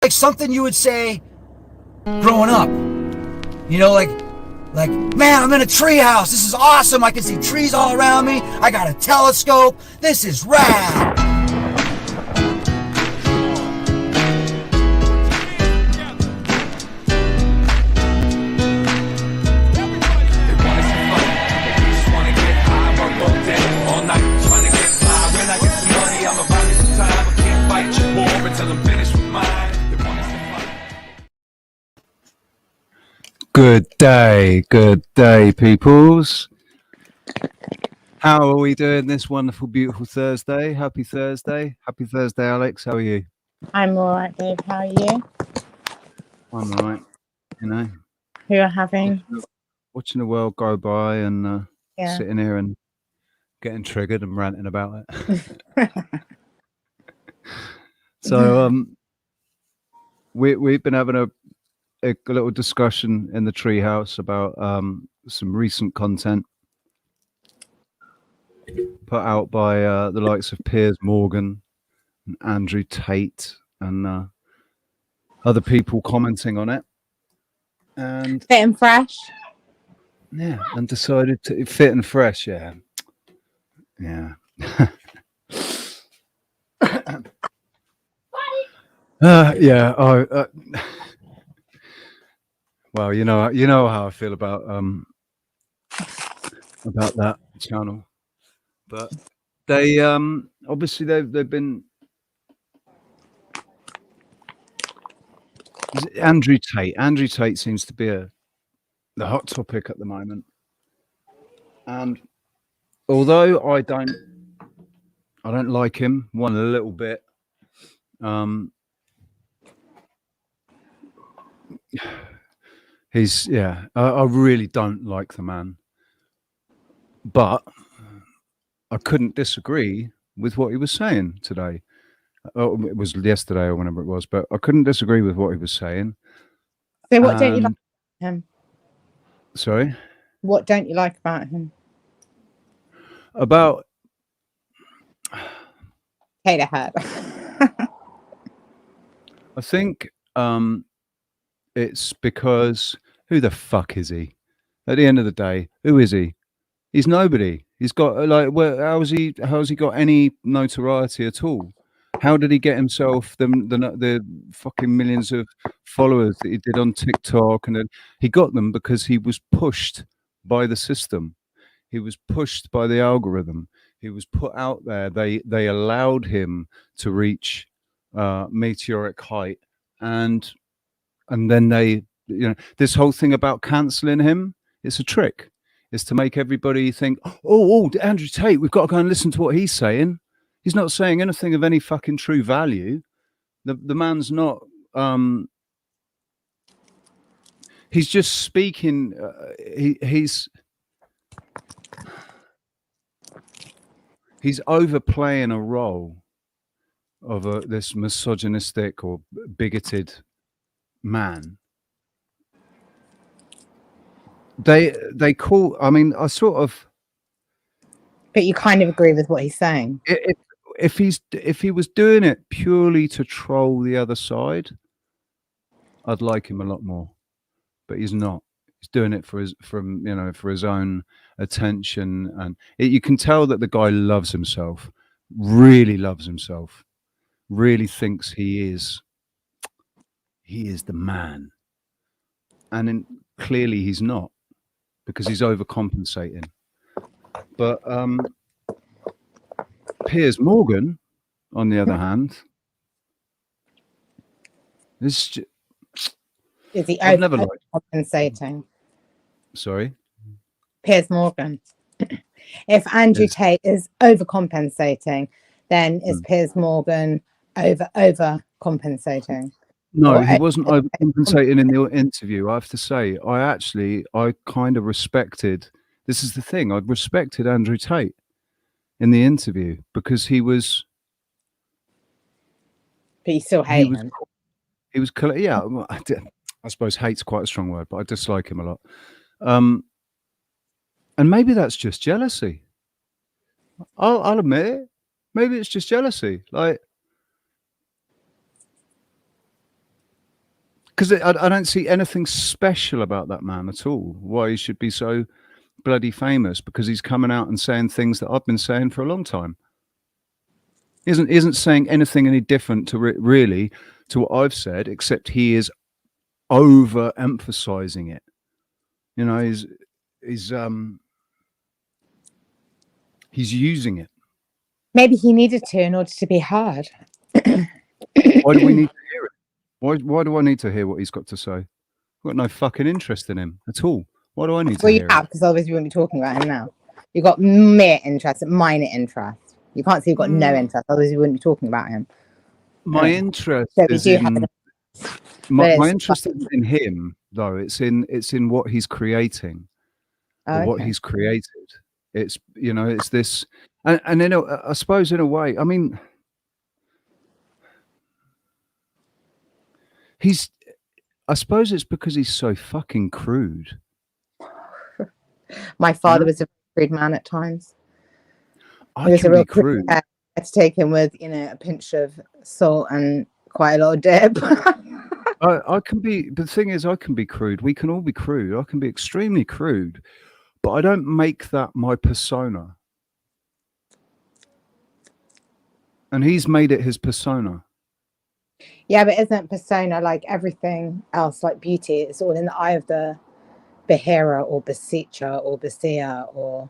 like something you would say growing up. You know, like, man, I'm in a tree house. This is awesome. I can see trees all around me. I got a telescope. This is rad. Good day, peoples. How are we doing this wonderful, beautiful Thursday? Happy Thursday, Alex. How are you? I'm all right, Dave. How are you? I'm all right. You know, You're having watching the world go by and sitting here and getting triggered and ranting about it. So we've been having a little discussion in the treehouse about some recent content put out by the likes of Piers Morgan and Andrew Tate and other people commenting on it, and fit and fresh. Yeah, and decided to fit and fresh. Yeah. Yeah. Well, you know how I feel about that channel, but they obviously they've been Andrew Tate seems to be the hot topic at the moment, and although I don't like him a little bit, I really don't like the man, but I couldn't disagree with what he was saying today. Oh, it was yesterday or whenever it was, but I couldn't disagree with what he was saying. So what don't you like about him? Sorry? What don't you like about him? About Tater Head. I think it's because who the fuck is he? At the end of the day, who is he? He's nobody. He's got how's he got any notoriety at all? How did he get himself the fucking millions of followers that he did on TikTok? And then he got them because he was pushed by the system. He was pushed by the algorithm. He was put out there. They allowed him to reach meteoric height, and then they, this whole thing about cancelling him, it's a trick. It's to make everybody think, oh, Andrew Tate, we've got to go and listen to what he's saying. He's not saying anything of any fucking true value. The man's not. He's just speaking. He's overplaying a role of this misogynistic or bigoted man. They call. I mean, I sort of. But you kind of agree with what he's saying. If he was doing it purely to troll the other side, I'd like him a lot more. But he's not. He's doing it for his own attention, and you can tell that the guy loves himself, really loves himself, really thinks he is the man, and clearly he's not, because he's overcompensating. But Piers Morgan, on the other hand, is he overcompensating? Sorry? Piers Morgan. If Andrew Tate is overcompensating, then is Piers Morgan overcompensating? No, he wasn't overcompensating in the interview. I have to say, I kind of respected. This is the thing. I respected Andrew Tate in the interview because he was. But you still hate him. He was, yeah. I suppose hate's quite a strong word, but I dislike him a lot. And maybe that's just jealousy. I'll admit it. Maybe it's just jealousy. Like, because I don't see anything special about that man at all. Why he should be so bloody famous, because he's coming out and saying things that I've been saying for a long time. He isn't saying anything any different to really to what I've said, except he is over emphasizing it. You know, he's using it. Maybe he needed to in order to be heard. Why do we need to hear it? Why do I need to hear what he's got to say? I've got no fucking interest in him at all. Why do I need to Well, hear you have, because obviously you won't be talking about him now. You've got mere interest, minor interest. You can't say you've got no interest, otherwise you wouldn't be talking about him. My interest So we is do have in my interest is in him, though. It's in what he's creating, or what he's created. It's, you know, it's this, and then I suppose in a way, I mean, I suppose it's because he's so fucking crude. My father was a crude man at times. He was a real crude. I had to take him with, you know, a pinch of salt and quite a lot of dip. I can be, the thing is, I can be crude. We can all be crude. I can be extremely crude, but I don't make that my persona. And he's made it his persona. Yeah, but isn't persona like everything else, like beauty? It's all in the eye of the beherer or beseecher or beseer or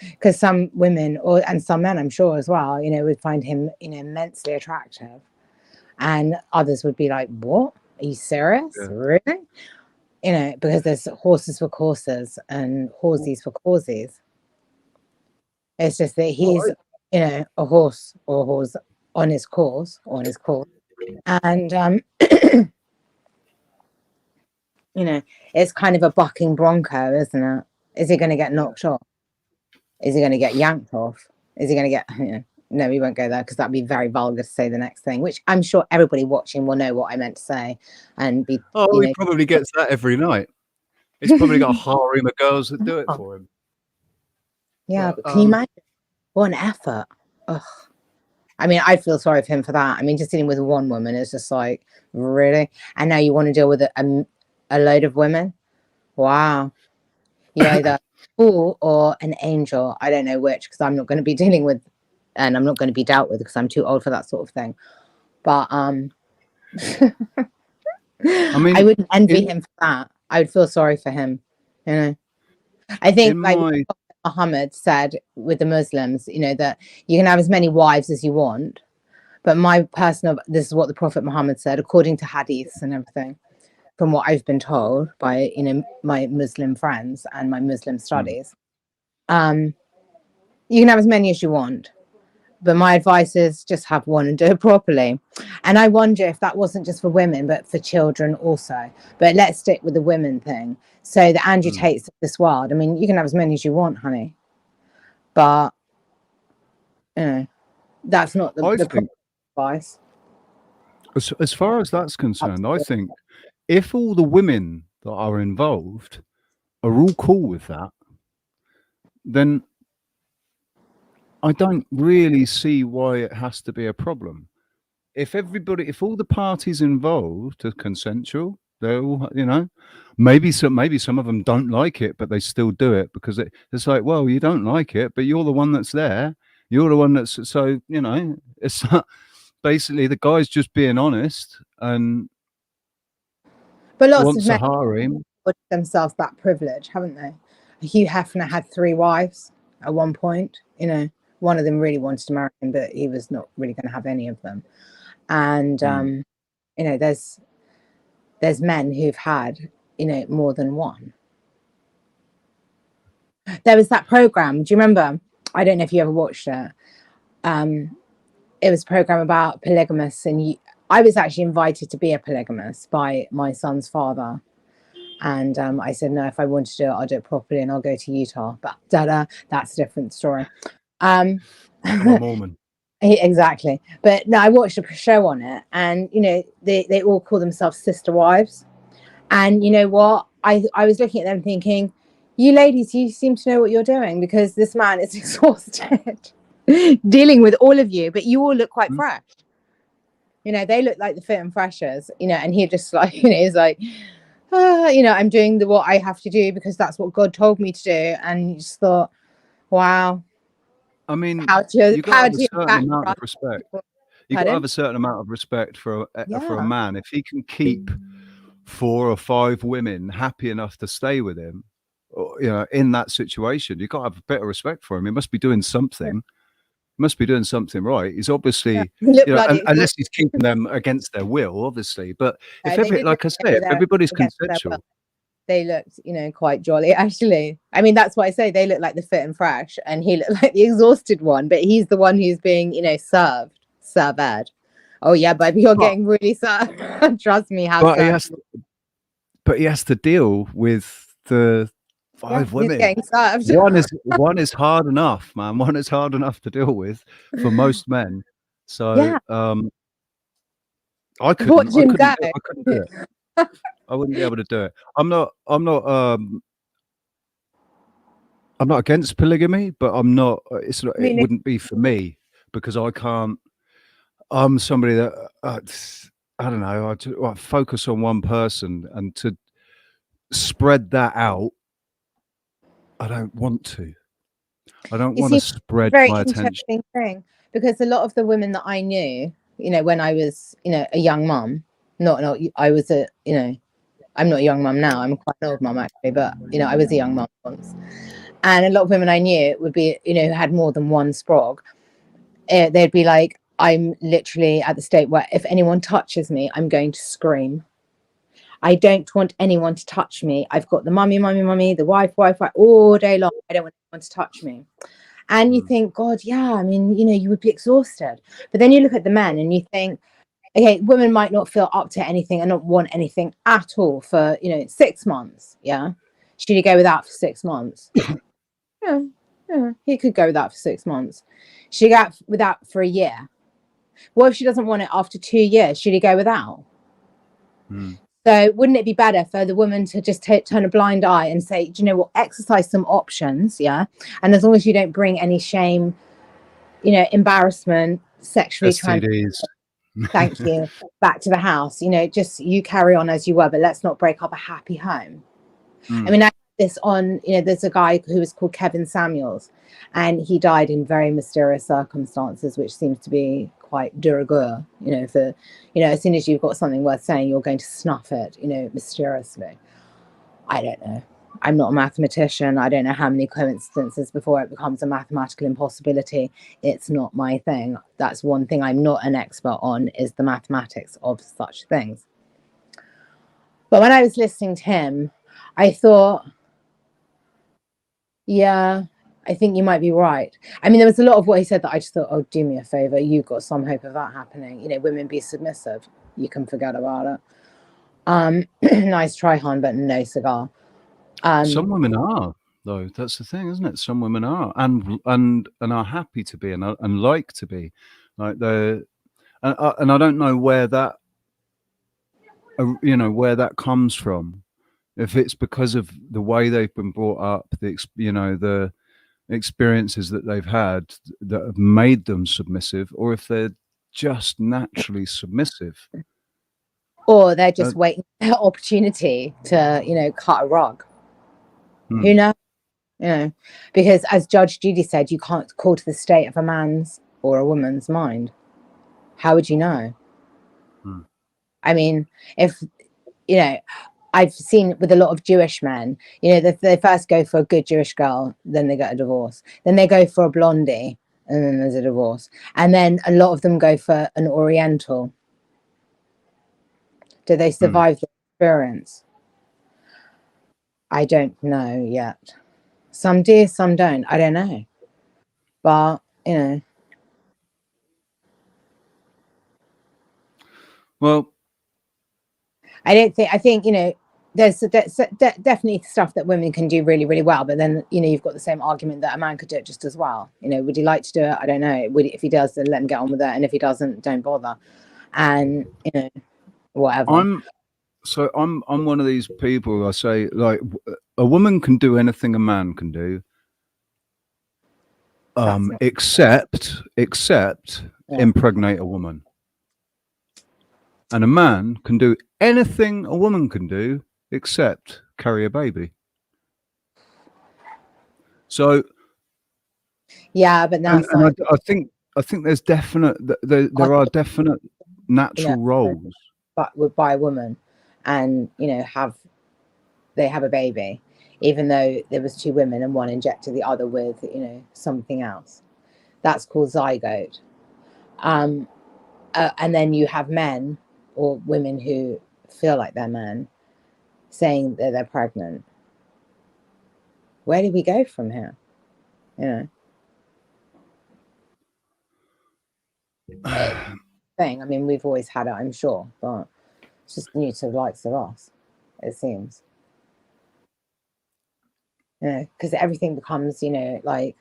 because some women and some men, I'm sure as well, you know, would find him, you know, immensely attractive, and others would be like, "What? Are you serious? Yeah. Really?" You know, because there's horses for courses and horsies for causes. It's just that he's, you know, a horse or a horse on his course, and you know, it's kind of a bucking bronco, isn't it? Is he going to get knocked off? Is he going to get yanked off? Is he going to get, you know, no, we won't go there because that'd be very vulgar to say the next thing, which I'm sure everybody watching will know what I meant to say and be. Oh, he probably gets that every night. He's probably got a harem of girls that do it for him. Yeah, but can you imagine? What an effort. Ugh. I mean, I feel sorry for him for that. I mean, just dealing with one woman is just like, really? And now you want to deal with a load of women? Wow. You know, either fool or an angel. I don't know which, because I'm not going to be dealing with, and I'm not going to be dealt with because I'm too old for that sort of thing. But I mean, I wouldn't envy him for that. I would feel sorry for him. You know, I think like Muhammad said with the Muslims, you know, that you can have as many wives as you want, but my personal, this is what the Prophet Muhammad said, according to hadiths and everything, from what I've been told by, you know, my Muslim friends and my Muslim studies, you can have as many as you want, but my advice is just have one and do it properly. And I wonder if that wasn't just for women, but for children also. But let's stick with the women thing. So the Andrew Tates of this world, I mean, you can have as many as you want, honey, but you know, that's not the advice. As far as that's concerned, I think if all the women that are involved are all cool with that, then I don't really see why it has to be a problem. If all the parties involved are consensual, they're all, you know, maybe some of them don't like it, but they still do it because it's like, well, you don't like it, but you're the one that's there. You're the one that's, so, you know, it's basically the guy's just being honest and wants a harem. Put themselves that privilege, haven't they? Hugh Hefner had 3 wives at one point, you know. One of them really wanted to marry him, but he was not really going to have any of them. And you know, there's men who've had, you know, more than one. There was that program, do you remember? I don't know if you ever watched it. It was a program about polygamists, and I was actually invited to be a polygamist by my son's father. And I said, no, if I want to do it, I'll do it properly and I'll go to Utah. But that's a different story. I'm a Mormon. Exactly. But no, I watched a show on it, and you know, they all call themselves sister wives. And you know what? I was looking at them thinking, you ladies, you seem to know what you're doing, because this man is exhausted dealing with all of you, but you all look quite fresh. You know, they look like the fit and freshers, you know, and he just like, you know, he's like, you know, I'm doing what I have to do because that's what God told me to do. And you just thought, wow. I mean, you got to have a certain amount of respect. You got to Pardon? have a certain amount of respect for a Yeah. man. If he can keep 4 or 5 women happy enough to stay with him, or, you know, in that situation, you got to have a bit of respect for him. He must be doing something. Must be doing something right. He's obviously, you know, unless he's keeping them against their will, obviously. But if like I say, if everybody's consensual, they looked, you know, quite jolly actually. I mean, that's why I say they look like the fit and fresh, and he looked like the exhausted one. But he's the one who's being, you know, served. Oh yeah, baby, you're getting really served. Trust me, how. But he has to deal with the 5 women. One is hard enough, man. One is hard enough to deal with for most men. So I couldn't do it. I wouldn't be able to do it. I'm not against polygamy, but I'm not. It wouldn't be for me because I can't. I'm somebody that I don't know. I focus on one person, and to spread that out, I don't want to. I don't want to spread my attention. Thing, because a lot of the women that I knew, you know, when I was, you know, a young mum, I was a, you know, I'm not a young mum now. I'm quite an old mum actually, but you know, I was a young mum once. And a lot of women I knew would be, you know, who had more than one sprog. They'd be like, I'm literally at the state where if anyone touches me, I'm going to scream. I don't want anyone to touch me. I've got the mummy, the wife all day long. I don't want anyone to touch me. And you think, God, yeah, I mean, you know, you would be exhausted. But then you look at the men and you think, okay, women might not feel up to anything and not want anything at all for, you know, 6 months. Yeah. Should he go without for 6 months? Yeah, he could go without for 6 months. Should he go without for a year? What if she doesn't want it after 2 years? Should he go without? So wouldn't it be better for the woman to just turn a blind eye and say, do you know what, exercise some options, yeah? And as long as you don't bring any shame, you know, embarrassment, sexually transmitted, thank you, back to the house, you know, just you carry on as you were, but let's not break up a happy home. I mean, I had this on, you know, there's a guy who was called Kevin Samuels, and he died in very mysterious circumstances, which seems to be quite de rigueur, you know, for, you know, as soon as you've got something worth saying, you're going to snuff it, you know, mysteriously. I don't know. I'm not a mathematician. I don't know how many coincidences before it becomes a mathematical impossibility. It's not my thing. That's one thing I'm not an expert on, is the mathematics of such things. But when I was listening to him, I thought, yeah, I think you might be right. I mean, there was a lot of what he said that I just thought, oh, do me a favor. You've got some hope of that happening. You know, women be submissive. You can forget about it. Nice try, hon, but no cigar. Some women are, though. That's the thing, isn't it? Some women are, and are happy to be, and like to be, like and I don't know where that, you know, where that comes from. If it's because of the way they've been brought up, you know, the experiences that they've had that have made them submissive, or if they're just naturally submissive, or they're just waiting for their opportunity to, you know, cut a rug. Who knows? You know, because as Judge Judy said, you can't call to the state of a man's or a woman's mind. How would you know? I mean, if, you know, I've seen with a lot of Jewish men, you know, they first go for a good Jewish girl, then they get a divorce. Then they go for a blondie, and then there's a divorce. And then a lot of them go for an Oriental. Do they survive the experience? I don't know yet. Some do, some don't. I don't know. But, you know. Well, I think, you know, there's definitely stuff that women can do really, really well. But then, you know, you've got the same argument that a man could do it just as well. You know, would he like to do it? I don't know. If he does, then let him get on with it. And if he doesn't, don't bother. And, you know, whatever. I'm one of these people. I say, like, a woman can do anything a man can do, except impregnate a woman. And a man can do anything a woman can do except carry a baby. So yeah, but that's and I think there's definite there are definite natural roles, but by a woman, and they have a baby, even though there was 2 women and one injected the other with something else. That's called zygote. And then you have men or women who feel like they're men saying that they're pregnant. Where do we go from here? Thing. I mean, we've always had it, I'm sure, but it's just new to the likes of us, it seems. Because everything becomes, like,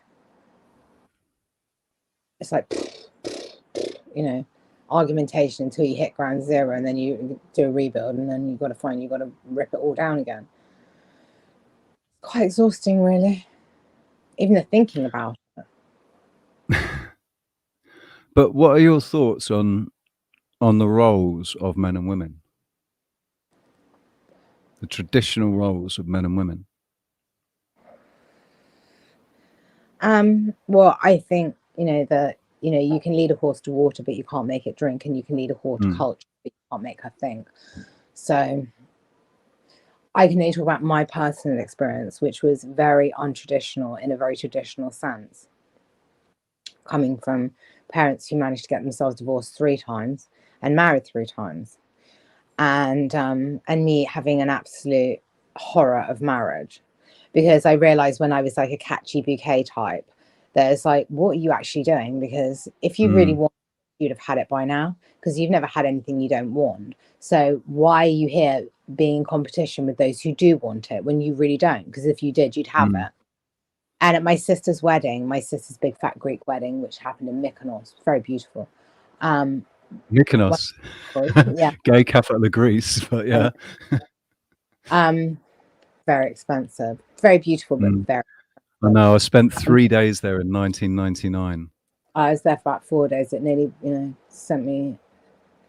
it's like, argumentation until you hit ground zero, and then you do a rebuild, and then you've got to rip it all down again. Quite exhausting, really, even the thinking about it. But what are your thoughts on the roles of men and women, the traditional roles of men and women? Well, I think that you can lead a horse to water, but you can't make it drink, and you can lead a horse to culture, but you can't make her think. So I can only talk about my personal experience, which was very untraditional in a very traditional sense, coming from parents who managed to get themselves divorced 3 times and married 3 times, and me having an absolute horror of marriage, because I realized when I was like a catchy bouquet type, there's like, what are you actually doing? Because if you really want, you'd have had it by now, because you've never had anything you don't want. So why are you here being in competition with those who do want it when you really don't? Because if you did, you'd have it. And at my sister's wedding, my sister's big fat Greek wedding, which happened in Mykonos, very beautiful. Mykonos, yeah, gay capital of Greece, but yeah. Very expensive, very beautiful, but very. I know. I spent 3 days there in 1999. I was there for about 4 days. It nearly, sent me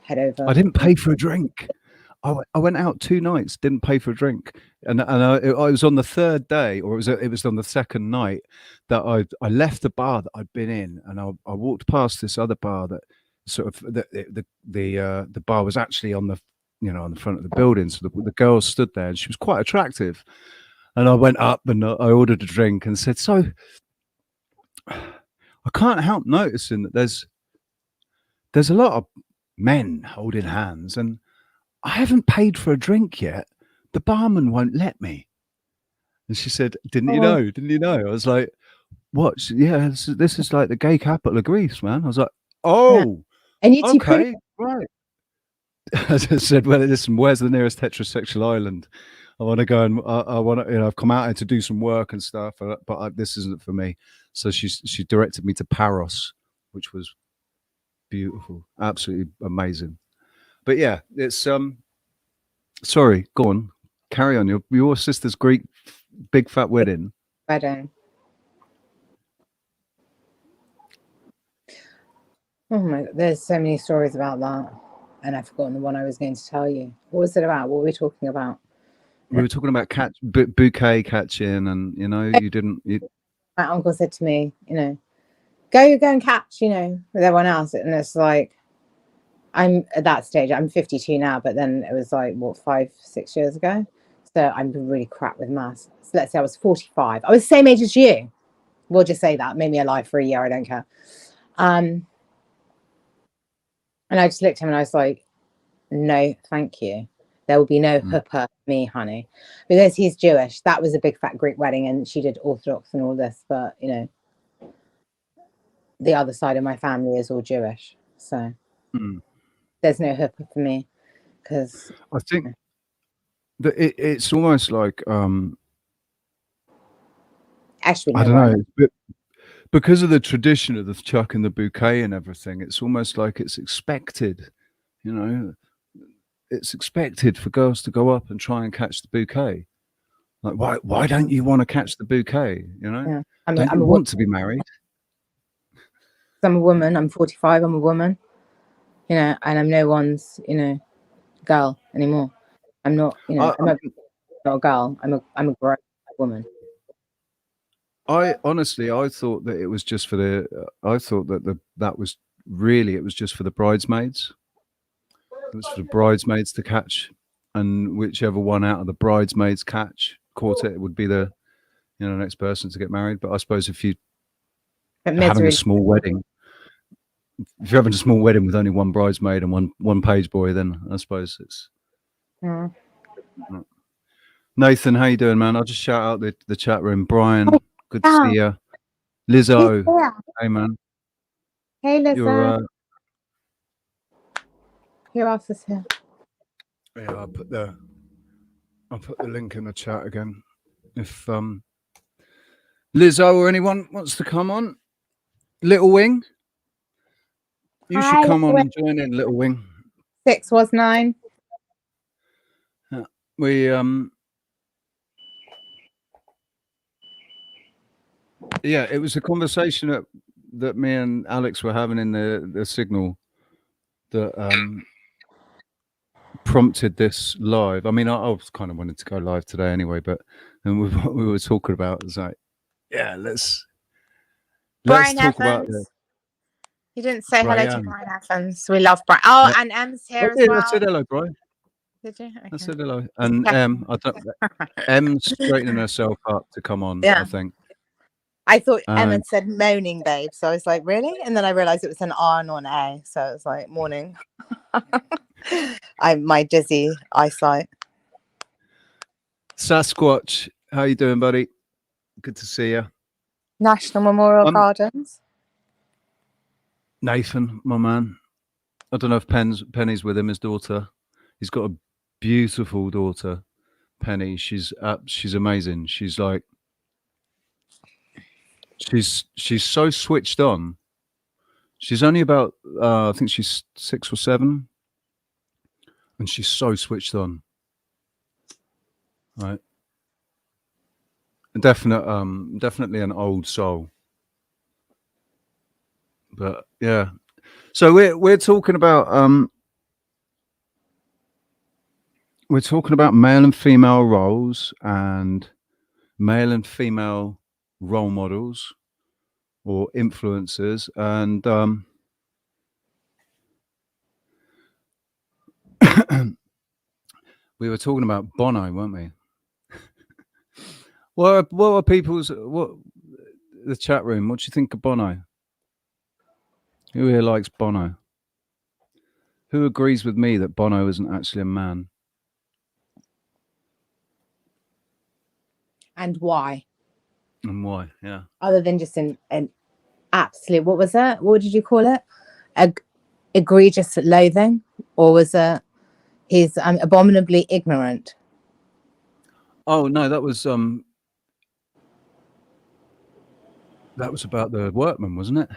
head over. I didn't pay for a drink. I went out 2 nights, didn't pay for a drink, and I was on the 3rd day, or it was on the 2nd night that I left the bar that I'd been in, and I walked past this other bar that sort of the bar was actually on the on the front of the building, so the girl stood there, and she was quite attractive, and I went up and I ordered a drink and said, so I can't help noticing that there's a lot of men holding hands, and I haven't paid for a drink yet. The barman won't let me. And she said, didn't you know? Didn't you know? I was like, what? Yeah, this is like the gay capital of Greece, man. I was like, oh, and you okay, right. I just said, well, listen, where's the nearest heterosexual island? I want to go, and I want to, I've come out here to do some work and stuff, but this isn't for me. So she directed me to Paros, which was beautiful, absolutely amazing. But yeah, it's sorry, go on, carry on. Your sister's Greek big fat wedding. Oh my God, there's so many stories about that, and I've forgotten the one I was going to tell you. What was it about? What were we talking about? We were talking about bouquet catching, and you didn't. My uncle said to me, go and catch, with everyone else, and it's like, I'm at that stage. I'm 52 now, but then it was like, what, 5-6 years ago. So I'm really crap with maths. So let's say I was 45. I was the same age as you. We'll just say that. Made me alive for a year. I don't care. And I just looked at him and I was like, no, thank you. There will be no chuppah for me, honey, because he's Jewish. That was a big fat Greek wedding, and she did Orthodox and all this, but the other side of my family is all Jewish, so there's no chuppah for me, because I think that it's almost like actually, I don't know, but because of the tradition of the chuck and the bouquet and everything, it's almost like it's expected, it's expected for girls to go up and try and catch the bouquet. Like, why don't you want to catch the bouquet? Yeah. Don't you want to be married? I'm a woman. I'm 45. I'm a woman. And I'm no one's, girl anymore. I'm not, I'm not a girl. I'm a grown woman. I honestly, I thought that it was just for the. I thought that that was really it was just for the bridesmaids. It was for the bridesmaids to catch, and whichever one out of the bridesmaids caught it would be the, next person to get married. But I suppose if you having a small wedding, if you're having a small wedding with only one bridesmaid and one page boy, then I suppose it's. Yeah. Nathan, how you doing, man? I'll just shout out the chat room. Brian, good to see you. Lizzo, hey man. Hey Lizzo. Who else is here? Yeah, I'll put the link in the chat again. If Lizzo or anyone wants to come on, Little Wing, you should come on and join in, Little Wing. 6 was 9. Yeah, we yeah, it was a conversation that me and Alex were having in the signal that prompted this live. I mean, I was kind of wanted to go live today anyway, but and what we were talking about was like, yeah, let's Brian talk Evans. about. You didn't say hello to Brian Evans. We love Brian. Oh, and Em's here as well. I said hello, Brian. Did you? Okay. I said hello, and I don't. Em's straightening herself up to come on. Yeah. I think. I thought Emma said moaning, babe. So I was like, really? And then I realized it was an R, not an A. So it was like morning. My dizzy eyesight. Sasquatch, how you doing, buddy? Good to see you. National Memorial Gardens. Nathan, my man. I don't know if Penny's with him, his daughter. He's got a beautiful daughter, Penny. She's amazing. She's like, she's so switched on. She's only about, I think she's 6 or 7, and she's so switched on. Right. Definitely an old soul. But yeah, so we're talking about male and female roles and male and female role models or influencers, and we were talking about Bono, weren't we? What are the chat room? What do you think of Bono? Who here likes Bono? Who agrees with me that Bono isn't actually a man? And why? And why? Yeah. Other than just an absolute, what was that? What did you call it? Egregious loathing? Or was it he's abominably ignorant? Oh no, that was about the workman, wasn't it?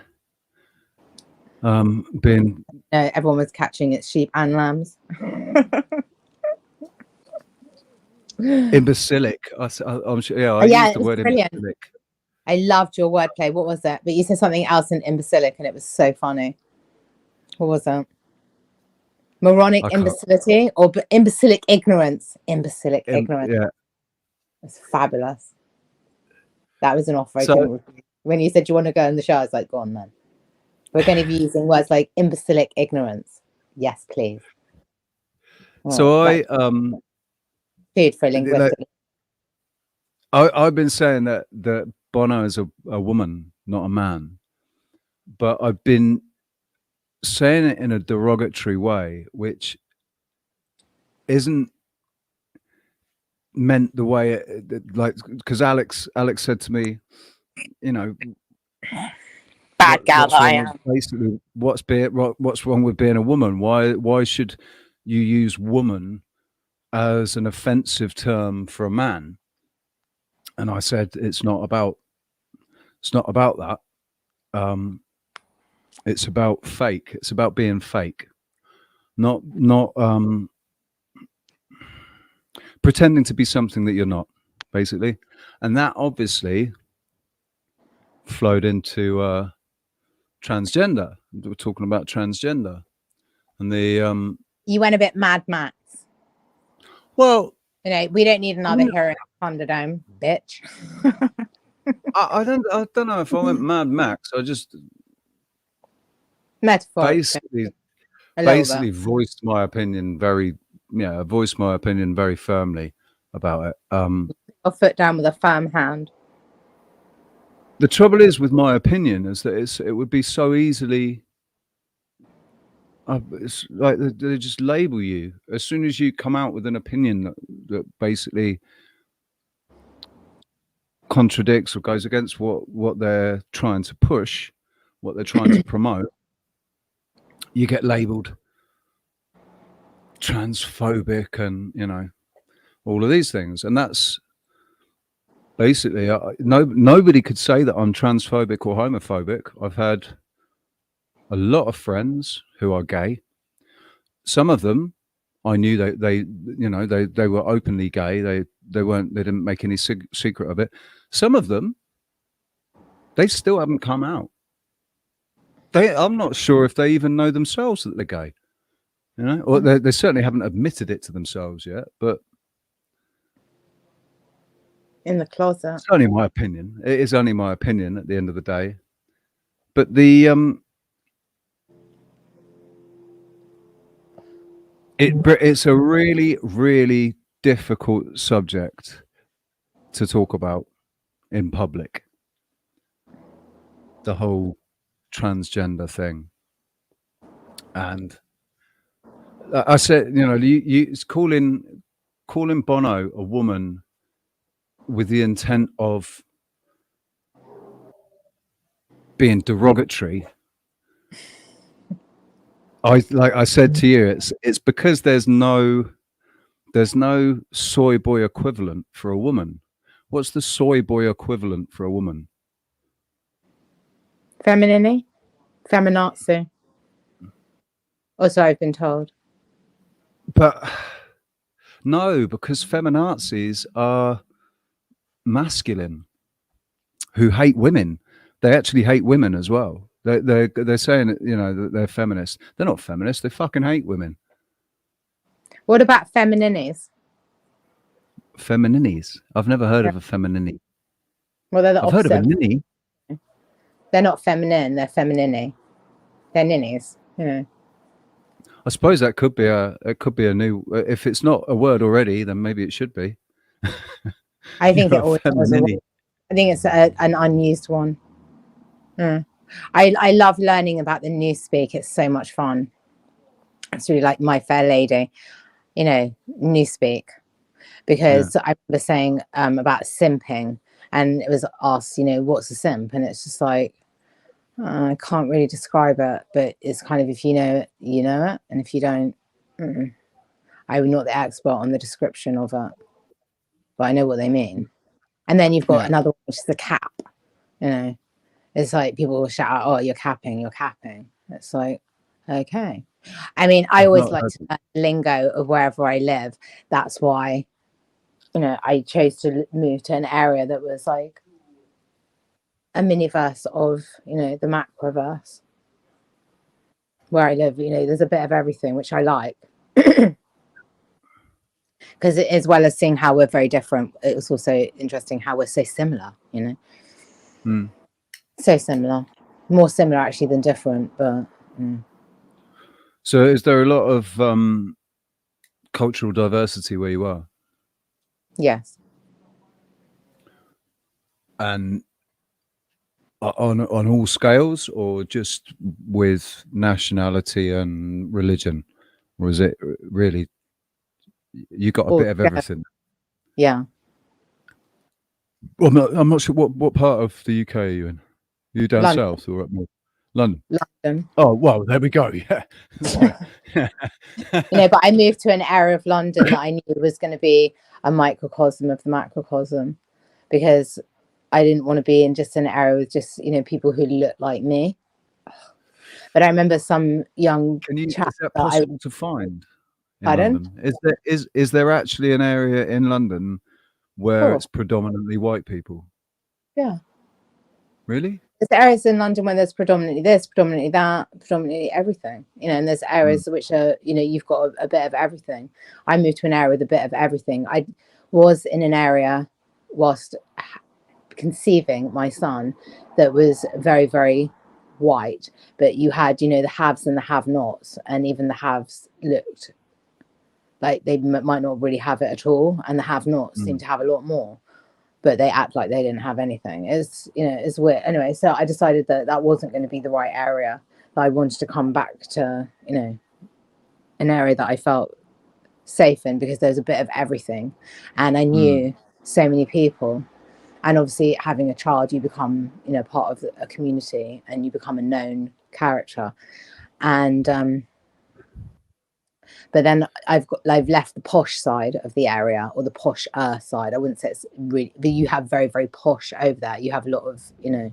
Being everyone was catching its sheep and lambs. Imbecilic. I'm sure. Yeah, I used the word imbecilic. I loved your wordplay. What was it? But you said something else in imbecilic, and it was so funny. What was that? Moronic imbecility or imbecilic ignorance? Imbecilic ignorance. Yeah, it's fabulous. That was an offer. So, when you said you want to go in the show, I was like, go on, then. We're going to be using words like imbecilic ignorance. Yes, please. So food for linguistic. I've been saying that Bono is a woman, not a man, but I've been saying it in a derogatory way, which isn't meant the way like, because Alex said to me, bad gal I am. Basically, what's wrong with being a woman? Why should you use woman as an offensive term for a man? And I said it's not about that. It's about fake. It's about being fake, not pretending to be something that you're not, basically. And that obviously flowed into transgender. We're talking about transgender, and the you went a bit Mad Max. Well, You know, we don't need another hero in Thunderdome, bitch. I don't know if I went Mad Max. I just Metaphorically, basically voiced my opinion very firmly about it. A foot down with a firm hand. The trouble is with my opinion is that it would be so easily. It's like they just label you as soon as you come out with an opinion that basically contradicts or goes against what they're trying to push, what they're trying to promote. You get labeled transphobic and, you know, all of these things. And that's basically, nobody could say that I'm transphobic or homophobic. I've had a lot of friends who are gay. Some of them, I knew they were openly gay. They didn't make any secret of it. Some of them, they still haven't come out. I'm not sure if they even know themselves that they're gay. You know, or they certainly haven't admitted it to themselves yet, but in the closet. It's only my opinion. It is only my opinion at the end of the day. But the it's a really, really difficult subject to talk about in public. The whole transgender thing. And I said, you know, it's calling Bono a woman with the intent of being derogatory. I said to you, it's because there's no soy boy equivalent for a woman. What's the soy boy equivalent for a woman? Femininity, feminazi. Also, I've been told. But no, because feminazis are masculine who hate women. They actually hate women as well. They're saying that, you know, that they're feminists. They're not feminists. They fucking hate women. What about feminines? Feminines? I've never heard of a feminine. Well, they're the I've opposite. heard of a ninny. They're not feminine. They're feminine. They're ninnies. You know. I suppose that could be a new. If it's not a word already, then maybe it should be. I think it always was a word. I think it's an unused one. I love learning about the newspeak. It's so much fun. It's really like My Fair Lady, you know, newspeak. Because I remember saying about simping, and it was asked, you know, what's a simp? And it's just like, I can't really describe it, but it's kind of, if you know it, you know it. And if you don't, I'm not the expert on the description of it, but I know what they mean. And then you've got another one, which is the cap. You know, it's like people will shout out, oh, you're capping, you're capping. It's like, okay. I mean, I always like to learn the lingo of wherever I live. That's why, you know, I chose to move to an area that was like a miniverse of, you know, the macroverse. Where I live, you know, there's a bit of everything, which I like. Because as well as seeing how we're very different, it was also interesting how we're so similar, you know. So similar. More similar actually than different, but So is there a lot of cultural diversity where you are? Yes. And on all scales, or just with nationality and religion, or is it really you got a bit of everything? Yeah. Well, I'm not sure what part of the UK are you in. Are you down London. south or up north? London. London. Oh well, there we go. Yeah. You know, but I moved to an area of London that I knew was going to be a microcosm of the macrocosm, because I didn't want to be in just an area with just, you know, people who look like me. But I remember some young is that possible to find in Pardon? London? Is there actually an area in London where it's predominantly white people? Yeah. Really? there's areas in London where there's predominantly this, predominantly that, predominantly everything, you know, and there's areas which are, you know, you've got a bit of everything. I moved to an area with a bit of everything. I was in an area whilst conceiving my son that was very, very white, but you had, you know, the haves and the have-nots, and even the haves looked like they might not really have it at all, and the have-nots seem to have a lot more, but they act like they didn't have anything. It's, you know, it's weird. Anyway, so I decided that that wasn't going to be the right area, that I wanted to come back to, you know, an area that I felt safe in, because there's a bit of everything, and I knew so many people. And obviously having a child, you become, you know, part of a community, and you become a known character. And but then I've left the posh side of the area, or the posh side. I wouldn't say it's really, but you have very, very posh over there. You have a lot of, you know,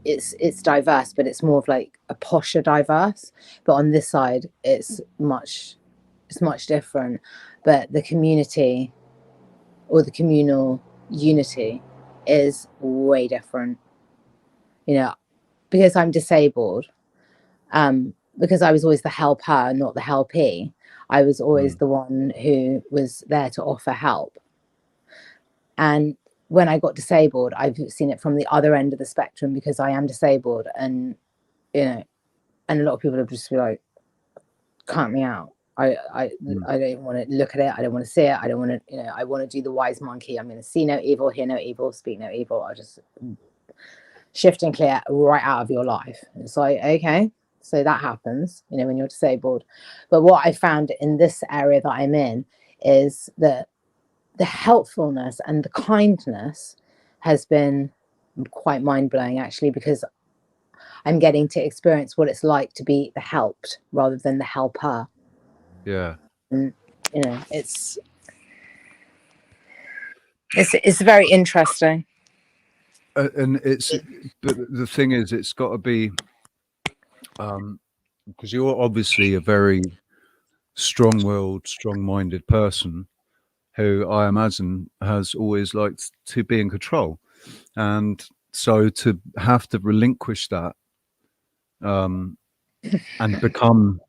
it's diverse, but it's more of like a posher diverse. But on this side, it's much different. But the community, or the communal unity, is way different, you know, because I'm disabled, because I was always the helper, not the helpee. I was always the one who was there to offer help. And when I got disabled, I've seen it from the other end of the spectrum, because I am disabled, and, you know, and a lot of people have just been like, count me out. I don't want to look at it. I don't want to see it. I don't want to, you know, I want to do the wise monkey. I'm going to see no evil, hear no evil, speak no evil. I'll just shift and clear right out of your life. It's like, okay, so that happens, you know, when you're disabled. But what I found in this area that I'm in is that the helpfulness and the kindness has been quite mind-blowing, actually, because I'm getting to experience what it's like to be the helped rather than the helper. Yeah. And, you know, it's very interesting. And it's, but the thing is, it's got to be, because you're obviously a very strong-willed, strong-minded person, who I imagine has always liked to be in control, and so to have to relinquish that, and become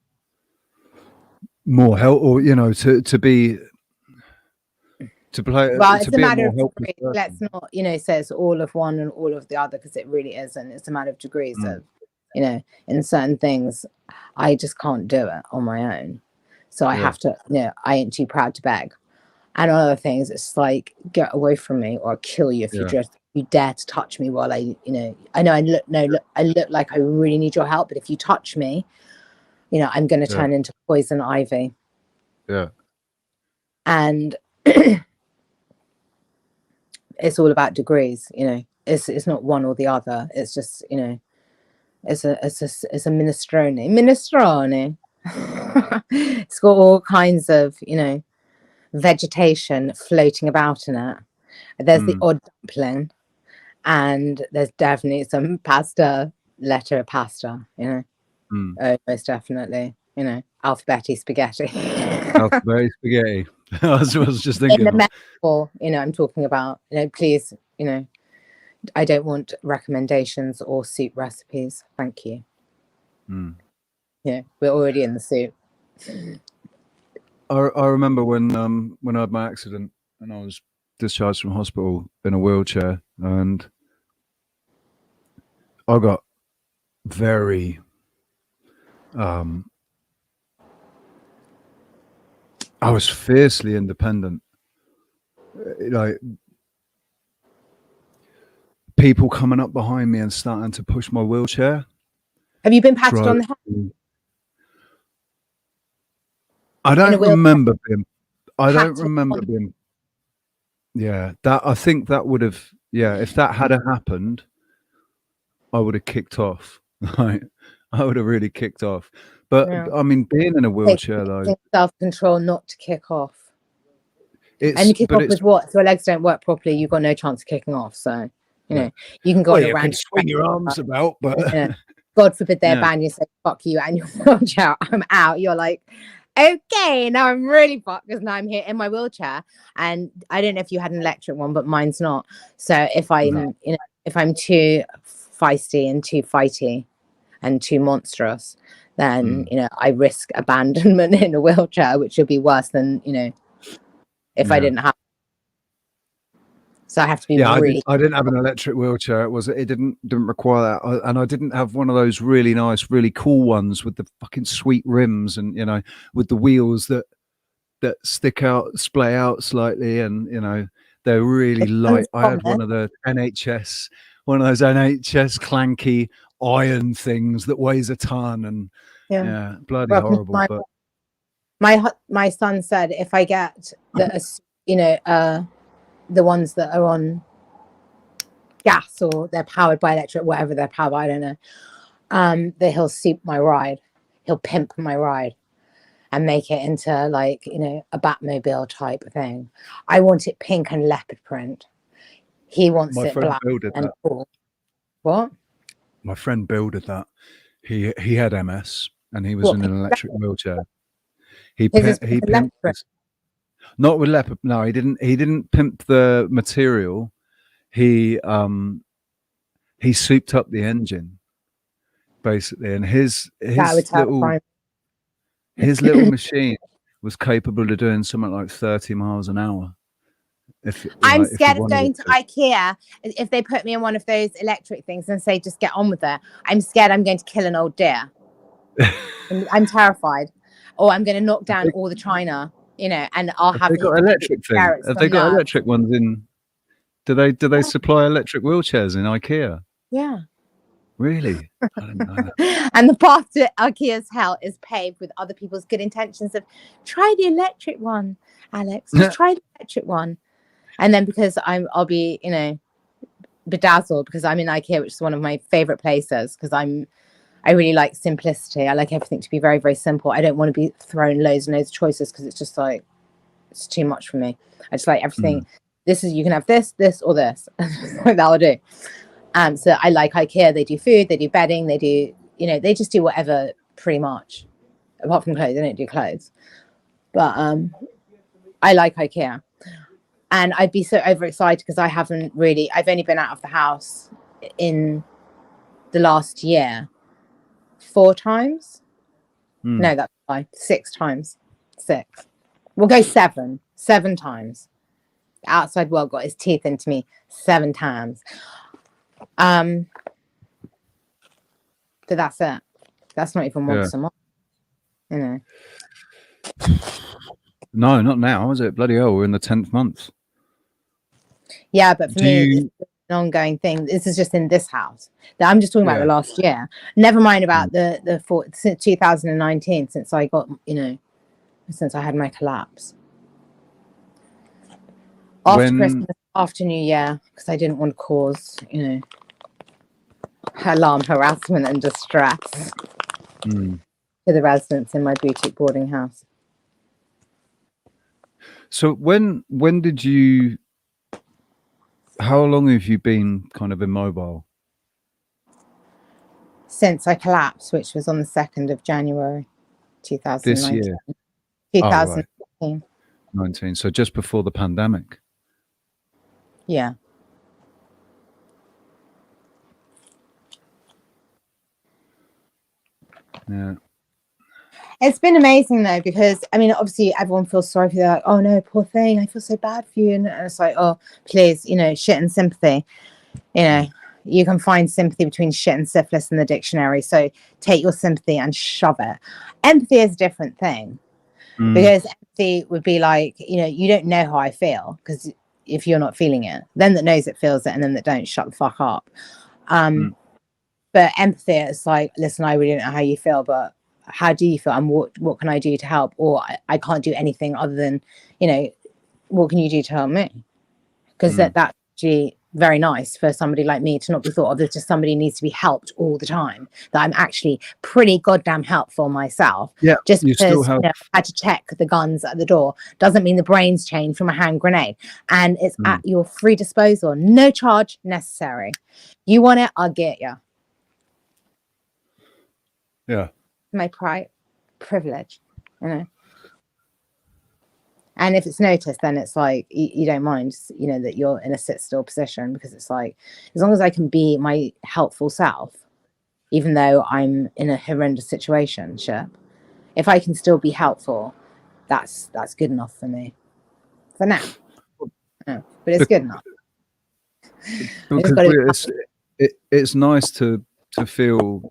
more help, or, you know, to play, Well, it's to a be a matter more of helpless degree. person. Let's not, you know, say it's all of one and all of the other, because it really isn't. It's a matter of degrees of, you know, in certain things, I just can't do it on my own. So I have to, you know, I ain't too proud to beg. And on other things, it's like, get away from me, or I'll kill you if you dare to touch me while I, you know, I know I look like I really need your help, but if you touch me, you know, I'm going to turn into poison ivy. Yeah. And it's all about degrees, you know. It's not one or the other. It's just, you know, it's a minestrone. It's got all kinds of, you know, vegetation floating about in it. There's the odd dumpling, and there's definitely some pasta, letter pasta, you know. Oh, most definitely, you know, alphabetti spaghetti. Alphabetti spaghetti. I was just thinking. In the metaphor, you know, I'm talking about, you know, please, you know, I don't want recommendations or soup recipes. Thank you. Yeah, we're already in the soup. I remember when I had my accident and I was discharged from hospital in a wheelchair, and I got very I was fiercely independent. Like, people coming up behind me and starting to push my wheelchair. Have you been patted on the head? I don't remember being. Yeah, that, I think that would have. Yeah, if that had happened, I would have kicked off. Right, I would have really kicked off. But I mean, being in a wheelchair, though, self-control not to kick off. And you kick off with what? So your legs don't work properly. You've got no chance of kicking off. So, you know, you can go on a rant. You can swing your arms about, but God forbid they ban you, say fuck you and your wheelchair, I'm out. You're like, okay, now I'm really fucked, because now I'm here in my wheelchair, and I don't know if you had an electric one, but mine's not. So if I'm, you know, if I'm too feisty and too fighty and too monstrous, then you know, I risk abandonment in a wheelchair, which would be worse than, you know, if I didn't have. So I have to be really. I didn't have an electric wheelchair. It didn't require that, and I didn't have one of those really nice, really cool ones with the fucking sweet rims, and you know, with the wheels that stick out, splay out slightly, and you know, they're really light. I had one of those NHS clanky iron things that weighs a ton, and yeah bloody horrible. But my son said if I get the ones that are on gas or they're powered by electric, whatever they're powered by, I don't know, that he'll soup my ride, he'll pimp my ride and make it into like, you know, a Batmobile type of thing. I want it pink and leopard print. He wants it black and cool. What? My friend builded that. He had MS and he was in an electric wheelchair. He pimped this. Not with leopard. No, he didn't pimp the material. He souped up the engine basically, and his little machine was capable of doing something like 30 miles an hour. I'm scared of going to IKEA if they put me in one of those electric things and say just get on with it. I'm scared I'm going to kill an old deer. I'm terrified, or I'm going to knock down all the china, you know, and I'll have. They got electric things. Have they got electric ones in? Do they supply electric wheelchairs in IKEA? Yeah. Really? I didn't know that. And the path to IKEA's hell is paved with other people's good intentions of try the electric one, Alex. Just try the electric one. And then because I'll be, you know, bedazzled because I'm in IKEA, which is one of my favorite places because I really like simplicity. I like everything to be very, very simple. I don't want to be thrown loads and loads of choices because it's just like, it's too much for me. I just like everything. This is, you can have this, or this. That'll do. So I like IKEA. They do food, they do bedding, they do, you know, they just do whatever pretty much. Apart from clothes, they don't do clothes. But I like IKEA. And I'd be so overexcited because I've only been out of the house in the last year 4 times. No, that's 5. 6 times. 6. We'll go 7 times. The outside world got his teeth into me 7 times. But that's it. That's not even once a month, you know. No, not now, is it? Bloody hell, we're in the 10th month. Yeah, but for me, it's an ongoing thing. This is just in this house. I'm just talking about the last year. Never mind about since 2019, since I got, you know, since I had my collapse. After Christmas, after New Year, because I didn't want to cause, you know, alarm, harassment and distress to the residents in my boutique boarding house. So when did you, how long have you been kind of immobile? Since I collapsed, which was on the 2nd of January 2019. This year? 2019. Oh, right. 19, so just before the pandemic. Yeah. Yeah. It's been amazing though, because I mean, obviously everyone feels sorry for you. They're like, oh no, poor thing, I feel so bad for you. And it's like, oh, please, you know, shit and sympathy. You know, you can find sympathy between shit and syphilis in the dictionary. So take your sympathy and shove it. Empathy is a different thing. Because empathy would be like, you know, you don't know how I feel because if you're not feeling it, then that knows it feels it, and then that don't, shut the fuck up. But empathy is like, listen, I really don't know how you feel, but how do you feel, and what can I do to help? Or I can't do anything other than, you know, what can you do to help me? Because that's actually very nice for somebody like me to not be thought of as just somebody who needs to be helped all the time. That I'm actually pretty goddamn helpful myself. Yeah, just because I had to check the guns at the door doesn't mean the brain's changed from a hand grenade. And it's at your free disposal, no charge necessary. You want it, I'll get you. Yeah. My privilege, you know. And if it's noticed, then it's like you don't mind, you know, that you're in a sit still position, because it's like, as long as I can be my helpful self, even though I'm in a horrendous situation, sure, if I can still be helpful, that's good enough for me for now. But it's good enough. Because it's nice to feel,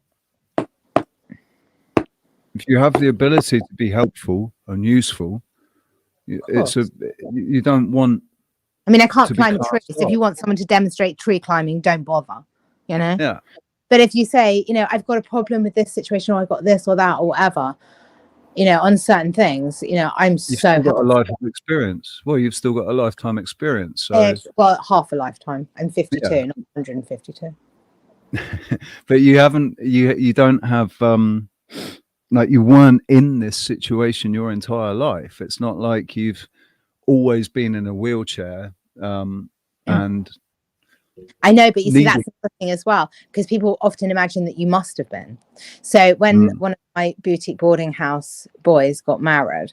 if you have the ability to be helpful and useful, you don't want. I mean, I can't climb a tree, so if you want someone to demonstrate tree climbing, don't bother, you know? Yeah. But if you say, you know, I've got a problem with this situation, or I've got this or that or whatever, you know, on certain things, you know, I'm You've so still got a life of experience. Well, you've still got a lifetime experience. So well, half a lifetime. I'm 52, not 152. But you haven't, you don't have, like, you weren't in this situation your entire life. It's not like you've always been in a wheelchair. And I know, but you see, that's the thing as well, because people often imagine that you must have been. So when one of my boutique boarding house boys got married,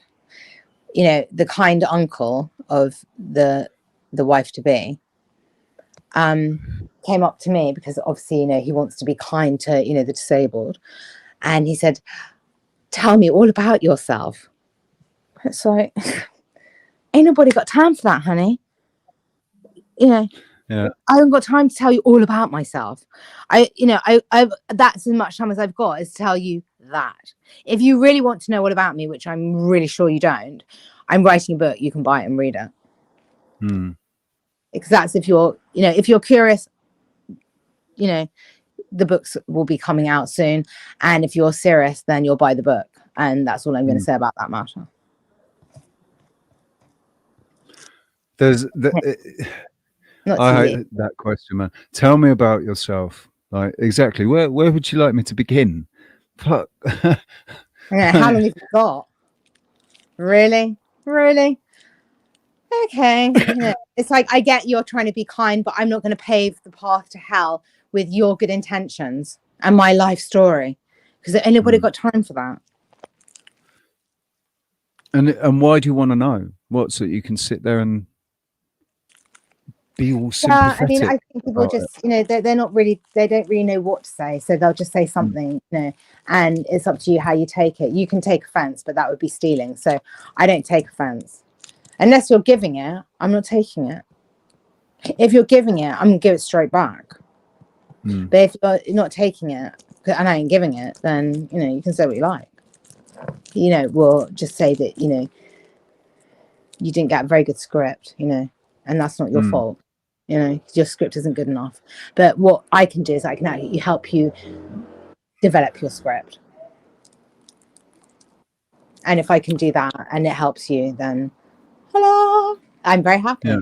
you know, the kind uncle of the wife to be came up to me, because obviously, you know, he wants to be kind to, you know, the disabled, and he said, tell me all about yourself. It's like, ain't nobody got time for that, honey. You know, I haven't got time to tell you all about myself. I've that's as much time as I've got, is to tell you that. If you really want to know all about me, which I'm really sure you don't, I'm writing a book. You can buy it and read it. Because that's, if you're, you know, if you're curious, you know, the books will be coming out soon. And if you're serious, then you'll buy the book. And that's all I'm going to say about that matter. I hate that question, man. Tell me about yourself. Like, exactly. Where would you like me to begin? Fuck. Yeah, how long have you got? Really? Okay. Yeah. It's like, I get you're trying to be kind, but I'm not going to pave the path to hell with your good intentions and my life story, because anybody got time for that. And why do you want to know? What, so you can sit there and be all sympathetic? I mean, I think people just, you know, they're not really, they don't really know what to say, so they'll just say something, you know, and it's up to you how you take it. You can take offense, but that would be stealing. So I don't take offense. Unless you're giving it, I'm not taking it. If you're giving it, I'm going to give it straight back. But if you're not taking it, and I ain't giving it, then, you know, you can say what you like. You know, we'll just say that, you know, you didn't get a very good script, you know, and that's not your fault. You know, your script isn't good enough. But what I can do is I can actually help you develop your script. And if I can do that and it helps you, then hello, I'm very happy. Yeah.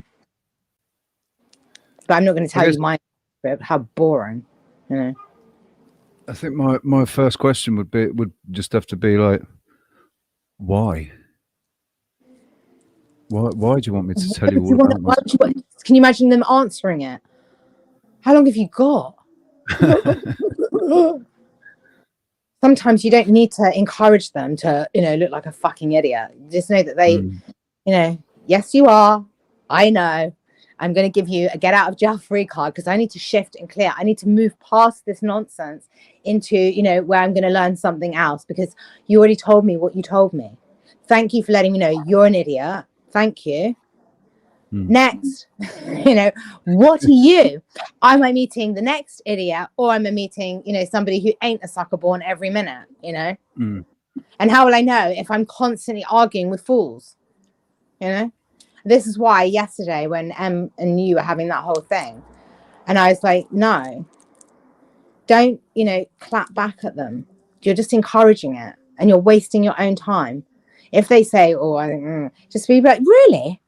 But I'm not going to tell you my script. How boring, you know. I think my first question would just have to be like, why? Why do you want me to tell you all about myself? Can you imagine them answering it? How long have you got? Sometimes you don't need to encourage them to, you know, look like a fucking idiot. Just know that they, you know, yes, you are. I know. I'm going to give you a get out of jail free card, because I need to shift and clear. I need to move past this nonsense into, you know, where I'm going to learn something else, because you already told me what you told me. Thank you for letting me know you're an idiot. Thank you. Next, you know, what are you? Am I meeting the next idiot, or am I meeting, you know, somebody who ain't a sucker born every minute, you know? And how will I know if I'm constantly arguing with fools? You know? This is why yesterday when Em and you were having that whole thing, and I was like, no, don't, you know, clap back at them. You're just encouraging it, and you're wasting your own time. If they say, oh, I think, just be like, really?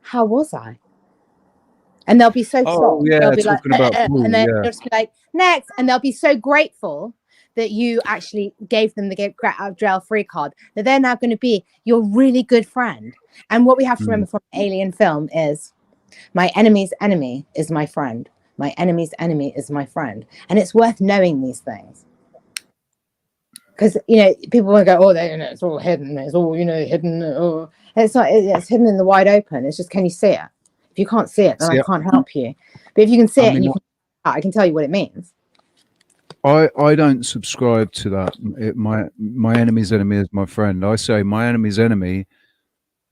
How was I? And they'll be so shocked. Yeah, they'll be talking like, about and then they'll just be like, next. And they'll be so grateful that you actually gave them the get out of jail free card, that they're now going to be your really good friend. And what we have to remember from Alien film is, my enemy's enemy is my friend. My enemy's enemy is my friend. And it's worth knowing these things. because people want to go, oh, it's all hidden. It's all hidden. Oh, it's not. It's hidden in the wide open. It's just, can you see it? If you can't see it, then I can't help you. But if you can see it, and I can tell you what it means. I don't subscribe to that. My enemy's enemy is my friend. I say my enemy's enemy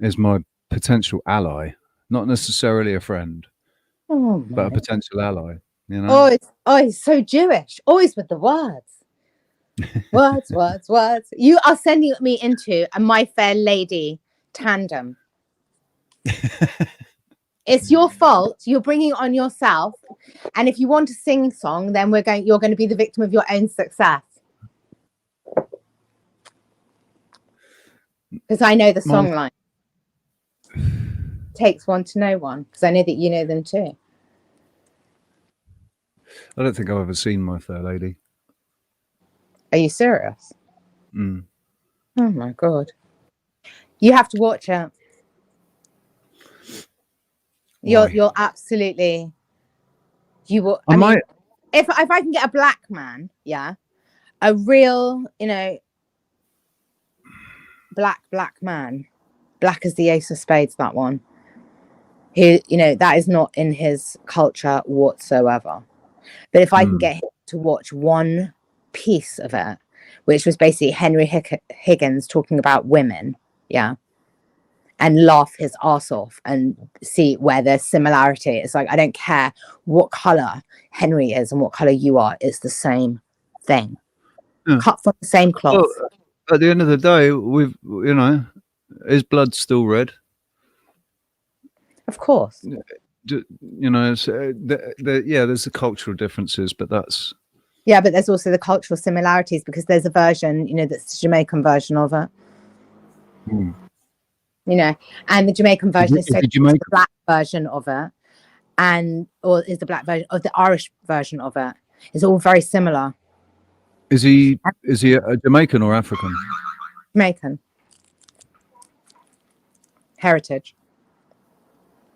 is my potential ally, not necessarily a friend, but a potential ally. It's so Jewish. Always with the words. Words. You are sending me into a My Fair Lady tandem. It's your fault. You're bringing it on yourself. And if you want to sing song, then you're going to be the victim of your own success. Because I know the song line. Takes one to know one. Because I know that you know them too. I don't think I've ever seen My Fair Lady. Are you serious? Mm. Oh my God. You have to watch it. You're absolutely, you will. I mean, if I can get a black man, a real, black man, black as the ace of spades, that one, who, that is not in his culture whatsoever. But if I can get him to watch one piece of it, which was basically Henry Higgins talking about women, and laugh his ass off and see where there's similarity. It's like, I don't care what color Henry is and what color you are, it's the same thing. Cut from the same cloth. Well, at the end of the day, his blood's still red. Of course. There's the cultural differences, but that's... Yeah, but there's also the cultural similarities, because there's a version, that's the Jamaican version of it. And the Jamaican version is the black version of it, or is the black version of the Irish version of it. It's all very similar. Is he a Jamaican or African? Jamaican. Heritage.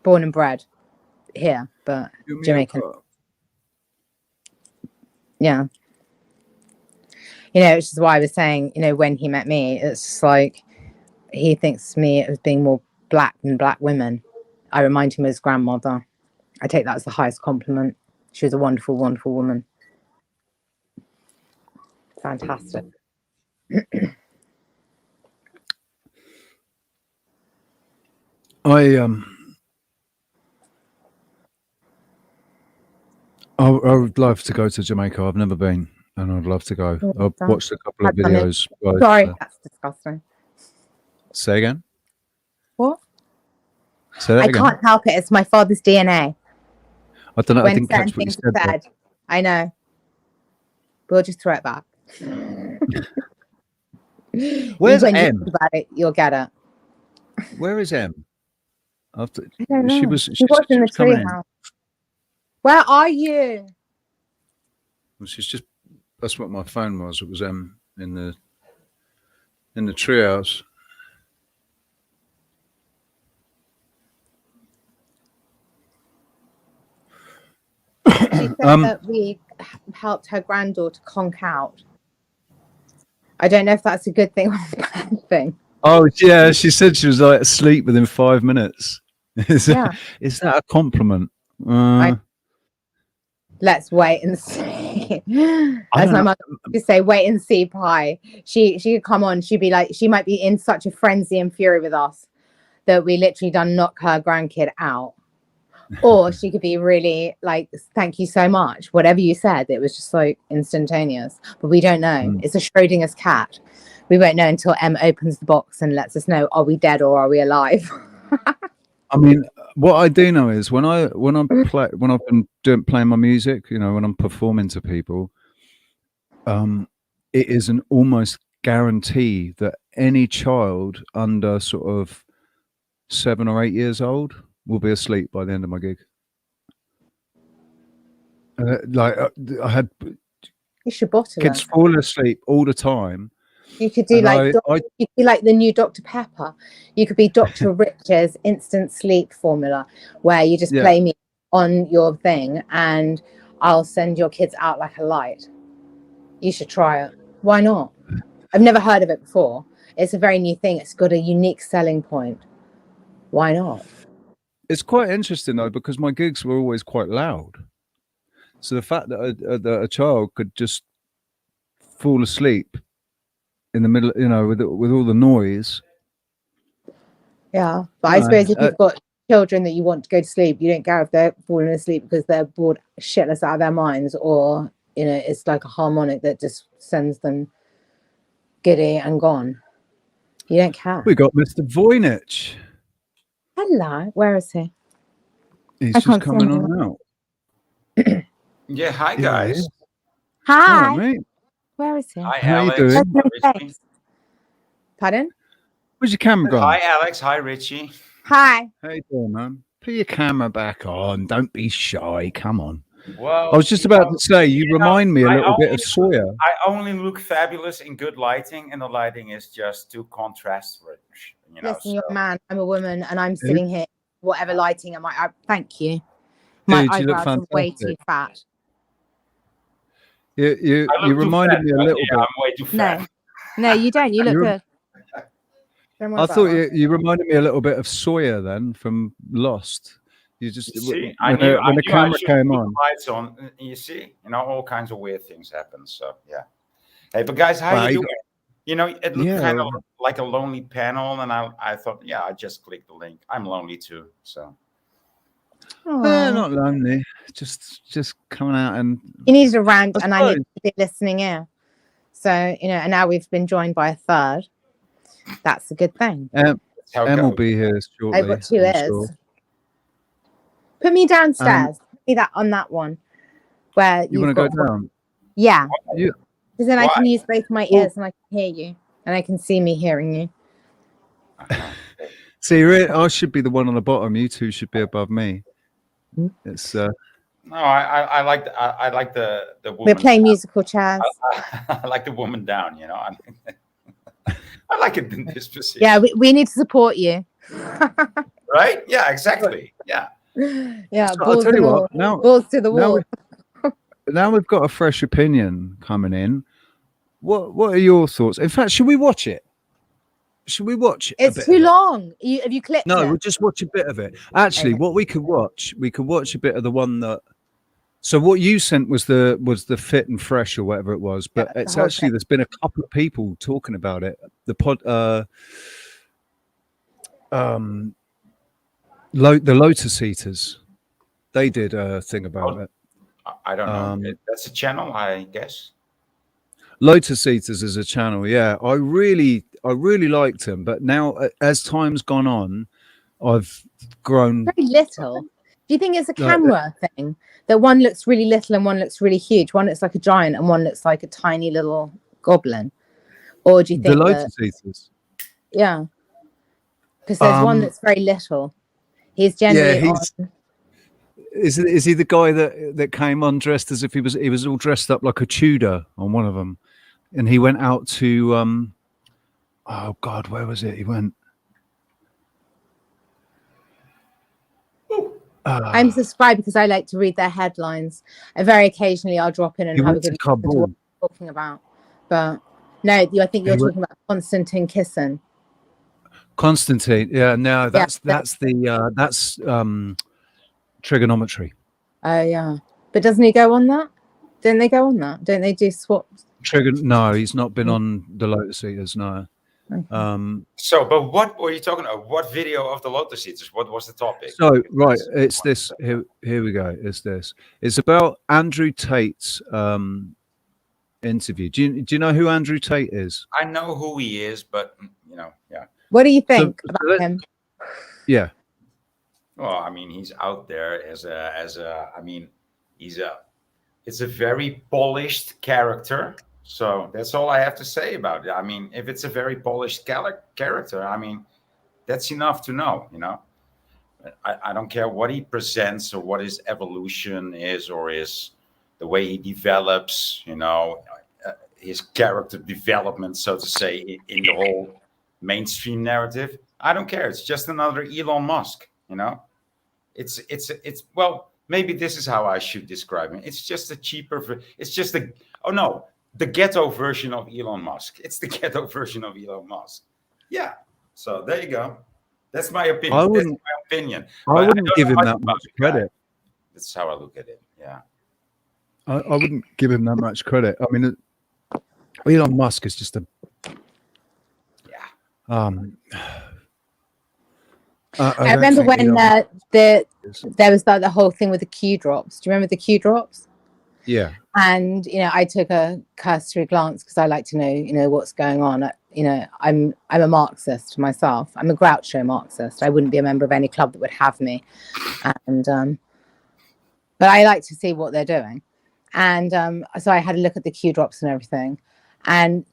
Born and bred here, but Jamaican. Yeah. Which is why I was saying, when he met me, it's just like, he thinks me as being more black than black women. I remind him of his grandmother. I take that as the highest compliment. She was a wonderful, wonderful woman. Fantastic. I would love to go to Jamaica. I've never been, and I'd love to go. I've watched a couple of videos. Sorry, that's disgusting. Say again? What? Say that again. I can't help it. It's my father's DNA. I don't know. I didn't catch what you said. I know. We'll just throw it back. Where's when M? You think about it, you'll get it. Where is M? I don't know. She was in the treehouse. Where are you? Well, that's what my phone was. It was M in the treehouse. She said that we helped her granddaughter conk out. I don't know if that's a good thing or a bad thing. Oh yeah, she said she was like asleep within 5 minutes. Is that a compliment? Let's wait and see. As my mother used to say, wait and see pie. She could come on, she'd be like, she might be in such a frenzy and fury with us that we literally done knock her grandkid out. Or she could be really like, thank you so much. Whatever you said, it was just like instantaneous. But we don't know. It's a Schrodinger's cat. We won't know until Em opens the box and lets us know, are we dead or are we alive? I mean, what I do know is when I've been playing my music, when I'm performing to people, it is an almost guarantee that any child under sort of 7 or 8 years old will be asleep by the end of my gig. I had kids fall asleep all the time. You could do you could be like the new Dr. Pepper. You could be Dr. Rich's instant sleep formula, where you just play me on your thing and I'll send your kids out like a light. You should try it. Why not? I've never heard of it before. It's a very new thing. It's got a unique selling point. Why not? It's quite interesting though, because my gigs were always quite loud. So the fact that a child could just fall asleep in the middle, with all the noise. Yeah, but I suppose if you've got children that you want to go to sleep, you don't care if they're falling asleep because they're bored shitless out of their minds, or it's like a harmonic that just sends them giddy and gone. You don't care. We got Mr. Voynich. Hello, where is he? He's just coming on now. Yeah, hi guys. Hi. Hi, mate. Where is he? Hi, How Alex. you doing? Hi, Richie. Pardon? Where's your camera gone? Hi, Alex. Hi, Richie. Hi. How you doing, man? Put your camera back on. Don't be shy. Come on. Well, I was just about to say, you remind me a little bit of Sawyer. I only look fabulous in good lighting, and the lighting is just too contrast rich. Listen, you're a man, I'm a woman, and I'm sitting here, whatever lighting am I? Thank you. My eyebrows are way too fat. You reminded me a little bit. I'm way too fat. No, you don't. You look good. I thought you reminded me a little bit of Sawyer then from Lost. You just see, when the camera came on. Lights on. You see, all kinds of weird things happen. So yeah. Hey, but guys, how you doing? It looked kind of like a lonely panel, and I thought, I just clicked the link. I'm lonely too, so. Not lonely, just coming out and. You need a rant, and I need to be listening in. So and now we've been joined by a third. That's a good thing. Em will be here shortly. I've got 2 ears. Sure. Put me downstairs. Put me on that one. Where you want to go down? Yeah. Because then I can use both my ears and I can hear you, and I can see me hearing you. See, I should be the one on the bottom. You two should be above me. It's no, I like the woman. We're playing musical chairs. I like the woman down. I like it in this position. Yeah, we need to support you. Right? Yeah, exactly. Yeah. Yeah. So I'll tell you what. Now, balls to the wall. Now we've got a fresh opinion coming in. What are your thoughts? In fact, should we watch it? Should we watch it? It's too long. Have you clicked? No, we'll just watch a bit of it. Actually, what we could watch a bit of the one that. So what you sent was the fit and fresh or whatever it was, but it's actually there's been a couple of people talking about it. The Lotus Eaters, they did a thing about it. I don't know. That's a channel, I guess. Lotus Eaters is a channel. Yeah, I really liked him, but now as time's gone on, I've grown very little. Do you think it's a camera thing that one looks really little and one looks really huge? One looks like a giant and one looks like a tiny little goblin, or do you think the Lotus Eaters? Yeah, because there's one that's very little. He's generally Is he the guy that came on dressed as if he was all dressed up like a Tudor on one of them, and he went out to oh God, where was it? He went. I'm subscribed because I like to read their headlines. And very occasionally, I'll drop in and have a good look at what I'm talking about. But no, I think you're talking about Constantine Kissin. Constantine, yeah, no, that's trigonometry. Oh yeah, but doesn't he go on that? Don't they go on that? Don't they do swaps? No, he's not been on the Lotus Eaters. No. Okay. But what were you talking about? What video of the Lotus Eaters? What was the topic? So right, it's this. Here we go. It's this. It's about Andrew Tate's interview. Do you know who Andrew Tate is? I know who he is, but yeah. What do you think about him? Yeah. Well, I mean, he's out there as a. I mean, it's a very polished character. So that's all I have to say about it. I mean, if it's a very polished character, I mean, that's enough to know, I don't care what he presents or what his evolution is or the way he develops, his character development, so to say, in the whole mainstream narrative. I don't care. It's just another Elon Musk, It's well, maybe this is how I should describe him. It's just a cheaper. It's just a. Oh no. the ghetto version of Elon Musk. It's the ghetto version of Elon Musk. Yeah. So there you go. That's my opinion. I wouldn't give him that much credit. That's how I look at it. Yeah. I wouldn't give him that much credit. I mean, Elon Musk is just a I remember when there was the whole thing with the Q drops. Do you remember the Q drops? Yeah. And I took a cursory glance because I like to know what's going on. I'm a Marxist myself. I'm a Groucho Marxist. I wouldn't be a member of any club that would have me. And but I like to see what they're doing. And so I had a look at the Q drops and everything. And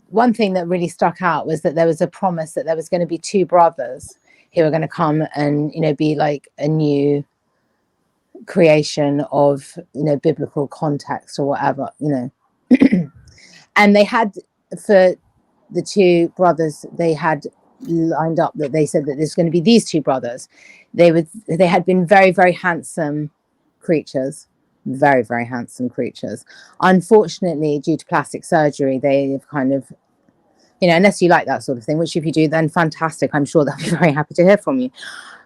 one thing that really stuck out was that there was a promise that there was going to be two brothers who were going to come and be like a new creation of biblical context or whatever, and they had, for the two brothers, they had lined up that they said that there's going to be these two brothers. They had been very, very handsome creatures, very, very handsome creatures. Unfortunately, due to plastic surgery, they have kind of, unless you like that sort of thing, which if you do, then fantastic. I'm sure they'll be very happy to hear from you.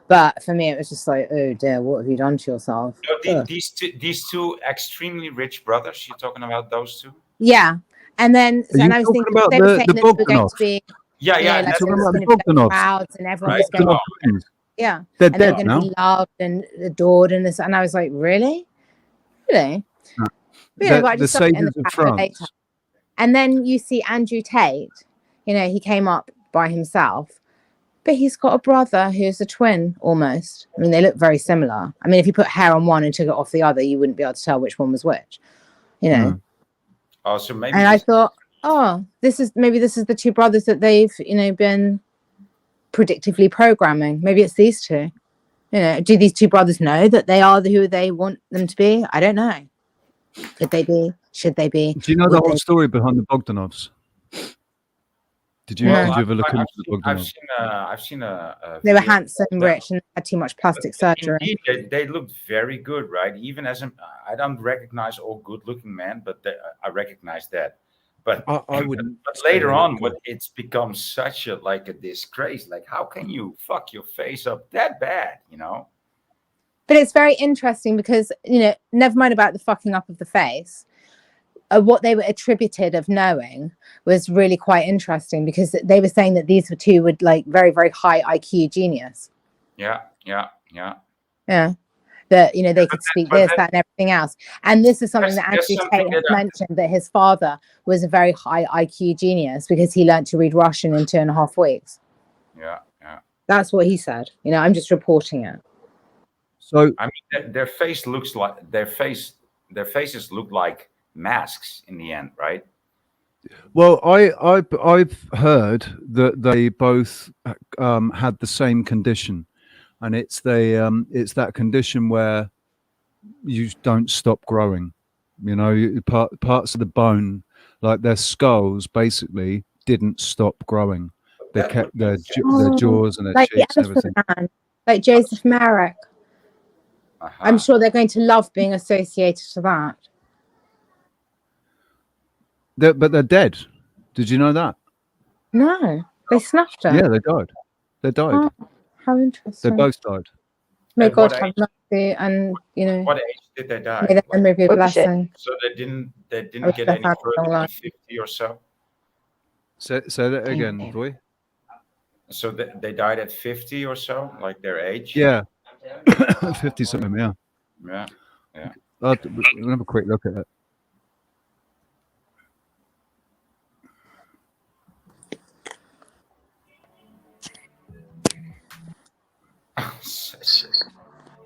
But for me, it was just like, oh dear, what have you done to yourself? These two extremely rich brothers, you're talking about those two? Yeah. And then, and I was thinking about they were saying the that we're going to be, yeah, like talking about the Bogdanovs, crowds and everyone was going to, they're and they're dead going now. to be loved and adored and this. And I was like, really? But I The just saw it in saviors the of back France. later. And then you see Andrew Tate, he came up by himself, but he's got a brother who's a twin almost. I mean, they look very similar. I mean, if you put hair on one and took it off the other, you wouldn't be able to tell which one was which, Oh, so maybe. And I thought, this is the two brothers that they've, been predictively programming. Maybe it's these two. Do these two brothers know that they are who they want them to be? I don't know. Could they be? Should they be? Do you know the whole story behind the Bogdanovs? Did you ever look into the Bogdanovs? I've seen a they were handsome, rich, and had too much plastic surgery. Indeed, they looked very good, right? Even as I don't recognize all good-looking men, but I recognize that. But I wouldn't. But later on, it's become such a disgrace. Like, how can you fuck your face up that bad? But it's very interesting because never mind about the fucking up of the face. What they were attributed of knowing was really quite interesting because they were saying that these two would like very, very high IQ genius. Yeah. That they could speak this, that, and everything else. And this is something that Andrew Tate has mentioned, that his father was a very high IQ genius because he learned to read Russian in 2.5 weeks. Yeah. That's what he said. I'm just reporting it. So I mean, their faces look like masks in the end, right? Well, I've heard that they both had the same condition, and it's that condition where you don't stop growing. Parts of the bone, like their skulls, basically didn't stop growing. They kept their jaws and their like cheeks the and everything. Man, like Joseph Merrick. I'm sure they're going to love being associated to that. But they're dead. Did you know that? No, they snuffed it. Yeah, they died. Oh, how interesting. They both died. May God have mercy, and What age did they die? May that memory be a blessing. So they didn't get any further than 50 or so. Say that again, boy. So they died at 50 or so, like their age. Yeah, 50 something. Yeah. We'll have a quick look at it.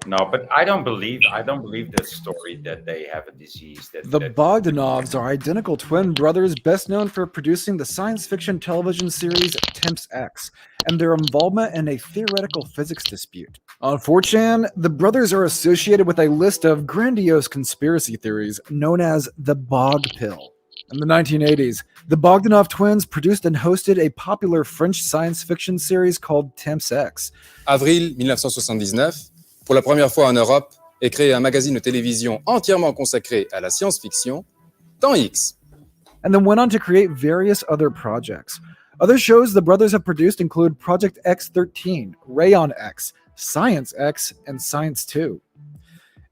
No, but I don't believe the story that they have a disease. The Bogdanovs are identical twin brothers, best known for producing the science fiction television series Temps X and their involvement in a theoretical physics dispute. On 4chan, the brothers are associated with a list of grandiose conspiracy theories known as the Bog Pill. In the 1980s, the Bogdanov twins produced and hosted a popular French science fiction series called Temps X. Avril 1979, pour la première fois en Europe, est créé un magazine de télévision entièrement consacré à la science-fiction, Temps X. and then went on to create various other projects. Other shows the brothers have produced include Project X13, Rayon X, Science X, and Science 2.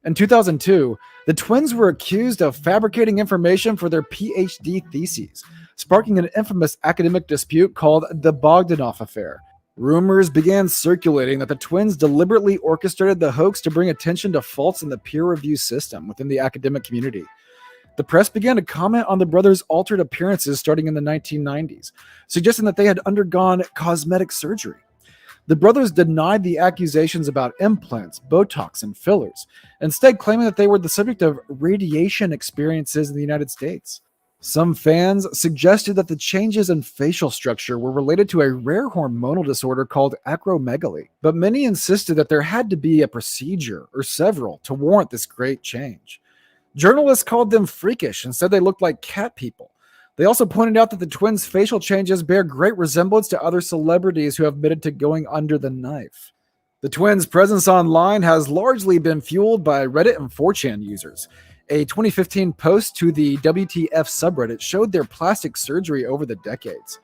In 2002, the twins were accused of fabricating information for their PhD theses, sparking an infamous academic dispute called the Bogdanov Affair. Rumors began circulating that the twins deliberately orchestrated the hoax to bring attention to faults in the peer review system within the academic community. The press began to comment on the brothers' altered appearances starting in the 1990s, suggesting that they had undergone cosmetic surgery. The brothers denied the accusations about implants, Botox, and fillers, instead claiming that they were the subject of radiation experiences in the United States. Some fans suggested that the changes in facial structure were related to a rare hormonal disorder called acromegaly, but many insisted that there had to be a procedure, or several, to warrant this great change. Journalists called them freakish and said they looked like cat people. They also pointed out that the twins' facial changes bear great resemblance to other celebrities who have admitted to going under the knife. The twins' presence online has largely been fueled by Reddit and 4chan users. A 2015 post to the WTF subreddit showed their plastic surgery over the decades.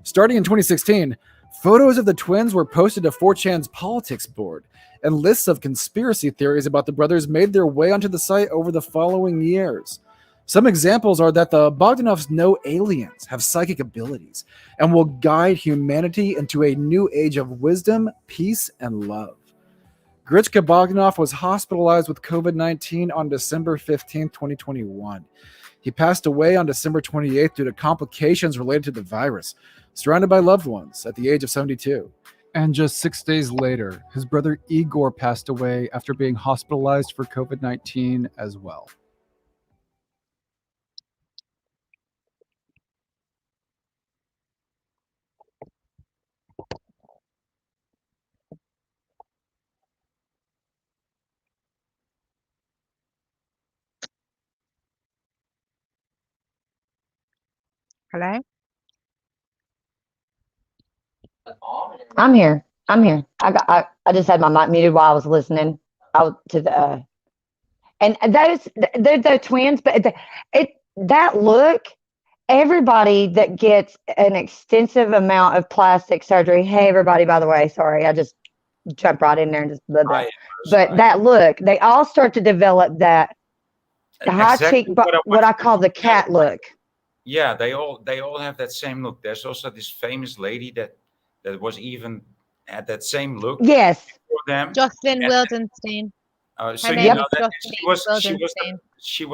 Starting in 2016, photos of the twins were posted to 4chan's politics board, and lists of conspiracy theories about the brothers made their way onto the site over the following years. Some examples are that the Bogdanovs know aliens, have psychic abilities, and will guide humanity into a new age of wisdom, peace, and love. Grichka Bogdanov was hospitalized with COVID-19 on December 15, 2021. He passed away on December 28th due to complications related to the virus, surrounded by loved ones at the age of 72. And just 6 days later, his brother Igor passed away after being hospitalized for COVID-19 as well. Hello? I'm here. I just had my mic muted while I was listening out to the and they're the twins, but that look, everybody that gets an extensive amount of plastic surgery. Hey everybody, by the way, sorry, I just jumped right in there and just blah, blah. But that look, they all start to develop that high cheek, what I call the cat look. Yeah, they all have that same look. There's also this famous lady that was even had that same look. Yes. For them. Jocelyn Wildenstein. So Her you name know is that Jocelyn she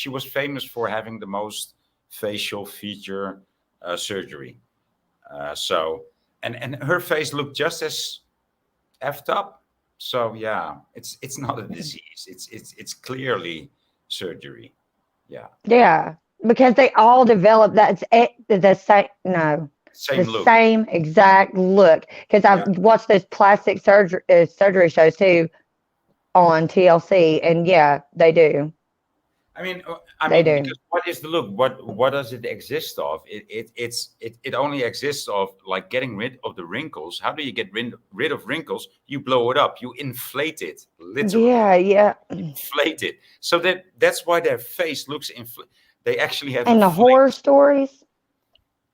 was famous for having the most facial feature surgery. So and her face looked just as effed up. So yeah, it's not a disease. It's clearly surgery. Yeah. Yeah, because they all develop the same. No. Same the look. Same exact look. Because I've watched those plastic surgery shows too on TLC, and yeah, they do. I mean, because what is the look? What does it exist of? It only exists of like getting rid of the wrinkles. How do you get rid of wrinkles? You blow it up. You inflate it, literally. Yeah. Inflate it. So that's why their face looks inflated. They actually have. And the horror stories.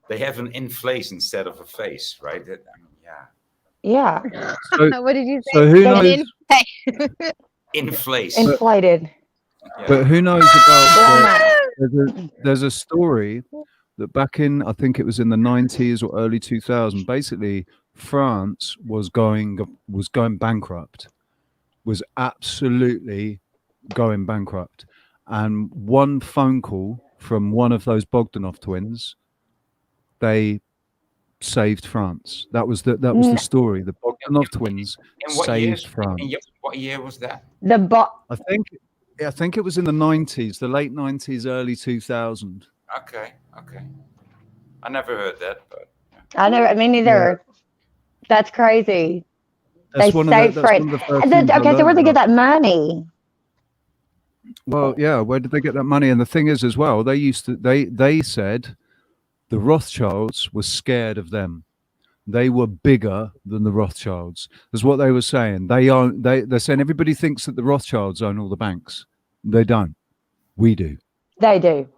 They have an inflation instead of a face, right? Yeah. So, what did you say? So who knows? Inflated. But who knows about? There's a story that back in, I think it was in the 90s or early 2000s. Basically, France was going bankrupt. Was absolutely going bankrupt, and one phone call from one of those Bogdanov twins, they saved France. That was the story. The Bogdanov twins saved France. What year was that? I think it was in the 90s, the late 90s, early 2000. Okay. I never heard that, but Me neither. Yeah. That's crazy. That's they saved France. Okay, so where'd they get that money? Well, yeah, where did they get that money? And the thing is, as well, they said the Rothschilds were scared of them. They were bigger than the Rothschilds. That's what they were saying. They're saying everybody thinks that the Rothschilds own all the banks. They don't. We do. They do.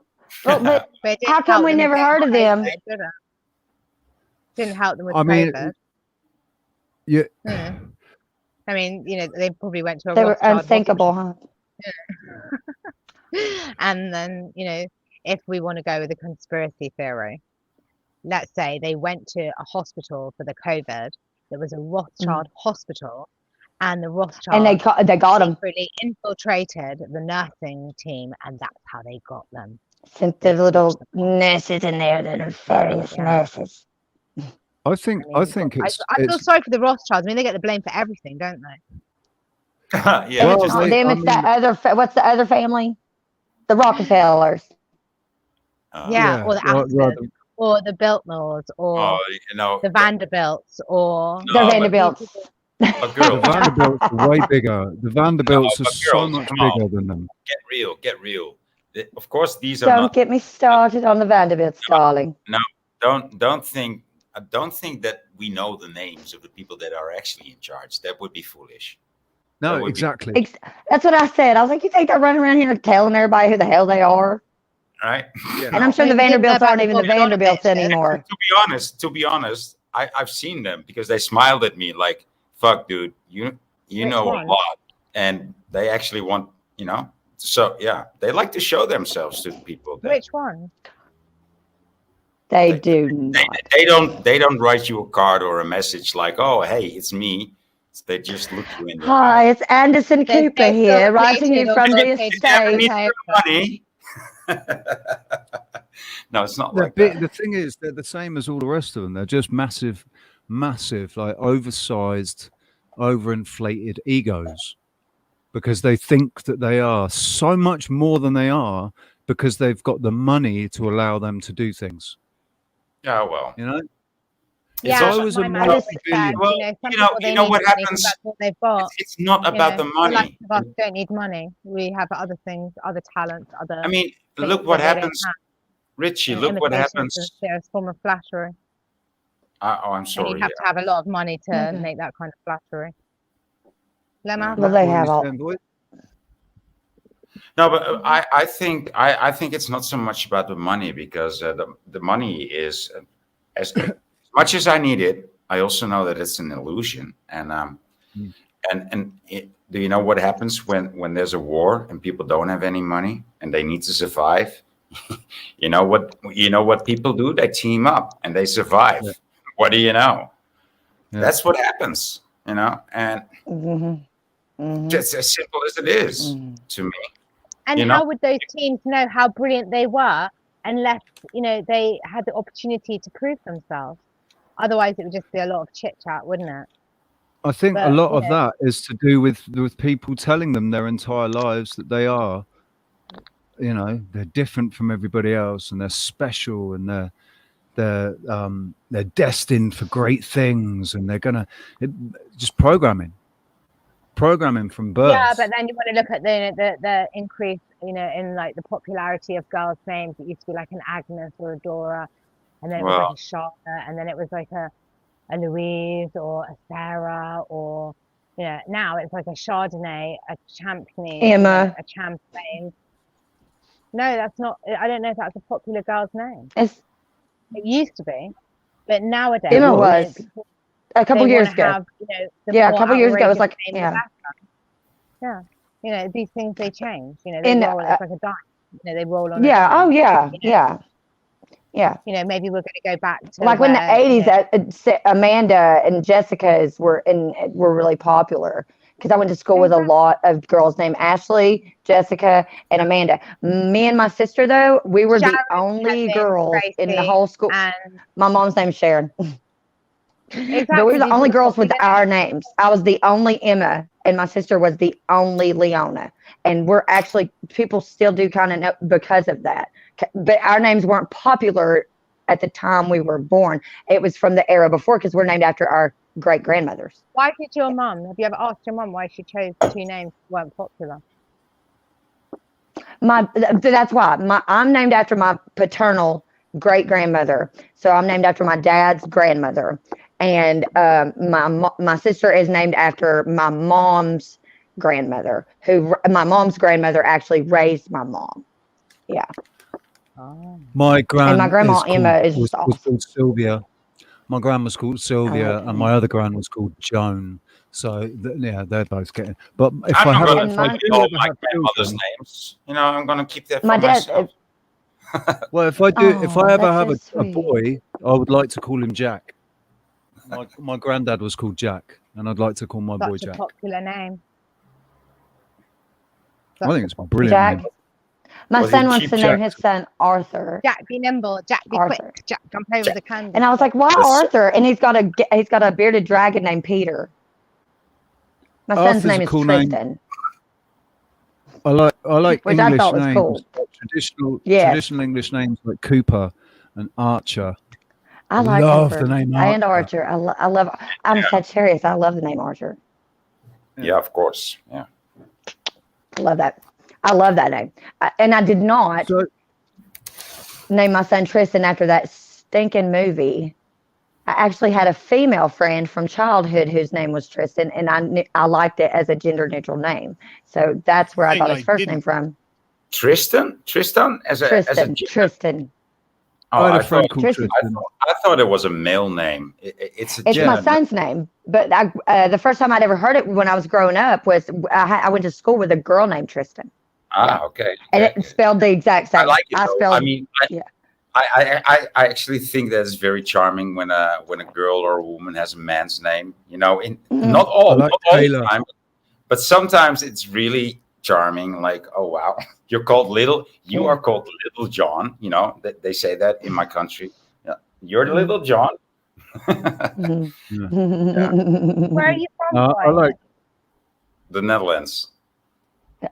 Well, but But it didn't how come help we them never against heard of them? COVID, did it? Didn't help them with I mean, COVID. yeah. I mean, they probably went to a They were Rothschild unthinkable, huh? and then, if we want to go with a conspiracy theory, let's say they went to a hospital for the COVID. There was a Rothschild hospital, and the Rothschild And they got them. secretly infiltrated the nursing team, and that's how they got them. Sent the little nurses in there, the nefarious nurses. I think it's. I feel sorry for the Rothschilds. I mean, they get the blame for everything, don't they? Yeah. Well, It's not them. It's that other. What's the other family? The Rockefellers. Yeah, or the Astors, or the Biltmores, or the Vanderbilts, or the Vanderbilts. The Vanderbilts are way bigger. The Vanderbilts are so much bigger than them. Get real. Of course, these are Don't not. get me started on the Vanderbilts, darling. No, don't think. Don't think that we know the names of the people that are actually in charge. That would be foolish. No, exactly. That's what I said. I was like, you think they're running around here telling everybody who the hell they are? Right. Yeah. And I'm sure the Vanderbilts aren't even the Vanderbilts anymore. To be honest, I've seen them because they smiled at me like, "Fuck, dude, you know a lot," and they actually want, So yeah, they like to show themselves to the people. Which one? They do not. They don't write you a card or a message like, "Oh, hey, it's me." They just look you in the Hi, eye. it's Anderson Cooper here, writing you from the estate. Money. No, it's not like that. The thing is, they're the same as all the rest of them. They're just massive, like oversized, overinflated egos, because they think that they are so much more than they are because they've got the money to allow them to do things. Yeah, well, Yeah, I was a multi-billion. Well, you know what happens? That's what they've got. It's not about the money. The rest of us don't need money. We have other things, other talents, other. I mean, look what happens, Richie. Look what happens. There's a form of flattery. I'm sorry. And you have to have a lot of money to make that kind of flattery. Lemma? Well, they have all. No, but I think it's not so much about the money, because the money is as much as I need it. I also know that it's an illusion, and do you know what happens when there's a war and people don't have any money and they need to survive? You know what people do? They team up and they survive. Yeah. What do you know? Yeah. That's what happens, and just as simple as it is to me. And how would those teams know how brilliant they were unless, they had the opportunity to prove themselves? Otherwise, it would just be a lot of chit chat, wouldn't it? I think a lot of that is to do with people telling them their entire lives that they are, they're different from everybody else and they're special and they're destined for great things and they're gonna just programming from birth. Yeah, but then you want to look at the increase, in like the popularity of girls' names. It used to be like an Agnes or a Dora, and then it was like a Charlotte, and then it was like a Louise or a Sarah, or now it's like a Chardonnay, a Champney, Emma, a Champagne. No, that's not. I don't know if that's a popular girl's name. It used to be, but nowadays Emma was a couple years ago. A couple years ago, it was like these things, they change. They roll. It's like a dime. They roll on. Maybe we're going to go back to like when the 80s. Amanda and Jessica's were really popular, because I went to school with a lot of girls named Ashley, Jessica, and Amanda. Me and my sister, though, we were the only girls in the whole school. My mom's name is Sharon. Exactly. But we were the only girls with our names. I was the only Emma, and my sister was the only Leona. And we're actually, people still do kind of know because of that. But our names weren't popular at the time we were born. It was from the era before, because we're named after our great grandmothers. Have you ever asked your mum why she chose two names that weren't popular? That's why. I'm named after my paternal great grandmother. So I'm named after my dad's grandmother. And my sister is named after my mom's grandmother, my mom's grandmother actually raised my mom. Yeah. My And my grandma is Emma called, is was, just was awesome. called Sylvia. My grandma's called Sylvia, that and name. my other gran was called Joan. So yeah, they're both getting. But if I'm I not have, gonna And if I mine- do know ever my have grandmother's children, names. You know, I'm gonna keep that for My dad. myself. well, if I do, if Oh, I ever that's have so a sweet. boy, I would like to call him Jack. My granddad was called Jack, and I'd like to call my boy Such a Jack. popular name. I think it's a brilliant Jack. name. My Was son it wants Cheap to name Jack? his son Arthur. Jack, be nimble. Jack, be Arthur. quick. Jack, come play with the candy. And I was like, why This- Arthur? And he's got a bearded dragon named Peter. My son's Arthur's name a is cool name. Tristan. I like Which I English thought was names, cool. traditional Yes. traditional English names like Cooper and Archer. I like Love Cooper the name and Archer. Archer. I love. I'm Sagittarius. I love the name Archer. Yeah, of course. Yeah. I love that. I love that name. And I did not So, name my son Tristan after that stinking movie. I actually had a female friend from childhood whose name was Tristan, and I liked it as a gender neutral name. So that's where I got his first name from. Tristan as a Tristan. Oh, I had a I friend thought, called Tristan. Tristan. I thought it was a male name. It's a It's Yeah, my but- son's name, but the first time I'd ever heard it when I was growing up was I went to school with a girl named Tristan, okay. and okay. it spelled the exact same. I like it. Though. spelled. I mean, yeah. I actually think that it's very charming when a girl or a woman has a man's name. You know, not all, I like not all the Taylor. time, but sometimes it's really charming. Like, oh wow, you're called Little. You are called Little John. You know, they say that in my country. Yeah, you're Little John. Where are you from? I Wyatt? like. The Netherlands.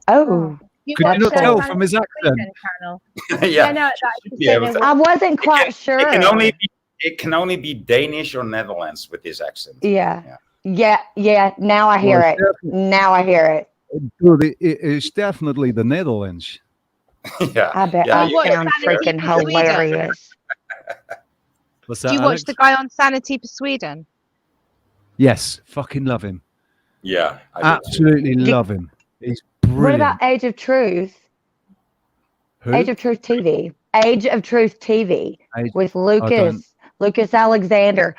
Oh, You Could you watch not the tell Planet from his accent? Sweden channel? Yeah. no, Yeah, they but I wasn't quite sure. it can only be Danish or Netherlands with this accent. Yeah. Now I hear Well, it. Now I hear it. Dude, it's definitely the Netherlands. Yeah. I bet Yeah, I you watch sound Sanity freaking for Sweden? hilarious. What's Do that, you Alex? watch the guy on Sanity for Sweden? Yes, fucking love him. Yeah. I do. Absolutely love him. He's brilliant. What about Age of Truth? Who? Age of Truth TV. Age of Truth TV Age- with don't- Lucas Alexander.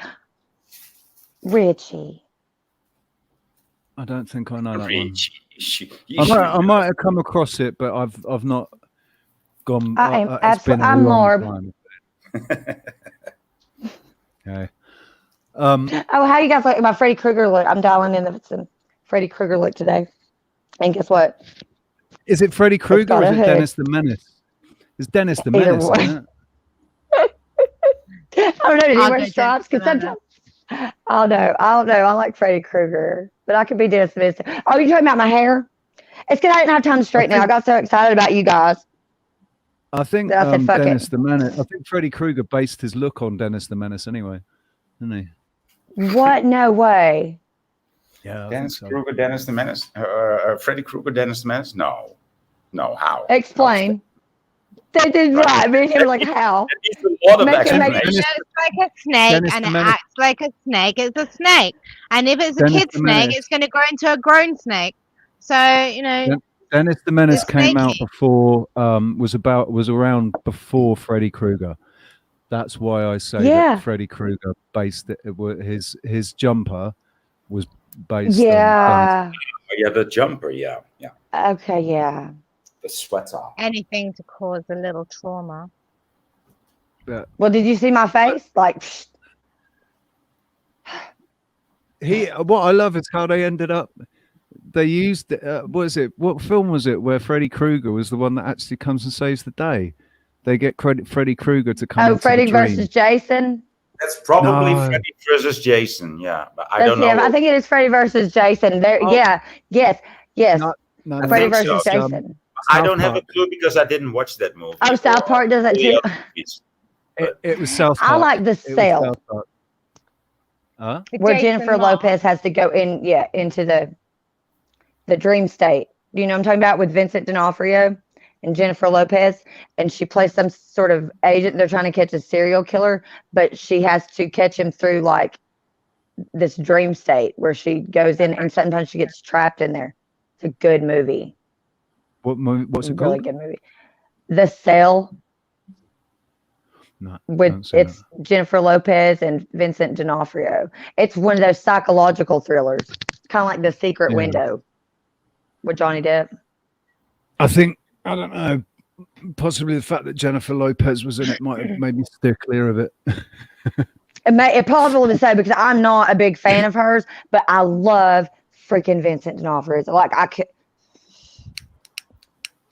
Richie. I don't think I know that one. Rich. I might have come across it, but I've not gone. I am it's been a I'm long Marb. time. Okay. Oh, how you guys like my Freddy Krueger look? I'm dialing in some Freddy Krueger look today. And guess what? Is it Freddy Krueger got or is a it hood. Dennis the Menace? It's Dennis the Either Menace, one. isn't it? I don't know. Did he I'll wear go stripes? Because Dennis sometimes I don't know. I like Freddy Krueger, but I could be Dennis the Menace. Oh, you talking about my hair? It's because I didn't have time to straighten it. I got so excited about you guys. I think I said, fuck Dennis it. the Menace. I think Freddy Krueger based his look on Dennis the Menace anyway, didn't he? What? No way. Yeah, I Dennis think so. Krueger, Dennis the Menace. Freddy Krueger, Dennis the Menace. No, how? Explain. They did right. Me and him were like, how? It needs a lot of Make it make- explanation. It's like a snake Dennis and the it Menace. acts like a snake. It's a snake. And if it's a Dennis kid the snake, Menace. it's going to grow into a grown snake. So, you know, Dennis the Menace It's came out snaky. before was around before Freddy Krueger. That's why I say Yeah. that Freddy Krueger based his jumper was based on Yeah. Yeah, the jumper. Yeah. Okay. Yeah. The sweater. anything to cause a little trauma. Well, did you see my face? Like, psh, What I love is how they ended up. They used what film was it where Freddy Krueger was the one that actually comes and saves the day? They get Freddy Krueger to come. oh, into Freddy the dream. versus Jason. That's probably No. Freddy versus Jason. Yeah, but I That's don't know. him. I think it is Freddy versus Jason. There. Oh. Yeah. Yes. No, no, Freddy think so. versus Jason. I don't South have a Park. clue because I didn't watch that movie. Oh, South Park does that too. It was South Park. I like the It was cell South Park. Huh? where Jason Jennifer Momoa. Lopez has to go in. Yeah, into the dream state. Do you know what I'm talking about with Vincent D'Onofrio and Jennifer Lopez? And she plays some sort of agent. They're trying to catch a serial killer, but she has to catch him through like this dream state where she goes in and sometimes she gets trapped in there. It's a good movie. What movie? What's it Really called? good movie. The Cell. No, it's Jennifer Lopez and Vincent D'Onofrio. It's one of those psychological thrillers, kind of like The Secret Window with Johnny Depp. I think, I don't know, possibly the fact that Jennifer Lopez was in it might have made me steer clear of it. It probably was so, because I'm not a big fan of hers, but I love freaking Vincent D'Onofrio. Like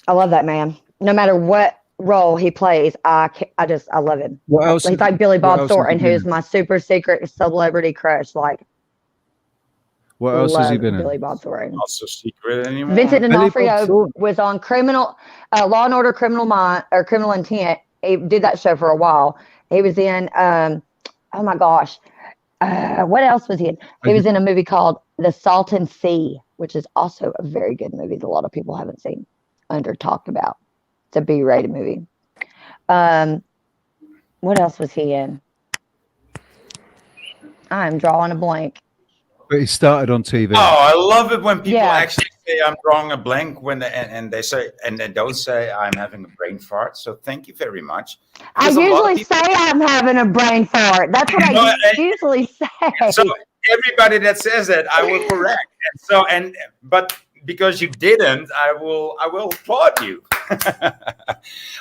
I love that man. No matter what role he plays, I love him. What else? He's like Billy Bob Thornton, who's my super secret celebrity crush. Like, what else has he been in? Billy Bob Thornton. Not so secret anymore. Vincent D'Onofrio was on Law and Order, Criminal Intent. He did that show for a while. He was in oh my gosh, what else was he in? He was in a movie called The Salton Sea, which is also a very good movie that a lot of people haven't seen, talked about. It's a B-rated movie. What else was he in? I'm drawing a blank. But he started on TV. Oh, I love it when people actually say I'm drawing a blank when they say, and they don't say I'm having a brain fart. So thank you very much. I usually say I'm having a brain fart. That's what I usually say. So everybody that says that, I will correct. But because you didn't, I will applaud you.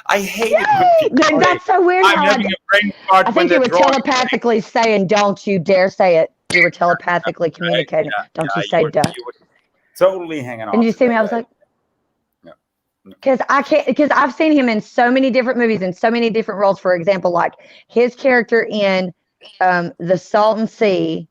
I hate it. That's so weird. I'm having a brain fart. I think you were telepathically saying, "Don't you dare say it." You were telepathically communicating. Don't you say duh. You were totally hanging on. And you see me? I was like, because I've seen him in so many different movies and so many different roles. For example, like his character in The Salton Sea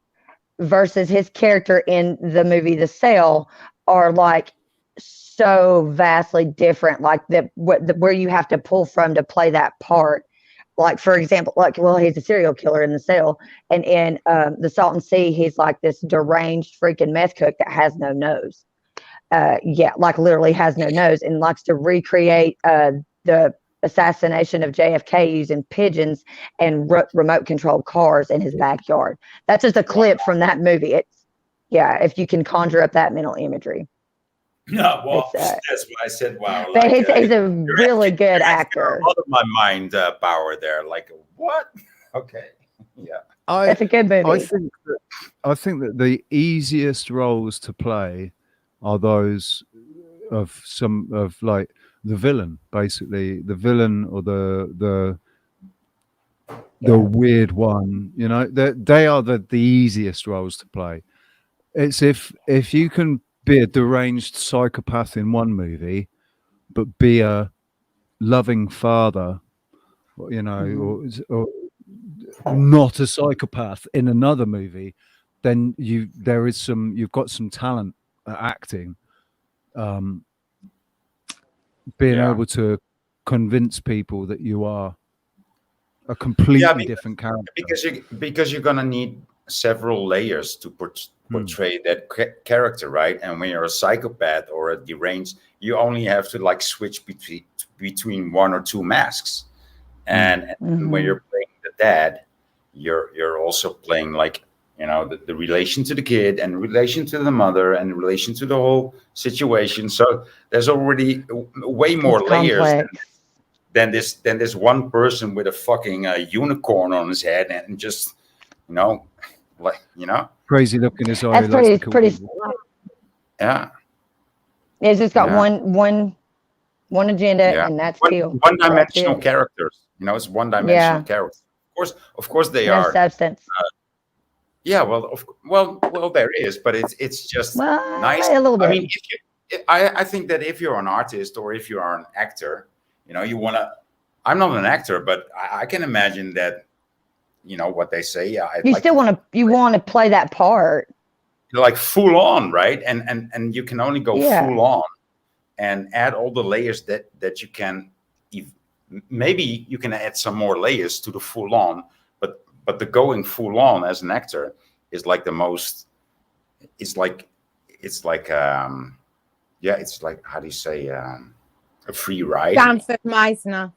versus his character in the movie The Sale are like so vastly different. Like where you have to pull from to play that part. Like, for example, he's a serial killer in The Sale, and in The Salton Sea, he's like this deranged freaking meth cook that has no nose. Like literally has no nose, and likes to recreate the assassination of JFK using pigeons and remote controlled cars in his backyard. That's just a clip from that movie. If you can conjure up that mental imagery. No, well, that's what I said. Wow, but he's a really good actor. A lot of my mind power there. Like what? Okay, yeah, that's a good movie. I think that the easiest roles to play are those of like the villain, basically the villain or the weird one. You know, they are the easiest roles to play. It's if you can be a deranged psychopath in one movie, but be a loving father, you know, or not a psychopath in another movie, then you've got some talent at acting. Being able to convince people that you are a completely different character. Because you're gonna need several layers to portray that character, right? And when you're a psychopath or a deranged, you only have to like switch between one or two masks. And when you're playing the dad, you're also playing like, you know, the relation to the kid and relation to the mother and relation to the whole situation. So there's already way more layers than this one person with a fucking unicorn on his head and just, you know, like, you know, crazy look in his eye. That's pretty. Yeah. It's just got one agenda, and that's one-dimensional characters. You know, it's one-dimensional characters. Of course, they are substance. Well, there is, but it's just nice. A little bit. I mean, I think that if you're an artist or if you are an actor, you know, you want to. I'm not an actor, but I can imagine that. You know what they say. Yeah, you still want to play that part, like full on, right? And you can only go full on, and add all the layers that you can. Maybe you can add some more layers to the full on, but the going full on as an actor is like the most. It's like how do you say a free ride? Stanford Meisner.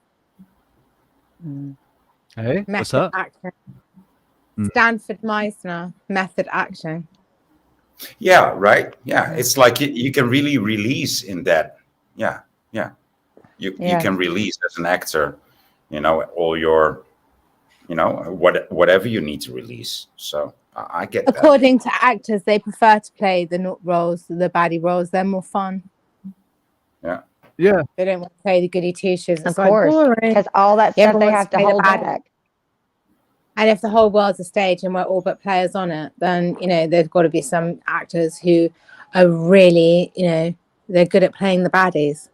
Hey, what's up? Stanford Meisner, method acting. Yeah, right. Yeah, it's like you can really release in that. Yeah. You can release as an actor, you know, all your you know, whatever you need to release. So I get that. According to actors, they prefer to play the roles, the baddie roles. They're more fun. Yeah. Yeah. They don't want to play the goody two-shoes. Of course, because all that stuff they have to hold back. And if the whole world's a stage and we're all but players on it, then, you know, there's got to be some actors who are really, you know, they're good at playing the baddies.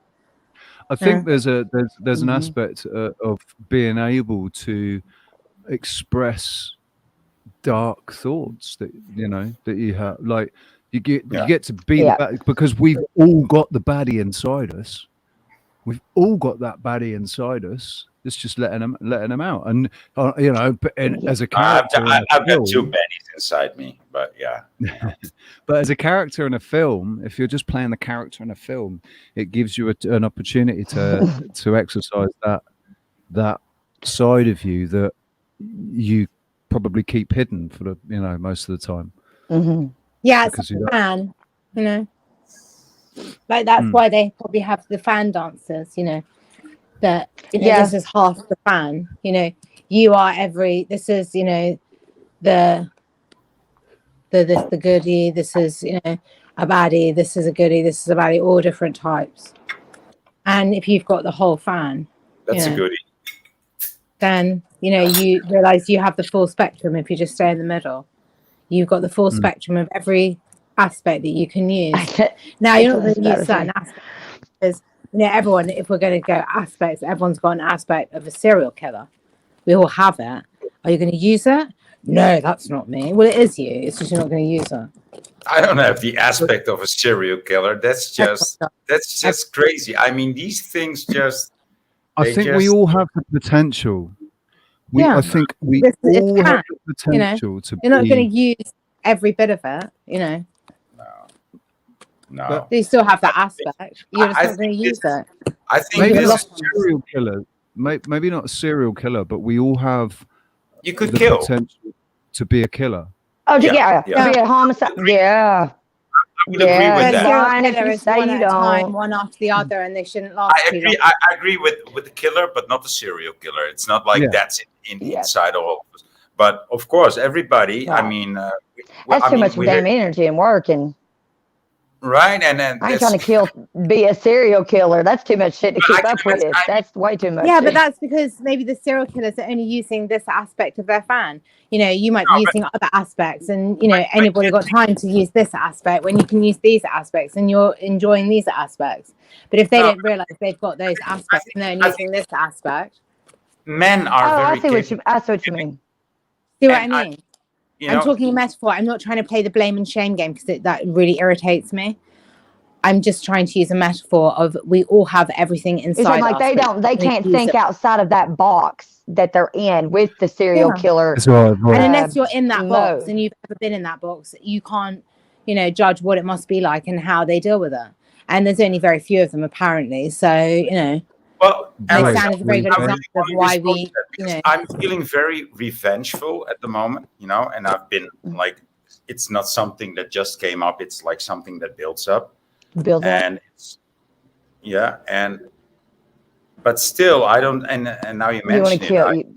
I think there's an aspect of being able to express dark thoughts that, you know, that you have, like you get to be the baddie, because we've all got the baddie inside us. We've all got that baddie inside us. It's just letting them out. And you know, as a character, I've got two baddies inside me, but yeah. But as a character in a film, if you're just playing the character in a film, it gives you an opportunity to exercise that side of you that you probably keep hidden for the, you know, most of the time. Yeah, it's a fan, you know. Like that's why they probably have the fan dancers, you know, that, you know, this is half the fan, you know, you are this is, you know, the goodie, this is, you know, a baddie, this is a goodie, this is a baddie, all different types. And if you've got the whole fan, that's a goodie, then, you know, you realize you have the full spectrum. If you just stay in the middle, you've got the full spectrum of every aspect that you can use. Now you're not going to use certain aspects because, you know, everyone, if we're going to go aspects, everyone's got an aspect of a serial killer. We all have it. Are you going to use it? No, that's not me. Well, it is you. It's just you're not going to use it. I don't have the aspect of a serial killer. That's just crazy. I mean, these things just. I think we all have the potential. I think we all have the potential to. You're not going to use every bit of it, you know. No. But you still have that aspect. You're just not going to use it. I think maybe a serial killer. Maybe not a serial killer, but we all have. You could kill. Potential to be a killer. Oh, to be a homicide. Yeah. I would agree with that. There is one at a time, one after the other, and they shouldn't last too long. I agree with the killer, but not the serial killer. It's not like that's inside all of us. But of course, everybody. I mean, that's too much damn energy and work and. Right, and then I ain't trying to be a serial killer. That's too much shit to keep up with. That's way too much. Yeah, but that's because maybe the serial killers are only using this aspect of their fan. You know, you might be using other aspects, and you know, anybody got time to use this aspect when you can use these aspects, and you're enjoying these aspects. But if they don't realize they've got those aspects and they're using this aspect, men are. I see what you mean. See what I mean? I'm talking a metaphor. I'm not trying to play the blame and shame game because that really irritates me. I'm just trying to use a metaphor of we all have everything inside like us. They can't think outside of that box that they're in with the serial killer. Right. And unless you're in that box and you've ever been in that box, you can't, you know, judge what it must be like and how they deal with it. And there's only very few of them apparently. So, you know. Well, Roxanne is a very good example of why we, you know. I'm feeling very revengeful at the moment, you know, and I've been like, it's not something that just came up. It's like something that builds up. It's, but still, I don't, and now you mentioned it.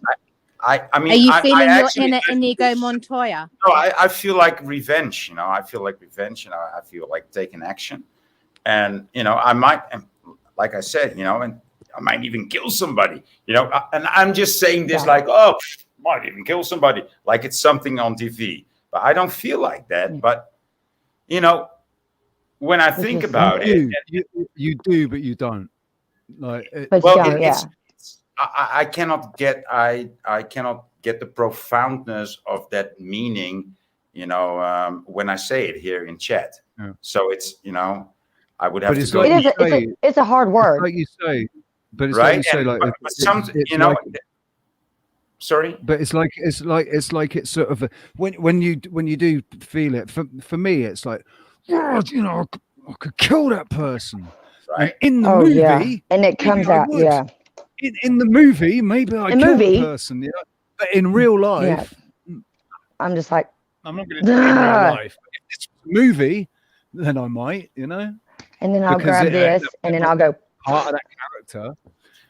I mean, are you feeling your inner Inigo Montoya? No, I feel like revenge, you know, I feel like I feel like taking action. And, you know, I might, like I said, you know, and I might even kill somebody, you know, and I'm just saying this like, might even kill somebody, like it's something on TV. But I don't feel like that. But, you know, when I think about it, you do, but you don't. Like, I cannot get the profoundness of that meaning, you know, when I say it here in chat. Yeah. So it's, you know, I would have to go. It's a hard word. Like you say, but it's right. Like you say, like you know. Sorry, but it's like it's sort of when you do feel it. For me, it's like, oh, you know, I could kill that person. Right. And in the movie, and it comes out, In the movie, maybe I kill the person, you know. But in real life, I'm just like, I'm not going to do it in real life. If it's a movie, then I might, you know. And then I'll grab this, and then I'll go part of that character.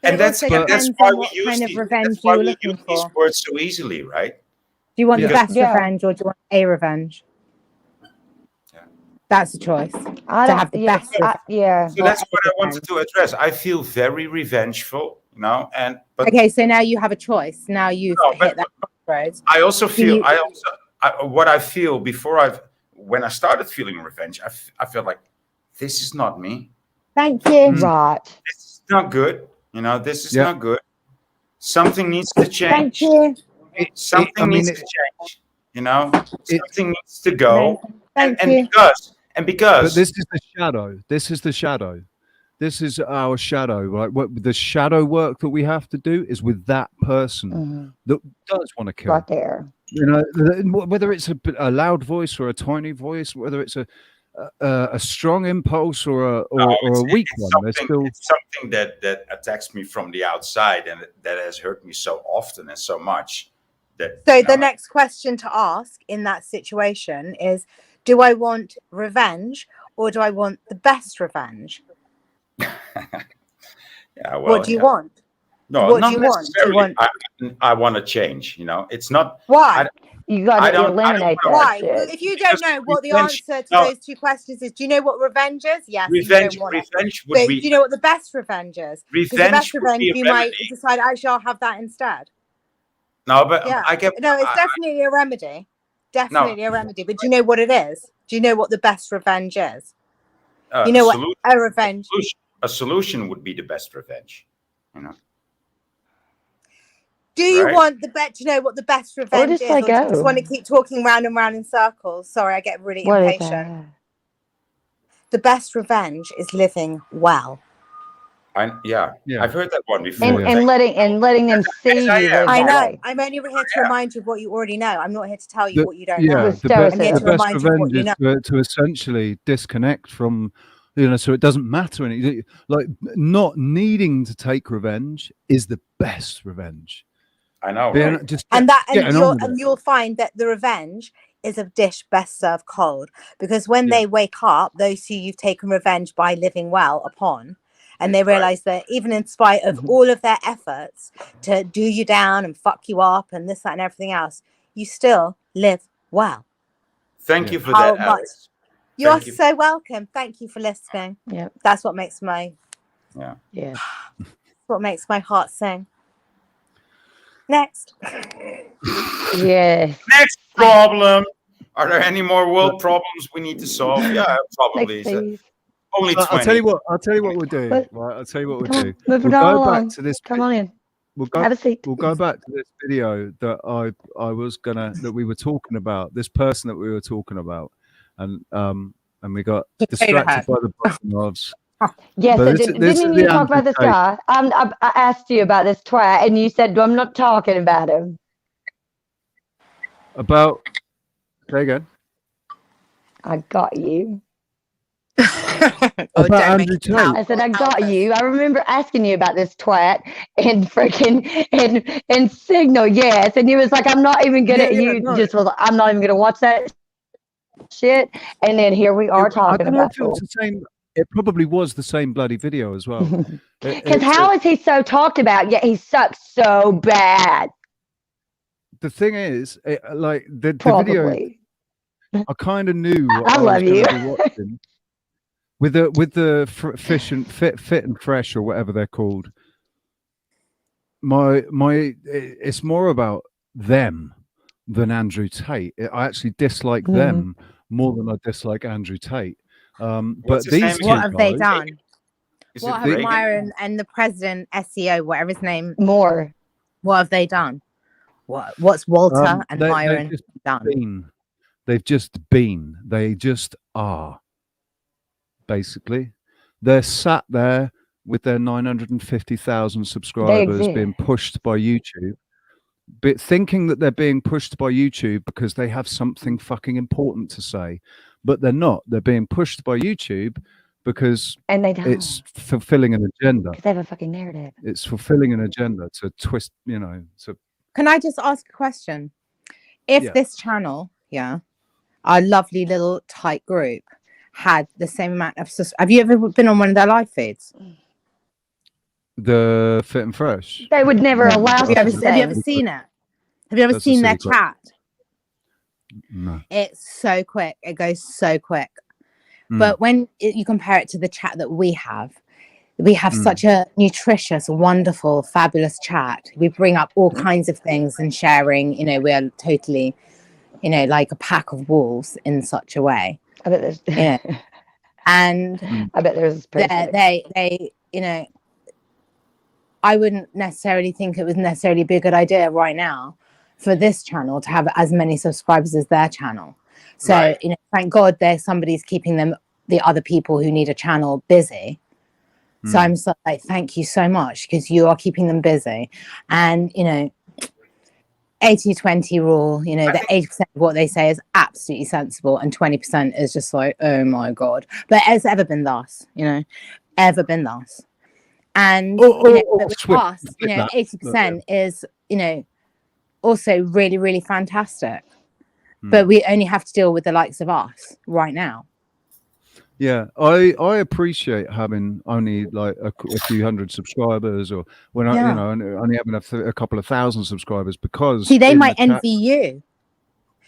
But And that's also that's depends why on we what use kind of these. revenge That's why you were we looking use these for. words so easily, right? Do you want the Yeah. best Yeah. revenge or do you want a revenge? Yeah. That's a choice. I To don't. have the Yeah. best revenge. Yeah. So or that's a what I wanted revenge. to address. I feel very revengeful, you know, but Okay, so now you have a choice. Now you've no, hit that crossroads. I also Do feel, you? what I feel when I started feeling revenge, I felt like this is not me. Thank you. Right. This is not good. You know, this is Yeah. not good. Something needs to Thank change. you. Something needs to change. You know, something needs to go. Amazing. Thank you. But because this is the shadow. This is the shadow. This is our shadow, right? What the shadow work that we have to do is with that person that does want to kill. Right there. You know, whether it's a loud voice or a tiny voice, whether it's a strong impulse or a weak one, there's still it's something that attacks me from the outside, and that has hurt me so often and so much. So the next question to ask in that situation is, do I want revenge or do I want the best revenge? Yeah, well, What do you want? No, what not do you want? Do you necessarily. want? I want to change. You know, it's not. Why? You got I to don't- eliminate that Why? shit. If you don't know what the revenge- answer to no. those two questions is, do you know what revenge is? Yes, you Revenge, don't want it. revenge So would do you be. know what the best revenge is? Because the Revenge best would revenge, be a you might remedy. decide, actually, I'll have that instead. No, but Yeah. I get. No, it's definitely a remedy. Definitely a remedy. But do you know what it is? Do you know what the best revenge is? You know what a revenge. A solution would be the best revenge. You know. Do you Right? want the best? Do you know what the best revenge just is, let or do you just go. want to keep talking round and round in circles? Sorry, I get really What is impatient. that? The best revenge is living well. Yeah, I've heard that one before. And letting them see you live I that know. way. I'm only here to remind you of what you already know. I'm not here to tell you what you don't Yeah, know. With the best, I'm here the to best remind you of what revenge you know. is to essentially disconnect from, you know, so it doesn't matter any. Like not needing to take revenge is the best revenge. I know, Being, right? just And getting on with it. you'll find that the revenge is a dish best served cold, because when they wake up, those who you've taken revenge by living well upon, and they realize that even in spite of all of their efforts to do you down and fuck you up and this, that, and everything else, you still live well. Thank you for How that, much? Alex. You're Thank you. so welcome. Thank you for listening. Yep. That's what makes my Yeah. what makes my heart sing. Next. Yes. Next problem. Are there any more world problems we need to solve? Yeah, probably. Next, please. Only 20. I'll tell you what we'll do. Right, I'll tell you what we'll Come do. on, move We'll it all go back along. to this. Come on in. We'll go. Have a seat. We'll go back to this video that that we were talking about. This person that we were talking about, and we got distracted by the bottom. Yes, But didn't you talk about this guy? I asked you about this twat, and you said, I'm not talking about him. About, say again. I got you. About Andrew Tate. I said, I got you. I remember asking you about this twat and freaking and Signal, yes. And he was like, I'm not even gonna just was like, I'm not even gonna watch that shit. And then here we are talking I don't know about if it was the same. It probably was the same bloody video as well. Because how is he so talked about, yet he sucks so bad? The thing is, like the Probably. video, I kind of knew what I I love was you. going to be watching. With the fish and fit and fresh or whatever they're called. It's more about them than Andrew Tate. I actually dislike them more than I dislike Andrew Tate. But these two what have they guys, done? What have Myron and the president, SEO, whatever his name, more? What have they done? What's Walter and Myron done? They just are. Basically, they're sat there with their 950,000 subscribers being pushed by YouTube, but thinking that they're being pushed by YouTube because they have something fucking important to say, but they're not. They're being pushed by YouTube because it's fulfilling an agenda. Because they have a fucking narrative. It's fulfilling an agenda to twist, Can I just ask a question? If this channel, our lovely little tight group, had the same amount of have you ever been on one of their live feeds? The Fit and Fresh. They would never allow Have you such ever things. seen it? Have you ever That's a seen their silly question. chat? No. It's so quick. It goes so quick. Mm. But when you compare it to the chat that we have Mm. such a nutritious, wonderful, fabulous chat. We bring up all kinds of things and sharing, you know, we're totally, you know, like a pack of wolves in such a way. I bet there's, You know, and I bet there's they, you know, I wouldn't necessarily think it would necessarily be a good idea right now for this channel to have as many subscribers as their channel. So, Right. you know, thank God there's somebody's keeping the other people who need a channel busy. So I'm so like, thank you so much, because you are keeping them busy. And, you know, 80-20 rule, you know, the 80% of what they say is absolutely sensible and 20% is just like, oh my God. But it's ever been thus, you know, ever been thus. And you know, but with us, you know, 80% is, you know, also really, really fantastic. But we only have to deal with the likes of us right now. Yeah, I appreciate having only like a few hundred subscribers, or when I, you know, only having a couple of thousand subscribers, because see, they might envy you.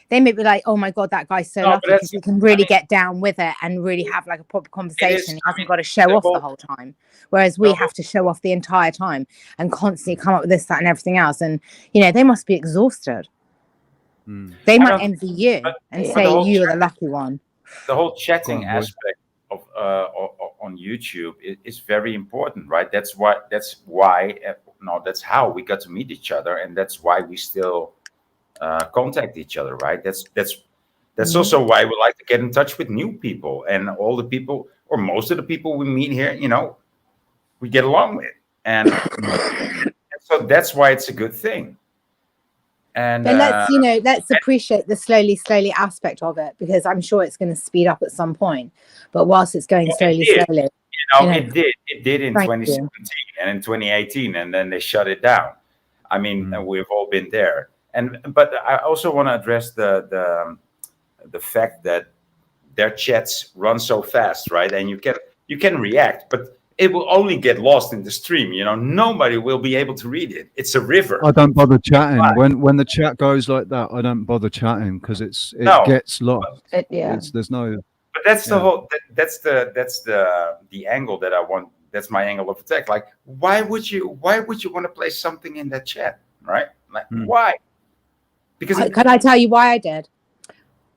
They may be like, oh my God, that guy's so lucky because he can really get down with it and really have like a proper conversation. He hasn't got to show off the whole time. Whereas we have to show off the entire time and constantly come up with this, that, and everything else. And, you know, they must be exhausted. They might envy you and say you are the lucky one. The whole chatting aspect of on YouTube is very important, right? That's how we got to meet each other, and that's why we still contact each other, right? That's also why we like to get in touch with new people, and all the people, or most of the people we meet here, you know, we get along with, and so that's why it's a good thing. And but let's appreciate the slowly aspect of it, because I'm sure it's going to speed up at some point. But whilst it's going slowly, it did in 2017 and in 2018, and then they shut it down. I mean, we've all been there. But I also want to address the fact that their chats run so fast, right? And you can react, but it will only get lost in the stream. You know, nobody will be able to read it. It's a river. I don't bother chatting when the chat goes like that. I don't bother chatting because it gets lost. There's no. But that's the whole. That's the angle that I want. That's my angle of attack. Like, why would you want to place something in that chat, right? Like, why? Because could I tell you why I did?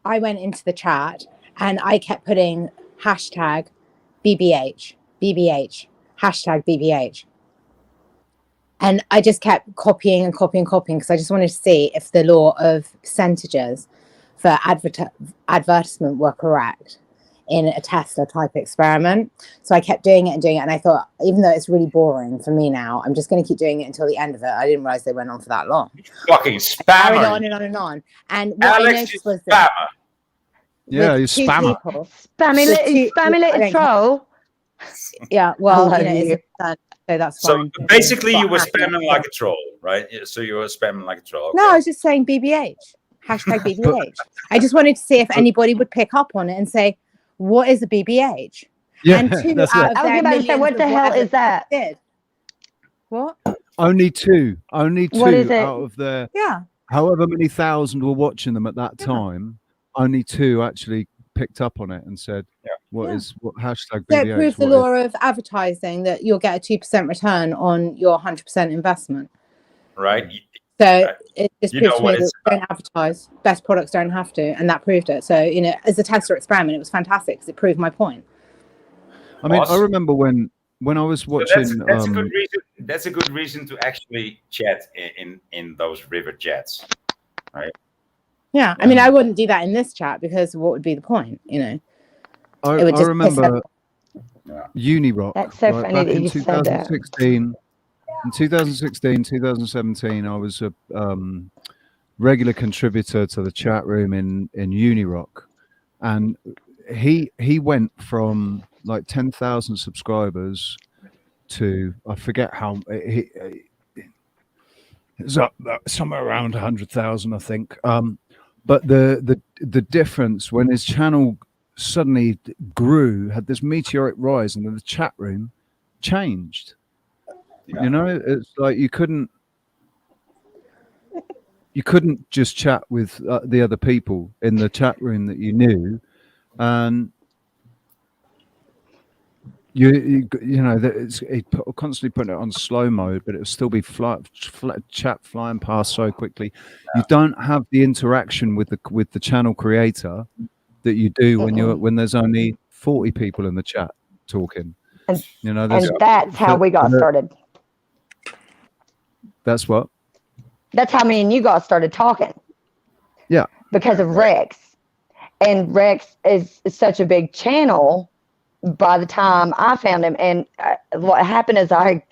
I went into the chat and I kept putting hashtag BBH, hashtag BBH. And I just kept copying because I just wanted to see if the law of percentages for advertisement were correct in a Tesla type experiment. So I kept doing it, and I thought, even though it's really boring for me now, I'm just going to keep doing it until the end of it. I didn't realize they went on for that long. Fucking spammer. Carried on and on and on. And what I noticed was that you spammer. Spammy little troll. Yeah, well, you know, it's done, so that's fine. So basically, you were spamming like a troll, right? So you were spamming like a troll. Okay. No, I was just saying BBH, hashtag BBH. I just wanted to see if anybody would pick up on it and say, what is a BBH? Yeah, and two that's out it. of I was their about to say, what the hell is that? Did. What? Only two What is it? out of their however many thousand were watching them at that time. Only two actually picked up on it and said, what hashtag BBH? So it proves the law of advertising that you'll get a 2% return on your 100% investment. Right. So it just proves to me that don't advertise. Best products don't have to, and that proved it. So, you know, as a Tesla experiment, it was fantastic because it proved my point. I mean, I remember when I was watching. So that's a good reason. That's a good reason to actually chat in those river chats, right? Yeah, I mean, I wouldn't do that in this chat because what would be the point? You know, I remember Unirock. That's so right, funny back that in you said that. 2016. In 2016, 2017, I was a regular contributor to the chat room in Unirock, and he went from like 10,000 subscribers to, I forget how, it was up somewhere around 100,000, I think. But the difference when his channel suddenly grew, had this meteoric rise, and then the chat room changed. You know, it's like you couldn't just chat with the other people in the chat room that you knew, and you know that it's constantly putting it on slow mode, but it'll still be chat flying past so quickly. You don't have the interaction with the channel creator that you do when there's only 40 people in the chat talking. And, you know, that's how we got started. That's what. That's how me and you got started talking. Yeah. Because of Rex. And Rex is such a big channel by the time I found him. And what happened is I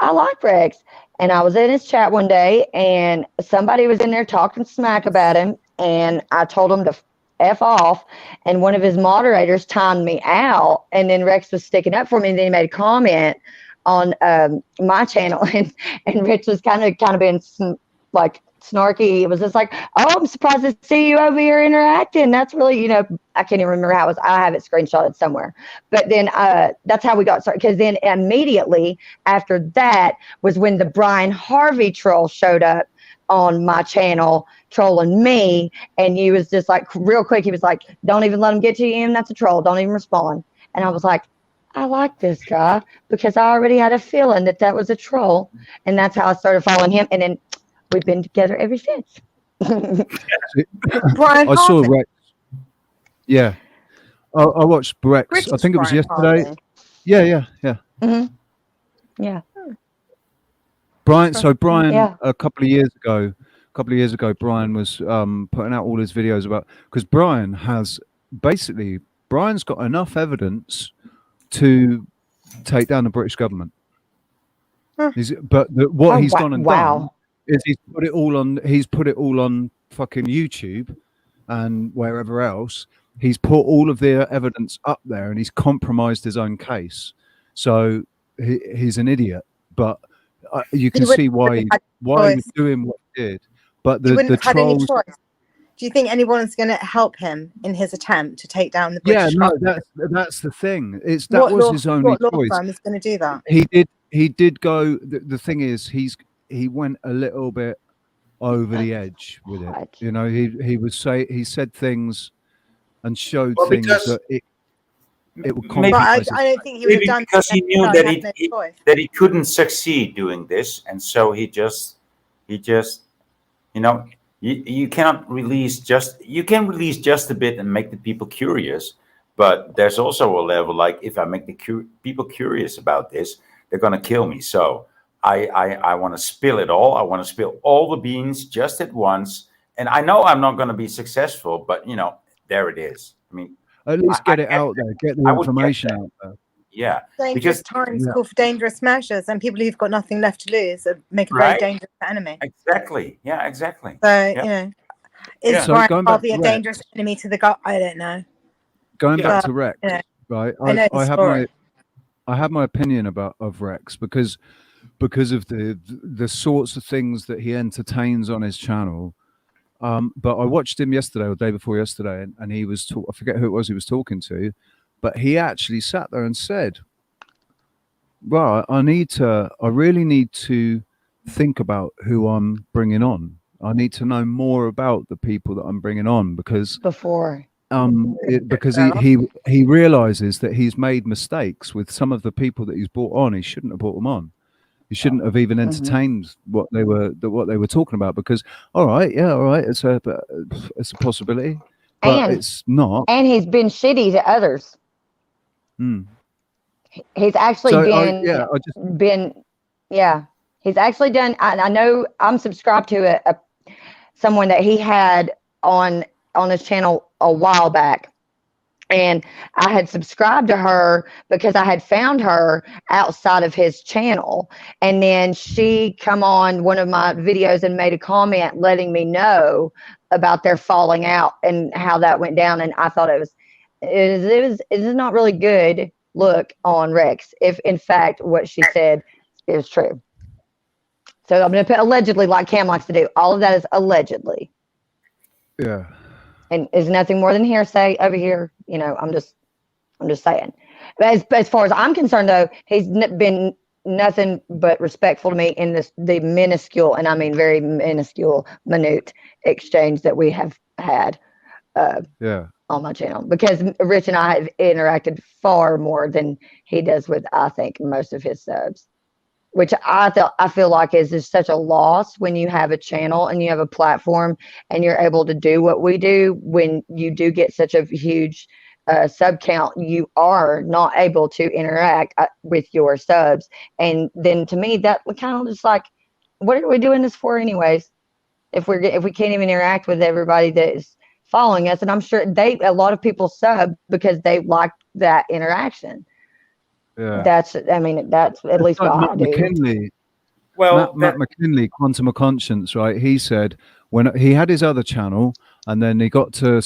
like Rex. And I was in his chat one day and somebody was in there talking smack about him. And I told him to F off. And one of his moderators timed me out. And then Rex was sticking up for me. And then he made a comment on my channel. And Rich was kind of being like snarky. It was just like, oh, I'm surprised to see you over here interacting. That's really, you know, I can't even remember how it was. I have it screenshotted somewhere. But then that's how we got started. Because then immediately after that was when the Brian Harvey troll showed up on my channel trolling me. And he was just like, real quick, he was like, don't even let him get to you. That's a troll. Don't even respond. And I was like, I like this guy because I already had a feeling that was a troll. And that's how I started following him. And then we've been together ever since. Brian I saw Harvey. Rex. Yeah. I watched Rex. British I think it was Brian yesterday. Harvey. Yeah. Mm-hmm. Yeah. Brian. So Brian, Yeah. a couple of years ago, Brian was putting out all his videos about, because Brian's got enough evidence to take down the British government. Huh. But what he's gone and wow. done is he's put it all on fucking YouTube and wherever else. He's put all of their evidence up there and he's compromised his own case. So he's an idiot, but you can see why he was doing what he did. But the trolls. Do you think anyone's going to help him in his attempt to take down the British? Yeah, no, that's the thing. His only what law choice. firm is going to do that? He did go. The thing is, he went a little bit over the edge with it. You know, he said things and showed things that it would compromise. I don't think he would have done because he knew that he couldn't succeed doing this, and so he just you know. You cannot release you can release just a bit and make the people curious, but there's also a level like if I make the people curious about this, they're gonna kill me. So I want to spill it all. I want to spill all the beans just at once, and I know I'm not going to be successful, but you know, there it is. I mean, at least get it out there, get the information out there. Yeah, dangerous times call for dangerous measures, and people who've got nothing left to lose make a very dangerous enemy. Exactly. Yeah, exactly. So you know, is Brian Harvey a dangerous enemy to the guy? I don't know. Going back to Rex, right? I have my opinion of Rex because of the sorts of things that he entertains on his channel. But I watched him yesterday or the day before yesterday, and he was I forget who it was he was talking to. But he actually sat there and said, well, I really need to think about who I'm bringing on. I need to know more about the people that I'm bringing on because he realizes that he's made mistakes with some of the people that he's brought on. He shouldn't have brought them on. He shouldn't have even entertained what they were talking about because, all right, it's a possibility, but it's not. And he's been shitty to others. He's actually he's actually done. I know I'm subscribed to someone that he had on his channel a while back, and I had subscribed to her because I had found her outside of his channel, and then she come on one of my videos and made a comment letting me know about their falling out and how that went down, and I thought it is not really good look on Rex if in fact what she said is true. So I'm going to put allegedly like Cam likes to do. All of that is allegedly. Yeah. And is nothing more than hearsay over here. You know, I'm just saying. But as far as I'm concerned though, he's been nothing but respectful to me in the minuscule, and I mean very minuscule, minute exchange that we have had on my channel, because Rich and I have interacted far more than he does with, I think, most of his subs, which I feel like is just such a loss when you have a channel and you have a platform and you're able to do what we do. When you do get such a huge sub count, you are not able to interact with your subs, and then to me that kind of just like, what are we doing this for anyways, if we can't even interact with everybody that is following us? And I'm sure a lot of people sub because they like that interaction. That's at least what I do. McKinley. Well, Matt McKinley, Quantum of Conscience, right? He said when he had his other channel, and then he got to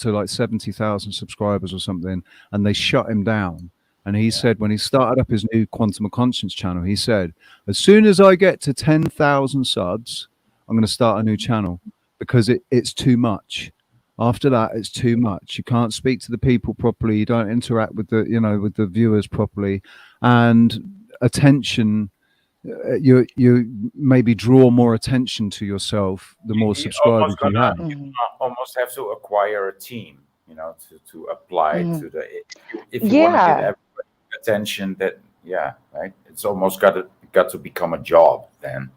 like 70,000 subscribers or something, and they shut him down. And he said when he started up his new Quantum of Conscience channel, he said, as soon as I get to 10,000 subs, I'm going to start a new channel, because it's too much. After that, it's too much. You can't speak to the people properly. You don't interact with the viewers properly, and attention. You maybe draw more attention to yourself the more subscribers you have. You almost have to acquire a team, to apply to the. If you want to get everybody attention, right. It's almost got to become a job then.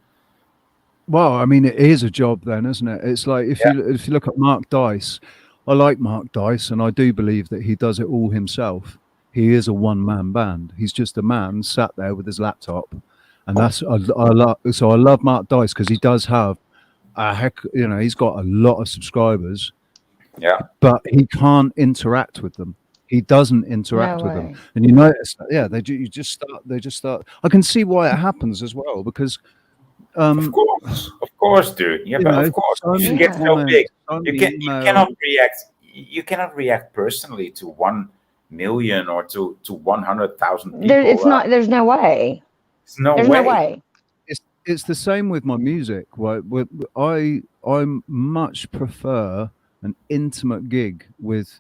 Well, I mean, it is a job then, isn't it? It's like if you look at Mark Dice, I like Mark Dice, and I do believe that he does it all himself. He is a one-man band. He's just a man sat there with his laptop, and that's I love Mark Dice because he does have he's got a lot of subscribers. Yeah, but he can't interact with them. He doesn't interact with them, and you notice that, they just start. I can see why it happens as well, because. Of course, dude. Yeah, but of course, you get so big. You cannot react. You cannot react personally to 1 million or to 100,000 people. There's no way. There's no way. It's the same with my music. I much prefer an intimate gig with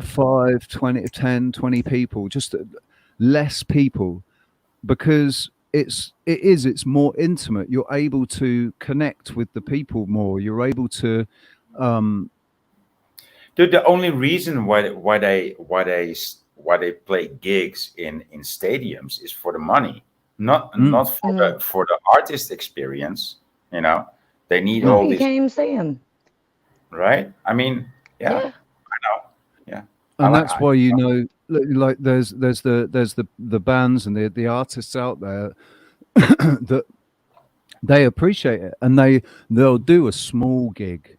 5, 20, 10, 20 people, just less people, because it's more intimate. You're able to connect with the people more. You're able to Dude, the only reason why they play gigs in stadiums is for the money, not for the artist experience. They need all you these. can't even see them, right? I mean, I know. Yeah, and that's why like there's the bands and the artists out there that they appreciate it, and they'll do a small gig.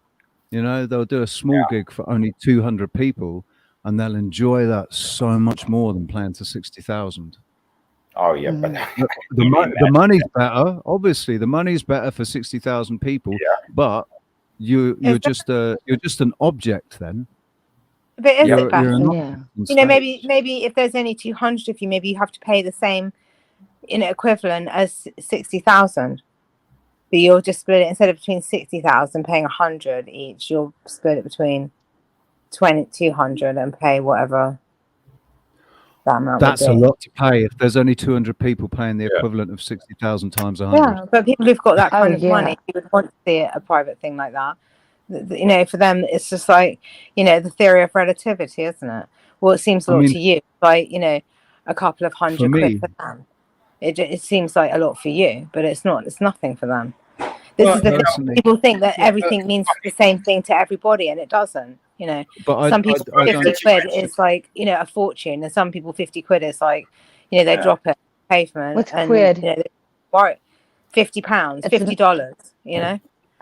They'll do a small gig for only 200 people, and they'll enjoy that so much more than playing to 60,000. Oh yeah, but the money's better. Obviously, the money's better for 60,000 people. Yeah. But you're just an object then. But is it better? Maybe if there's only 200 of you, maybe you have to pay the same, equivalent as 60,000. But you'll just split it, instead of between 60,000 paying 100 each, you'll split it between 200 and pay whatever that amount. That's a lot to pay if there's only 200 people paying the equivalent of 60,000 times 100. Yeah, but people who've got that kind of money, you would want to see it a private thing like that. For them, it's just like, the theory of relativity, isn't it? Well, it seems a lot to you, like, a couple of hundred quid for them. It seems like a lot for you, but it's not. It's nothing for them. This is the thing. People think that everything means the same thing to everybody, and it doesn't. But some people 50 quid is like, a fortune, and some people 50 quid is like, they drop it on the pavement. What's quid? £50, $50.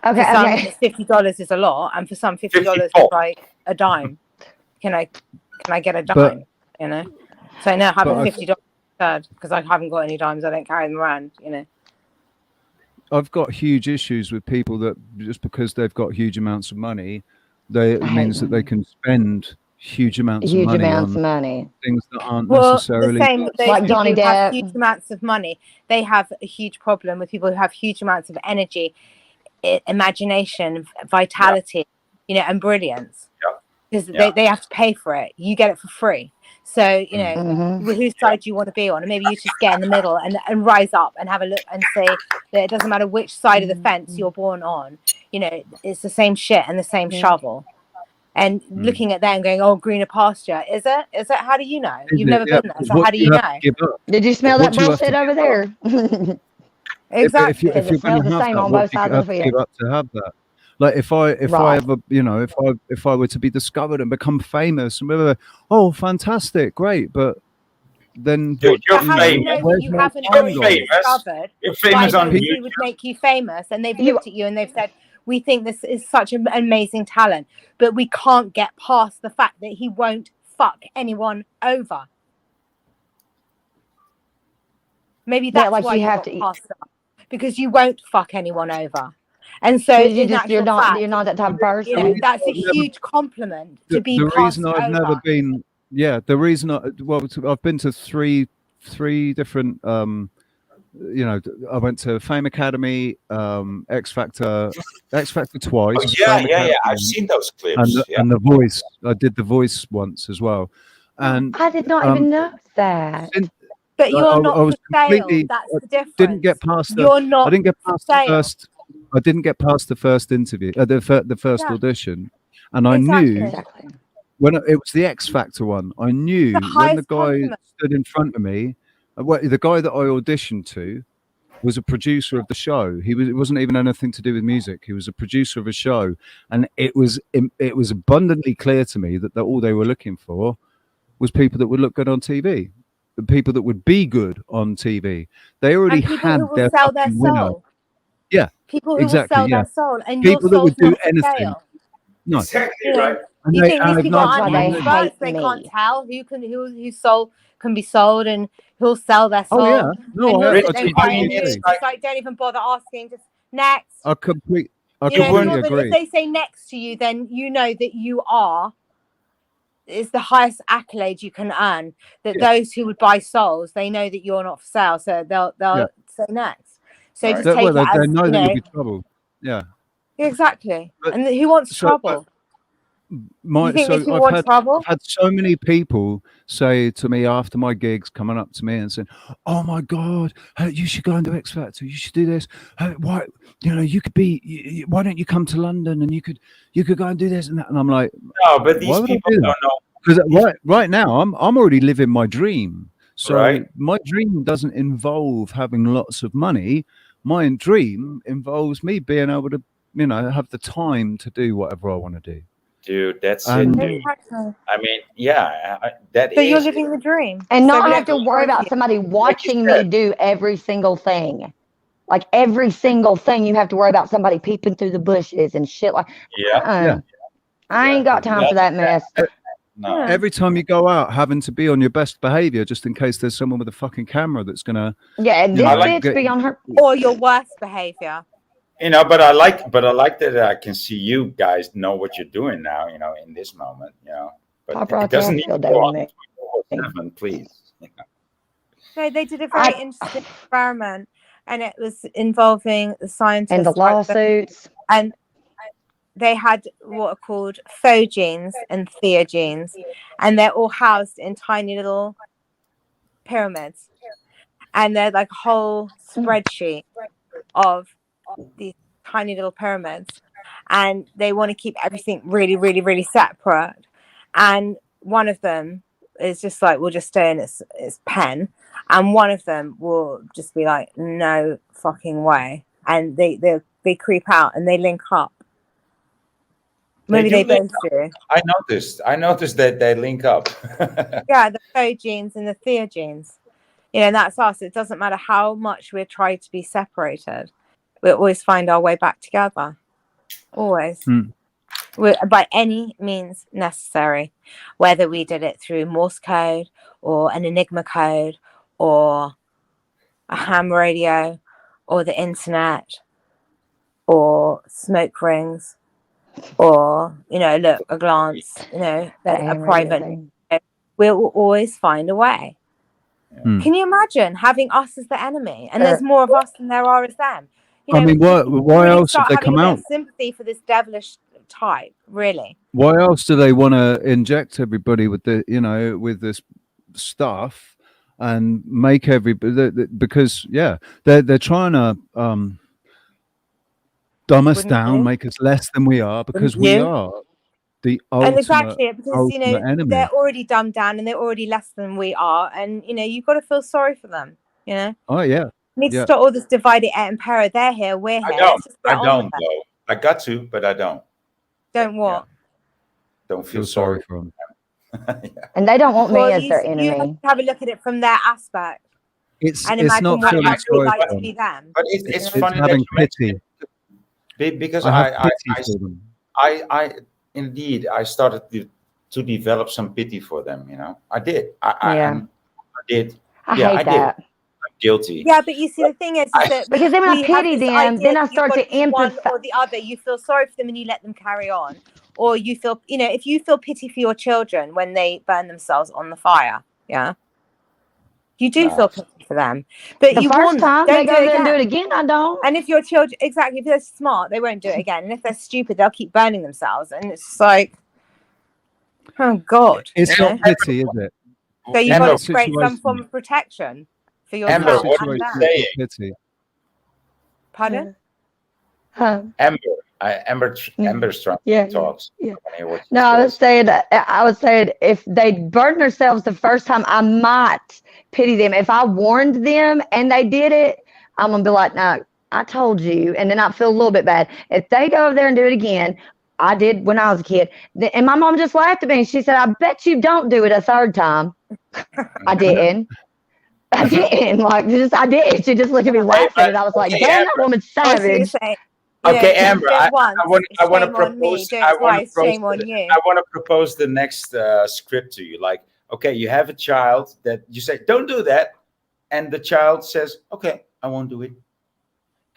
Okay. For some, $50 is a lot, and for some, $50 is like a dime. Can I get a dime? So now having $50 because I haven't got any dimes, I don't carry them around. I've got huge issues with people that just because they've got huge amounts of money, it means that they can spend huge amounts of money. Things that aren't necessarily the same. Like Johnny Depp. Huge amounts of money. They have a huge problem with people who have huge amounts of energy, imagination, vitality, and brilliance. because they have to pay for it. You get it for free. So, you know, whose side do you want to be on? And maybe you just get in the middle and rise up and have a look and say that it doesn't matter which side of the fence you're born on. You know, it's the same shit and the same shovel. And looking at that and going, oh, greener pasture. Is it? Is it? How do you know? You've never been there. So how do you know? Did you smell that bullshit over there? Exactly. If you're going to have that, what do you have to give up to have that? Like if I ever, you know, if I were to be discovered and become famous, and blah, blah, blah, oh, fantastic, great, but then Dude, you're how do you know that you haven't already been discovered? You're famous on YouTube. Would make you famous, and they've looked at you and they've said, we think this is such an amazing talent, but we can't get past the fact that he won't fuck anyone over. Maybe that's why you have to pass it, because you won't fuck anyone over. And so you're not that type of person. You know, that's a huge compliment to be the passed reason I've over. never been, the reason I've been to three different you know, I went to Fame Academy, X Factor twice. Oh, yeah. I've seen those clips. And the Voice. I did the Voice once as well. And I did not even know that. But you're not for sale. That's the difference. Didn't get past the. You're not. I didn't get past the first. I didn't get past the first interview, the first audition, and I knew when it was the X Factor one. I knew when the guy stood in front of me. The guy that I auditioned to was a producer of the show. It wasn't even anything to do with music. He was a producer of a show, and it was abundantly clear to me that all they were looking for was people that would look good on TV, the people that would be good on TV. They already had their fucking winner. Yeah, people who will sell their soul, and people that would do anything. Sale. No, exactly right. You think these people aren't experts? They can't tell whose soul can be sold and who'll sell their soul. Oh yeah, no, I don't even bother asking. Just next. I completely If agree. they say next to you, then you know that you are. Is the highest accolade you can earn. That those who would buy souls, they know that you're not for sale, so they'll say next. So just take it as, they know that you you'll be trouble. Yeah. Exactly. And who wants trouble? I've had so many people say to me after my gigs, coming up to me and saying, "Oh my God, you should go and do X Factor. You should do this. Why, you could be. Why don't you come to London and you could go and do this and that?" And I'm like, no, but these people don't know. Because right now I'm already living my dream. So my dream doesn't involve having lots of money. My dream involves me being able to, have the time to do whatever I want to do. Dude, that's it. Dude. I mean, so you're living the dream, and not have to worry about somebody watching me do every single thing. Like every single thing, you have to worry about somebody peeping through the bushes and shit. Like, I ain't got time for that mess. No. Every time you go out, having to be on your best behavior, just in case there's someone with a fucking camera that's gonna. Yeah, this bitch be on her or your worst behavior. But I like that I can see you guys know what you're doing now, in this moment, But it doesn't need to go on 24/7, please. So they did a very interesting experiment, and it was involving the scientists and the lawsuits, and they had what are called phogenes and theogenes, and they're all housed in tiny little pyramids, and they're like a whole spreadsheet of these tiny little pyramids, and they want to keep everything really, really, really separate. And one of them is just like, we'll just stay in its pen, and one of them will just be like, no fucking way, and they creep out and they link up. Maybe they both do. I noticed that they link up. Yeah, the phogenes and the theogenes. That's us. It doesn't matter how much we're trying to be separated. We always find our way back together. Always. By any means necessary. Whether we did it through Morse code or an Enigma code or a ham radio or the internet or smoke rings or, look, a glance, a private. We'll always find a way. Can you imagine having us as the enemy? And there's more of us than there are as them. Why else have they come out? Sympathy for this devilish type, really. Why else do they want to inject everybody with the, with this stuff and make everybody, because they're trying to dumb us down, make us less than we are, because we are the and exactly because ultimate enemy. they're already dumbed down and they're already less than we are, and you've got to feel sorry for them. Oh yeah. We need to stop all this divided et impera. They're here, we're here. I don't though. I got to, but I don't. Don't what? Don't feel sorry for them. And they don't want me as their enemy. You have to have a look at it from their aspect. It's imagine not feeling sorry like for to them. be them. But it's funny having that you pity. Because I indeed I started to develop some pity for them. I did. I did. I hate that. I'm guilty. Yeah, but you see, the thing is that because then when I pity them, then I start to empathize. One or the other, you feel sorry for them and you let them carry on, or you feel, if you feel pity for your children when they burn themselves on the fire, you do feel pity for them. But the first time they go there and do it again, I don't. And if your children, exactly, if they're smart, they won't do it again, and if they're stupid, they'll keep burning themselves, and it's like, oh God, it's not pity, is it? So you've got to create some form of protection for your Amber, what are you saying? Pity. Pardon? Amber's trying to talk. Yeah. No, I was saying if they burn themselves the first time, I might pity them. If I warned them and they did it, I'm gonna be like, no, I told you, and then I feel a little bit bad. If they go over there and do it again, I did when I was a kid, and my mom just laughed at me and she said, I bet you don't do it a third time. I didn't. I didn't. I did. She just looked at me laughing, and I was like, damn, that woman's savage. Okay, Amber, I want to propose. I want to propose the next script to you. Like, okay, you have a child that you say, don't do that, and the child says, okay, I won't do it.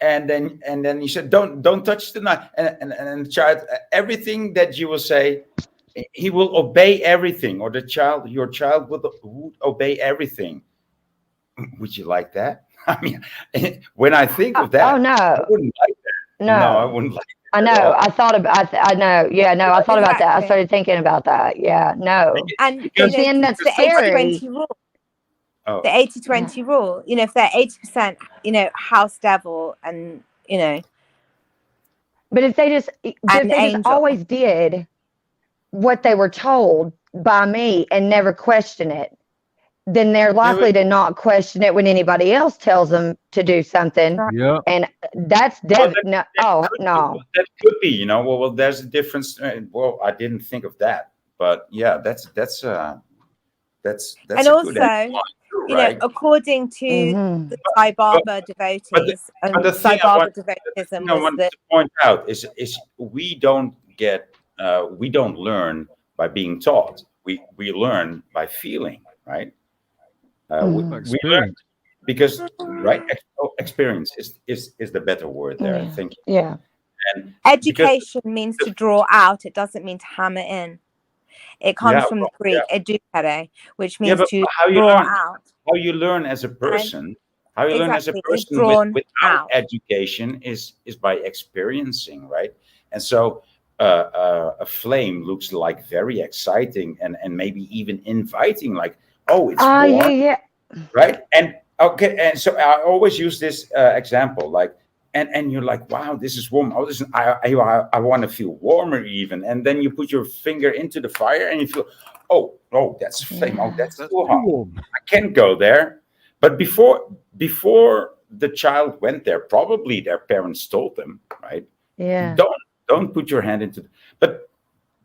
And then you said, don't touch the knife, and the child, everything that you will say, he will obey everything, or your child would obey everything. Would you like that? I mean, when I think of that, I wouldn't like that. No, I wouldn't like that. I know. I thought about. I know. Yeah. No. I thought about that. I started thinking about that. Yeah. No. And then that's the 80-20 rule. The 80-20 rule. If they're 80%, house devil, and But if they just always did what they were told by me and never question it, then they're likely to not question it when anybody else tells them to do something. Yeah. And that's no. That could be, well, there's a difference. Well, I didn't think of that, but yeah, that's and a also, good right? according to the Sai Baba devotees, but the thing I want to point out is we don't learn by being taught. We learn by feeling, right? We learn because experience is the better word there. I think. Yeah. And education means to draw out. It doesn't mean to hammer in. It comes from the Greek edukere, which means to draw out. How you learn as a person, without education is by experiencing, right? And so a flame looks like very exciting and maybe even inviting, like, oh, it's warm, right? And so I always use this example, like, and you're like, wow, this is warm. Oh, I want to feel warmer even. And then you put your finger into the fire and you feel, oh, that's a flame. Oh, that's too hot. I can't go there. But before the child went there, probably their parents told them, right? Yeah. Don't put your hand into. But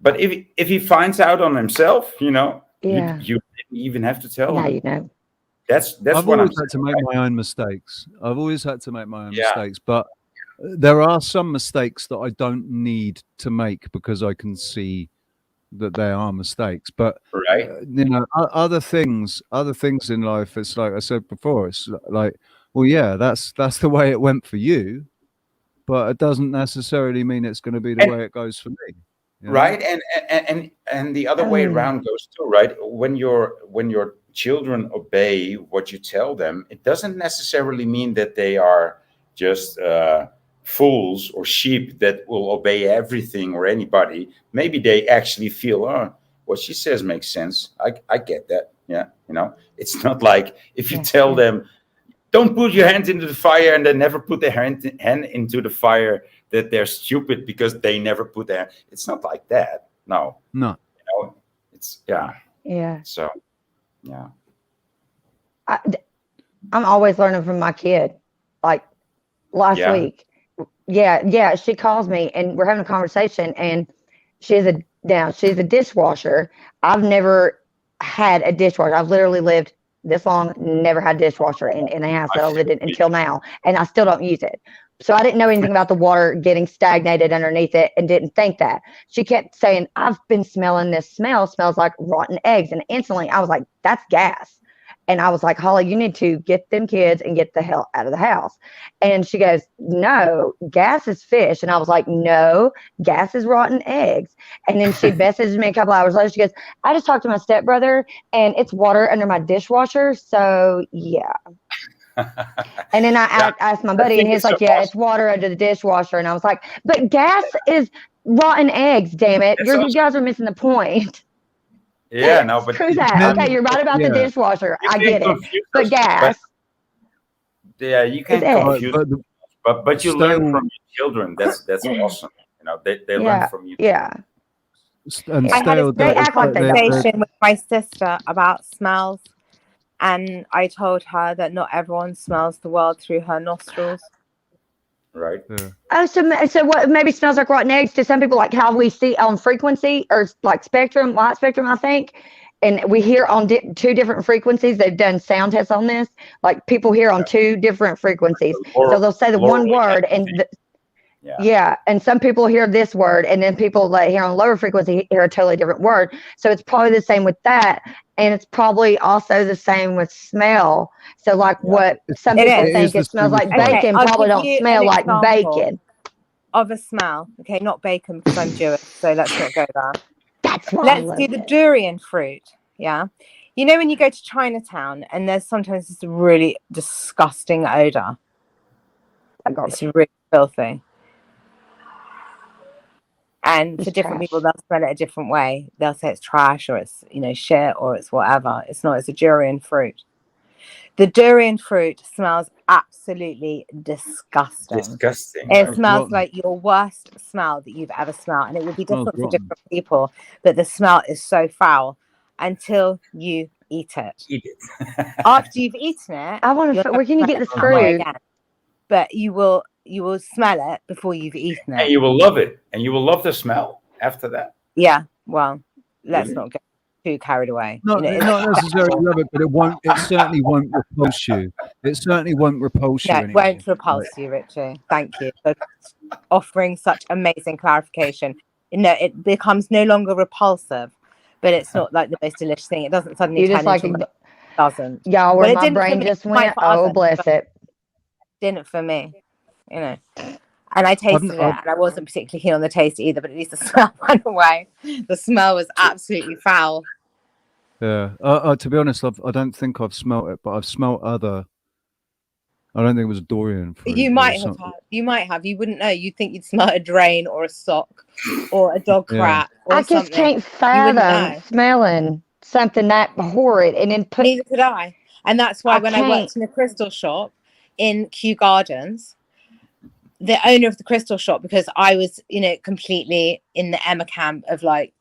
if he finds out on himself, you didn't even have to tell him. That's I've what always had to make my own mistakes. Mistakes, but there are some mistakes that I don't need to make because I can see that they are mistakes. But other things in life, it's like I said before, it's like, well, yeah, that's the way it went for you, but it doesn't necessarily mean it's going to be the way it goes for me. Right, and the other way around goes too, right? When your children obey what you tell them, it doesn't necessarily mean that they are just fools or sheep that will obey everything or anybody, maybe they actually feel, oh, what she says makes sense. I get that. Yeah, it's not like if you tell them, don't put your hand into the fire, and they never put their hand into the fire, that they're stupid because they never put their. It's not like that. No. It's So, yeah. I'm always learning from my kid. Like last week, she calls me and we're having a conversation, and she's a dishwasher. I've never had a dishwasher. I've literally lived this long, never had a dishwasher in a house that I lived in until now, and I still don't use it. So I didn't know anything about the water getting stagnated underneath it, and didn't think that. She kept saying, I've been smelling this smells like rotten eggs. And instantly I was like, that's gas. And I was like, Holly, you need to get them kids and get the hell out of the house. And she goes, no, gas is fish. And I was like, no, gas is rotten eggs. And then she messaged me a couple hours later. She goes, I just talked to my stepbrother, and it's water under my dishwasher. So yeah. And then I asked my buddy, and he's like, yeah, it's water under the dishwasher. And I was like, but gas is rotten eggs, damn it. You guys are missing the point. Yeah, no, but screw that. Okay, you're right about the dishwasher. I get it. But gas. You can't confuse. But you learn from your children. That's awesome. They learn from you. Yeah. I had a great conversation with my sister about smells, and I told her that not everyone smells the world through her nostrils. Right. Yeah. Oh, so what maybe smells like rotten eggs to some people, like how we see on frequency or like spectrum, light spectrum, I think. And we hear on two different frequencies. They've done sound tests on this. Like people hear on two different frequencies. So they'll say the one word and and some people hear this word, and then people that hear on lower frequency hear a totally different word. So it's probably the same with that. And it's probably also the same with smell. So like what some people think it smells like bacon probably don't smell like bacon. Of a smell. Okay, not bacon because I'm Jewish, so let's not go there. That's why let's do the durian fruit. Yeah. You know when you go to Chinatown and there's sometimes this really disgusting odor. It's really filthy. And for different people, they'll smell it a different way. They'll say it's trash or it's, shit or it's whatever. It's not. It's a durian fruit. The durian fruit smells absolutely disgusting. It smells like your worst smell that you've ever smelled. And it will be different for different people. But the smell is so foul until you eat it. After you've eaten it, I want to. Where can you get this fruit? But you will smell it before you've eaten it. And you will love it. And you will love the smell after that. Yeah. Well, let's not get too carried away. Not necessarily love it, but it certainly won't repulse you. It certainly won't repulse you. It won't repulse you, Richie. Thank you for offering such amazing clarification. It becomes no longer repulsive, but it's not like the most delicious thing. It doesn't suddenly turn into doesn't. Yeah, where my brain just went, bless it. Didn't for me, And I tasted it, and I wasn't particularly keen on the taste either, but at least the smell went away. The smell was absolutely foul. Yeah. To be honest, I don't think I've smelt it, but I've smelt other. I don't think it was durian fruit. You might have. You might have. You wouldn't know. You'd think you'd smell a drain or a sock or a dog crap. Or I just can't fathom smelling something that horrid, and then neither could I. And that's why when I worked in a crystal shop in Kew Gardens, the owner of the crystal shop, because I was, completely in the Emma camp of like,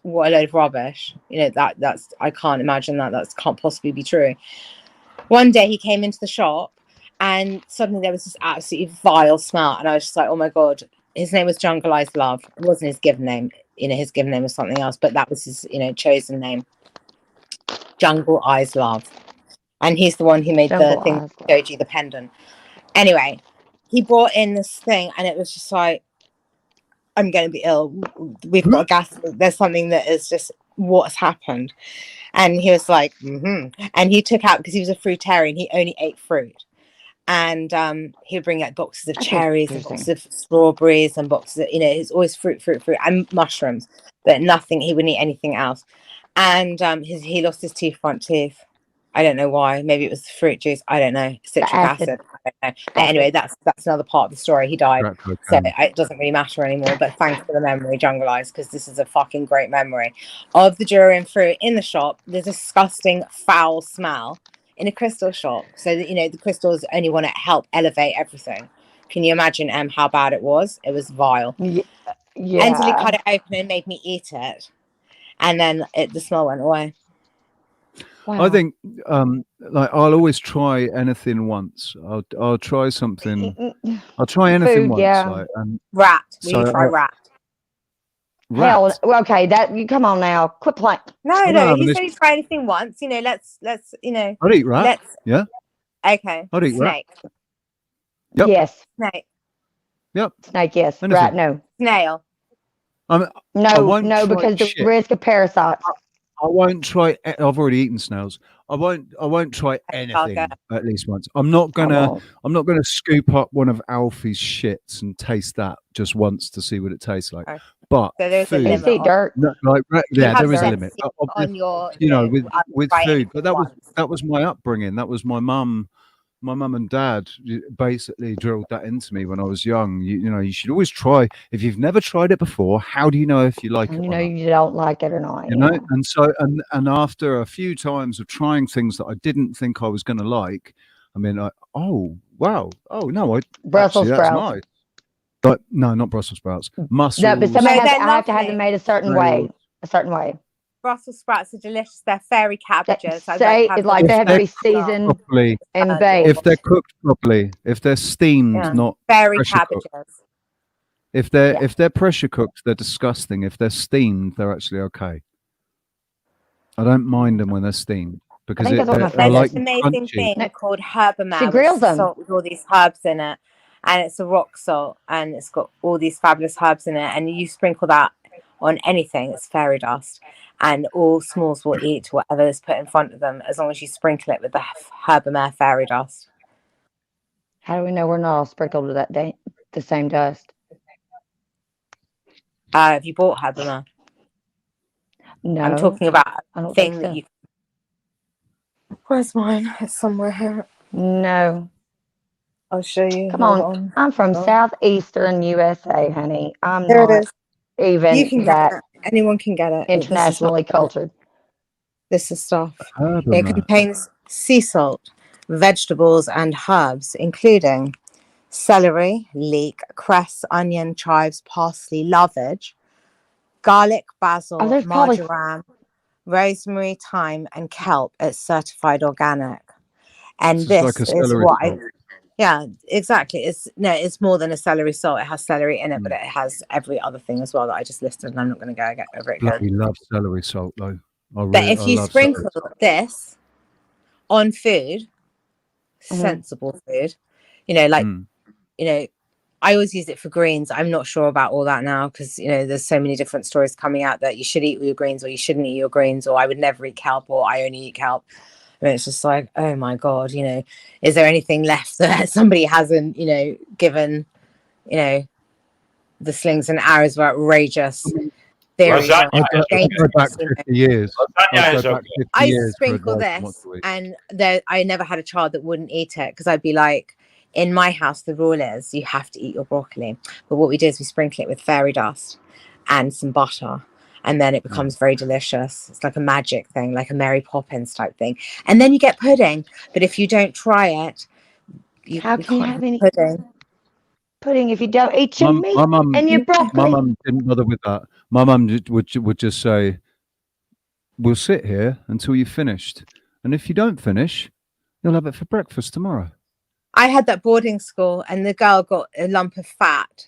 what a load of rubbish. That's I can't imagine that can't possibly be true. One day he came into the shop and suddenly there was this absolutely vile smell, and I was just like, oh my God. His name was Jungle Eyes Love. It wasn't his given name. His given name was something else, but that was his, chosen name. Jungle Eyes Love. And he's the one who made the thing that showed you the pendant. Anyway, he brought in this thing, and it was just like, I'm going to be ill. We've got a gas. There's something that is just, what's happened? And he was like, And he took out, because he was a fruitarian, he only ate fruit. And he would bring out boxes of cherries and boxes of strawberries and boxes of, it's always fruit, and mushrooms, but nothing, he wouldn't eat anything else. And he lost his front tooth. I don't know why. Maybe it was the fruit juice. I don't know. Citric acid. don't know. But anyway, that's another part of the story. He died, Crack so cocaine. it doesn't really matter anymore. But thanks for the memory, Jungle Eyes, because this is a fucking great memory of the durian fruit in the shop. The disgusting, foul smell in a crystal shop. So that, the crystals only want to help elevate everything. Can you imagine how bad it was? It was vile. Yeah. Until he cut it open and made me eat it, and then the smell went away. Wow. I think like I'll always try anything once. I'll try something. I'll try anything Food, once. yeah. Like, Rat. Will so you try rat? Hell, rat. okay, that you come on now. Quit playing. No. He said he'd try anything once. Let's I'd eat rat. Yeah. Okay. I'd eat Snake. rat. Yep. Yes. Snake. Yep. Snake, yes. Anything. Rat, no. Snail. No, because the risk of parasites. I won't try. I've already eaten snails. I won't try anything at least once. I'm not gonna scoop up one of Alfie's shits and taste that just once to see what it tastes like. Okay. But So there's food, a limit. Dirt. no, like yeah, there is a limit. On your, with food, but that was my upbringing. That was my mum. My mum and dad basically drilled that into me when I was young. You should always try. If you've never tried it before, how do you know if you like it? You don't like it or not. You know, and so and after a few times of trying things that I didn't think I was going to like, I mean, oh wow, oh no, Brussels sprouts. That's nice. But no, not Brussels sprouts. Mussels. No, but somebody have to have them made a certain way. Brussels sprouts are delicious. They're fairy cabbages. They have to be seasoned properly and baked. If they're cooked properly, if they're steamed, not fairy cabbages. Cooked. If they're pressure cooked, they're disgusting. If they're steamed, they're actually okay. I don't mind them when they're steamed because there's like an amazing thing called herbamare. She grills them salt with all these herbs in it, and it's a rock salt, and it's got all these fabulous herbs in it, and you sprinkle that on anything. It's fairy dust, and all smalls will eat whatever is put in front of them as long as you sprinkle it with the herbamare fairy dust. How do we know we're not all sprinkled with the same dust? Have you bought herbamare? No, I'm talking about a thing that you. Where's mine? It's somewhere here. No, I'll show you. Come on. I'm from southeastern USA, honey. I'm there not it is. even you can that get it. Anyone can get it. internationally cultured. This is stuff. It contains sea salt, vegetables, and herbs, including celery, leek, cress, onion, chives, parsley, lovage, garlic, basil, marjoram, rosemary, thyme, and kelp. It's certified organic. And this is what yeah, exactly. It's more than a celery salt. It has celery in it, but it has every other thing as well that I just listed, and I'm not going to go over it again. We love celery salt though. But if you sprinkle this on food, sensible food, I always use it for greens. I'm not sure about all that now because there's so many different stories coming out that you should eat your greens or you shouldn't eat your greens, or I would never eat kelp, or I only eat kelp. And it's just like, oh my God, is there anything left that somebody hasn't, given, the slings and arrows were outrageous theories. I'll go back 50 years. I sprinkle this, and I never had a child that wouldn't eat it because I'd be like, in my house, the rule is you have to eat your broccoli. But what we do is we sprinkle it with fairy dust and some butter. And then it becomes very delicious. It's like a magic thing, like a Mary Poppins type thing. And then you get pudding. But if you don't try it, how can you have any pudding? Pudding if you don't eat your meat and your broccoli. My mum didn't bother with that. My mum would just say, "We'll sit here until you've finished, and if you don't finish, you'll have it for breakfast tomorrow." I had that boarding school, and the girl got a lump of fat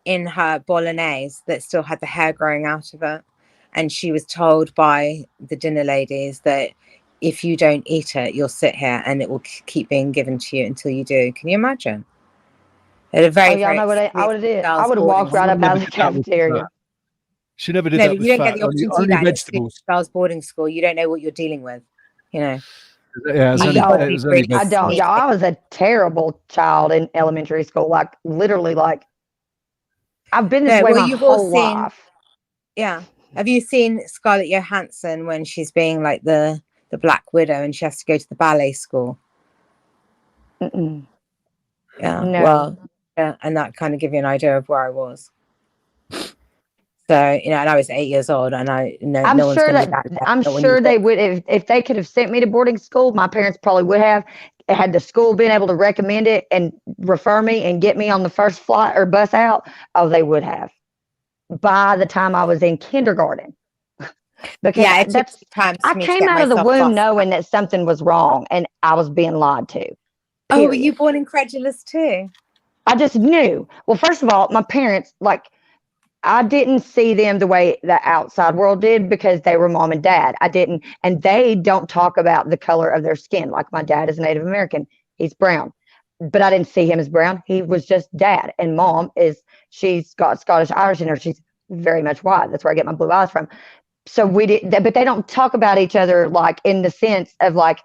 in her bolognese that still had the hair growing out of it, and she was told by the dinner ladies that if you don't eat it, you'll sit here and it will keep being given to you until you do. Can you imagine? At a very, I know what I would have did. I would have walked right up out of the cafeteria. She never did that. But you don't get the opportunity to do that. Vegetables. Girls' boarding school, you don't know what you're dealing with. Yeah, I don't. Yeah, I was a terrible child in elementary school. Like literally, like I've been this way my whole life. Yeah. Have you seen Scarlett Johansson when she's being like the Black Widow and she has to go to the ballet school? Mm-mm. Yeah. No. Well, yeah, and that kind of give you an idea of where I was. So, you know, and I was 8 years old, and I know I'm no one's sure going to that be that. I'm sure they would if they could have sent me to boarding school. My parents probably would have. Had the school been able to recommend it and refer me and get me on the first flight or bus out, oh, they would have. By the time I was in kindergarten, because Yeah, it took that's time I for me to came get out of the myself womb fussed knowing out. that something was wrong and I was being lied to. Oh, were you Period. born incredulous too? I just knew. Well, first of all, my parents, like, I didn't see them the way the outside world did because they were mom and dad. I didn't, and they don't talk about the color of their skin. Like my dad is Native American, he's brown, but I didn't see him as brown. He was just dad, and mom she's got Scottish Irish in her. She's very much white. That's where I get my blue eyes from. So we did, but they don't talk about each other like in the sense of like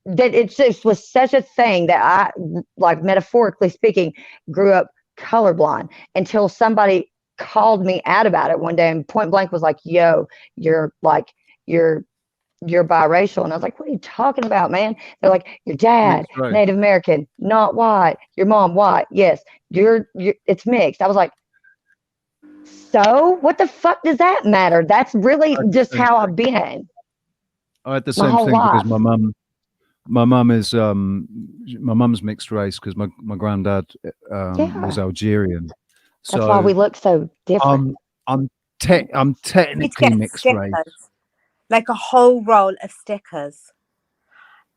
that. It just was such a thing that I, like metaphorically speaking, grew up colorblind until somebody called me out about it one day and point blank was like, yo, you're biracial. And I was like, what are you talking about, man? They're like, your dad, Native American, not white, your mom white. Yes, you're it's mixed. I was like, so what the fuck does that matter? That's really just how I've been. I had the same thing because my mum is my mum's mixed race because my granddad was Algerian. That's why we look so different. I'm technically mixed race. Like a whole roll of stickers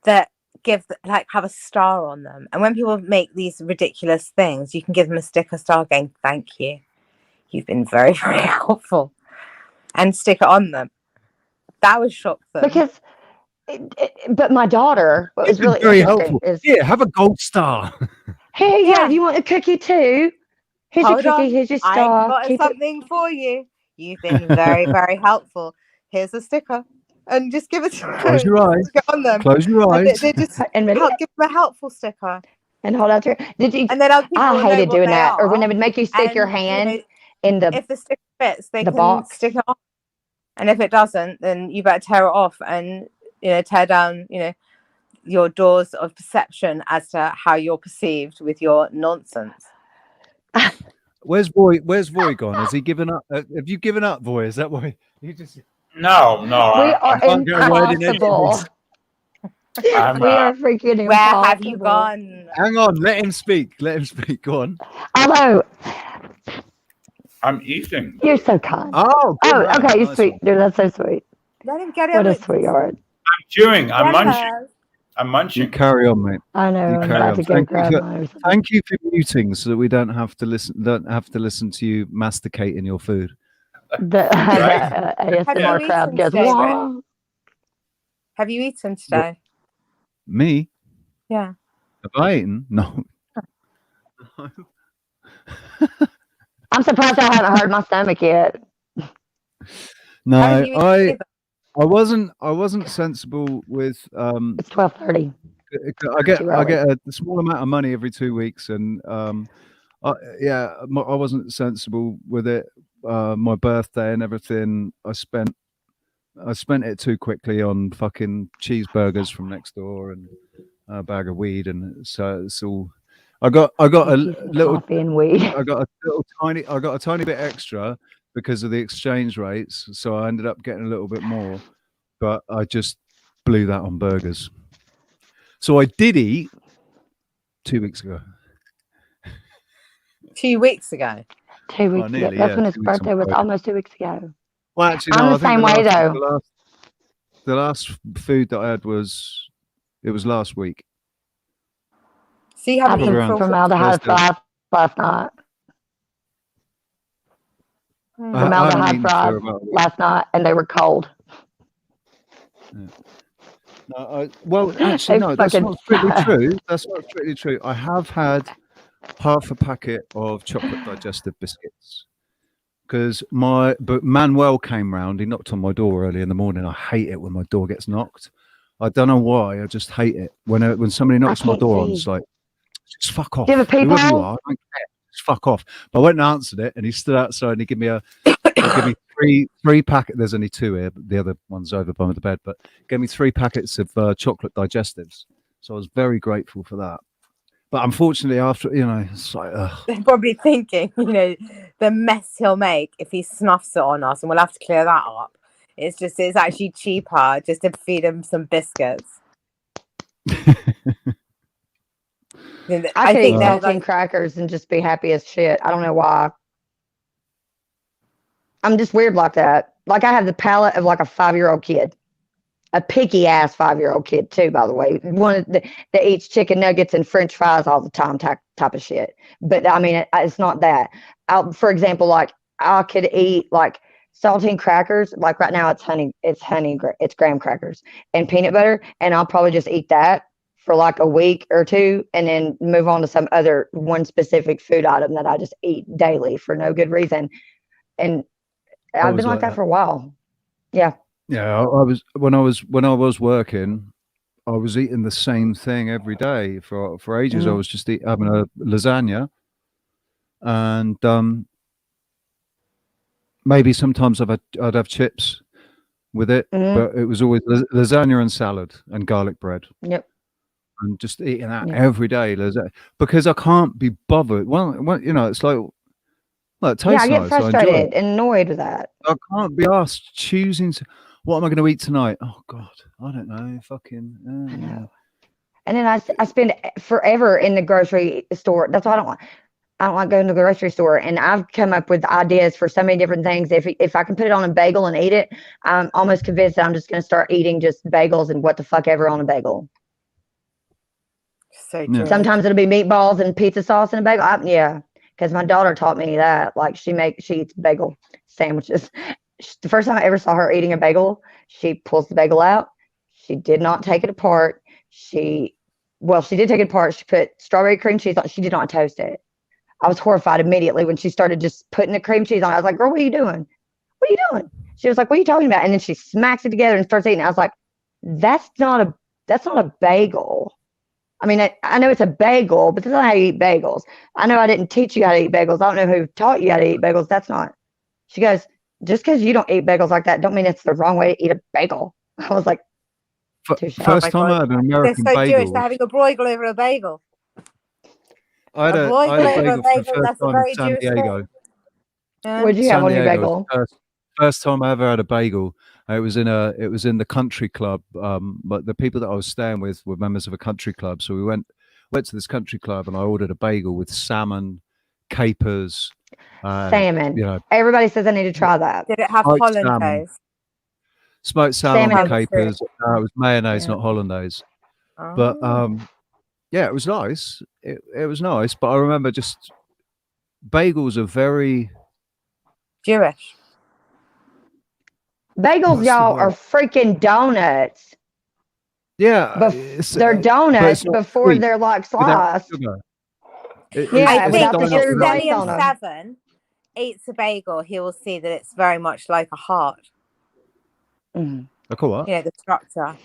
that have a star on them. And when people make these ridiculous things, you can give them a sticker star going, thank you. You've been very, very helpful. And stick it on them. That would shock them. Because but my daughter, what was really very interesting helpful. Yeah, have a gold star. Hey, yeah, you want a cookie too? Here's Hold your cookie, on. here's your star. I've got something for you. You've been very, very helpful. Here's a sticker. And just give it to Close your eyes. on them. Close your eyes. They just give them a helpful sticker. And hold out your and then I hated doing that. Or when they would make you stick your hand in the if the sticker fits, they can box. stick it on. And if it doesn't, then you better tear it off and tear down, your doors of perception as to how you're perceived with your nonsense. Where's Voy gone? Has he given up? Have you given up, Voy? Is that why you just? No. We are impossible. We are freaking impossible. Where have you gone? Hang on, let him speak. Let him speak. Go on. Hello. I'm eating. You're so kind. Oh, okay. You're sweet. Dude, that's so sweet. Let him get it. What a sweetheart. I'm chewing. I'm munching. I'm munching. You carry on, mate. I know. I'm about to go grab mine. Thank you for muting so that we don't have to listen to you masticating your food. The ASMR crowd goes, wow. Have you eaten today? Me? Yeah. Have I eaten? No. I'm surprised I haven't hurt my stomach yet. No, I wasn't sensible with it's 12:30. I get a small amount of money every 2 weeks, and I wasn't sensible with it. My birthday and everything, I spent it too quickly on fucking cheeseburgers from next door and a bag of weed, and so it's all. I got a little coffee and weed. I got a tiny bit extra because of the exchange rates, so I ended up getting a little bit more, but I just blew that on burgers. So I did eat 2 weeks ago. 2 weeks ago. 2 weeks ago. Nearly, That's when his 2 weeks birthday was almost 2 weeks ago. Well, actually, I'm no. the same way though. The last food that I had was last week. See how many formaldehyde fries last night. Formaldehyde fries last night, and they were cold. Yeah. No, well, actually, no, that's not strictly true. That's not strictly true. I have had half a packet of chocolate digestive biscuits because but Manuel came round. He knocked on my door early in the morning. I hate it when my door gets knocked. I don't know why. I just hate it when somebody knocks my door. I'm just like, just fuck off. Do you have a PayPal? Whoever you are, I don't care. Just fuck off. But I went and answered it, and he stood outside and he gave me three packets. There's only two here, but the other one's over by the bed. But gave me 3 packets of chocolate digestives. So I was very grateful for that. But unfortunately, after it's like, they're probably thinking, the mess he'll make if he snuffs it on us, and we'll have to clear that up. It's actually cheaper just to feed him some biscuits. I could eat saltine crackers and just be happy as shit. I don't know why. I'm just weird like that. Like I have the palate of like a 5-year-old kid. A picky ass 5-year-old kid too, by the way. One that eats chicken nuggets and French fries all the time, type of shit. But I mean, it's not that. For example, like I could eat like saltine crackers. Like right now, it's graham crackers and peanut butter, and I'll probably just eat that for like a week or two, and then move on to some other one specific food item that I just eat daily for no good reason. And I've been like that for a while. Yeah. Yeah, I was when I was working, I was eating the same thing every day for ages. I was just having a lasagna, and maybe sometimes I'd have chips with it, but it was always lasagna and salad and garlic bread. Yep. And just eating that every day, because I can't be bothered. Well, it's like. Well, it tastes I get nice. frustrated and annoyed with that. I can't be asked choosing. What am I going to eat tonight? Oh God, I don't know. Fucking. I know. And then I spend forever in the grocery store. That's why I don't like going to the grocery store. And I've come up with ideas for so many different things. If I can put it on a bagel and eat it, I'm almost convinced that I'm just going to start eating just bagels and what the fuck ever on a bagel. So true. Sometimes it'll be meatballs and pizza sauce in a bagel. Yeah. Because my daughter taught me that. Like she eats bagel sandwiches. The first time I ever saw her eating a bagel, she pulls the bagel out. She did not take it apart. She did take it apart. She put strawberry cream cheese on. She did not toast it. I was horrified immediately when she started just putting the cream cheese on. I was like, girl, what are you doing? What are you doing? She was like, what are you talking about? And then she smacks it together and starts eating. I was like, that's not a bagel. I mean, I know it's a bagel, but that's not how you eat bagels. I know I didn't teach you how to eat bagels. I don't know who taught you how to eat bagels. That's not. She goes, just because you don't eat bagels like that, don't mean it's the wrong way to eat a bagel. I was like, first time I had an American bagel. They're so Jewish. They're having a broil over a bagel. I had a bagel for the first time in San Diego. What did you have on your bagel? First time I ever had a bagel. It was in the country club. But the people that I was staying with were members of a country club. So we went to this country club, and I ordered a bagel with salmon, capers. Salmon. Everybody says I need to try that. Did it have hollandaise? Smoked salmon with capers. It was mayonnaise, not hollandaise. Oh. But it was nice. It was nice. But I remember just bagels are very Jewish. Bagels, y'all, are freaking donuts. Yeah, they're donuts before they're like sliced. I think if Stellium7 eats a bagel, he will see that it's very much like a heart. Like a what? The structure.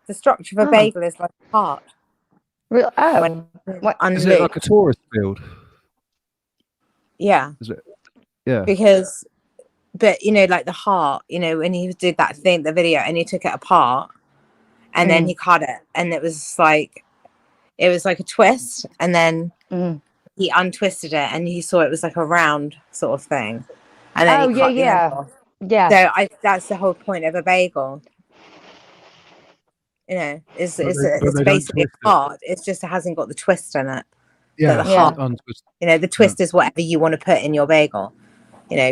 The structure of a bagel is like a heart. Real? Is it like a tourist field? Yeah. Is it? Yeah. But like the heart, when he did that thing, the video, and he took it apart, and then he cut it, and it was like a twist, and then he untwisted it, and he saw it was like a round sort of thing, and then he cut the end off. Yeah. So that's the whole point of a bagel. It's basically hard. It's just it hasn't got the twist in it. Yeah. The heart. The twist is whatever you want to put in your bagel.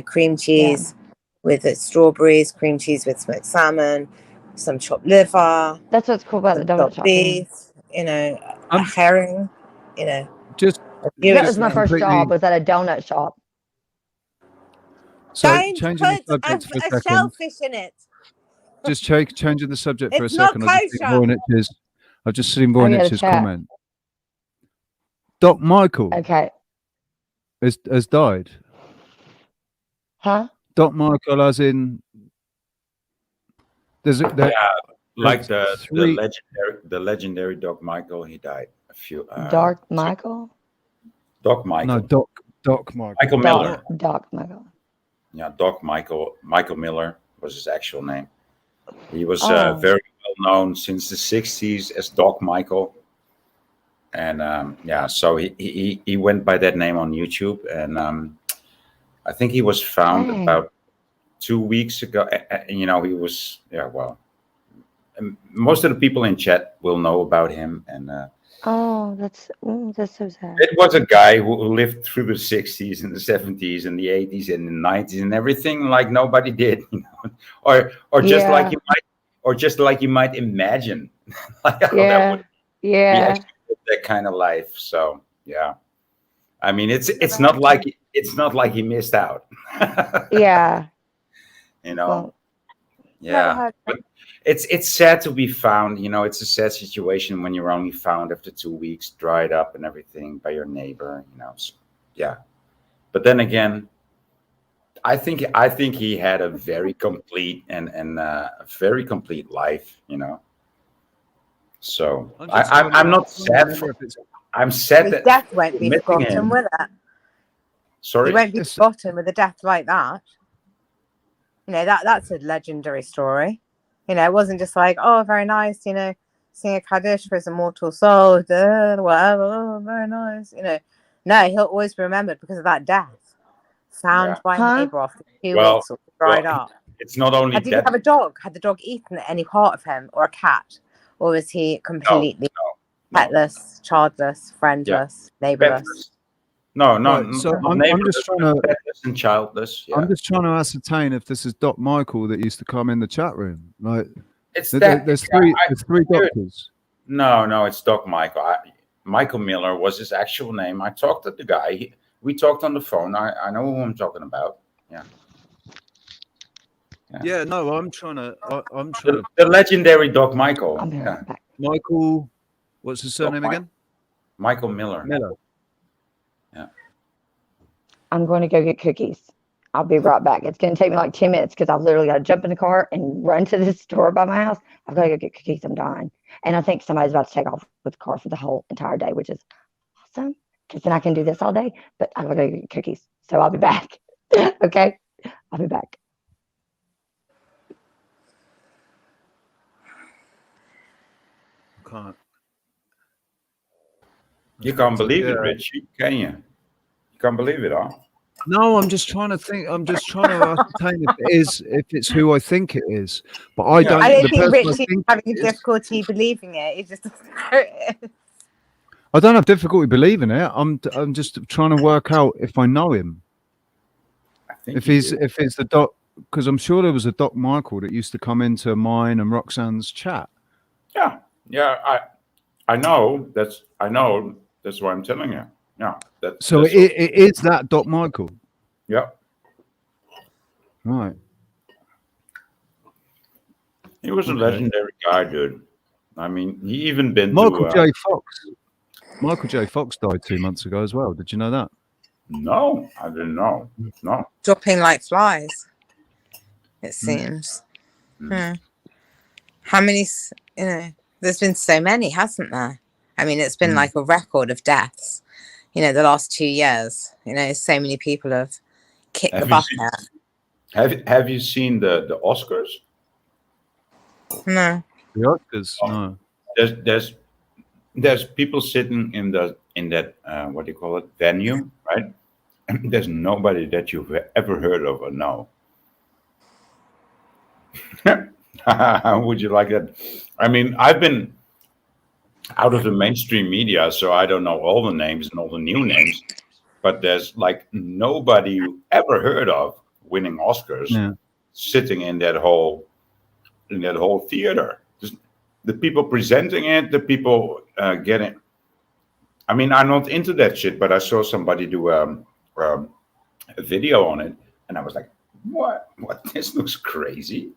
Cream cheese with strawberries, cream cheese with smoked salmon, some chopped liver. That's what's cool about the donut shop. Beef, a herring, That was my first job, was at a donut shop. So don't changing put the subject for a second. shellfish in it. Just changing the subject for a It's not second. kosher. I've just seen Voynich's comment. Doc Michael has died. Huh? Doc Michael, as in, like the legendary Doc Michael. He died a few. Doc Michael. Doc Michael. No, Doc Michael. Michael Miller. Doc Michael. Yeah, Doc Michael. Michael Miller was his actual name. He was very well known since the 60s as Doc Michael. And yeah, so he went by that name on YouTube, and I think he was found Dang. about 2 weeks ago. You know, he was, yeah, well, most of the people in chat will know about him, and Oh, that's so sad. it was a guy who lived through the 60s and the 70s and the 80s and the 90s and everything like nobody did, you know, or just like Yeah. you might, or just like you might imagine, like how that Yeah. would be Yeah. actually that kind of life. So yeah, I mean, it's not like he missed out. Yeah. You know. Well, Yeah, but it's sad to be found. You know, it's a sad situation when you're only found after 2 weeks, dried up and everything by your neighbor. You know, so, yeah. But then again, I think he had a very complete and a very complete life. You know, so I'm not sad for. I'm sad His that death won't be missing forgotten, him. will it? Sorry, He won't be forgotten with a death like that. You know, that's a legendary story. You know, it wasn't just like, oh, very nice, you know, sing a Kaddish for his immortal soul, whatever, oh, very nice. You know, no, he'll always be remembered because of that death. Found by a neighbor after 2 weeks or dried up. It's not only Did he have a dog? Had the dog eaten any part of him, or a cat? Or was he completely petless, childless, friendless, neighborless? No, Right, so I'm just trying to petless and childless. Yeah. I'm just trying to ascertain if this is Doc Michael that used to come in the chat room. Like, It's there's three doctors. No, it's Doc Michael. Michael Miller was his actual name. I talked to the guy. We talked on the phone. I know who I'm talking about. Yeah. Yeah, no, I'm trying to. The legendary Doc Michael. I'll be right Yeah. back. Michael, what's his surname again? Michael Miller. Yeah. I'm going to go get cookies. I'll be right back. It's going to take me like 10 minutes because I've literally got to jump in the car and run to the store by my house. I've got to go get cookies. I'm dying. And I think somebody's about to take off with the car for the whole entire day, which is awesome because then I can do this all day. But I've got to go get cookies. So I'll be back. Okay? I'll be back. Can't. You can't believe it, Richie, can you? You can't believe it, huh? No, I'm just trying to think. I'm just trying to ascertain if it's who I think it is. But I don't. I don't think Richie's having difficulty believing it. He just doesn't know it is. I don't have difficulty believing it. I'm just trying to work out if I know him. If it's the Doc, because I'm sure there was a Doc Michael that used to come into mine and Roxanne's chat. Yeah. I know. That's why I'm telling you. Yeah. So it is that Doc Michael. Yeah. Right. He was a legendary guy, dude. I mean, he even been Michael to, J. Fox. Michael J. Fox died 2 months ago as well. Did you know that? No, I didn't know. No. Dropping like flies, it seems. How many, you know, there's been so many, hasn't there? I mean, it's been like a record of deaths, you know, the last 2 years. You know, so many people have kicked the bucket. Have you seen the Oscars? No. The Oscars? No. There's people sitting in that what do you call it, venue, right? And there's nobody that you've ever heard of or know. How would you like that? I mean, I've been out of the mainstream media, so I don't know all the names and all the new names, but there's like nobody you ever heard of winning Oscars sitting in that whole theater. Just the people presenting it, the people getting. I mean, I'm not into that shit, but I saw somebody do a video on it, and I was like, "What? This looks crazy.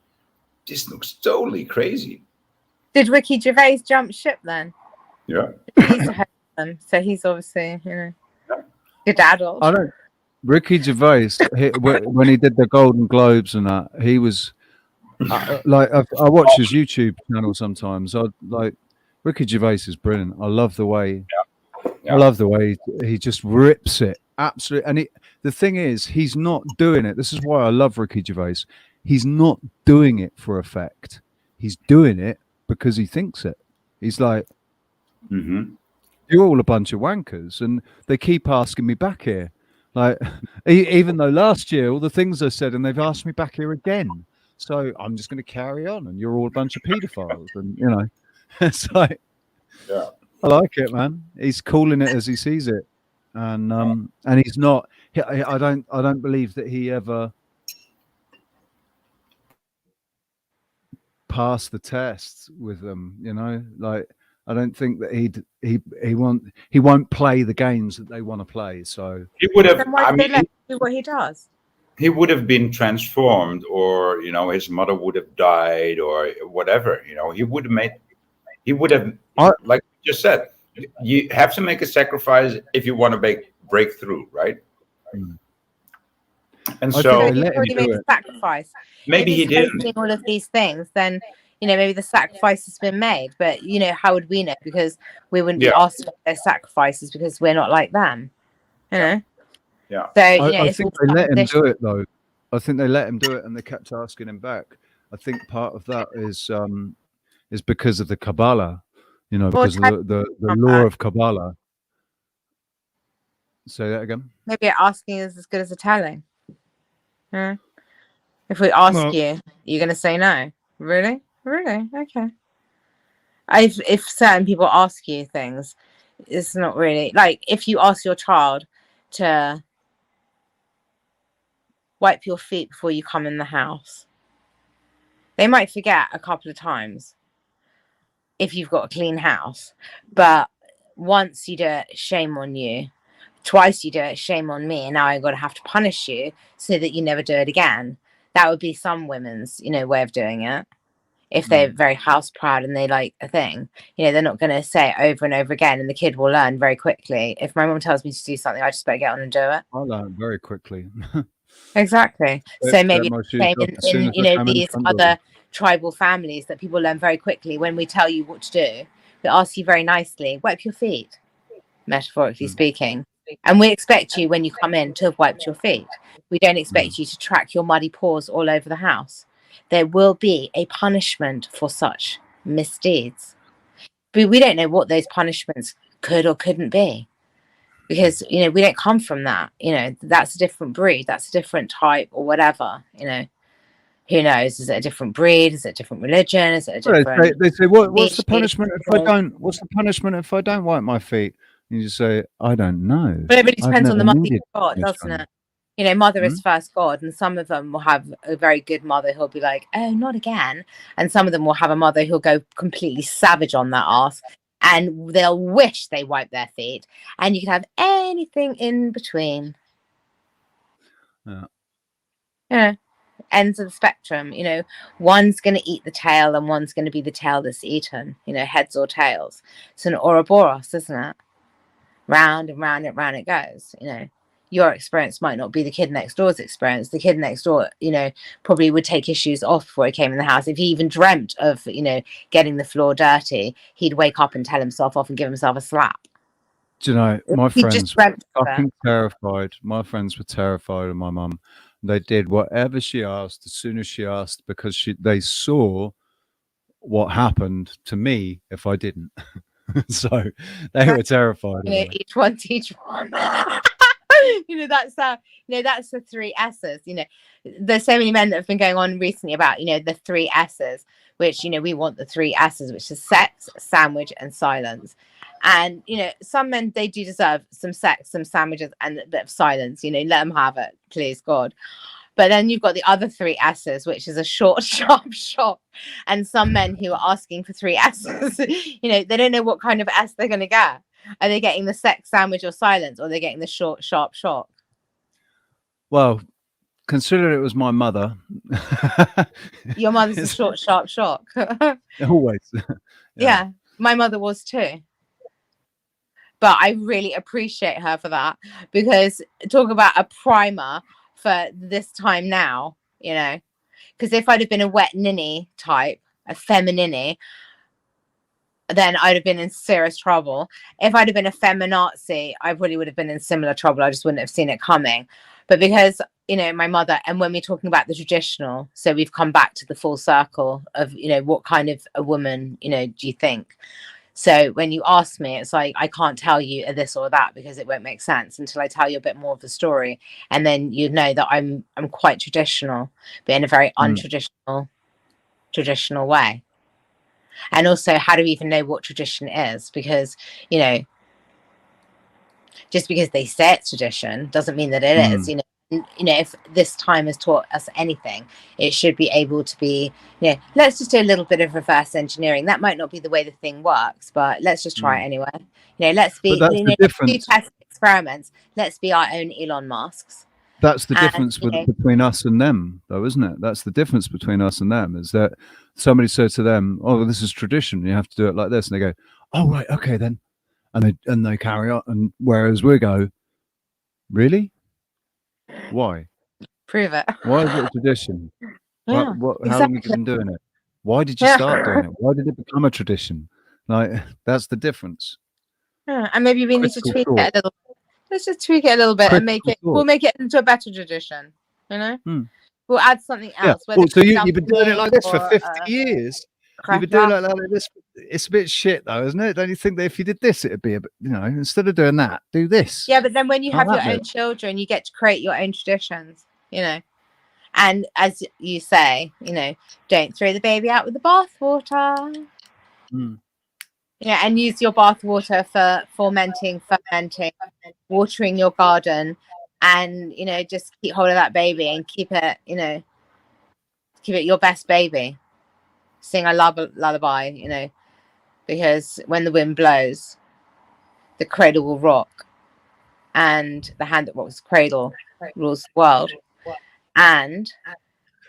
This looks totally crazy." Did Ricky Gervais jump ship then? Yeah. He used to have them, so he's obviously, you know, good adult. I don't. Ricky Gervais, when he did the Golden Globes and that, he was like, I watch his YouTube channel sometimes. Ricky Gervais is brilliant. I love the way. I love the way he just rips it. Absolutely. And the thing is, he's not doing it. This is why I love Ricky Gervais. He's not doing it for effect. He's doing it because he thinks it. He's like, you're all a bunch of wankers, and they keep asking me back here. Like, even though last year all the things I said, and they've asked me back here again. So I'm just going to carry on, and you're all a bunch of paedophiles, and you know, it's like, Yeah. I like it, man. He's calling it as he sees it, and he's not. I don't believe that he ever passed the test with them. You know, like, I don't think that he won't play the games that they want to play. So he would have. Then why I do they mean, let him do what he does? he would have been transformed, or you know, his mother would have died, or whatever. You know, he would have, like you just said, you have to make a sacrifice if you want to break through, right? And so he's already made a sacrifice. Maybe if he he's didn't. hosting all of these things, then you know maybe the sacrifice has been made. But you know, how would we know? Because we wouldn't be asked to make their sacrifices because we're not like them. You know. Yeah. So you know, I think they let him do it though. I think they let him do it, and they kept asking him back. I think part of that is because of the Kabbalah, you know, because of the law of Kabbalah. Say that again. Maybe asking is as good as a telling. If we ask you, you're going to say no. Really? Really? Okay. If certain people ask you things, it's not really like if you ask your child to wipe your feet before you come in the house, they might forget a couple of times if you've got a clean house, but once you do it, shame on you. Twice you do it, shame on me, and now I gotta have to punish you so that you never do it again. That would be some women's, you know, way of doing it. If they're very house proud and they like a thing, you know, they're not gonna say it over and over again, and the kid will learn very quickly. If my mom tells me to do something, I just better get on and do it. I learn very quickly. Exactly. So maybe in you know these other tribal families that people learn very quickly. When we tell you what to do, we ask you very nicely, wipe your feet, metaphorically speaking. And we expect you when you come in to have wiped your feet. We don't expect you to track your muddy paws all over the house. There will be a punishment for such misdeeds. But we don't know what those punishments could or couldn't be. Because, you know, we don't come from that. You know, that's a different breed. That's a different type or whatever, you know. Who knows? Is it a different breed? Is it a different religion? Is it a different... They say, what's the punishment if I don't? What's the punishment if I don't wipe my feet? You just say, I don't know. But it really depends on the mother you've got, doesn't it? You know, mother is first God, and some of them will have a very good mother who'll be like, oh, not again. And some of them will have a mother who'll go completely savage on that ass, and they'll wish they wiped their feet. And you can have anything in between. Yeah. Ends of the spectrum, you know, one's going to eat the tail and one's going to be the tail that's eaten, you know, heads or tails. It's an Ouroboros, isn't it? Round and round and round it goes. You know, your experience might not be the kid next door's experience. The kid next door, you know, probably would take his shoes off before he came in the house. If he even dreamt of, you know, getting the floor dirty, he'd wake up and tell himself off and give himself a slap. Do you know, my friends were fucking terrified. My friends were terrified of my mum. They did whatever she asked as soon as she asked, because they saw what happened to me if I didn't. So they were terrified. You know, each one teach one. You know, that's the 3 S's. You know, there's so many men that have been going on recently about, you know, the 3 S's, which, you know, we want the 3 S's, which is sex, sandwich, and silence. And, you know, some men, they do deserve some sex, some sandwiches, and a bit of silence. You know, let them have it, please, God. But then you've got the other 3 S's, which is a short, sharp shock. And some men who are asking for 3 S's, you know, they don't know what kind of S they're going to get. Are they getting the sex, sandwich, or silence, or are they getting the short, sharp shock? Well, consider it was my mother. Your mother's a short, sharp shock. Always. Yeah, my mother was too. But I really appreciate her for that, because talk about a primer for this time now, you know, because if I'd have been a wet ninny type, a femininny, then I'd have been in serious trouble. If I'd have been a feminazi, I probably would have been in similar trouble. I just wouldn't have seen it coming. But because, you know, my mother, and when we're talking about the traditional, so we've come back to the full circle of, you know, what kind of a woman, you know, do you think? So when you ask me, it's like I can't tell you this or that because it won't make sense until I tell you a bit more of the story, and then you know that I'm quite traditional, but in a very untraditional traditional way. And also, how do we even know what tradition is? Because, you know, just because they say it's tradition doesn't mean that it is. You know, if this time has taught us anything, it should be able to be, you know, let's just do a little bit of reverse engineering. That might not be the way the thing works, but let's just try it anyway. You know, let's be, But that's the let's do difference. test experiments. Let's be our own Elon Musks. That's the And, difference you know, between us and them, though, isn't it? That's the difference between us and them, is that somebody said to them, "Oh, this is tradition. You have to do it like this," and they go, "Oh, right, okay, then," and they carry on. And whereas we go, "Really? Why? prove it. Why is it a tradition? Yeah, How long have you been doing it? Why did you start doing it? Why did it become a tradition?" Like, that's the difference. Yeah, and maybe we need to Critical tweak thought. it a little. Let's just tweak it a little bit and make it. Critical We'll thought. make it into a better tradition. You know, we'll add something Yeah. else. whether Well, so it's you've been doing it like this for or, 50 years. You've been doing it like this. It's a bit shit, though, isn't it? Don't you think that if you did this, it'd be a bit, you know, instead of doing that, do this. Yeah, but then when you Like have your that own bit. children, you get to create your own traditions. You know, and as you say, you know, don't throw the baby out with the bathwater. Yeah, and use your bathwater for fermenting, watering your garden, and you know, just keep hold of that baby and keep it, you know, keep it your best baby. Sing a lullaby, you know, because when the wind blows, the cradle will rock, and the hand that rocks the cradle rules the world. And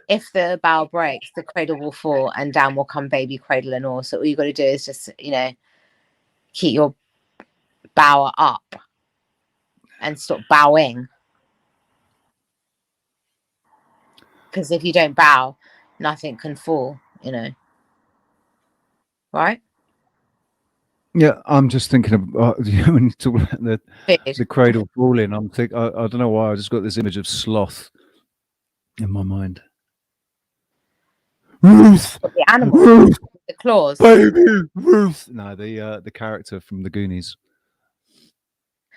if the bough breaks, the cradle will fall, and down will come baby cradle and all. So all you got to do is just, you know, keep your bower up and stop bowing. Because if you don't bow, nothing can fall, you know. Right? Yeah, I'm just thinking of when you talk about the cradle falling. I'm thinking, I don't know why, I just got this image of sloth in my mind. Ruth, the animal, Ruth, the claws, baby, Ruth. No, the character from the Goonies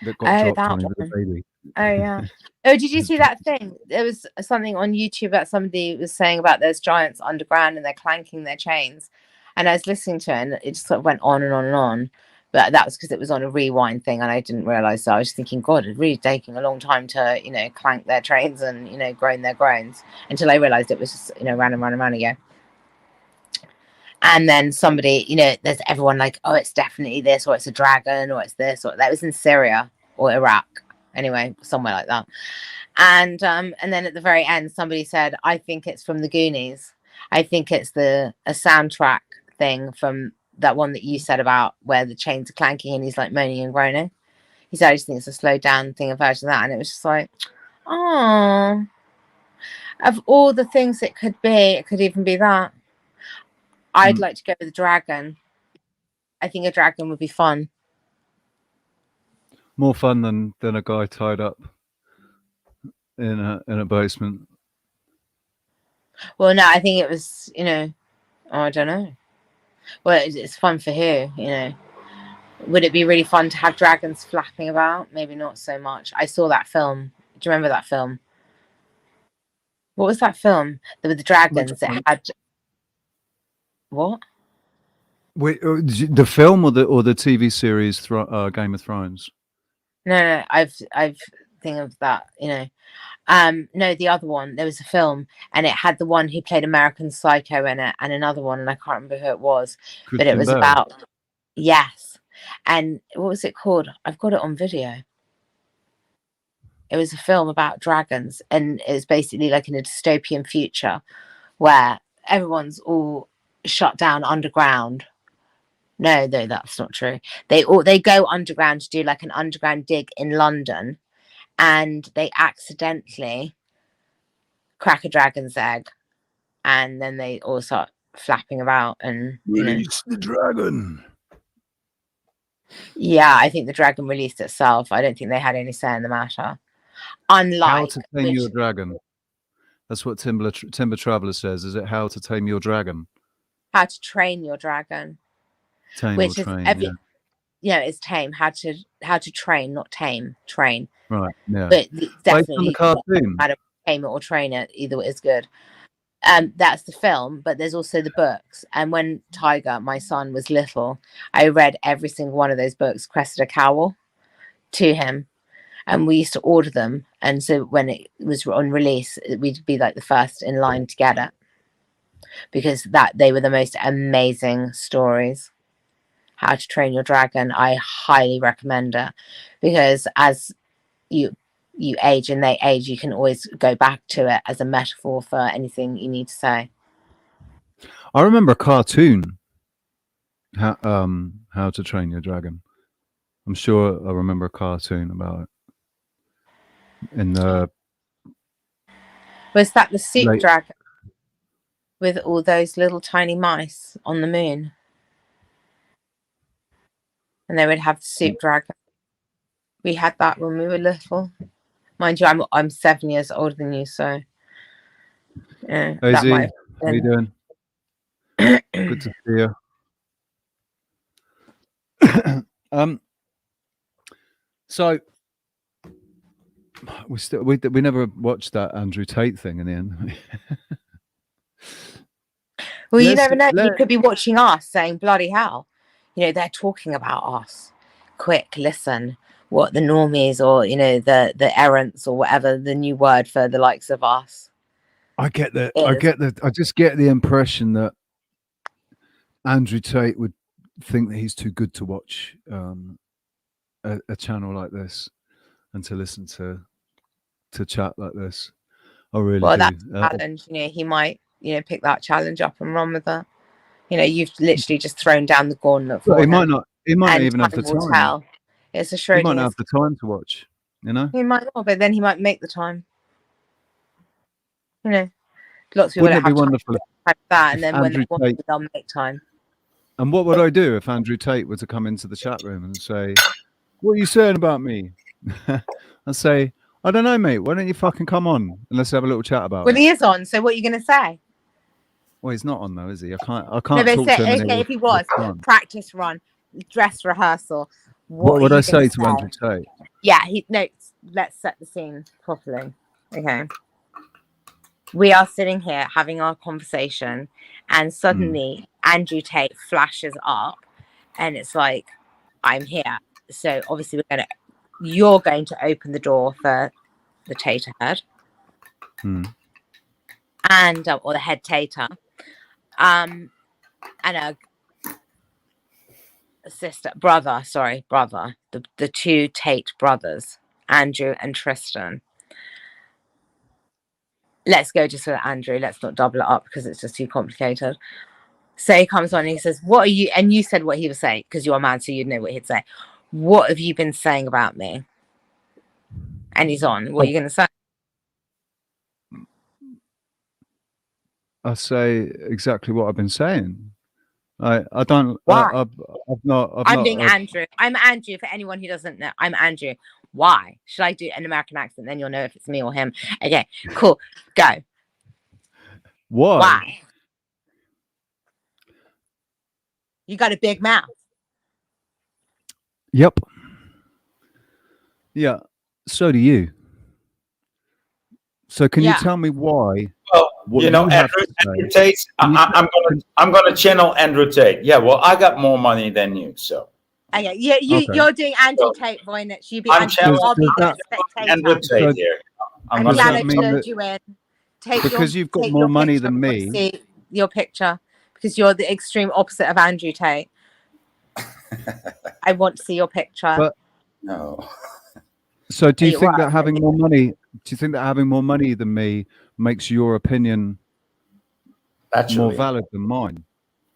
that got dropped on him with a baby. Oh yeah. Oh, did you see that thing? There was something on YouTube that somebody was saying about those giants underground and they're clanking their chains. And I was listening to it and it just sort of went on and on and on. But that was because it was on a rewind thing and I didn't realize. So I was thinking, God, it's really taking a long time to, you know, clank their trains and, you know, groan their groans until I realized it was just, you know, round and round and round again. And then somebody, you know, there's everyone like, oh, it's definitely this, or it's a dragon, or it's this, or that was in Syria or Iraq. Anyway, somewhere like that. And then at the very end, somebody said, I think it's from the Goonies. I think it's a soundtrack thing from that one that you said about where the chains are clanking and he's like moaning and groaning. He said, I just think it's a slowed down thing, a version of that. And it was just like, oh, of all the things it could be, it could even be that. I'd like to go with a dragon. I think a dragon would be fun. More fun than a guy tied up in a basement. Well, no, I think it was, you know, I don't know. Well, it's fun for who, you know. Would it be really fun to have dragons flapping about? Maybe not so much. I saw that film. Do you remember that film? What was that film? With the dragons that had what? Wait, the film or the TV series Game of Thrones? No, I've think of that, you know. No, the other one. There was a film, and it had the one who played American Psycho in it, and another one, and I can't remember who it was, but it was about yes. And what was it called? I've got it on video. It was a film about dragons, and it's basically like in a dystopian future where everyone's all shut down underground. No, that's not true. They go underground to do like an underground dig in London, and they accidentally crack a dragon's egg, and then they all start flapping about and release the dragon. Yeah, I think the dragon released itself. I don't think they had any say in the matter. Unlike How to Tame Your Dragon. That's what Timber Traveller says. Is it How to Tame Your Dragon? How to Train Your Dragon. Tame which or is train, every, yeah. you know, it's tame. How to train, not tame. Train. Right, yeah. But Based on the definitely, cartoon. how to tame it or train it, either way is good. That's the film, but there's also the books. And when Tiger, my son, was little, I read every single one of those books, Cressida Cowell, to him, and we used to order them. And so when it was on release, we'd be like the first in line to get it, because they were the most amazing stories. How to Train Your Dragon, I highly recommend it, because as you age and they age, you can always go back to it as a metaphor for anything you need to say. I remember a cartoon, How to Train Your Dragon. I'm sure I remember a cartoon about it. In the Was that the Soup Dragon with all those little tiny mice on the moon? And they would have the Soup Dragon. We had that when we were little. Mind you, I'm 7 years older than you, so yeah. Hey That Z, might how you doing? Good to see you. So we never watched that Andrew Tate thing in the end. Well, you never know. You could be watching us saying, bloody hell, you know, they're talking about us. Quick, listen, what the normies, or, you know, the errants, or whatever the new word for the likes of us. I just get the impression that Andrew Tate would think that he's too good to watch a channel like this and to listen to chat like this. I really do. That's a challenge. You know, he might, you know, pick that challenge up and run with it. You know, you've literally just thrown down the gauntlet for him. He might not even have the time. Tell. It's a Schrödinger's. He might not have the time to watch, you know? He might not, but then he might make the time. You know, lots of people Wouldn't it be have wonderful time for that, and then when Andrew they want to, they'll make time. And what would I do if Andrew Tate were to come into the chat room and say, "What are you saying about me?" I'd say, "I don't know, mate. Why don't you fucking come on and let's have a little chat about it." Well, he is on, so what are you going to say? Well, he's not on though, is he? I can't No, talk to him. Okay, if he was, practice run, dress rehearsal. What would I say to Andrew Tate? Yeah, let's set the scene properly. Okay. We are sitting here having our conversation, and suddenly Andrew Tate flashes up, and it's like, I'm here. So obviously you're going to open the door for the tater head. And or the head tater. And a brother, the two Tate brothers, Andrew and Tristan. Let's go just with Andrew. Let's not double it up because it's just too complicated. So he comes on and he says, "What are you?" And you said what he was saying because you're a man, so you'd know what he'd say. "What have you been saying about me?" And he's on. What are you going to say? I say exactly what I've been saying. I don't. Why? I'm being Andrew. I'm Andrew. For anyone who doesn't know, I'm Andrew. Why? Should I do an American accent? Then you'll know if it's me or him. Okay, cool. Go. Why? You got a big mouth. Yep. Yeah. So do you. So can you tell me why? Well, you know, Andrew Tate. I'm gonna channel Andrew Tate. Yeah. Well, I got more money than you, so. Okay. You're doing Andrew Tate voice. You be Andrew Tate here. I'm glad I turned you in. Because you've got more money than me. See your picture, because you're the extreme opposite of Andrew Tate. I want to see your picture. But no. So do you think that having more money? Do you think that having more money than me makes your opinion more valid than mine?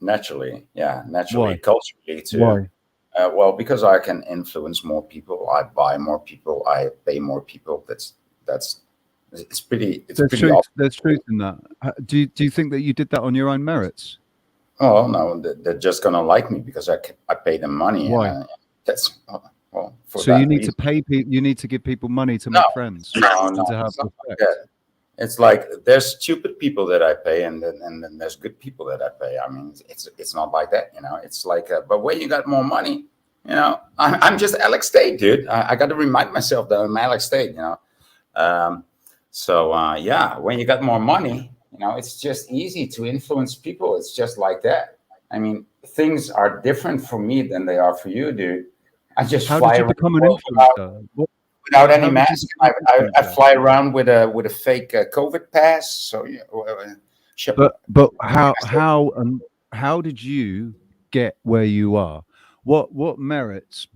Naturally, yeah. Naturally, Why? Culturally too. Why? Well, because I can influence more people. I buy more people. I pay more people. It's pretty. It's pretty. There's truth in that. Do you think that you did that on your own merits? Oh no, they're just gonna like me because I pay them money. Why? That's so you need to pay people. You need to give people money to make friends. No, to have it's not like that. It's like there's stupid people that I pay, and then there's good people that I pay. I mean, it's not like that, you know. It's like, but when you got more money, you know, I'm just Alex Tate, dude. I got to remind myself that I'm Alex Tate, you know. Yeah, when you got more money, you know, it's just easy to influence people. It's just like that. I mean, things are different for me than they are for you, dude. I just How fly did you around become an the world influencer? without any How did you mask. become I an influencer? fly around with a fake COVID pass. So yeah, But how did you get where you are? What merits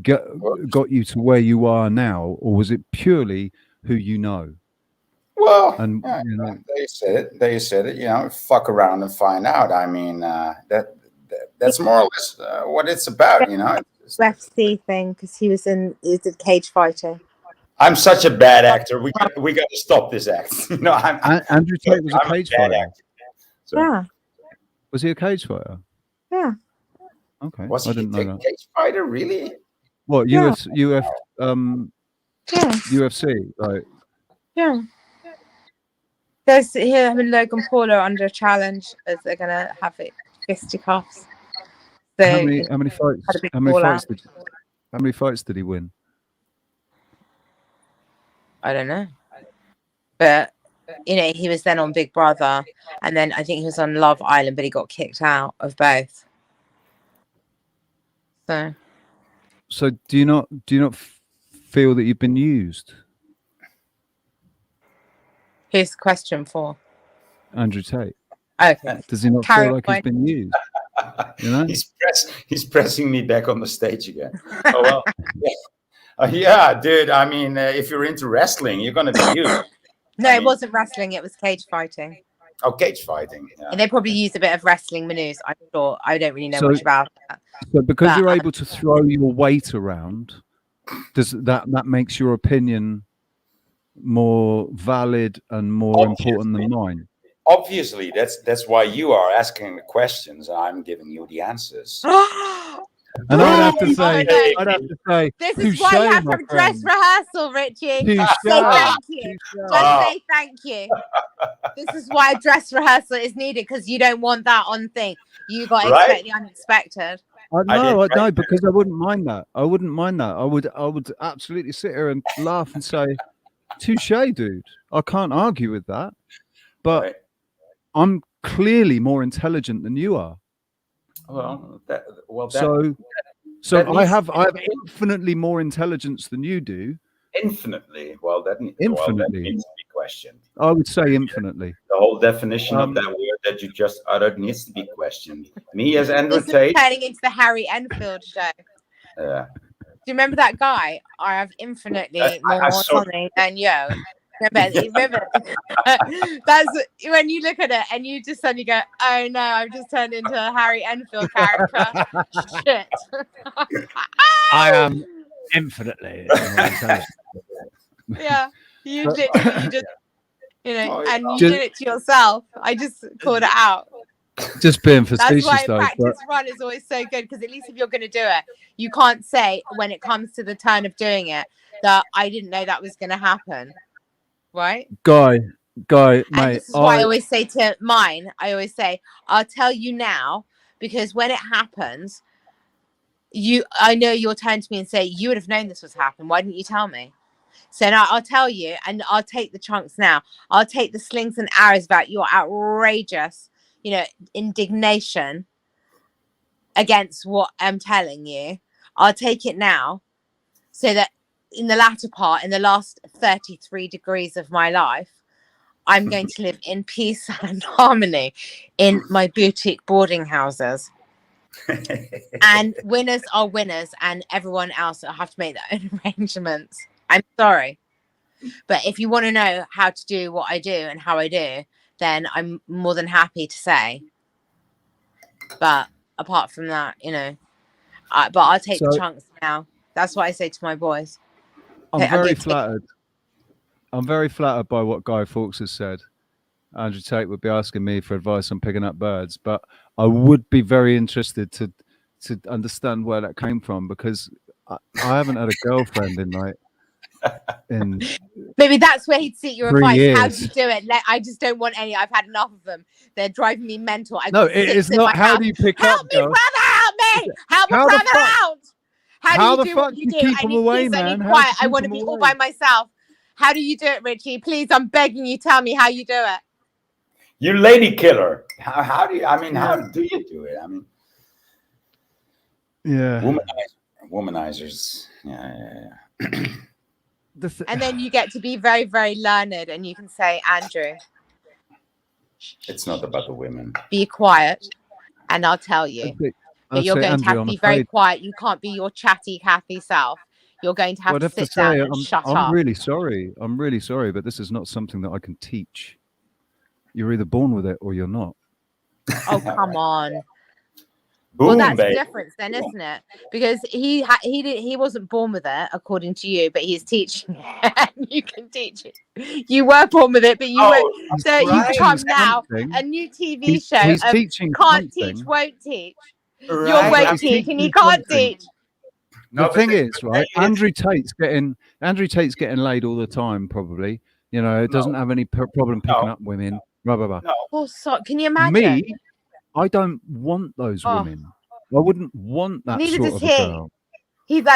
got you to where you are now, or was it purely who you know? well, And yeah, you know, they said it. They said it. You know, fuck around and find out. I mean, that's more or less what it's about. You know, UFC thing because he did cage fighting. I'm such a bad actor. We got to stop this act. You know, Andrew Tate was a I'm cage bad fighter. actor. So, Yeah, Was he a cage fighter? yeah, Okay, was I he didn't a know that. cage fighter? Really? What Yeah. yeah, UFC? Like, yeah. There's here him and Logan Paul are under a challenge as they're gonna have it fisticuffs. So how many fights? had a big How many fallout. fights did he win? I don't know, but you know he was then on Big Brother, and then I think he was on Love Island, but he got kicked out of both. So do you not feel that you've been used? Who's the question for? Andrew Tate. Okay. Does he not feel like he's been used? You know, he's pressing me back on the stage again. Oh well, yeah, yeah, dude. I mean, if you're into wrestling, you're gonna be used. No, it wasn't wrestling. It was cage fighting. Oh, cage fighting. Yeah. And they probably use a bit of wrestling maneuvers. I'm sure. I don't really know much about that. So because you're able to throw your weight around, does that makes your opinion more valid and more important than mine? Obviously, that's why you are asking the questions. I'm giving you the answers. And I'd have to say, this is why you have to have dress rehearsal, Richie. Say thank you. Just say thank you. This is why a dress rehearsal is needed, because you don't want that on thing. You got to expect the unexpected. No, because I wouldn't mind that. I would absolutely sit here and laugh and say, touche, dude. I can't argue with that. But I'm clearly more intelligent than you are. So I have infinitely more intelligence than you do. Infinitely. Well, that needs to be questioned. I would say infinitely. The whole definition of that word that you just uttered needs to be questioned. Me as Andrew Tate. Turning into the Harry Enfield show. Yeah. Do you remember that guy? I have infinitely more something than you. Remember that's when you look at it and you just suddenly go, oh no, I've just turned into a Harry Enfield character. Shit. I am infinitely more intelligent. Yeah, you just and you did it to yourself. I just called it out. Just being facetious. That's why practice run is always so good, because at least if you're going to do it, you can't say when it comes to the turn of doing it that I didn't know that was going to happen. Right, guy, and mate. This is why I always say to mine. I always say, "I'll tell you now," because when it happens, I know you'll turn to me and say, "You would have known this was happening. Why didn't you tell me?" So now I'll tell you, and I'll take the chunks now. I'll take the slings and arrows about your outrageous, indignation against what I'm telling you. I'll take it now, so that in the latter part, in the last 33 degrees of my life, I'm going to live in peace and harmony in my boutique boarding houses. And winners are winners, and everyone else will have to make their own arrangements. I'm sorry. But if you want to know how to do what I do and how I do, then I'm more than happy to say. But apart from that, but I'll take the chunks now. That's what I say to my boys. I'm very flattered. I'm very flattered by what Guy Fawkes has said. Andrew Tate would be asking me for advice on picking up birds, but I would be very interested to understand where that came from, because I haven't had a girlfriend in Maybe that's where he'd seek your 3 advice. How years. do you do it? I just don't want any. I've had enough of them. They're driving me mental. I've No, got it 6 is in not. my How house. do you pick Help up, me, girl? brother! Help me! Help a How the brother fuck- out! How How do the you do fuck what do you you do? keep I them need away, peace. I man? need How do you quiet. I keep want to them be all away? by myself. How do you do it, Richie? Please, I'm begging you. Tell me how you do it. You lady killer. How do you? I mean, how do you do it? I mean, Yeah. womanizers. Yeah. And then you get to be very, very learned, and you can say, Andrew, It's not about the women. be quiet, and I'll tell you. But you're going to have to be very quiet. You can't be your chatty Cathy self. You're going to have to sit down and shut up. I'm really sorry. I'm really sorry, but this is not something that I can teach. You're either born with it or you're not. Oh, come on. Boom, Well, that's baby. the difference then, isn't it? Because he wasn't born with it, according to you, but he's teaching it. And you can teach it. You were born with it, but you won't. So you become now a new TV show He's of teaching can't something. teach, won't teach. Right. You won't He's teach, and you teaching can't something. teach. The thing is, right? Andrew Tate's getting laid all the time. Probably, you know, it doesn't have any problem picking up women. Blah blah blah. No. Oh, so can you imagine? Me, I don't want those women. I wouldn't want that Neither sort does of he. a girl.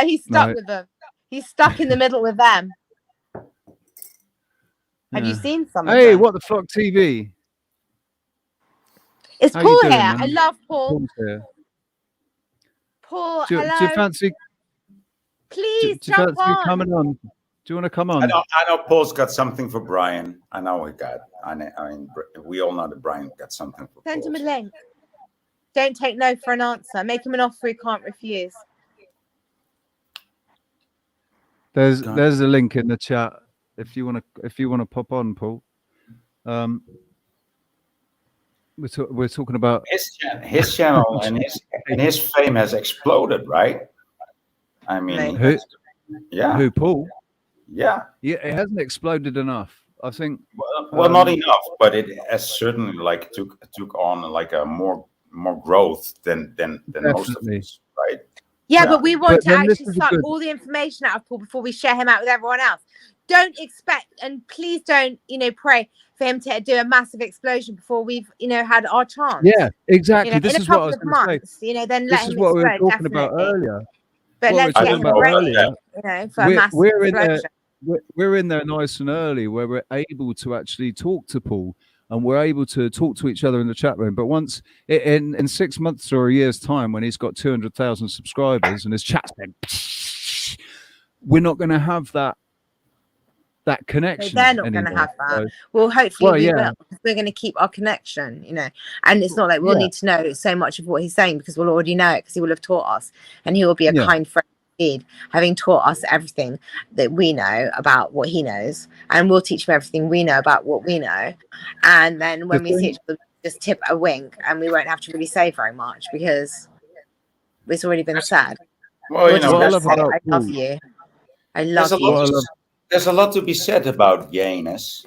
He's stuck No. with them. He's stuck in the middle with them. Have you Yeah. seen some of Hey, them? what the fuck, TV? It's How Paul you doing, here. man? I love Paul. Paul's here. Paul, Do hello. you fancy? Please do you jump fancy on. coming on? Do you want to come on? I know Paul's got something for Brian. I know he got. I mean, we all know that Brian got something for Send Paul. him a link. Don't take no for an answer. Make him an offer he can't refuse. There's a link in the chat if you want to pop on, Paul. We're talking about his channel and his fame has exploded, right? I mean, who Paul? Yeah, it hasn't exploded enough. I think. Well, not enough, but it has certainly like took on like a more growth than most of us, right? Yeah, but we want to actually suck good... all the information out of Paul before we share him out with everyone else. Don't expect, and please don't, pray for him to do a massive explosion before we've, had our chance. Yeah, exactly. This in is a couple what I was of going to months, say. then this let is him what explode. we were talking Definitely. about earlier. But let's get him ready, for a massive explosion. We're in there nice and early, where we're able to actually talk to Paul. And we're able to talk to each other in the chat room. But once in 6 months or a year's time, when he's got 200,000 subscribers and his chat's been, we're not going to have that connection. They're not going to have that. So, well, hopefully we will. We're going to keep our connection, And it's not like we'll need to know so much of what he's saying because we'll already know it because he will have taught us, and he will be a kind friend. Having taught us everything that we know about what he knows, and we'll teach him everything we know about what we know, and then when we see each other, just tip a wink, and we won't have to really say very much because it's already been said. Well, I love you. I love you. There's a lot to be said about Janus.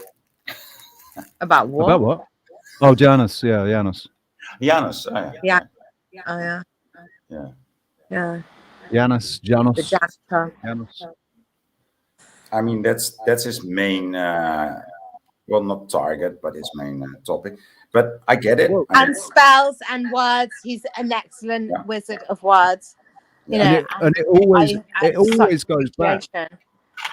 About what? About what? Oh, Janus. Yeah, Janus. Janus. Oh, yeah. Oh, yeah. Yeah. Yeah. Janus. The janitor. Janus. I mean, that's his main, well, not target, but his main topic. But I get it. And spells and words. He's an excellent wizard of words. And it always goes back.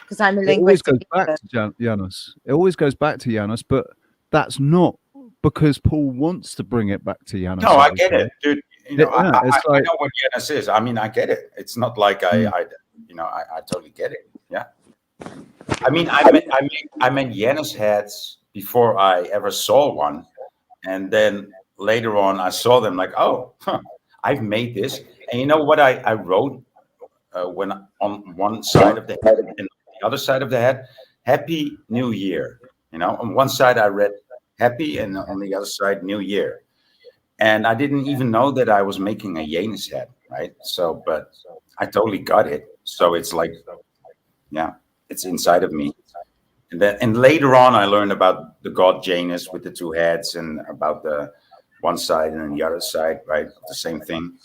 Because I'm a linguist. It always goes back to Janus. It always goes back to Janus, but that's not because Paul wants to bring it back to Janus. No, I get it, dude. I know what Janus is. I mean, I get it. It's not like I totally get it. Yeah. I mean, I meant Janus heads before I ever saw one, and then later on I saw them like, oh, I've made this. And you know what I wrote when on one side of the head and the other side of the head, Happy New Year. On one side I read Happy, and on the other side New Year. And I didn't even know that I was making a Janus head, right? So, but I totally got it. So it's like, yeah, it's inside of me. And later on, I learned about the god Janus with the two heads, and about the one side and then the other side, right? The same thing.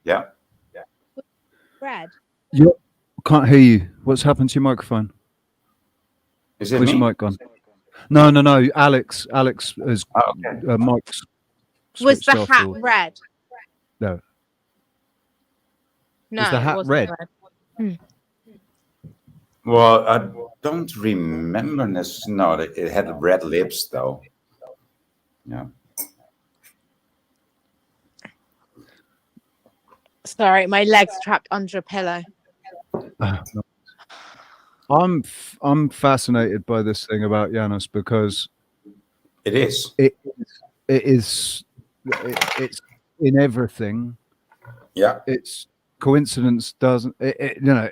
Yeah. Brad. Can't hear you. What's happened to your microphone? Is it Where's me? your mic gone? No. Alex has Okay. mic's Was switched the off. hat or- red? No. No, Was the it hat wasn't red? Well, I don't remember this. No, it had red lips though. Yeah. Sorry, my leg's trapped under a pillow. I'm fascinated by this thing about Janos because it is it's in everything. Yeah. It's coincidence doesn't you know,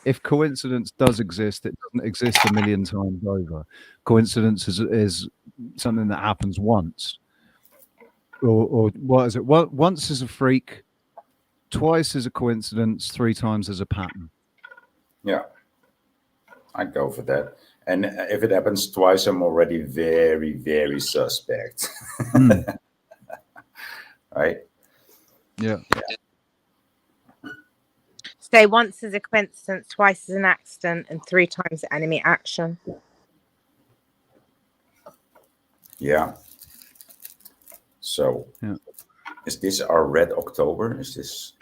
if coincidence does exist, it doesn't exist a million times over. Coincidence is something that happens once, or what is it? Once is a freak, twice is a coincidence, 3 times is a pattern. Yeah, I'd go for that. And if it happens twice, I'm already very, very suspect. Right? Yeah. Say once is a coincidence, twice is an accident, and 3 times enemy action. Yeah. So, is this our Red October? Is this?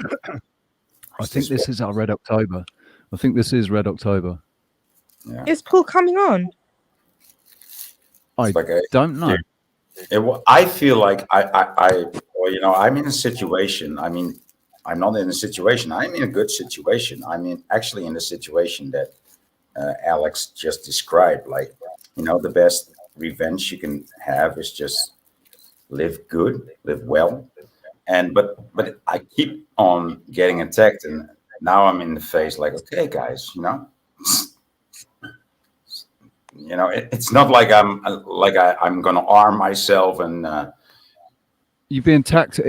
I think this is our Red October. I think this is Red October. Yeah. Is Paul coming on? I don't know. I feel like well, you know, I'm in a situation. I mean, I'm not in a situation. I'm in a good situation. I mean, actually in the situation that Alex just described. Like, you know, the best revenge you can have is just live good, live well. And but I keep on getting attacked, and now I'm in the phase like, okay, guys, you know. You know, it's not like I'm gonna arm myself and. You've been attacked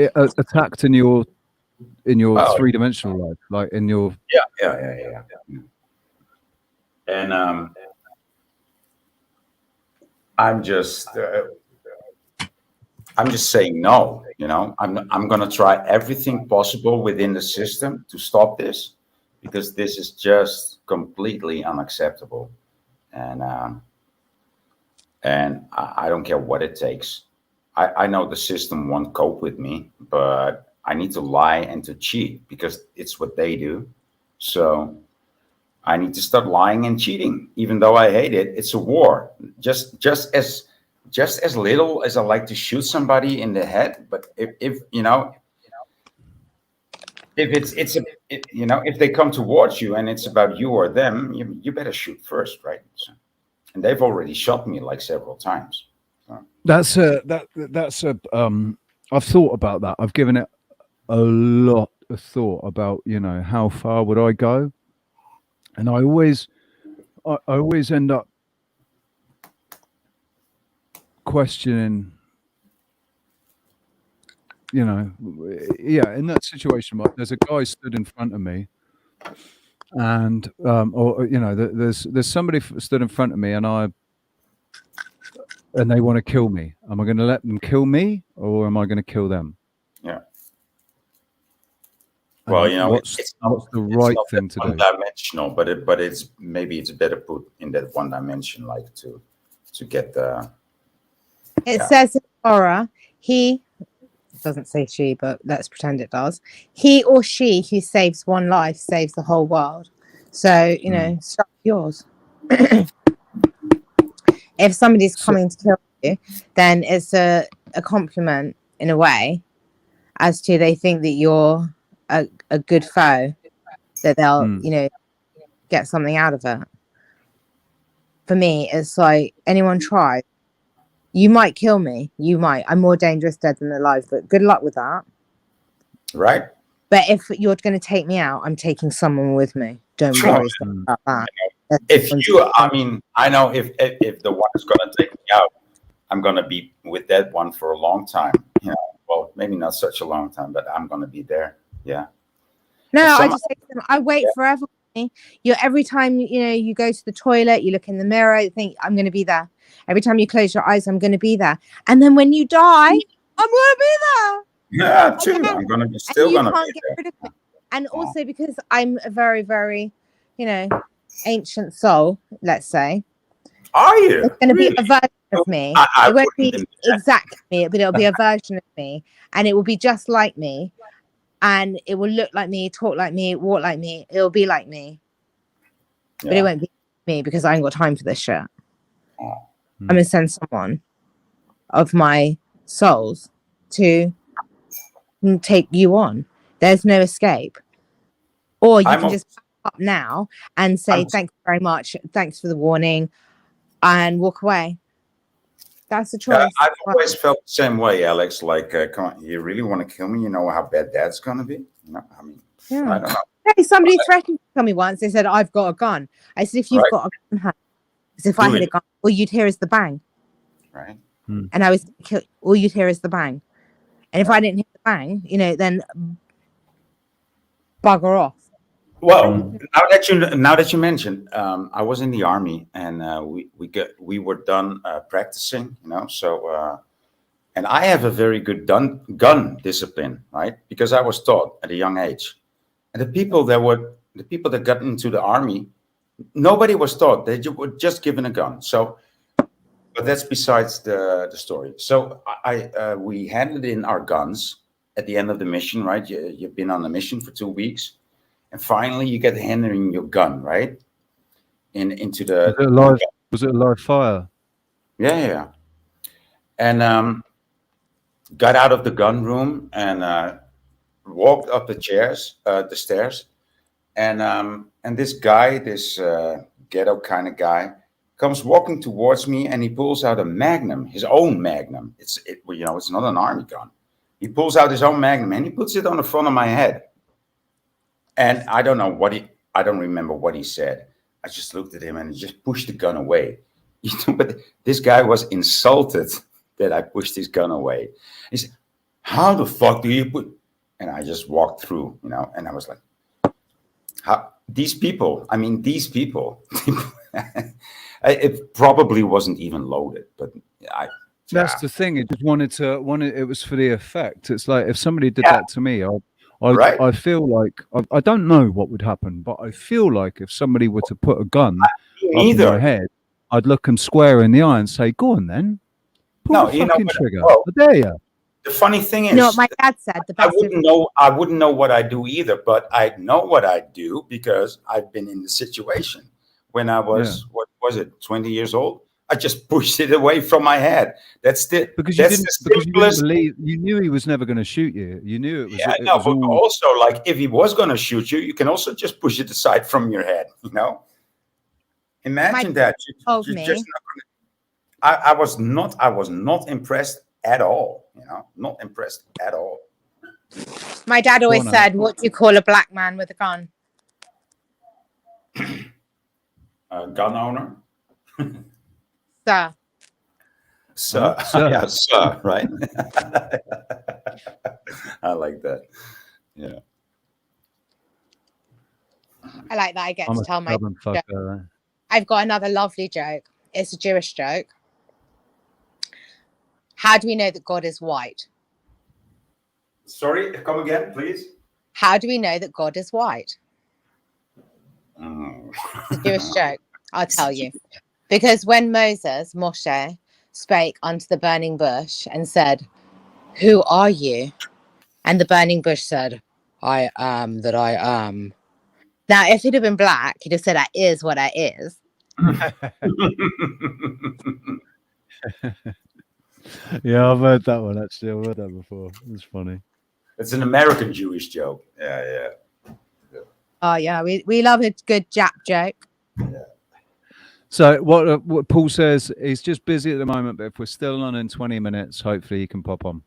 in your Oh. 3-dimensional life, like in your. Yeah. And I'm just saying no. You know, I'm gonna try everything possible within the system to stop this, because this is just completely unacceptable. And I don't care what it takes. I know the system won't cope with me, but I need to lie and to cheat because it's what they do. So I need to start lying and cheating, even though I hate it. It's a war. Just as little as I like to shoot somebody in the head, but if you know, if you know, if they come towards you and it's about you or them, you better shoot first, right? So, and they've already shot me like several times. So. That's a I've thought about that. I've given it a lot of thought about, you know, how far would I go, and I always end up questioning, you know, in that situation, like, there's a guy stood in front of me, and or you know, there's somebody stood in front of me, and they want to kill me. Am I going to let them kill me, or am I going to kill them? Yeah. Well, you know, what's the right thing to do? One-dimensional, but it's maybe it's better put in that one dimension, like to get the. It says in horror, it doesn't say she, but let's pretend it does. He or she who saves one life saves the whole world. So, you know, stop yours. If somebody's coming to kill you, then it's a compliment in a way, as to they think that you're a good foe, that they'll, you know, get something out of it. For me, it's like, anyone try. You might kill me. You might. I'm more dangerous dead than alive, but good luck with that. Right. But if you're going to take me out, I'm taking someone with me. Don't worry about that. If you, I mean, I know if the one is going to take me out, I'm going to be with that one for a long time. You know, well, maybe not such a long time, but I'm going to be there. Yeah. No, I just say to them, I wait forever. You're every time, you know, you go to the toilet, you look in the mirror, you think, I'm going to be there. Every time you close your eyes, I'm going to be there. And then when you die, I'm going to be there. Yeah, too. Okay. I'm going to be still going to be there. Rid of it. And also because I'm a very, very, you know, ancient soul, let's say, Are you? It's going to Really? be a version of me. I It won't be wouldn't. exactly me, but it'll be a version of me, and it will be just like me, and it will look like me, talk like me, walk like me. It'll be like me, but it won't be me because I ain't got time for this shit. I'm gonna send someone of my souls to take you on. There's no escape, or you can just back up now and say thank you very much, thanks for the warning, and walk away. That's the choice. I've always felt the same way, Alex. Like, come on, you really want to kill me? You know how bad that's gonna be. You know, I mean, I don't know. Hey, somebody threatened to kill me once. They said, "I've got a gun." I said, "If you've got a gun, hun, because if I had a gun, all you'd hear is the bang." Right. And I was killed. All you'd hear is the bang. And if I didn't hear the bang, then bugger off. Well, now that you mentioned, I was in the army, and we were done practicing. So and I have a very good gun discipline, right? Because I was taught at a young age, and the people that got into the army, nobody was taught. They were just given a gun. So, but that's besides the story. So we handed in our guns at the end of the mission, right? You've been on a mission for 2 weeks. And finally, you get handed in your gun, right? Into the. Was it a live fire? Yeah. And got out of the gun room and walked up the stairs, and this guy, this ghetto kind of guy, comes walking towards me, and he pulls out a Magnum, his own Magnum. It's not an army gun. He pulls out his own Magnum and he puts it on the front of my head. And I don't remember what he said. I just looked at him and he just pushed the gun away. But this guy was insulted that I pushed his gun away. He said, "How the fuck do you put?" And I just walked through, and I was like, these people, it probably wasn't even loaded, but that's the thing. It just it was for the effect. It's like if somebody did that to me, I feel like I don't know what would happen, but I feel like if somebody were to put a gun up in my head, I'd look them square in the eye and say, "Go on, then, pull the fucking trigger." I dare you. The funny thing is, what my dad said. I wouldn't know what I do either, but I know what I do because I've been in the situation. When I was, 20 years old, I just pushed it away from my head. Because you didn't believe. You knew he was never going to shoot you. You knew it was. Yeah, no, but also, like, if he was going to shoot you, you can also just push it aside from your head. Imagine that. I was not impressed at all. Not impressed at all. My dad always said, "What do you call a black man with a gun?" A gun owner. Sir. Yeah, sir, right? I like that. Yeah. I like that. I get to tell my joke. Fucker. I've got another lovely joke. It's a Jewish joke. How do we know that God is white? Sorry, come again, please. How do we know that God is white? It's a Jewish joke. I'll tell you. Because when Moshe, spake unto the burning bush and said, "Who are you?" And the burning bush said, "I am that I am." Now, if he'd have been black, he'd have said, "I is what I is." Yeah, I've heard that one actually. I've heard that before. It's funny. It's an American Jewish joke. Yeah. Oh yeah, we love a good Jap joke. Yeah. So what Paul says, he's just busy at the moment, but if we're still on in 20 minutes, hopefully he can pop on.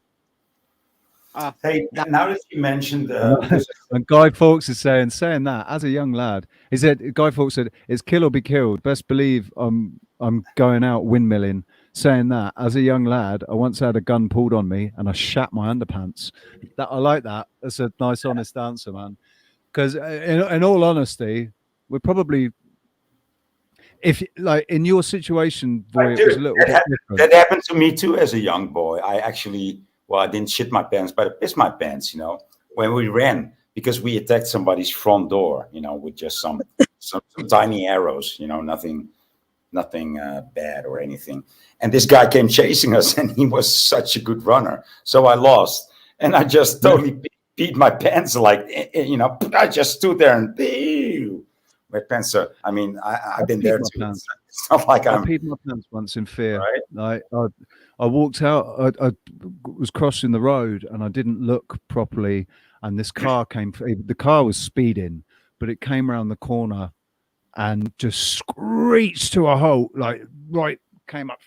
Hey, now that you mentioned, and Guy Fawkes is saying that as a young lad, he said, Guy Fawkes said, "It's kill or be killed. Best believe I'm going out windmilling." Saying that as a young lad, I once had a gun pulled on me and I shat my underpants. I like that. That's a nice, honest answer, man. Because in all honesty, we're probably, if like in your situation, boy, it was a little bit different. That happened to me too as a young boy. I didn't shit my pants, but I pissed my pants, when we ran because we attacked somebody's front door, with just some tiny arrows, nothing nothing bad or anything. And this guy came chasing us, and he was such a good runner. So I lost, and I just totally peed my pants. Like, you know, I just stood there and my pants. So, I mean, I've been there too. It's not like I peed my pants once in fear. Right? I walked out. I was crossing the road, and I didn't look properly. And this car came. The car was speeding, but it came around the corner and just screeched to a halt. Like, right, came up,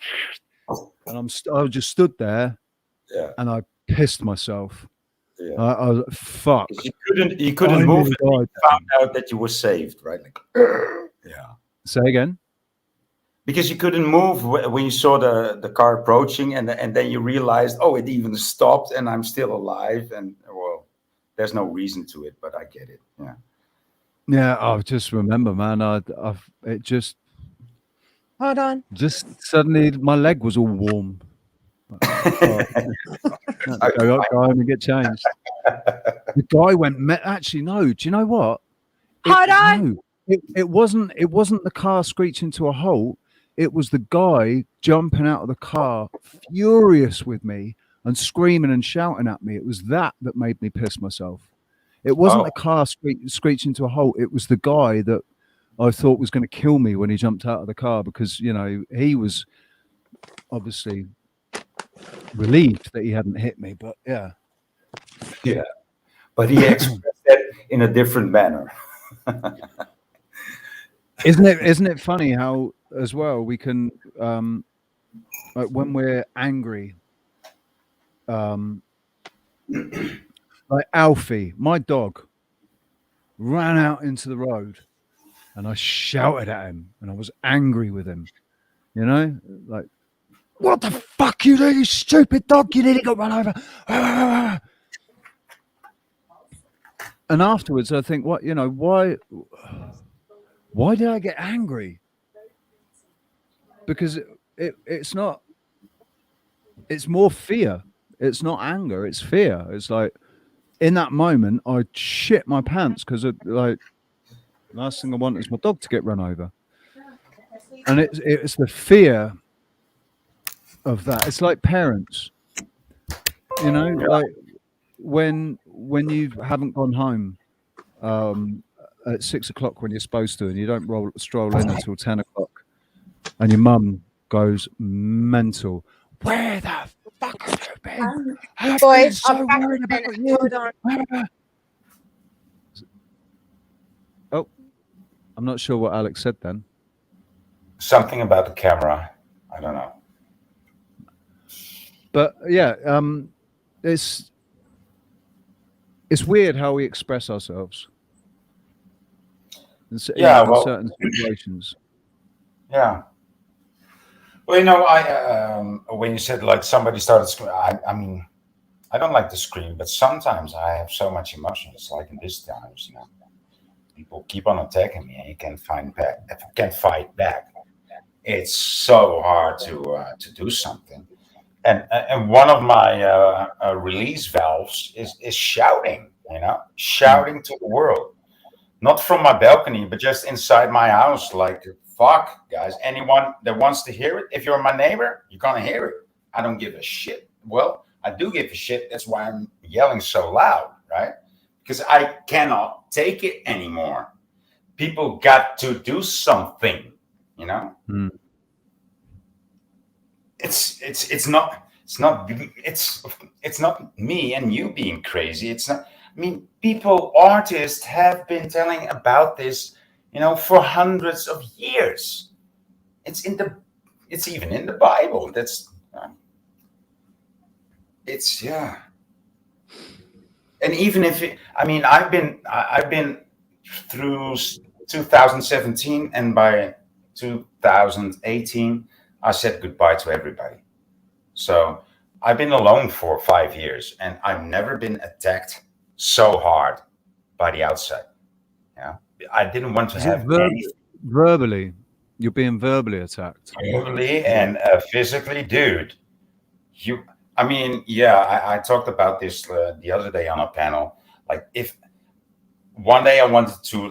and I just stood there, and I pissed myself. Yeah. I was like, fuck. You couldn't move. You found out that you were saved, right? Like, yeah. Say again. Because you couldn't move when you saw the car approaching, and then you realized, oh, it even stopped, and I'm still alive. And well, there's no reason to it, but I get it. Yeah. Yeah, I just remember, man. It just. Hold on. Just suddenly, my leg was all warm. Go home and get changed. The guy went. Actually, no. Do you know what? Hold on. No, it wasn't. It wasn't the car screeching to a halt. It was the guy jumping out of the car, furious with me and screaming and shouting at me. It was that made me piss myself. It wasn't the car screeching to a halt. It was the guy that I thought was going to kill me when he jumped out of the car, because, you know, he was obviously relieved that he hadn't hit me. But yeah. But he expressed that in a different manner. Isn't it funny how, as well, we can, like when we're angry, like Alfie, my dog, ran out into the road, and I shouted at him, and I was angry with him, you know, like, what the fuck you do, you stupid dog, you nearly got run over. And afterwards I think, what, you know, why did I get angry? Because it's not, it's more fear. It's not anger, it's fear. It's like, in that moment, I shit my pants because, like, last thing I want is my dog to get run over. And it's the fear of that. It's like parents, you know, like when you haven't gone home at 6 o'clock when you're supposed to, and you don't stroll in until 10 o'clock, and your mum goes mental. Where the fuck have you been? I've been so worried about you. Oh, I'm not sure what Alex said then. Something about the camera. I don't know. But yeah, it's weird how we express ourselves in certain situations. Yeah. Well, you know, when you said like somebody started screaming, I mean, I don't like to scream, but sometimes I have so much emotion. It's like in these times, you know, people keep on attacking me, and you can't fight back. It's so hard to do something. And one of my release valves is shouting, you know, shouting to the world, not from my balcony, but just inside my house, like, fuck, guys, anyone that wants to hear it, if you're my neighbor, you're going to hear it. I don't give a shit. Well, I do give a shit. That's why I'm yelling so loud, right? Because I cannot take it anymore. People got to do something, you know? It's not me and you being crazy. It's not, I mean, artists have been telling about this, you know, for hundreds of years. It's even in the Bible. Yeah. And even if I've been through 2017, and by 2018, I said goodbye to everybody. So I've been alone for 5 years, and I've never been attacked so hard by the outside. Yeah. I didn't want to have verbally. You're being verbally attacked. Verbally and physically, dude. I talked about this the other day on a panel. Like, if one day I wanted to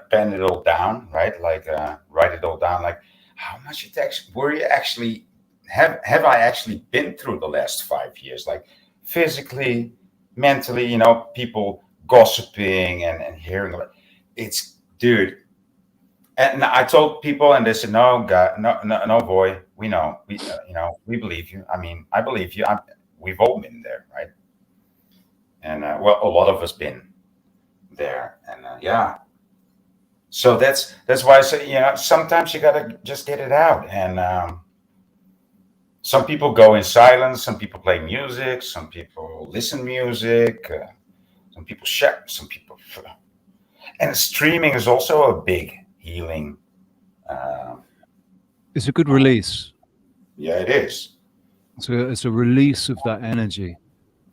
pen it all down, right? Like write it all down. Like, how much it actually were you actually have I actually been through the last 5 years, like physically, mentally, you know, people gossiping and hearing about it's, dude. And I told people, and they said, "No, God, no, boy, we know, we believe you. I mean, I believe you. We've all been there, right?" And well, a lot of us been there, and yeah. So that's why I say, you know, sometimes you gotta just get it out. And some people go in silence, some people play music, some people listen music, some people share, some people, and streaming is also a big healing. It's a good release. Yeah, it is. It's a release of that energy.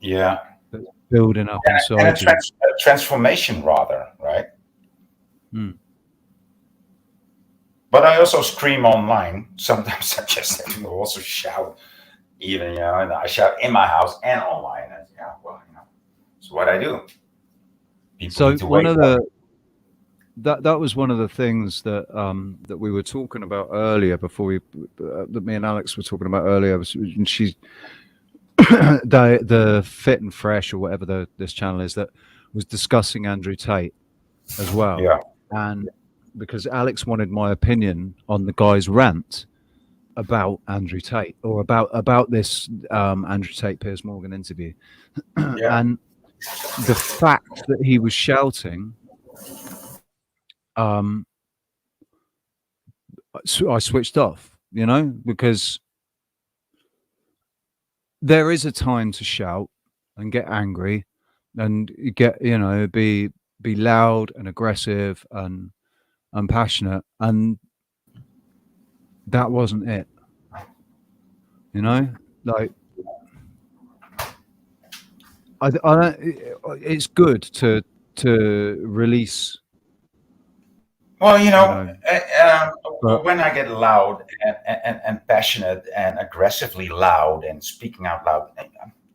Yeah. That's building up inside and a transformation, rather, right? Hmm. But I also scream online. Sometimes I just have to also shout, even, you know, and I shout in my house and online. And yeah, well, you know, it's what I do. People so need to one wake of the up. that was one of the things that that we were talking about earlier before that me and Alex were talking about earlier. And she the Fit and Fresh or whatever this channel is that was discussing Andrew Tate as well. Yeah. And because Alex wanted my opinion on the guy's rant about Andrew Tate or about this Andrew Tate Piers Morgan interview. Yeah. And the fact that he was shouting, so I switched off, you know, because there is a time to shout and get angry and get, you know, be loud and aggressive and passionate, and that wasn't it, you know. Like I don't, it's good to release. Well, you know, when I get loud and passionate and aggressively loud and speaking out loud,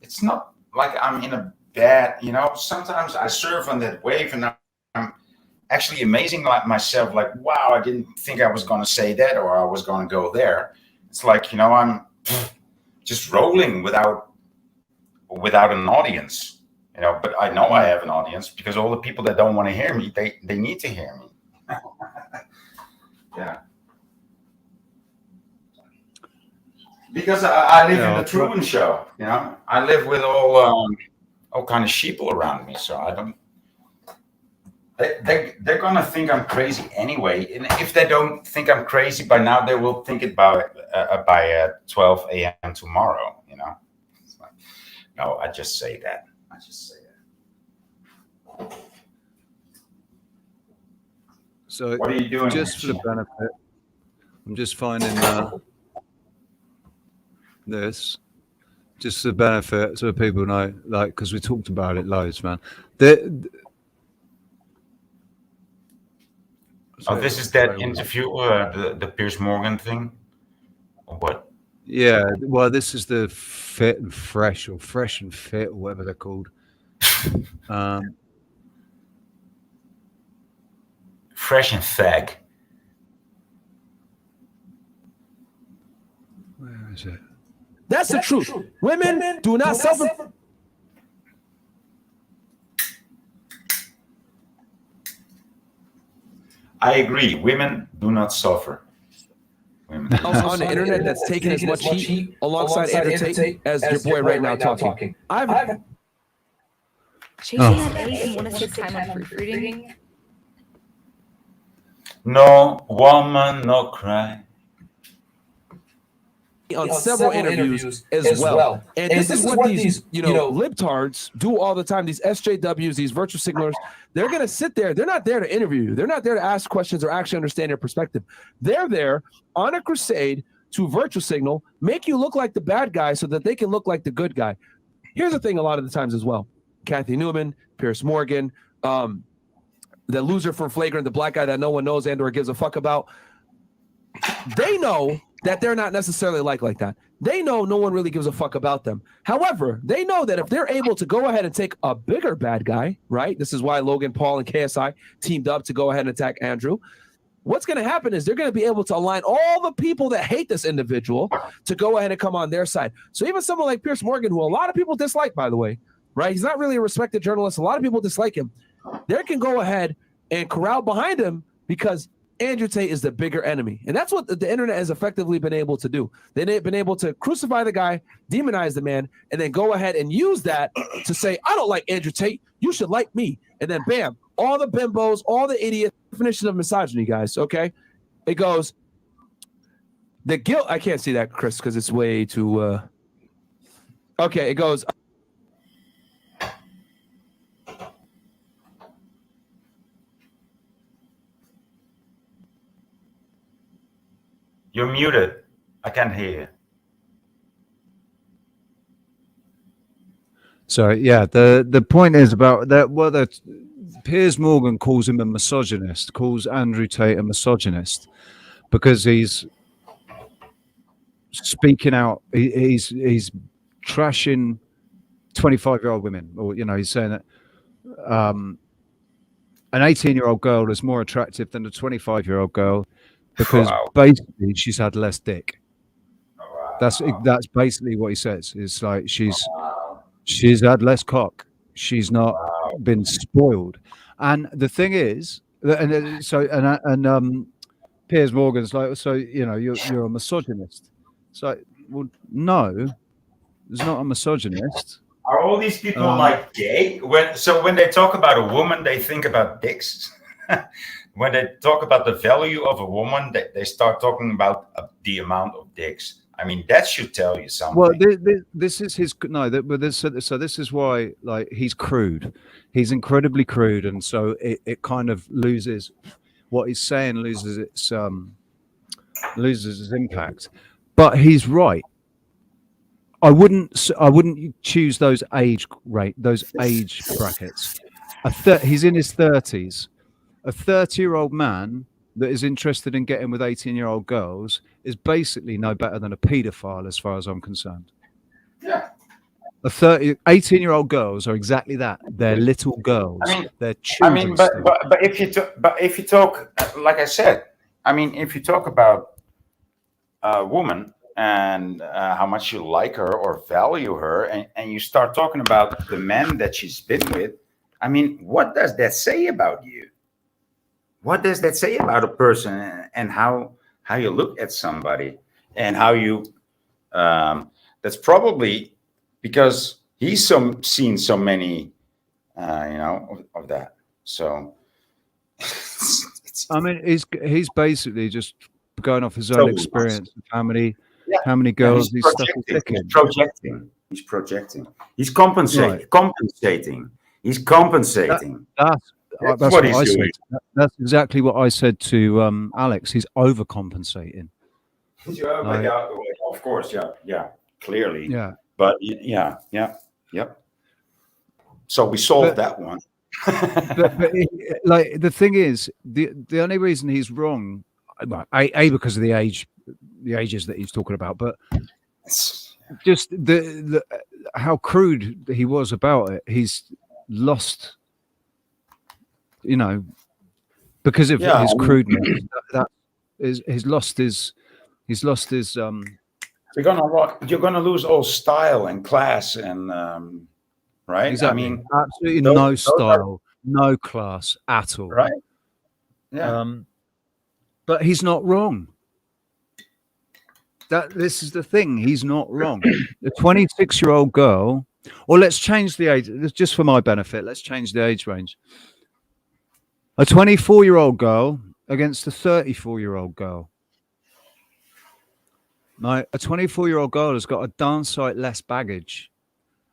it's not like I'm in a bad, you know, sometimes I surf on that wave and I'm actually amazing like myself, like, wow, I didn't think I was going to say that or I was going to go there. It's like, you know, I'm just rolling without an audience, you know, but I know I have an audience because all the people that don't want to hear me, they need to hear me. Yeah. Because I live in the Truman Show, you know. I live with all kind of sheeple around me, so I don't. They're gonna think I'm crazy anyway, and if they don't think I'm crazy by now, they will think it by 12 a.m. tomorrow. You know. It's like, no, I just say that. So what are you doing? Just for the benefit, I'm just finding this, just for the benefit, so people know, like, because we talked about it loads, man. Oh, this is that interview, the Piers Morgan thing, or what? Yeah, well, this is the Fit and Fresh or Fresh and Fit or whatever they're called. Fresh and fag. Where is it? That's the truth. Women do not suffer. I agree. Women do not suffer. Women on the internet that's taking as much heat alongside Andrew Tate as your boy right now talking. Chasing that ace and want to take time on proofreading. No woman, no cry. On several interviews as well. And this is what these, libtards do all the time. These SJWs, these virtue signalers, they're going to sit there. They're not there to interview you. They're not there to ask questions or actually understand your perspective. They're there on a crusade to virtue signal, make you look like the bad guy so that they can look like the good guy. Here's the thing a lot of the times as well. Kathy Newman, Piers Morgan, the loser from Flagrant, the black guy that no one knows and or gives a fuck about. They know that they're not necessarily like that. They know no one really gives a fuck about them. However, they know that if they're able to go ahead and take a bigger bad guy, right? This is why Logan Paul and KSI teamed up to go ahead and attack Andrew. what's going to happen is they're going to be able to align all the people that hate this individual to go ahead and come on their side. So even someone like Piers Morgan, who a lot of people dislike, by the way, right? He's not really a respected journalist. A lot of people dislike him. They can go ahead and corral behind him because Andrew Tate is the bigger enemy. And that's what the internet has effectively been able to do. They've been able to crucify the guy, demonize the man, and then go ahead and use that to say, I don't like Andrew Tate. You should like me. And then bam, all the bimbos, all the idiots, definition of misogyny, guys, okay? It goes, the guilt, I can't see that, Chris, because it's way too, okay, it goes, you're muted. I can't hear you. So yeah, the point is about that. Well, that Piers Morgan calls him a misogynist, calls Andrew Tate a misogynist, because he's speaking out. He's trashing 25-year-old women, or he's saying that an 18-year-old girl is more attractive than a 25-year-old girl because basically she's had less dick. That's basically what he says. It's like she's had less cock. She's not been spoiled. And the thing is, and Piers Morgan's like, so you're a misogynist. It's like, well, no, he's not a misogynist. Are all these people like gay? When they talk about a woman, they think about dicks. When they talk about the value of a woman, they start talking about the amount of dicks. I mean, that should tell you something. Well, this is his so this is why, like, he's crude. He's incredibly crude, and so it kind of loses what he's saying, loses its impact. But he's right. I wouldn't choose those age brackets. He's in his 30s. A 30-year-old man that is interested in getting with 18-year-old girls is basically no better than a paedophile as far as I'm concerned. Yeah. 18-year-old girls are exactly that. They're little girls. They're children. But if you talk, like I said, if you talk about a woman and how much you like her or value her, and you start talking about the men that she's been with, what does that say about you? What does that say about a person and how you look at somebody and how you? That's probably because he's seen so many, of that. So, he's basically just going off his own experience of how many girls he's projecting. He's projecting. He's compensating. Right. Compensating. He's compensating. That's what he's doing. That's exactly what I said to Alex. He's overcompensating. Of course, yeah, clearly. Yeah. But yep. So we solved that one. but like the thing is, the only reason he's wrong, because of the ages that he's talking about, but just the how crude he was about it. He's lost. Because of his crudeness, he's lost his. You're gonna lose all style and class and right. Exactly. Absolutely no style, no class at all. Right. Yeah. But he's not wrong. This is the thing. He's not wrong. The 26-year-old girl, or let's change the age. Just for my benefit, let's change the age range. A 24-year-old girl against a 34-year-old girl. Now, a 24-year-old girl has got a darn sight less baggage.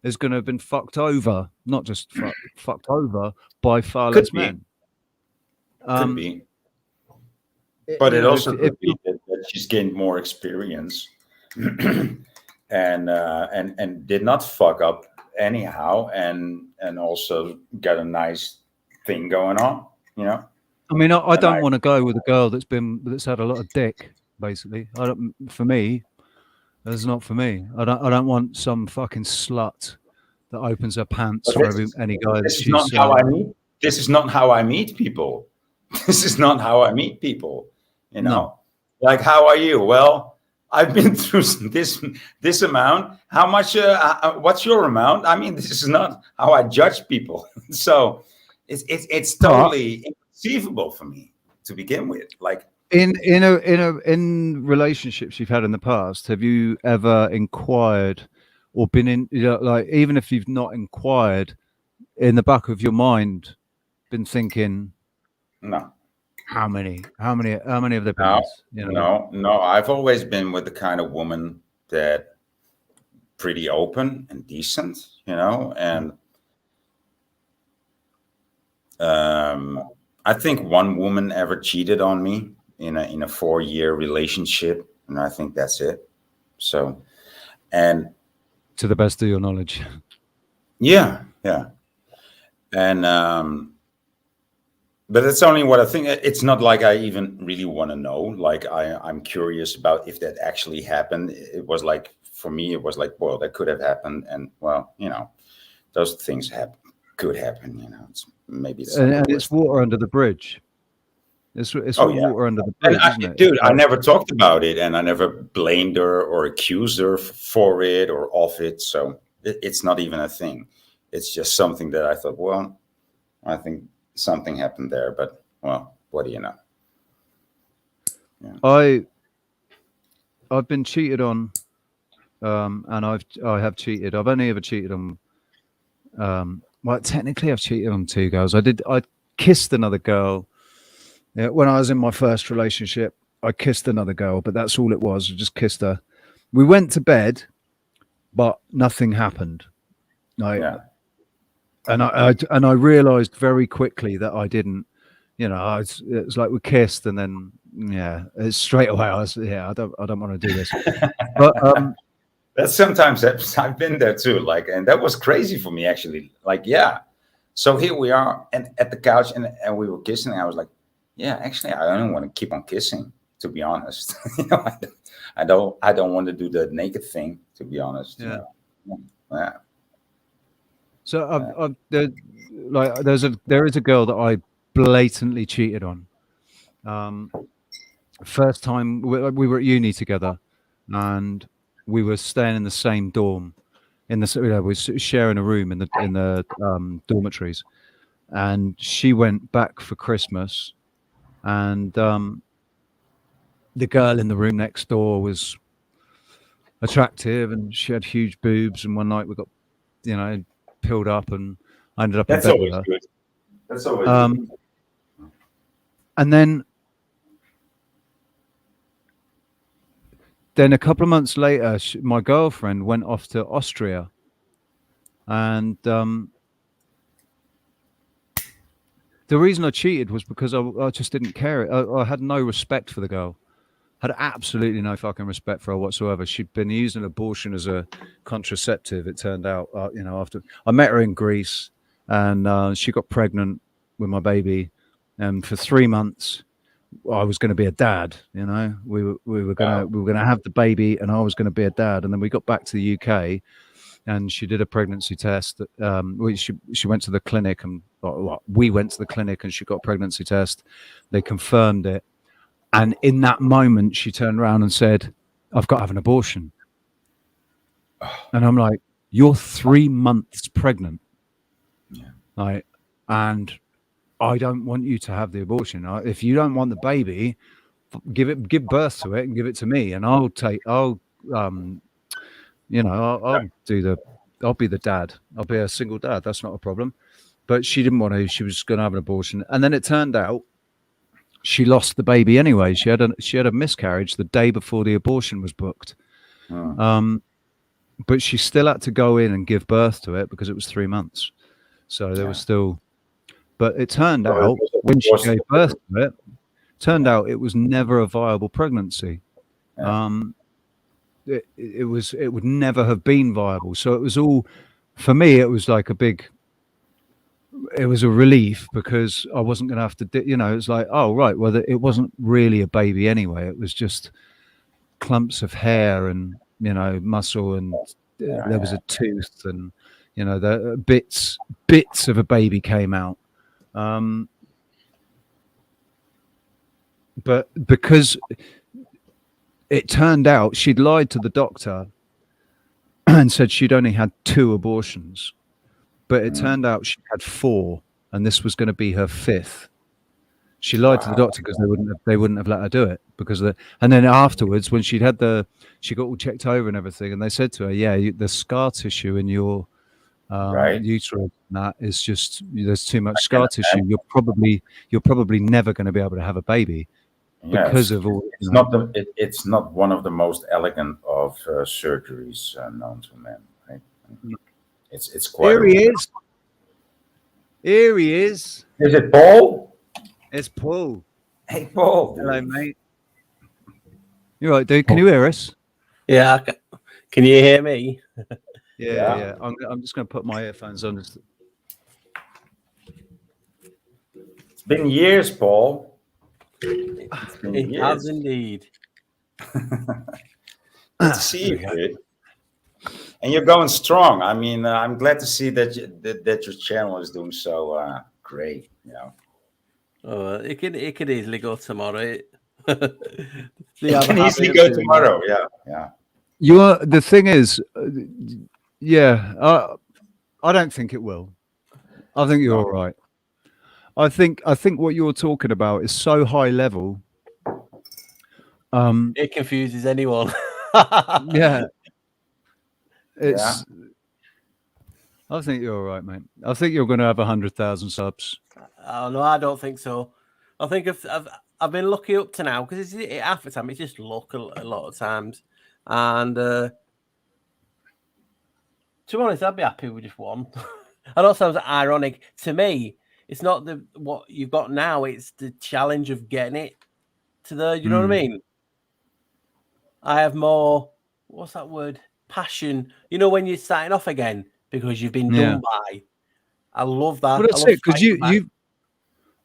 Is going to have been fucked over, not just fucked over by far less men. Could be. But it also could be that she's gained more experience and did not fuck up anyhow, and also got a nice thing going on. I don't want to go with a girl that's had a lot of dick. Basically, for me, that's not for me. I don't want some fucking slut that opens her pants for any guy. This is not how I meet. This is not how I meet people. this is not how I meet people. You know, No. like, how are you? Well, I've been through this amount. How much? What's your amount? I mean, this is not how I judge people. So it's totally inconceivable for me to begin with. Like, in relationships you've had in the past, have you ever inquired or been in, like, even if you've not inquired, in the back of your mind been thinking, no, how many have there been? No. I've always been with the kind of woman that pretty open and decent, and I think one woman ever cheated on me in a 4-year relationship, and I think that's it. So, and to the best of your knowledge. Yeah. And but it's only what I think. It's not like I even really want to know. Like, I'm curious about if that actually happened. It was like, for me, it was like, well, that could have happened, and well, those things could happen. Maybe it's water under the bridge. It's water under the bridge, isn't it? Dude, I never talked about it, and I never blamed her or accused her for it or of it. So it's not even a thing. It's just something that I thought, well, I think something happened there, but, well, what do you know? Yeah. I've been cheated on, and I have cheated. I've only ever cheated on, well, technically I've cheated on 2 girls. I kissed another girl. Yeah, when I was in my first relationship, I kissed another girl, but that's all it was. I just kissed her. We went to bed, but nothing happened. And I realized very quickly that I didn't, it was like we kissed, and then straight away I don't want to do this. But that's sometimes I've been there too. Like, and that was crazy for me, actually. Like, yeah. So here we are, and at the couch, and we were kissing. And I was like, yeah, actually, I don't want to keep on kissing, to be honest. I don't want to do the naked thing, to be honest. Yeah. Yeah. So there is a girl that I blatantly cheated on. First time we were at uni together, and we were staying in the same dorm. We were sharing a room in the dormitories, and she went back for Christmas, and the girl in the room next door was attractive, and she had huge boobs. And one night we got, pilled up, and I ended up in bed with her. Good. That's always good. And then a couple of months later, my girlfriend went off to Austria, and the reason I cheated was because I just didn't care. I had no respect for the girl. Had absolutely no fucking respect for her whatsoever. She'd been using abortion as a contraceptive, it turned out. After I met her in Greece, and she got pregnant with my baby, and for 3 months I was going to be a dad. We were gonna have the baby, and I was going to be a dad. And then we got back to the UK, and she did a pregnancy test. She went to the clinic, and we went to the clinic, and she got a pregnancy test. They confirmed it. And in that moment, she turned around and said, "I've got to have an abortion." And I'm like, "You're 3 months pregnant." Yeah. And I don't want you to have the abortion. If you don't want the baby, give birth to it and give it to me, and I'll be the dad. I'll be a single dad. That's not a problem. But she didn't want to. She was going to have an abortion, and then it turned out she lost the baby anyway. She had a miscarriage the day before the abortion was booked. But she still had to go in and give birth to it because it was 3 months. So there was still. But it turned out when she gave birth to it, it was never a viable pregnancy. Yeah. It would never have been viable. So it was all, for me, it was like it was a relief because I wasn't going to have to, it's like, oh, right. Well, it wasn't really a baby anyway. It was just clumps of hair and, muscle, and there was a tooth, and, the bits of a baby came out. but because it turned out she'd lied to the doctor and said she'd only had 2 abortions, but it turned out she had 4, and this was going to be her 5th. She lied to the doctor because they wouldn't have let her do it because of the. And then afterwards, when she got all checked over and everything, and they said to her, "Yeah, the scar tissue in your uterus, that is just there's too much scar tissue. You're probably never going to be able to have a baby because of all." It's not one of the most elegant of surgeries known to men. Right? It's quite. Here he is. Here he is. Is it Paul? It's Paul. Hey, Paul. Hello, mate. You right, dude? Can you hear us? Yeah. Can you hear me? Yeah. I'm just going to put my earphones on. It's been years, Paul. It has indeed. Good to see you, dude. And you're going strong. I mean, I'm glad to see that your channel is doing so great. You know. Oh, it could easily go tomorrow. It can easily go tomorrow. Yeah. The thing is, I don't think it will. I think you're all right. I think what you're talking about is so high level. It confuses anyone. Yeah. I think you're all right, mate. I think you're going to have 100,000 subs. Oh no, I don't think so. I think I've been lucky up to now because half the time it's just luck a lot of times, and to be honest, I'd be happy with just one. I know it sounds ironic to me. It's not what you've got now; it's the challenge of getting it to the. You know what I mean? I have more. What's that word? Passion. You know when you're starting off again because you've been done by. I love that. Well, that's it because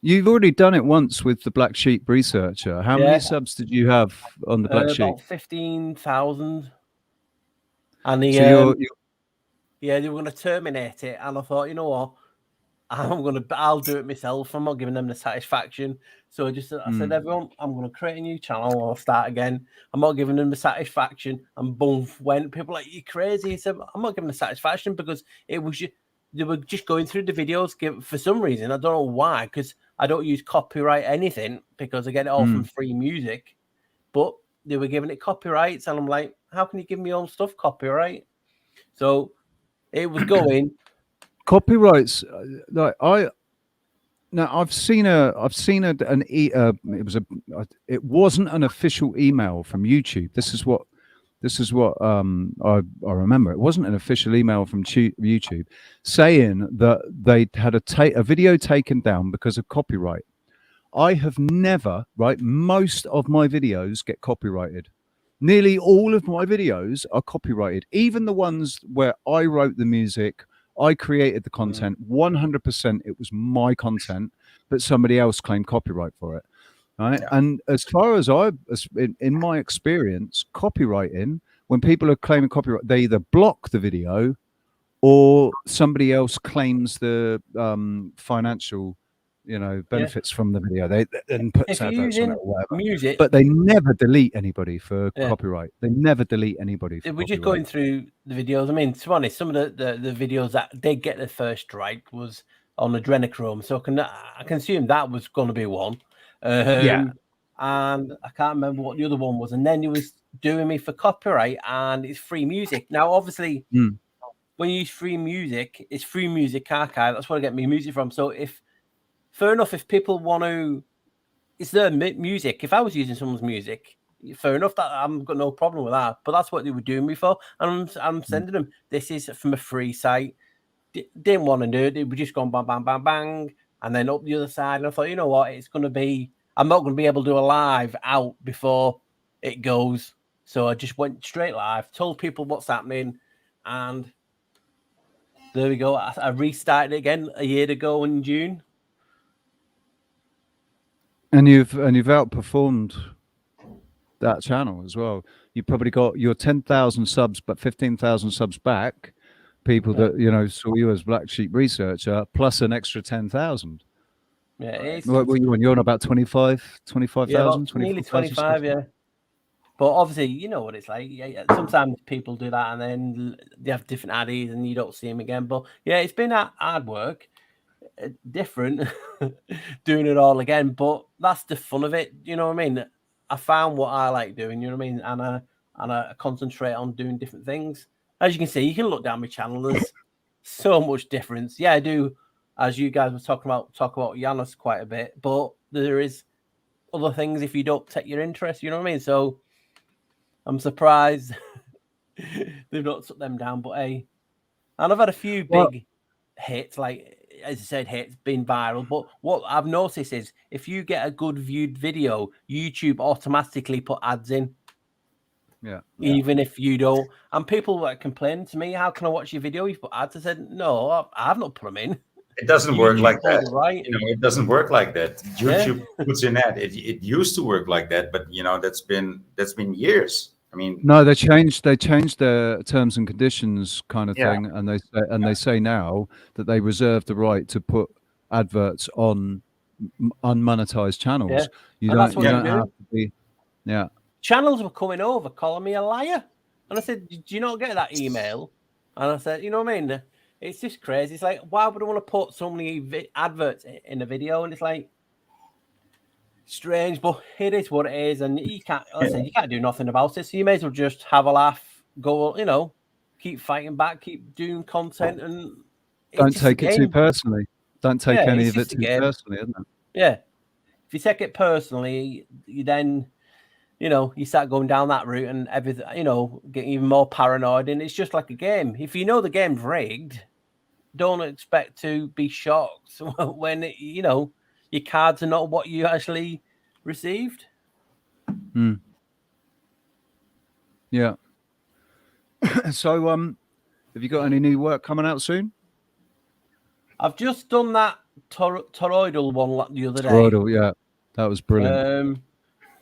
you've already done it once with the Black Sheep researcher. How many subs did you have on the Black Sheep? About 15,000. And they were going to terminate it, and I thought, you know what, I'll do it myself. I'm not giving them the satisfaction. So I said, everyone, I'm going to create a new channel. I'll start again. I'm not giving them the satisfaction. And boom, went. People were like, you're crazy. He said, I'm not giving the satisfaction because it was they were just going through the videos for some reason. I don't know why, because I don't use copyright anything because I get it all from free music. But they were giving it copyrights, and I'm like, how can you give me all stuff copyright? So it was going copyrights. Like I've seen it wasn't an official email from YouTube. This is what I remember. It wasn't an official email from YouTube saying that they had a video taken down because of copyright. I have never, most of my videos get copyrighted. Nearly all of my videos are copyrighted, even the ones where I wrote the music, I created the content, 100% it was my content, but somebody else claimed copyright for it. Right. Yeah. And as far as in my experience, copywriting, when people are claiming copyright, they either block the video or somebody else claims the financial, benefits from the video. They then puts adverts on it or whatever. Music, but they never delete anybody for copyright. They never delete anybody for We're just going through the videos. I mean, to be honest, some of the videos that did get the first strike was on adrenochrome. So I can assume that was going to be one. And I can't remember what the other one was. And then he was doing me for copyright, and it's free music. Now, obviously, when you use free music, it's free music archive. That's where I get my music from. So fair enough, if people want to, it's their music. If I was using someone's music, fair enough, that I've got no problem with that. But that's what they were doing me for. And I'm sending them, this is from a free site. Didn't want to do it. They were just going bang, bang, bang, bang. And then up the other side, and I thought, you know what, I'm not going to be able to do a live out before it goes. So I just went straight live, told people what's happening, and there we go. I restarted it again a year ago in June. And you've outperformed that channel as well. You probably got your 10,000 subs, but 15,000 subs back. People that saw you as Black Sheep researcher plus an extra 10,000. Yeah, it's What were you on? You're on about 25,000, yeah, about nearly 24,000 25. Yeah. But obviously, you know what it's like. Yeah, sometimes people do that, and then they have different addies, and you don't see them again. But yeah, it's been hard work, different, doing it all again. But that's the fun of it. You know what I mean? I found what I like doing. You know what I mean? And I concentrate on doing different things. As you can see, you can look down my channel. There's so much difference. Yeah, I do. As you guys were talk about Giannis quite a bit, but there is other things if you don't take your interest. You know what I mean? So I'm surprised they've not took them down. But hey, and I've had a few big hits, like as I said, hits been viral. But what I've noticed is if you get a good viewed video, YouTube automatically put ads in. Yeah. Even if you don't, and people like complain to me, how can I watch your video? You've put ads. I said, no, I've not put them in. It doesn't work like that. Right. You know, it doesn't work like that. YouTube puts in that. It used to work like that, but you know, that's been years. I mean, no, they changed their terms and conditions kind of thing, and they say now that they reserve the right to put adverts on unmonetized channels. Yeah. You And don't that's what have to be. Yeah. Channels were coming over calling me a liar, and I said, "Do you not get that email?" And I said, "You know what I mean? It's just crazy. It's like, why would I want to put so many adverts in a video?" And it's like strange, but it is what it is, and you can't. Like I said, you can't do nothing about it. So you may as well just have a laugh, go, you know, keep fighting back, keep doing content, and don't take it too personally. Don't take any of it too personally, isn't it? Yeah. If you take it personally, you then, you know, you start going down that route and everything, you know, getting even more paranoid. And it's just like a game. If you know the game's rigged, don't expect to be shocked when, you know, your cards are not what you actually received. Yeah. So, have you got any new work coming out soon? I've just done that toroidal one the other day. Toroidal, yeah. That was brilliant.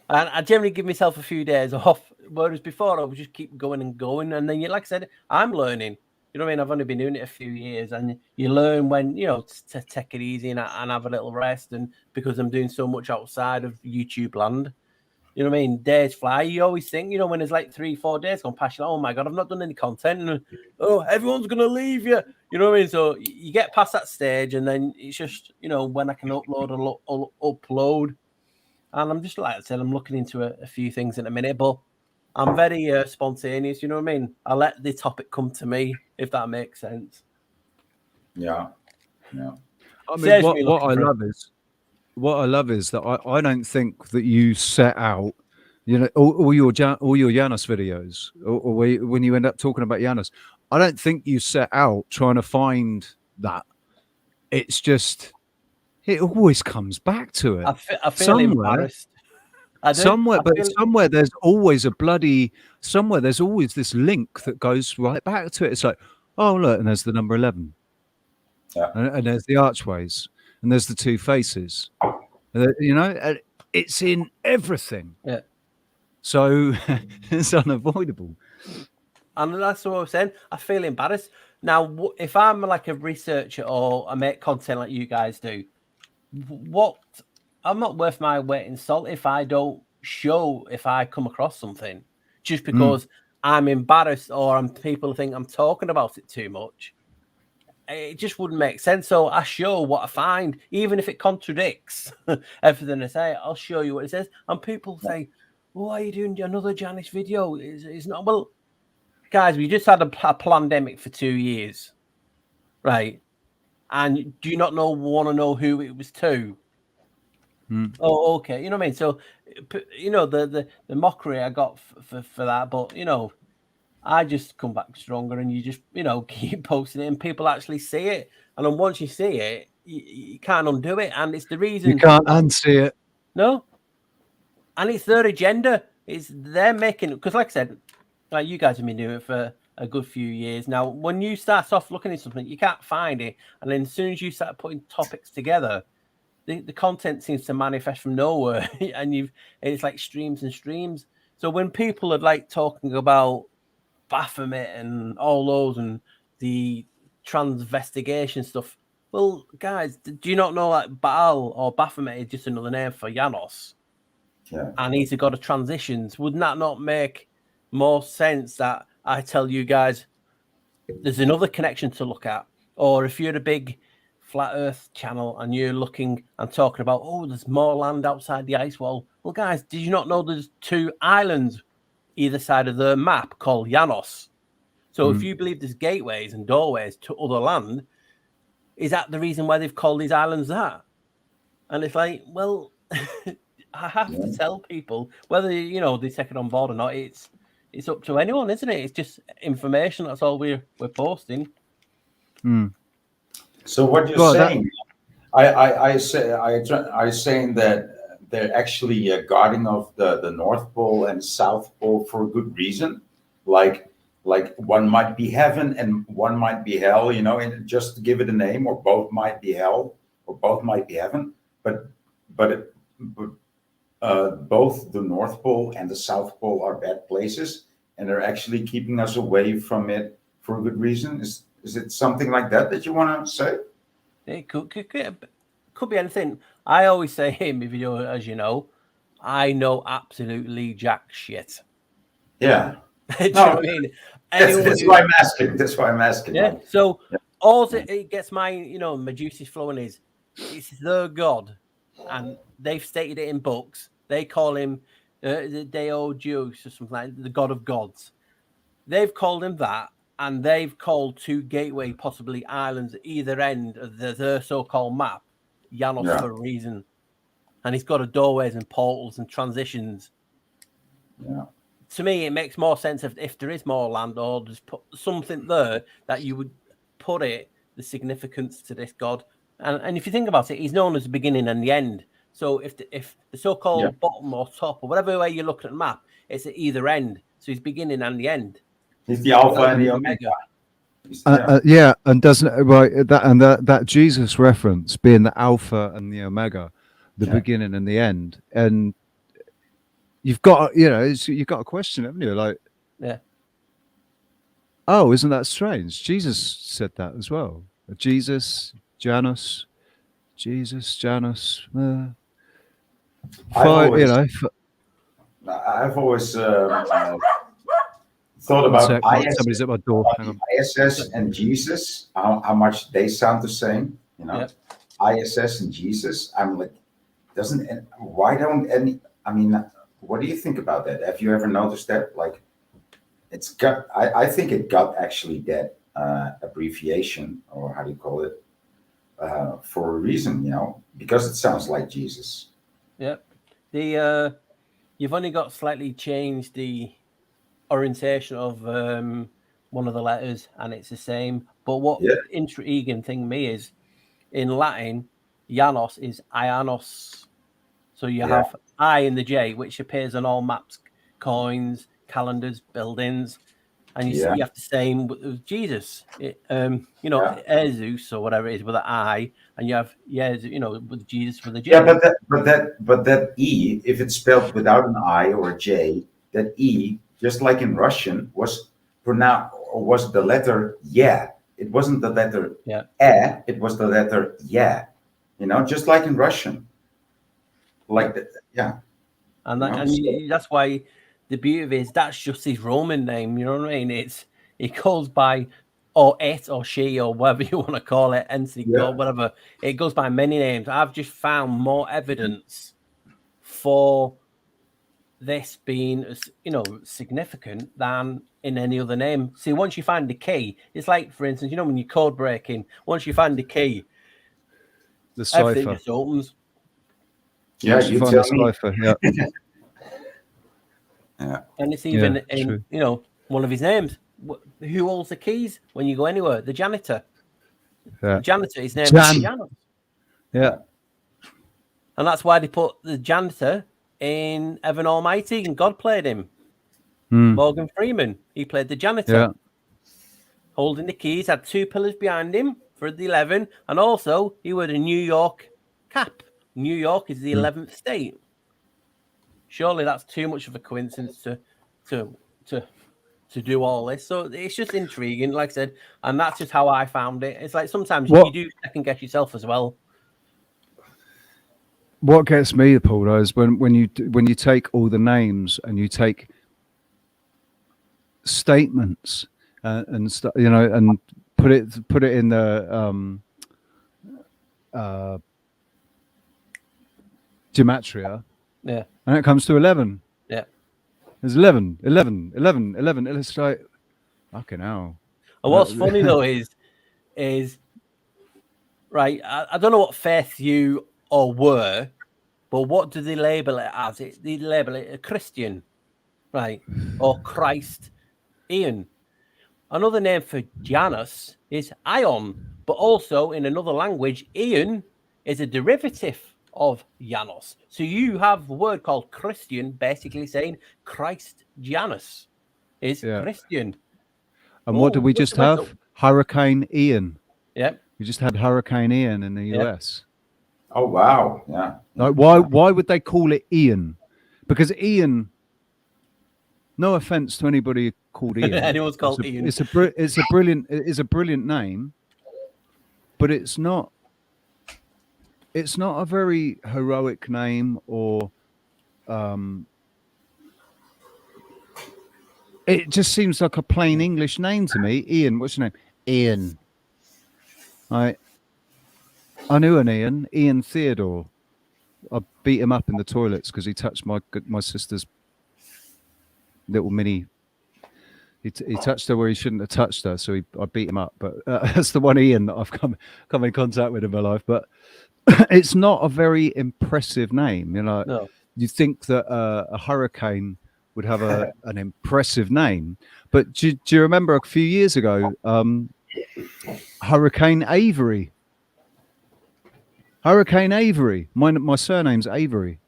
And I generally give myself a few days off, whereas before I would just keep going and going. And then, like I said, I'm learning. You know what I mean? I've only been doing it a few years, and you learn when, you know, to take it easy and have a little rest. And because I'm doing so much outside of YouTube land, you know what I mean? Days fly. You always think, you know, when there's like 3-4 days gone past, you're like, oh my God, I've not done any content. And, oh, everyone's going to leave you. You know what I mean? So you get past that stage, and then it's just, you know, when I can upload, I'll upload. And I'm just, like I said, I'm looking into a few things in a minute, but I'm very spontaneous. You know what I mean? I let the topic come to me, if that makes sense. Yeah. Yeah. I mean, what I love is that I don't think that you set out, you know, all your Giannis videos, or when you end up talking about Giannis, I don't think you set out trying to find that. It's just, it always comes back to it. I feel embarrassed. Somewhere there's always there's always this link that goes right back to it. It's like, oh look, and there's the number 11. Yeah. And there's the archways, and there's the two faces. You know, it's in everything. Yeah. So it's unavoidable. And that's what I was saying. I feel embarrassed. Now, if I'm like a researcher or I make content like you guys do, I'm not worth my weight in salt if I don't show if I come across something just because I'm embarrassed or people think I'm talking about it too much. It just wouldn't make sense. So I show what I find, even if it contradicts everything I say. I'll show you what it says, and people say, "Why are you doing another Janice video?" It's not. Well, guys, we just had a pandemic for 2 years, right? And do you not want to know who it was to? Oh, okay. You know what I mean? So, you know, the mockery I got for that, but, you know, I just come back stronger, and you just, you know, keep posting it and people actually see it. And then once you see it, you can't undo it. And it's the reason. You can't unsee it. No. And it's their agenda. It's they're making, because like I said, like you guys have been doing it for a good few years now. When you start off looking at something, you can't find it. And then as soon as you start putting topics together, the content seems to manifest from nowhere. And it's like streams and streams. So when people are like talking about Baphomet and all those and the transvestigation stuff, well, guys, do you not know that Baal or Baphomet is just another name for Janos? Yeah. And he's a god of transitions. Wouldn't that not make more sense that I tell you guys there's another connection to look at? Or if you're a big flat earth channel and you're looking and talking about, oh, there's more land outside the ice wall. Well, guys, did you not know there's 2 islands either side of the map called Janos? So if you believe there's gateways and doorways to other land, is that the reason why they've called these islands that? And it's like, well, I have to tell people whether they take it on board or not. It's up to anyone, isn't it? It's just information. That's all we're posting. So what you're saying, I saying that they're actually guarding of the North Pole and South Pole for a good reason, like one might be heaven and one might be hell, and just to give it a name, or both might be hell or both might be heaven, but both the North Pole and the South Pole are bad places, and they're actually keeping us away from it for a good reason. Is it something like that you want to say? It could be anything. I always say in my video, as you know, I know absolutely jack shit. Yeah. Do you know what I mean? That's why I'm asking. That's why I'm asking. Yeah. So all it gets my my juices flowing is it's their god, and they've stated it in books. They call him the Deo Deus or something like the god of gods. They've called him that, and they've called 2 gateway, possibly islands at either end of their so-called map, Janos for a reason. And he's got doorways and portals and transitions. Yeah. To me, it makes more sense if there is more land, or just put something there that you would put the significance to this god. And if you think about it, he's known as the beginning and the end. So if the so-called bottom or top or whatever way you look at the map, it's at either end. So he's beginning and the end. He's the Alpha and the Omega. And doesn't that Jesus reference being the Alpha and the Omega, the beginning and the end, and you've got you've got a question, haven't you? Like, oh, isn't that strange? Jesus said that as well. Jesus, Janus. I've always thought about somebody's at my door. Hang on. ISS and Jesus, how much they sound the same, ISS and Jesus. I'm like, why don't any? I mean, what do you think about that? Have you ever noticed that? Like, it's got. I think it got actually that abbreviation, or how do you call it, for a reason, because it sounds like Jesus. Yep. You've only got slightly changed the orientation of one of the letters, and it's the same. But what intriguing thing to me is, in Latin, Janos is Ianos. So you have I in the J, which appears on all maps, coins, calendars, buildings, and you have the same with Jesus. Jesus or whatever it is with an I, and you have with Jesus with a J. Yeah, but that E, if it's spelled without an I or a J, that E, just like in Russian, was the letter yeah. It wasn't the letter it was the letter yeah. Just like in Russian. Like that, yeah. And that's why the beauty of it is that's just his Roman name, you know what I mean? It goes by or it or she or whatever you want to call it, entity or whatever. It goes by many names. I've just found more evidence for this being significant than in any other name. See, once you find the key, it's like, for instance, when you're code breaking, once you find the key, the cipher everything just opens. Yeah, you tell me. Cipher, yeah. And it's even in one of his names. Who holds the keys when you go anywhere? The janitor. Yeah. The janitor, his name is Janos. Yeah. And that's why they put the janitor in Evan Almighty, and God played him. Morgan Freeman, he played the janitor. Holding the keys, had 2 pillars behind him for the 11, and also he wore a New York cap. New York is the 11th state. Surely that's too much of a coincidence to to do all this. So it's just intriguing, like I said, and that's just how I found it. It's like sometimes you do second guess yourself as well. What gets me, Paul, though, is when you take all the names and you take statements and stuff, you know, and put it in the gematria. Yeah. And it comes to 11. Yeah. There's 11. It's like, fucking hell. And what's funny though is right. I don't know what faith you or were, but what do they label it as? They label it a Christian, right? Or Christ. Ian. Another name for Janus is Ion, but also in another language, Ian is a derivative of Janos. So you have a word called Christian, basically saying Christ Janus is Christian. And what did we just have? Hurricane Ian. Yep. We just had Hurricane Ian in the US. Oh wow! Yeah. Like why would they call it Ian? Because Ian. No offense to anybody called Ian. Anyone's called Ian. It's a brilliant name, but it's not a very heroic name, or it just seems like a plain English name to me. Ian, what's your name? Ian. I knew an Ian Theodore. I beat him up in the toilets because he touched my sister's little mini. He touched her where he shouldn't have touched her, so I beat him up. But that's the one Ian that I've come in contact with in my life. But it's not a very impressive name, you know. No. You think that a hurricane would have an impressive name, but do you remember a few years ago, Hurricane Avery? Hurricane Avery. My surname's Avery.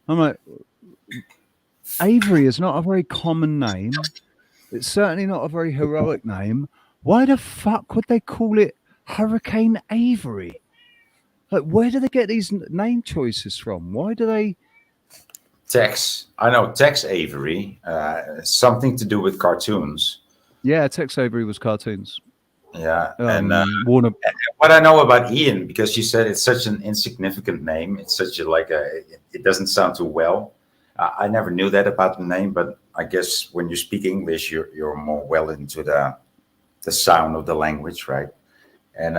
I'm like, Avery is not a very common name. It's certainly not a very heroic name. Why the fuck would they call it Hurricane Avery? Like, where do they get these name choices from? Why do they? Tex. I know Tex Avery. Something to do with cartoons. Yeah, Tex Avery was cartoons. Yeah, and Warner. What I know about Ian, because you said it's such an insignificant name. It's such it doesn't sound too well. I never knew that about the name, but I guess when you speak English, you're more well into the sound of the language, right? And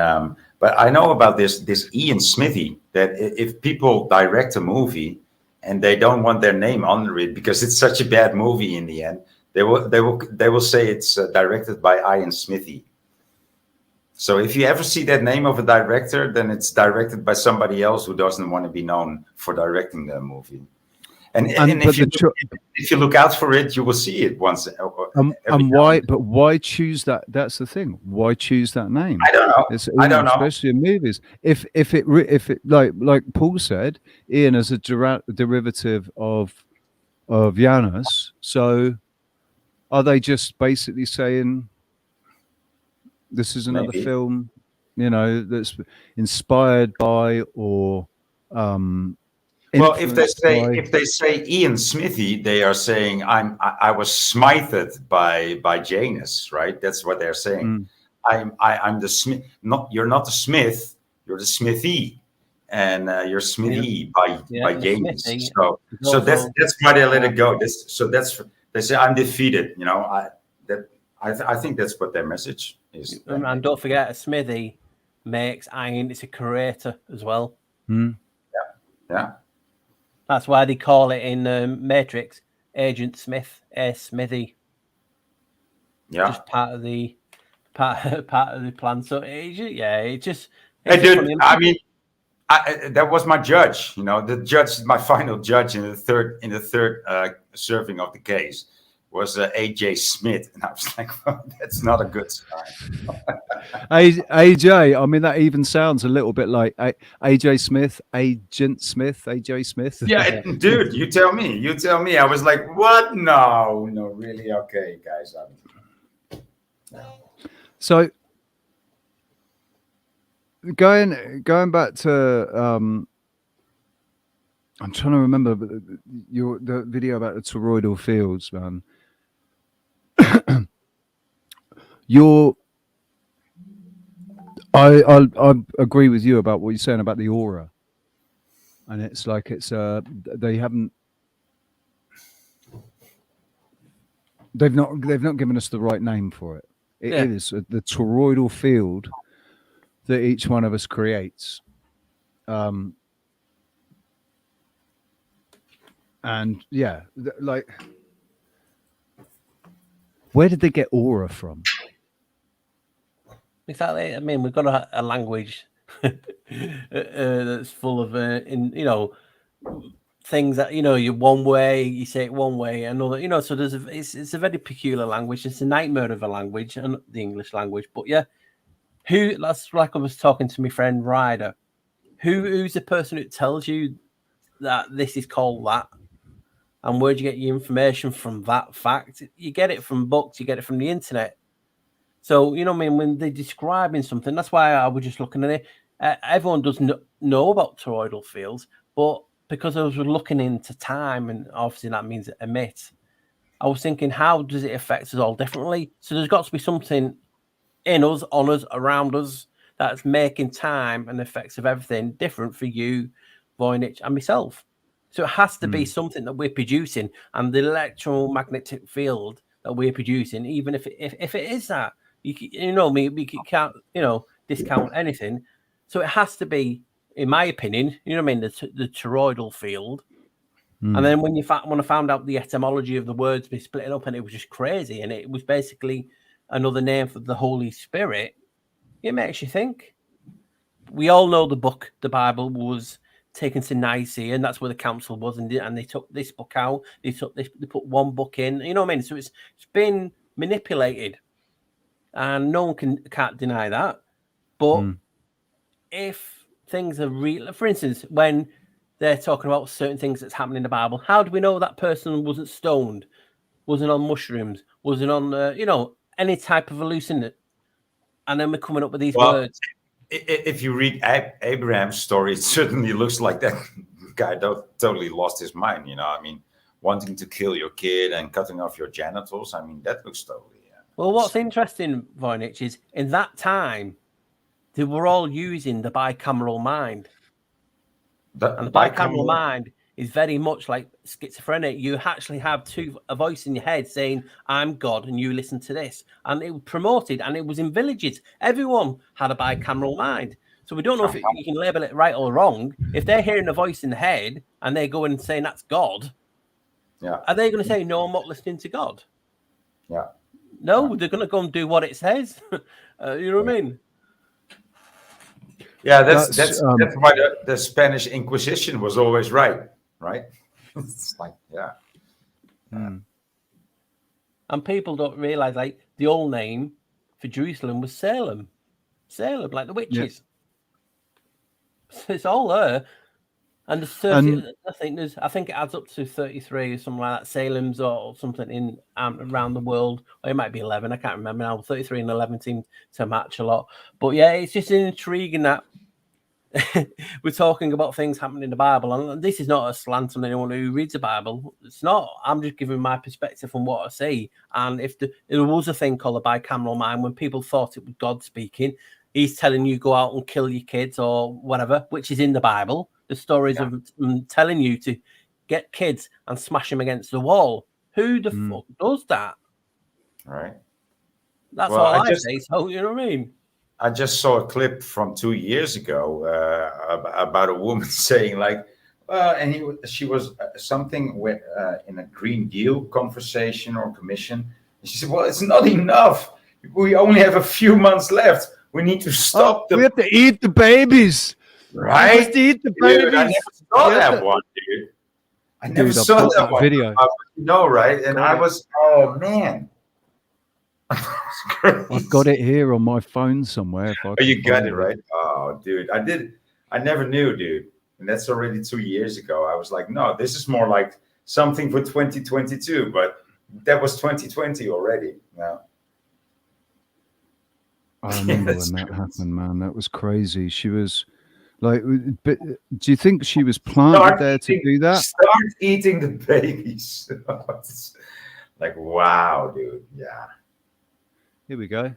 but I know about this Ian Smithy, that if people direct a movie and they don't want their name under it because it's such a bad movie in the end, they will say it's directed by Ian Smithy. So if you ever see that name of a director, then it's directed by somebody else who doesn't want to be known for directing the movie. And if you look out for it, you will see it once. And why? But why choose that? That's the thing. Why choose that name? I don't know. I don't know. Especially in movies. If it like Paul said, Ian is a derivative of Janus. So are they just basically saying this is another film, you know, that's inspired by or well, if they say Ian Smithy, they are saying I was smithed by Janus, right? That's what they're saying. I'm the Smith. You're not the Smith. You're the Smithy, and you're Smithy by Janus. So that's why they let it go. They say I'm defeated. You know, I think that's what their message is. And don't forget, a Smithy makes iron. It's a creator as well. Yeah. That's why they call it in Matrix Agent Smith, a Smithy. Yeah, just part of the plan. So it just. Hey, dude, I mean, that was my judge. You know, the judge, my final judge in the third serving of the case was AJ Smith, and I was like, well, that's not a good sign. AJ, I mean, that even sounds a little bit like AJ Smith, Agent Smith, AJ Smith. Yeah, dude, you tell me. I was like, what? No, really? Okay, guys. So going back to I'm trying to remember the video about the toroidal fields, man. I agree with you about what you're saying about the aura, and it's like they've not given us the right name for it. It is the toroidal field that each one of us creates. And yeah, like, where did they get aura from? Exactly. I mean, we've got a language that's full of, things that, you're one way, you say it one way, another, so it's a very peculiar language. It's a nightmare of a language, and the English language. But yeah, that's like I was talking to my friend Ryder. Who's the person who tells you that this is called that? And where do you get your information from that fact? You get it from books, you get it from the internet. So, you know what I mean? When they're describing something, that's why I was just looking at it. Everyone does know about toroidal fields, but because I was looking into time, and obviously that means emit, I was thinking, how does it affect us all differently? So there's got to be something in us, on us, around us, that's making time and effects of everything different for you, Voynich, and myself. So it has to be something that we're producing, and the electromagnetic field that we're producing, even if it is that, we can't discount anything. So it has to be, in my opinion, the toroidal field. And then when I found out the etymology of the words be splitting up, and it was just crazy, and it was basically another name for the Holy Spirit, it makes you think. We all know the Bible was taken to Nicaea, and that's where the council was, and they took this book out. They put one book in. You know what I mean? So it's been manipulated, and no one can't deny that. But if things are real, for instance, when they're talking about certain things that's happening in the Bible, how do we know that person wasn't stoned, wasn't on mushrooms, wasn't on any type of hallucinant? And then we're coming up with these words. If you read Abraham's story, it certainly looks like that guy totally lost his mind. I mean, wanting to kill your kid and cutting off your genitals. I mean, that looks totally. Well, what's interesting, Voynich, is in that time, they were all using the bicameral mind. And the bicameral mind is very much like schizophrenic. You actually have a voice in your head saying, I'm God, and you listen to this. And it was promoted, and it was in villages. Everyone had a bicameral mind. So we don't know if you can label it right or wrong. If they're hearing a voice in the head and they go in and saying that's God, are they going to say, no, I'm not listening to God? Yeah. No, they're going to go and do what it says. You know what I mean? Yeah, that's why the Spanish Inquisition was always right? It's like, yeah. And people don't realize, like, the old name for Jerusalem was Salem, like the witches. So it's all there. And there's 30, I think it adds up to 33 or something like that, Salem's or something in around the world. Or it might be 11, I can't remember now. 33 and 11 seem to match a lot. But yeah, it's just intriguing that we're talking about things happening in the Bible. And this is not a slant on anyone who reads the Bible. It's not. I'm just giving my perspective on what I see. And if there was a thing called a bicameral mind, when people thought it was God speaking, he's telling you go out and kill your kids or whatever, which is in the Bible. The stories of telling you to get kids and smash them against the wall. Who the fuck does that? Right. That's all I say. So, you know what I mean? I just saw a clip from 2 years ago about a woman saying, like, she was something with in a Green Deal conversation or commission. And she said, well, it's not enough. We only have a few months left. We need to stop We have to eat the babies. Right? We have to eat the babies. Dude, I never saw that one, dude. I never saw that one. Video. Right? And I was, oh, man. I've got it here on my phone somewhere. You got it, right? Oh, dude. I never knew, dude. And that's already 2 years ago. I was like, no, this is more like something for 2022. But that was 2020 already. No. I remember when that happened, man. That was crazy. She was like, but do you think she was planted there to do that? Start eating the babies. Like, wow, dude. Yeah. Here we go.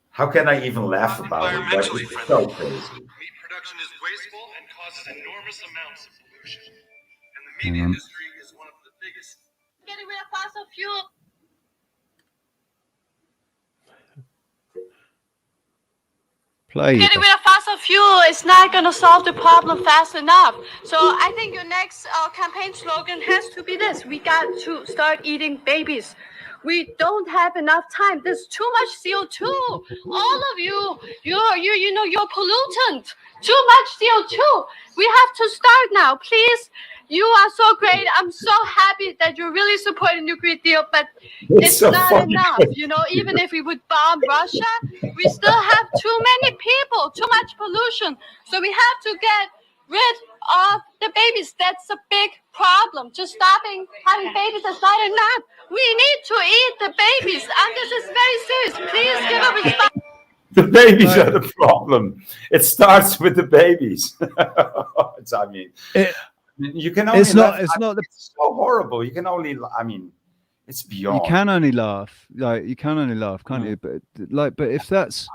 How can I even laugh about it? That is so crazy. Meat production is wasteful and causes enormous amounts of pollution. And the meat industry is one of the biggest. Getting rid of fossil fuel. Getting rid of fossil fuel is not going to solve the problem fast enough. So I think your next campaign slogan has to be this: we got to start eating babies. We don't have enough time. There's too much CO2. All of you, you're pollutant. Too much CO2. We have to start now, please. You are so great. I'm so happy that you're really supporting the Green Deal, but it's so not funny. enough. Even if we would bomb Russia, we still have too many people, too much pollution. So we have to get rid of the babies. That's a big problem. Just stopping having babies is not enough. We need to eat the babies, and this is very serious. Please give a response. The babies are the problem. It starts with the babies. You can only. It's so horrible. You can only. It's beyond. You can only laugh. You can only laugh, can't you? But if that's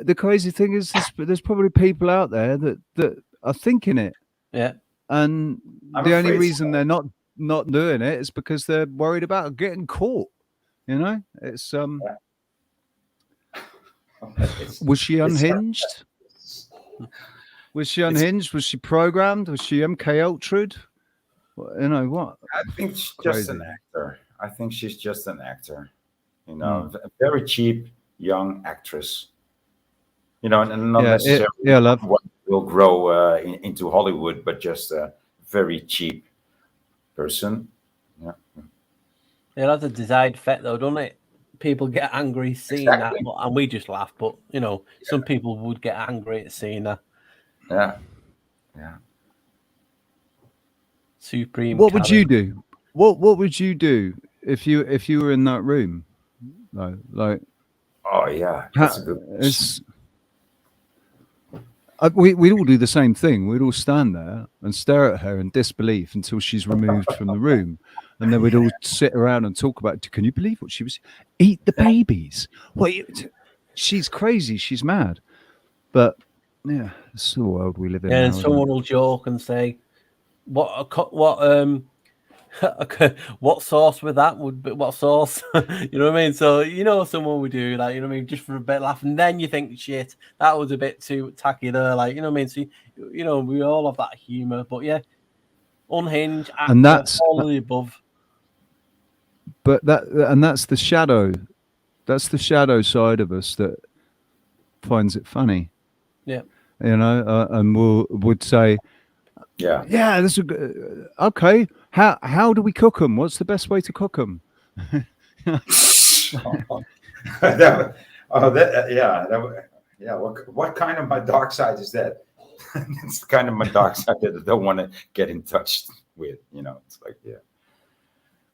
the crazy thing is, there's probably people out there that are thinking it. Yeah. And the only reason they're not doing it is because they're worried about getting caught. It's Was she unhinged? Was she unhinged? Was she programmed? Was she MK Ultra'd? What? I think she's just an actor. I think she's just an actor. A very cheap young actress. And not necessarily what will grow into Hollywood, but just a very cheap person. Yeah. It has a desired effect, though, doesn't it? People get angry seeing that, and we just laugh. But some people would get angry at seeing that. Yeah. Supreme. What would you do? What would you do if you were in that room? Like. Oh yeah, that's a good question. We'd all do the same thing. We'd all stand there and stare at her in disbelief until she's removed from the room. And then we'd all sit around and talk about, can you believe what she was? Eat the babies. She's crazy. She's mad. But, yeah, it's the world we live in. And someone will joke and say, what sauce with that would be, what sauce? You know what I mean? So, someone would do that, just for a bit of laugh. And then you think, shit, that was a bit too tacky there. Like, you know what I mean? So, we all have that humor. But yeah, unhinged, actor, and that's all of the above. But that's the shadow. That's the shadow side of us that finds it funny. Yeah. And would say, yeah, this is okay. How do we cook them? What's the best way to cook them? What kind of my dark side is that? It's kind of my dark side that I don't want to get in touch with. It's like,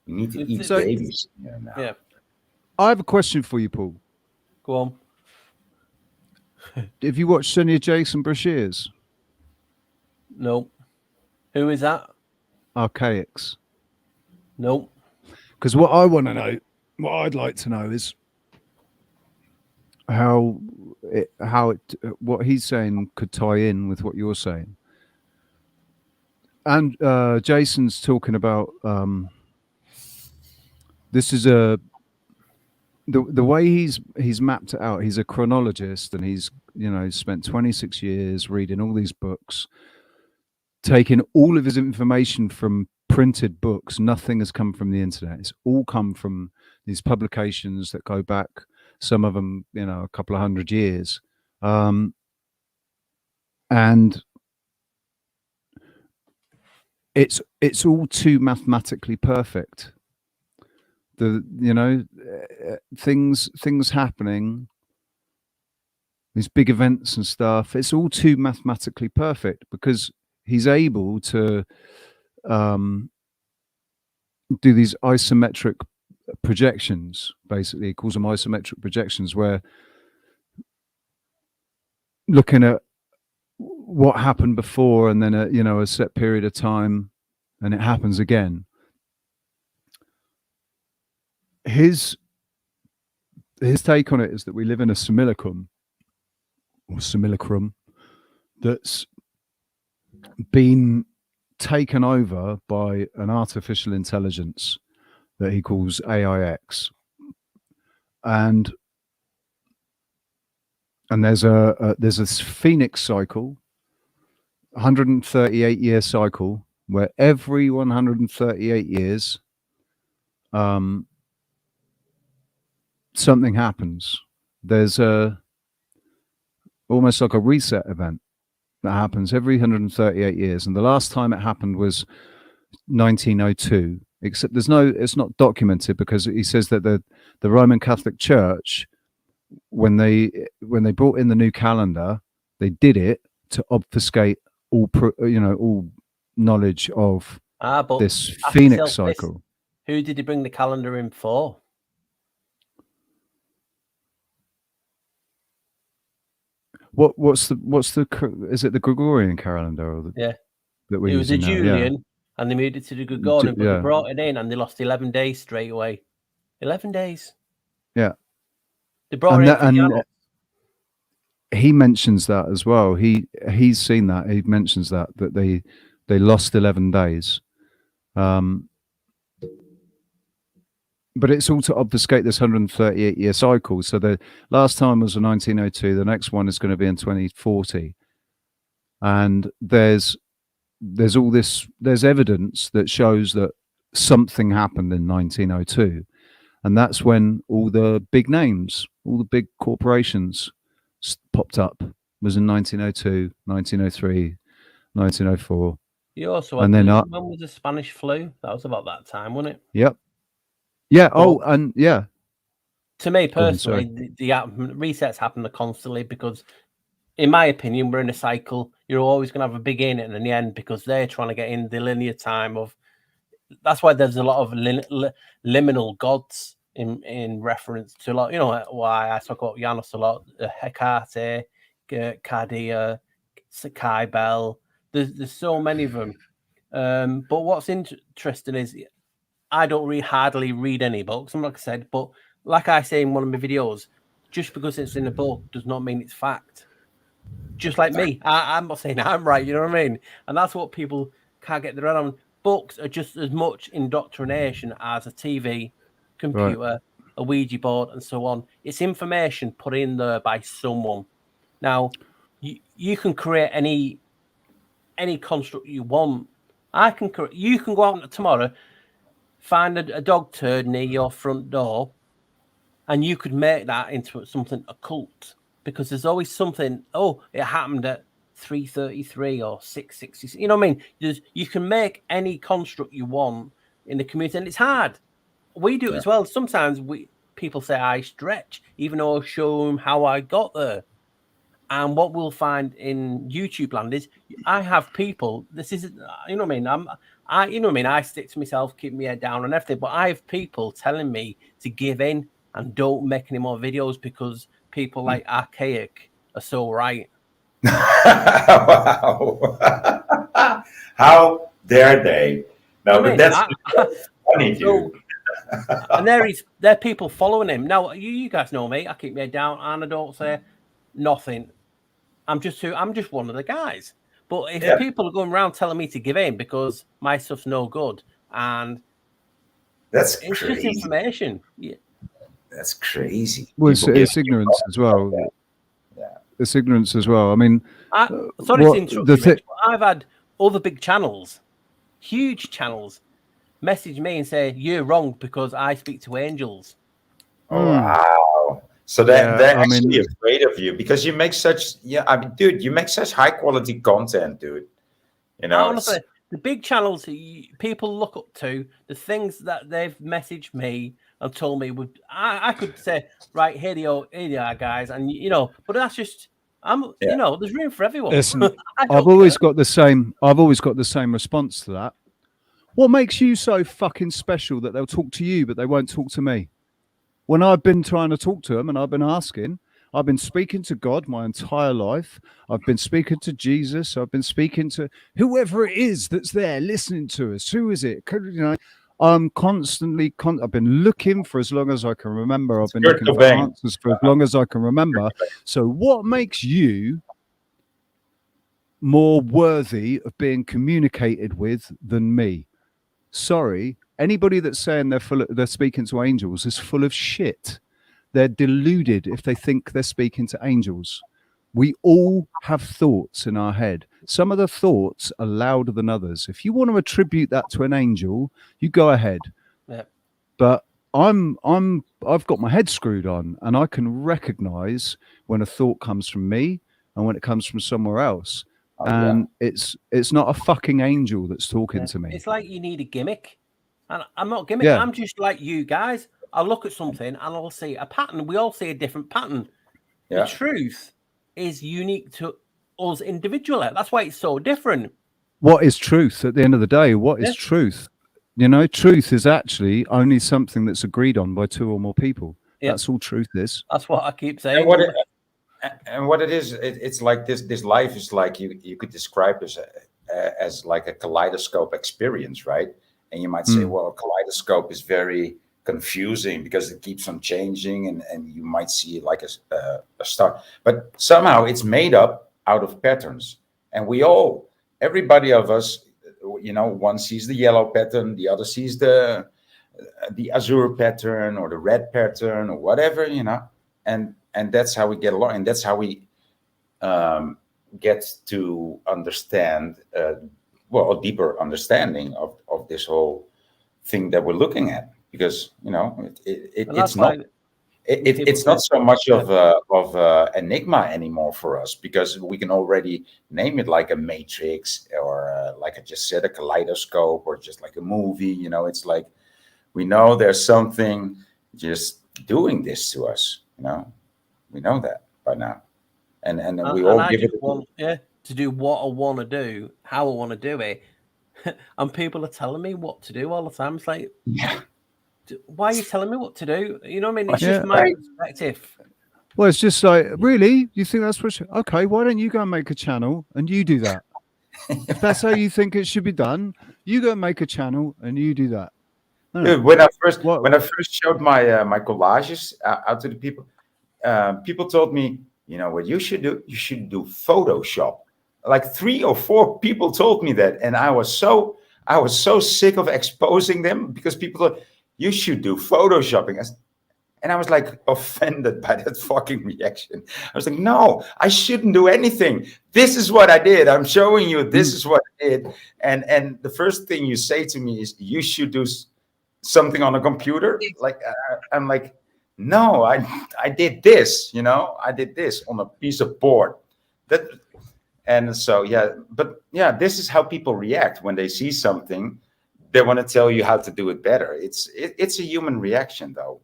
we need to eat babies. Yeah. I have a question for you, Paul. Go on. Have you watched any of Jason Brashears? No. Who is that? Archaics. Nope. Because what I want to know, what I'd like to know is how what he's saying could tie in with what you're saying. And Jason's talking about this is the way he's mapped it out. He's a chronologist, and he's spent 26 years reading all these books, taking all of his information from printed books. Nothing has come from the internet. It's all come from these publications that go back, some of them, a couple of hundred years. And it's all too mathematically perfect. Things happening, these big events and stuff, it's all too mathematically perfect because he's able to do these isometric projections. Basically, he calls them isometric projections, where looking at what happened before and then a set period of time, and it happens again. His his take on it is that we live in a simulacrum that's been taken over by an artificial intelligence that he calls AIX, and there's a phoenix cycle, 138-year cycle, where every 138 years something happens. There's almost like a reset event that happens every 138 years, and the last time it happened was 1902. Except it's not documented, because he says that the Roman Catholic Church, when they brought in the new calendar, they did it to obfuscate all knowledge of this phoenix cycle. Who did he bring the calendar in for? What's the is it the Gregorian calendar, or that we it was use a now? Julian, and they moved it to the Gregorian, but they brought it in and they lost 11 days straight away. 11 days. Yeah. They brought it in for Janos. He mentions that as well. He's seen that. He mentions that they lost 11 days. But it's all to obfuscate this 138-year cycle. So the last time was in 1902. The next one is going to be in 2040. And there's all this. There's evidence that shows that something happened in 1902, and that's when all the big names, all the big corporations popped up. It was in 1902, 1903, 1904. You also and had then when was the Spanish flu? That was about that time, wasn't it? Yep. Yeah. Oh, and yeah. To me personally, the resets happen constantly because, in my opinion, we're in a cycle. You're always going to have a big in and an end because they're trying to get in the linear time of. That's why there's a lot of liminal gods in reference to, like, you know, why I talk about Janos a lot. Hecate, Cardia, Cybele. There's so many of them. But what's interesting is I don't hardly read any books. I'm like I said, but like I say in one of my videos, just because it's in a book does not mean it's fact. Just like me, I'm not saying I'm right. You know what I mean? And that's what people can't get their head on. Books are just as much indoctrination as a TV, computer, right, a Ouija board, and so on. It's information put in there by someone. Now, you can create any construct you want. You can go out tomorrow, find a dog turd near your front door, and you could make that into something occult because there's always something. Oh, it happened at 3:33 or 6:60. You know what I mean? You can make any construct you want in the community, and it's hard. We do it as well. Sometimes people say I stretch, even though I show them how I got there. And what we'll find in YouTube land is I have people. This is, you know what I mean. You know what I mean. I stick to myself, keep my head down and everything. But I have people telling me to give in and don't make any more videos because people like Archaic are so right. Wow. How dare they? No, but that's funny, dude. And there are people following him. Now, you guys know me. I keep my head down and I don't say nothing. I'm just one of the guys. But if people are going around telling me to give in because my stuff's no good, and it's crazy. Just information. Yeah. That's crazy. Well, it's ignorance as well. Yeah. It's ignorance as well. I mean, sorry to interrupt you, Rich, but I've had other big channels, huge channels, message me and say you're wrong because I speak to angels. Oh, wow. So they're actually afraid of you because you make such dude, you make such high quality content, dude. You know, honestly, the big channels people look up to, the things that they've messaged me and told me I could say, right, here they are, guys, and you know, but that's just you know, there's room for everyone. Listen, I've always got the same response to that. What makes you so fucking special that they'll talk to you but they won't talk to me? When I've been trying to talk to them and I've been asking, I've been speaking to God my entire life. I've been speaking to Jesus. I've been speaking to whoever it is that's there listening to us. Who is it? You know, I'm constantly. I've been looking for as long as I can remember. I've been looking for answers for as long as I can remember. So, what makes you more worthy of being communicated with than me? Sorry, anybody that's saying they're speaking to angels is full of shit. They're deluded if they think they're speaking to angels. We all have thoughts in our head. Some of the thoughts are louder than others. If you want to attribute that to an angel, you go ahead. Yeah. But I've got my head screwed on, and I can recognize when a thought comes from me and when it comes from somewhere else. And it's not a fucking angel that's talking to me. It's like you need a gimmick. And I'm not gimmick. I'm just like you guys. I'll look at something and I'll see a pattern. We all see a different pattern. Yeah. The truth is unique to us individually. That's why it's so different. What is truth at the end of the day? What is truth? You know, truth is actually only something that's agreed on by two or more people. That's all truth is. That's what I keep saying. And what it is, it's like this life is like you could describe as like a kaleidoscope experience, right? And you might say, well, a kaleidoscope is very confusing because it keeps on changing, and you might see like a star, but somehow it's made up out of patterns, and everybody of us, you know, one sees the yellow pattern, the other sees the azure pattern or the red pattern or whatever, you know, and that's how we get along, and that's how we get to understand a deeper understanding of this whole thing that we're looking at. Because, you know, it's not so much of a enigma anymore for us, because we can already name it like a matrix, or like I just said, a kaleidoscope, or just like a movie. You know, it's like we know there's something just doing this to us. You know, we know that by now, and we all give it to do what I want to do, how I want to do it, and people are telling me what to do all the time. It's like, why are you telling me what to do? You know what I mean? It's just my perspective. Well, it's just like, really? You think that's what? Okay, why don't you go and make a channel and you do that? If that's how you think it should be done, you go and make a channel and you do that. When I first showed my collages out to the people, people told me, you know what you should do? You should do Photoshop. Like 3 or 4 people told me that, and I was so sick of exposing them, because people thought, you should do photoshopping. And I was like offended by that fucking reaction. I was like, no, I shouldn't do anything. This is what I did. I'm showing you, this is what I did. And the first thing you say to me is, you should do something on a computer. Like, I'm like, no, I did this, you know, I did this on a piece of board. And so, this is how people react when they see something. They want to tell you how to do it better. It's a human reaction, though,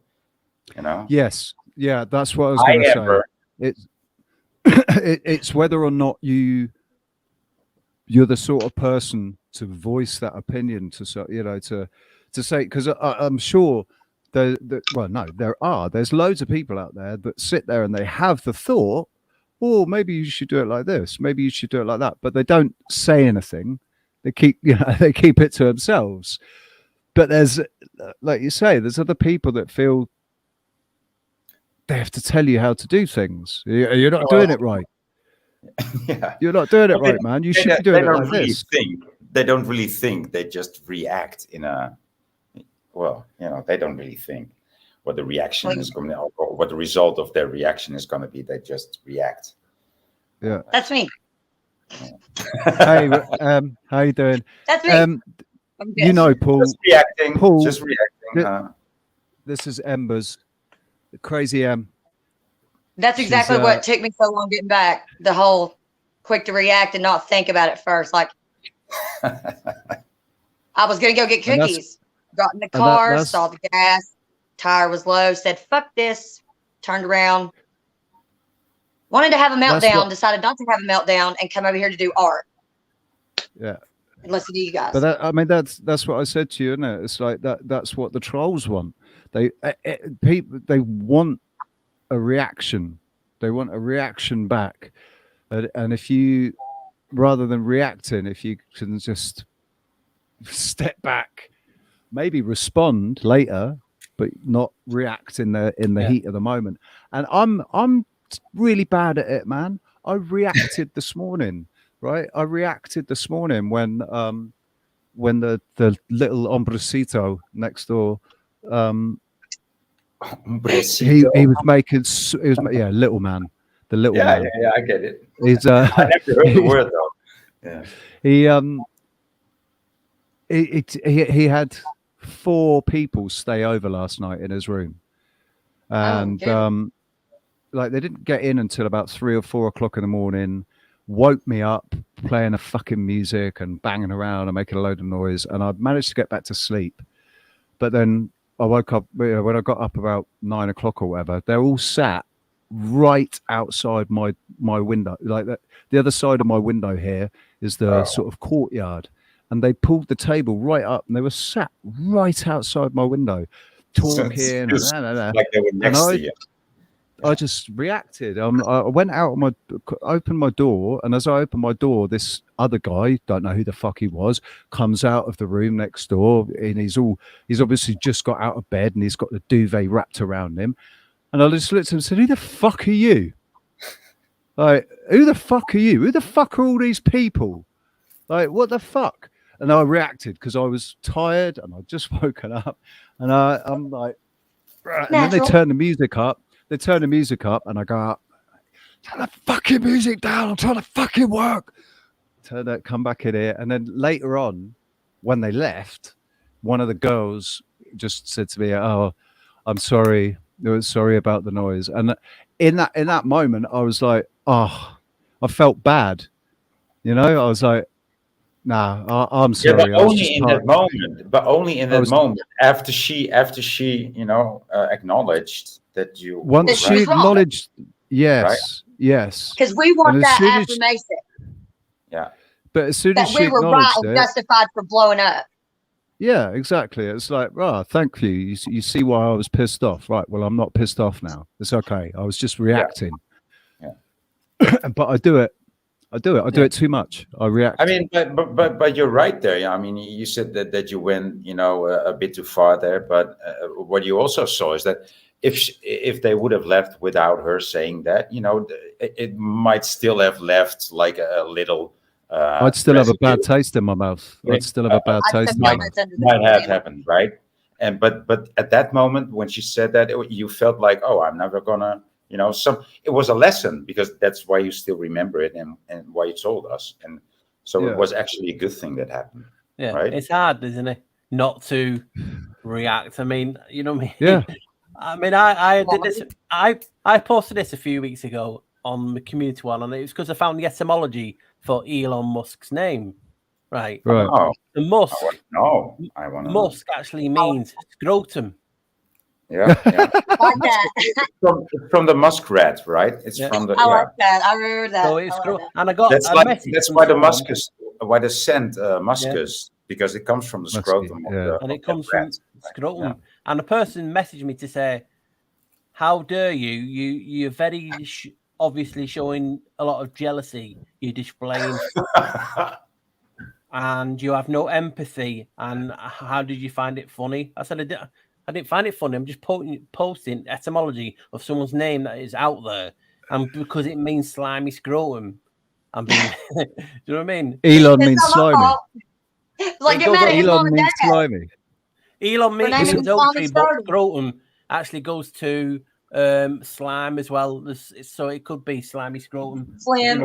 you know. Yes, yeah, that's what I was going to say. It's whether or not you're the sort of person to voice that opinion, to say, because I'm sure there's loads of people out there that sit there and they have the thought, oh, maybe you should do it like this, maybe you should do it like that, but they don't say anything. They keep it to themselves. But there's, like you say, there's other people that feel they have to tell you how to do things. You're not doing it right. Yeah, you're not doing it right, man. You should be doing it like this. They don't really think. They just react in a. Well, you know, they don't really think what the reaction is going to, or what the result of their reaction is going to be. They just react. Yeah, that's me. Hey, how you doing? That's me. You know, Paul. Just reacting. This is Embers, the crazy M. That's exactly what took me so long getting back. The whole quick to react and not think about it first. Like, I was gonna go get cookies. Got in the car, saw the gas, tire was low. Said, "Fuck this." Turned around. Wanted to have a meltdown, decided not to have a meltdown, and come over here to do art. Yeah. And listen to you guys. But that's what I said to you, isn't it? It's like that's what the trolls want. They want a reaction. They want a reaction back. And if you, rather than reacting, if you can just step back, maybe respond later, but not react in the heat of the moment. And I'm really bad at it, man. I reacted this morning, right? I reacted this morning when the little hombrecito next door, he was making, little man, the little man. Yeah, I get it. He's I never heard the word though. Yeah. He had 4 people stay over last night in his room, and like they didn't get in until about 3 or 4 o'clock in the morning. Woke me up playing a fucking music and banging around and making a load of noise, and I managed to get back to sleep. But then I woke up when I got up about 9 o'clock or whatever. They're all sat right outside my window, like that. The other side of my window here is the sort of courtyard, and they pulled the table right up, and they were sat right outside my window, talking. Like they were next to you. I just reacted. I went out, opened my door, and as I opened my door, this other guy, don't know who the fuck he was, comes out of the room next door, and he's obviously just got out of bed, and he's got the duvet wrapped around him. And I just looked at him and said, "Who the fuck are you? Like, who the fuck are you? Who the fuck are all these people? Like, what the fuck?" And I reacted because I was tired and I'd just woken up, and I'm like, right. And then they turn the music up. They turn the music up, and I go up, "Turn the fucking music down. I'm trying to fucking work." Come back in here. And then later on, when they left, one of the girls just said to me, "Oh, I'm sorry. Sorry about the noise." And in that moment, I was like, oh, I felt bad. You know, I was like, nah, I'm sorry. Yeah, but only in that moment. But only in that moment. After she, acknowledged that you. Once she acknowledged, yes. Because we want that affirmation. Yeah. But as soon as that we were right and justified for blowing up. Yeah, exactly. It's like, thank you. You see why I was pissed off, right? Well, I'm not pissed off now. It's okay. I was just reacting. Yeah. But I do it. I do it too much. I react. I mean, but you're right there. Yeah. I mean, you said that you went, a bit too far there. But what you also saw is that if they would have left without her saying that, it might still have left like a little. I'd still have a bad taste in my mouth. I'd still have a bad taste in my mouth. Might have happened, right? And but at that moment when she said that, you felt like, oh, I'm never gonna, it was a lesson, because that's why you still remember it and why you told us. And so it was actually a good thing that happened. Yeah, right? It's hard, isn't it, not to react? I mean, you know what I mean? Yeah. I mean, I did this. I posted this a few weeks ago on the community one, and it was because I found the etymology for Elon Musk's name. Right. Oh. The Musk. I want to. Musk actually means scrotum. Yeah. From the muskrat, right? It's from the. I like that. I remember that. So it's and I got that's why the muscus, why the scent muscus, because it comes from the scrotum. And it comes from scrotum. Yeah. And a person messaged me to say, "How dare you? You're very obviously showing a lot of jealousy. You're displaying, and you have no empathy. And how did you find it funny?" I said, I didn't find it funny. I'm just posting etymology of someone's name that is out there, and because it means slimy scrotum, I'm being. Do you know what I mean? Elon means slimy. Like Elon means slimy. Elon means oak tree, but scrotum actually goes to slime as well. So it could be slimy scrotum. Slim.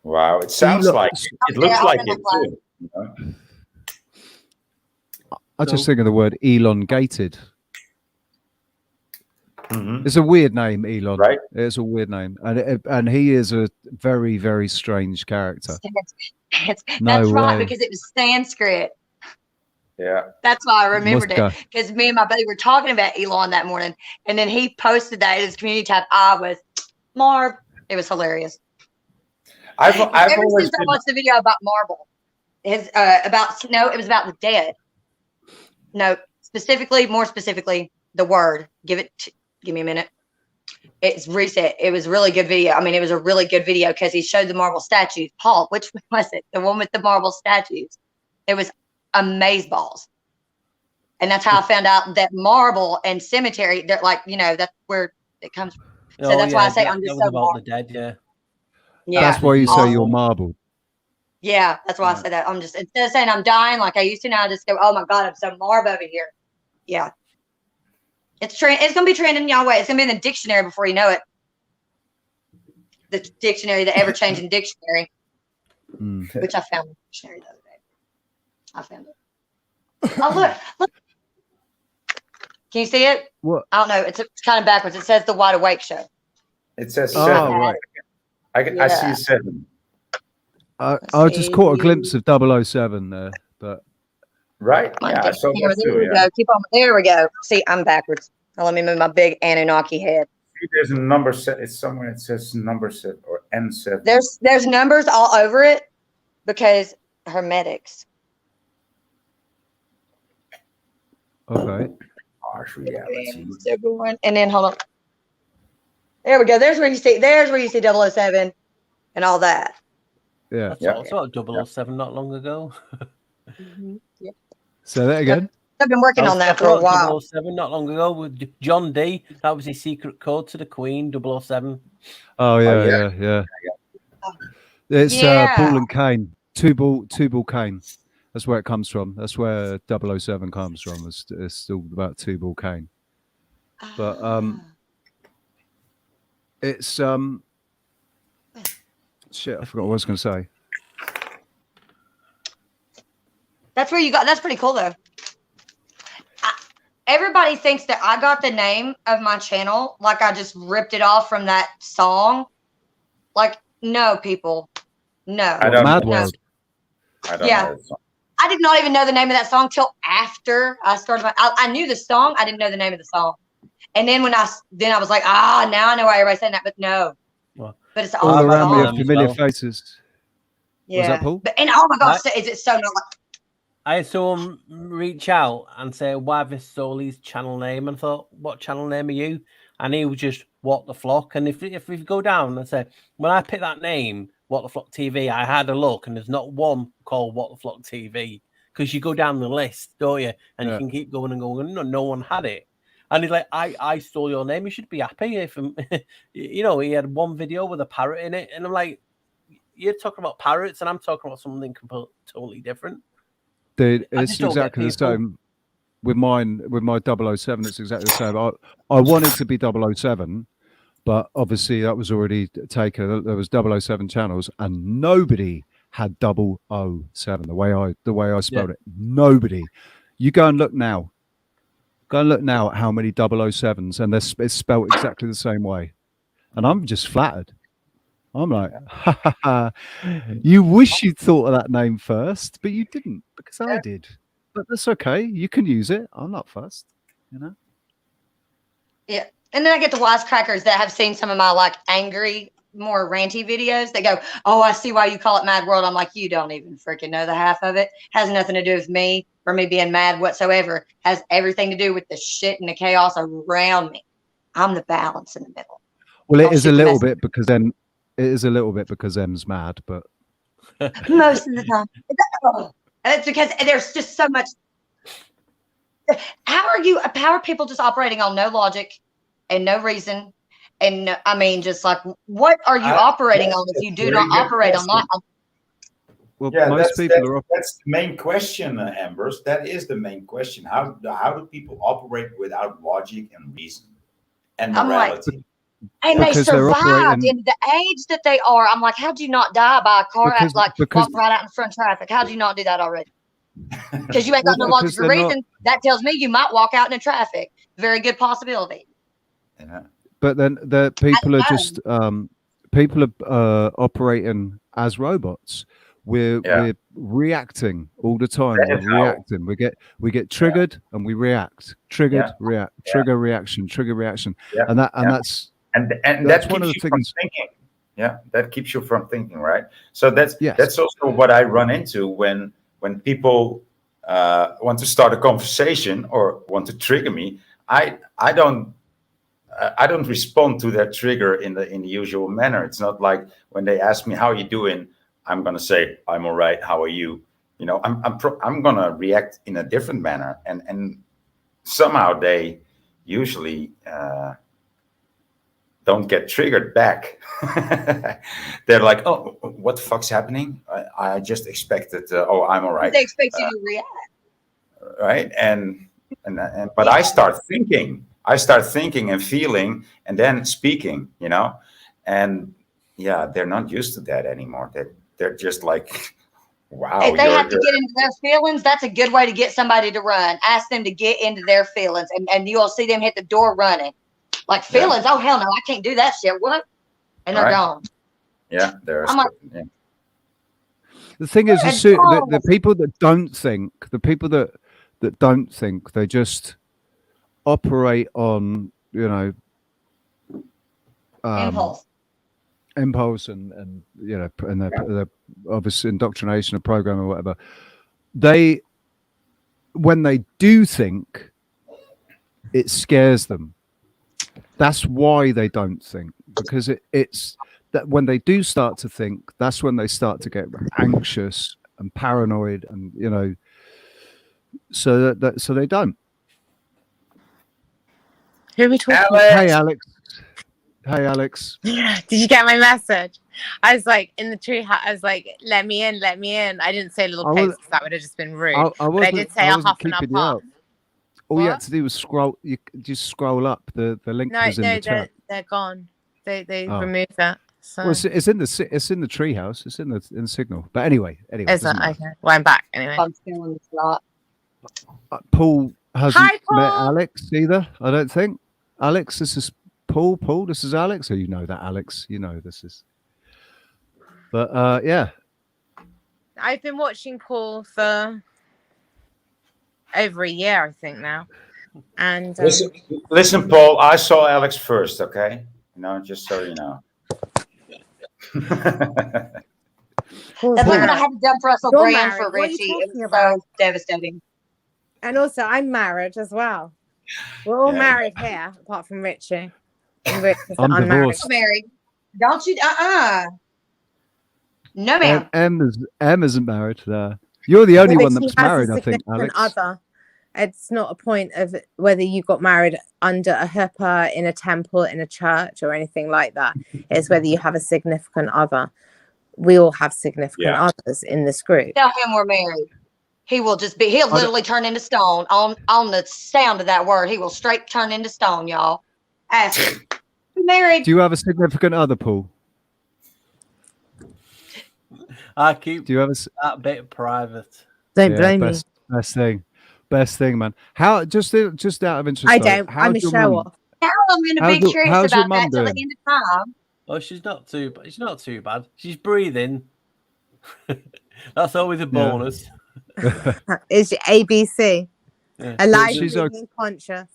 Wow, it sounds like it looks like it too. I just think of the word elongated. Mm-hmm. It's a weird name, Elon. Right? It's a weird name, and he is a very, very strange character. That's right, because it was Sanskrit. Yeah. That's why I remembered it, because me and my buddy were talking about Elon that morning, and then he posted that in his community tab. I was Marv. It was hilarious. Ever since I watched the video about Marble, it was about the dead. No, more specifically, the word. Give me a minute. It's Reset. It was a really good video. I mean, it was a really good video because he showed the marble statues. Paul, which one was it? The one with the marble statues. It was amazeballs. And that's how I found out that marble and cemetery, they're like, that's where it comes from. So that's why I say I'm just so about the dead, yeah. That's why you say you're marble. Yeah, that's why I say that. I'm just, instead of saying I'm dying like I used to, now I just go, oh my God, I'm so marb over here. Yeah. It's going to be trending Yahweh. It's going to be in the dictionary before you know it. The dictionary, the ever-changing dictionary, which I found in the dictionary the other day. I found it. Oh, look. Can you see it? What? I don't know. It's kind of backwards. It says the Wide Awake Show. It says 7. Oh, right. I see a 7. I just caught a glimpse of 007 there, but right. Yeah, I saw that too. There we go. Keep on. There we go. See, I'm backwards. Now let me move my big Anunnaki head. See, there's a number set. It's somewhere. It says number 7 or N7. There's numbers all over it because hermetics. Okay. Harsh reality. And then hold on. There we go. There's where you see 007 and all that. Yeah. I saw 007 not long ago. Yeah. Say that again. I've been working on that for a while. 007 not long ago with John D. That was his secret code to the Queen. 007. Oh yeah. It's ball and cane. Two ball cane. That's where it comes from. That's where 007 comes from. It's still about two ball cane. But it's shit. I forgot what I was going to say. That's where you got. That's pretty cool though. Everybody thinks that I got the name of my channel like I just ripped it off from that song. Like, no, people, no. I don't Mad know. World. I don't know that song. I did not even know the name of that song till after I started. I knew the song. I didn't know the name of the song. And then when I was like, now I know why everybody's saying that. But no, but it's all awesome around me song. are familiar faces. Yeah. Was that Paul? And oh my gosh, is it so not like? I had someone reach out and say, why this Soli's channel name? And I thought, what channel name are you? And he was just What the Flock. And if we go down and say, when I picked that name, What the Flock TV, I had a look and there's not one called What the Flock TV. Because you go down the list, don't you? And you can keep going and going. No one had it. And he's like, I stole your name. You should be happy if, he had one video with a parrot in it. And I'm like, you're talking about parrots and I'm talking about something totally different. Dude, it's exactly the same with my 007. It's exactly the same. I wanted to be 007, but obviously that was already taken. There was 007 channels, and nobody had 007. The way I spelled it, nobody. You go and look now. Go and look now at how many 007s, and it's spelled exactly the same way. And I'm just flattered. I'm like, you wish you'd thought of that name first, but you didn't, because I did. But that's okay. You can use it. I'm not fussed, Yeah. And then I get the wisecrackers that have seen some of my like angry, more ranty videos. They go, oh, I see why you call it Mad World. I'm like, you don't even freaking know the half of it. Has nothing to do with me or me being mad whatsoever. Has everything to do with the shit and the chaos around me. I'm the balance in the middle. Well, it is a little bit because then. It is a little bit because M's mad, but most of the time it's because there's just so much. How are people just operating on no logic and no reason? And I mean, just like, what are you operating on if you do not operate on that? Well, most people are. That's the main question, Ambrose. That is the main question. How do people operate without logic and reason and morality? And they survived into the age that they are. I'm like, how'd you not die by a car walk right out in front of traffic? How'd you not do that already? Because you ain't got no logic or reason. That tells me you might walk out in traffic. Very good possibility. Yeah. But then the people are just operating as robots. We're reacting all the time. We're reacting. We get triggered and we react. Triggered, react. Trigger, reaction. Trigger, reaction. Yeah. And that's one of the things. Thinking. Yeah, that keeps you from thinking, right? So that's also what I run into when people want to start a conversation or want to trigger me. I don't respond to that trigger in the usual manner. It's not like when they ask me how you doing, I'm gonna say I'm all right. How are you? you know, I'm gonna react in a different manner, and somehow they usually don't get triggered back. They're like, oh, what the fuck's happening? I just expected, oh, I'm all right. They expect you to react. Right. And but I start thinking and feeling and then speaking, you know, and yeah, they're not used to that anymore. They're just like, wow. If they have to get into their feelings, that's a good way to get somebody to run. Ask them to get into their feelings, and you'll see them hit the door running. Like feelings, oh hell no, I can't do that shit. What? And they're gone. Yeah, there's. Yeah. The thing is, the people that don't think, they just operate on, you know, impulse and you know, and the obvious indoctrination of program or whatever. When they do think, it scares them. That's why they don't think, because it's that when they do start to think, that's when they start to get anxious and paranoid, and you know, so they don't. Who are we talking about? Hey, Alex. Hey, Alex. Did you get my message? I was like in the tree hut. I was like, "Let me in, let me in." I didn't say little pigs because that would have just been rude. But I did say I'll huff and I'll puff. All you had to do was scroll. You just scroll up. The link was in the chat. They're gone. They removed that. So. Well, it's in the treehouse. It's in the signal. But anyway. Is it? Okay. Well, I'm back anyway. I'm feeling a lot. Paul hasn't met Alex either. I don't think. Alex, this is Paul. Paul, this is Alex. Oh, you know that, Alex. You know this is. But yeah. I've been watching Paul for over a year, I think now. And listen, Paul. I saw Alex first. Okay, you know, just so you know. That's like when I had to dump Russell Brand for Richie. It was so devastating. And also, I'm married as well. We're all married here, apart from Richie. And Richie's unmarried. Married. Don't you? No, ma'am. Em isn't married. You're the only one that's married, I think, Alex. Other. It's not a point of whether you got married under a huppah, in a temple, in a church, or anything like that. It's whether you have a significant other. We all have significant others in this group. Tell him we're married. He will just be, he'll literally turn into stone on the sound of that word. He will straight turn into stone, y'all. Ask him. Married. Do you have a significant other, Paul? I keep Do you have that bit private. Don't blame me. Best thing, man. How just out of interest? I don't. I'm a show off. I'm gonna be curious about that till the end of time. Oh, she's not too bad. She's breathing. That's always a bonus. It's ABC. Yeah. Alive, being conscious.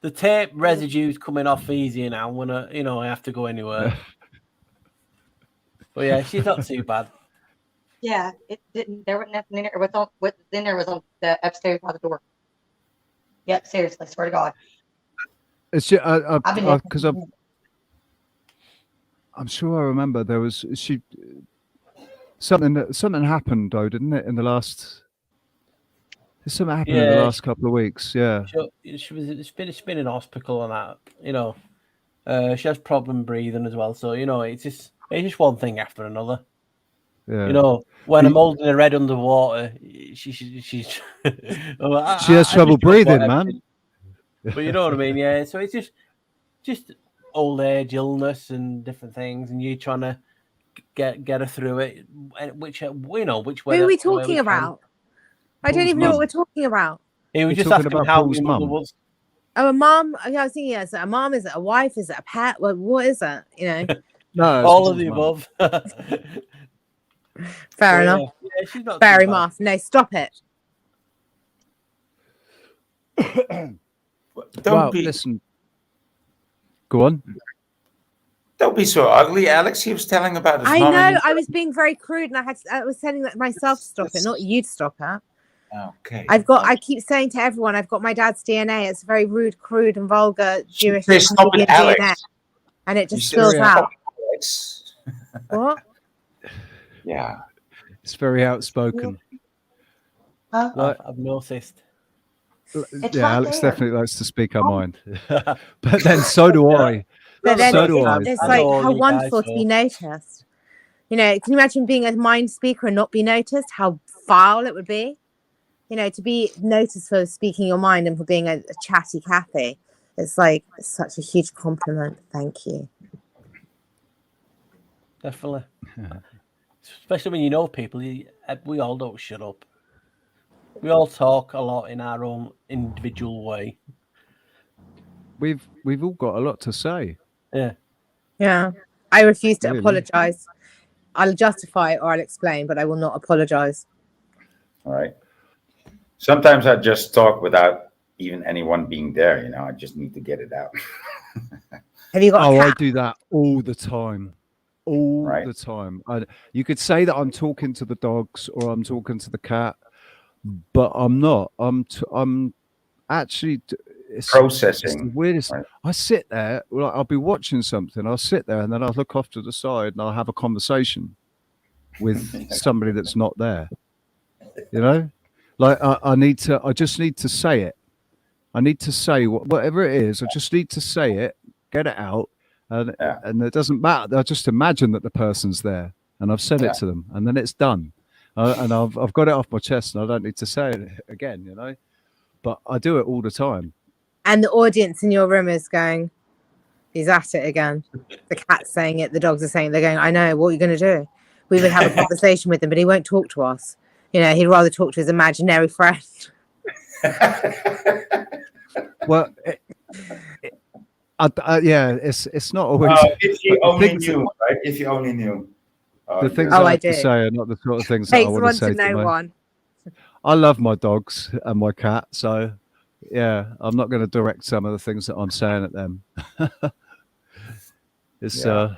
The tape residue's coming off easier now when I have to go anywhere. But yeah, she's not too bad. Yeah, it didn't. There was nothing in there. What's in there was on the upstairs by the door. Yep, seriously, swear to God. It's just because I'm sure I remember there was something happened though, didn't it? In the last, something happened in the last couple of weeks. Yeah, it's been in hospital and that. You know, she has problem breathing as well. So you know, it's just one thing after another. Yeah. You know, when I'm holding her head underwater, she's she has trouble breathing, man. But you know what I mean, yeah. So it's just old age, illness, and different things, and you trying to get her through it. Which way? Who are we talking about? I don't even know what we're talking about. He was just asking how your mother was. Oh, a mom. I was thinking, is it a mom? Is it a wife? Is it a pet? What is it? You know, no, all of the above. Fair enough. Yeah, she's not fair enough. No, stop it. Listen. Go on. Don't be so ugly, Alex. He was telling about his mom. I know. I was being very crude, and I was telling myself to stop it, not you to stop it. Okay. I keep saying to everyone, I've got my dad's DNA. It's very rude, crude, and vulgar Jewish stop it, Alex. DNA, and it just spills out. What? Yeah, it's very outspoken. I've noticed. Yeah, Alex definitely likes to speak her mind, but then so do I. But then So do I. it's like how wonderful to be noticed. You know, can you imagine being a mind speaker and not be noticed? How foul it would be. You know, to be noticed for speaking your mind and for being a chatty Cathy. It's like such a huge compliment. Thank you. Definitely. Especially when you know people, we all don't shut up. We all talk a lot in our own individual way. We've all got a lot to say. Yeah. Yeah. I refuse to Really? apologize. I'll justify it or I'll explain, but I will not apologize. All right. Sometimes I just talk without even anyone being there. You know, I just need to get it out. Have you got Oh, a I cat? do that all the time. All the time. You could say that I'm talking to the dogs or I'm talking to the cat, but I'm not. I'm actually processing. It's the weirdest. Right. I sit there, like I'll be watching something. I'll sit there and then I'll look off to the side and I'll have a conversation with somebody that's not there. You know, like I just need to say it. I need to say whatever it is. I just need to say it, get it out, and it doesn't matter. I just imagine that the person's there, and I've said it to them, and then it's done, and I've got it off my chest, and I don't need to say it again. You know, but I do it all the time. And the audience in your room is going, he's at it again. The cat's saying it, the dogs are saying, they're going, I know, what are you going to do? We would have a conversation with him, but he won't talk to us. You know, he'd rather talk to his imaginary friend. Well, yeah, it's not always. If you only knew, right? If you only knew. The things I have to say are not the sort of things that I want to say to my. one. I love my dogs and my cat, so yeah, I'm not going to direct some of the things that I'm saying at them. It's yeah.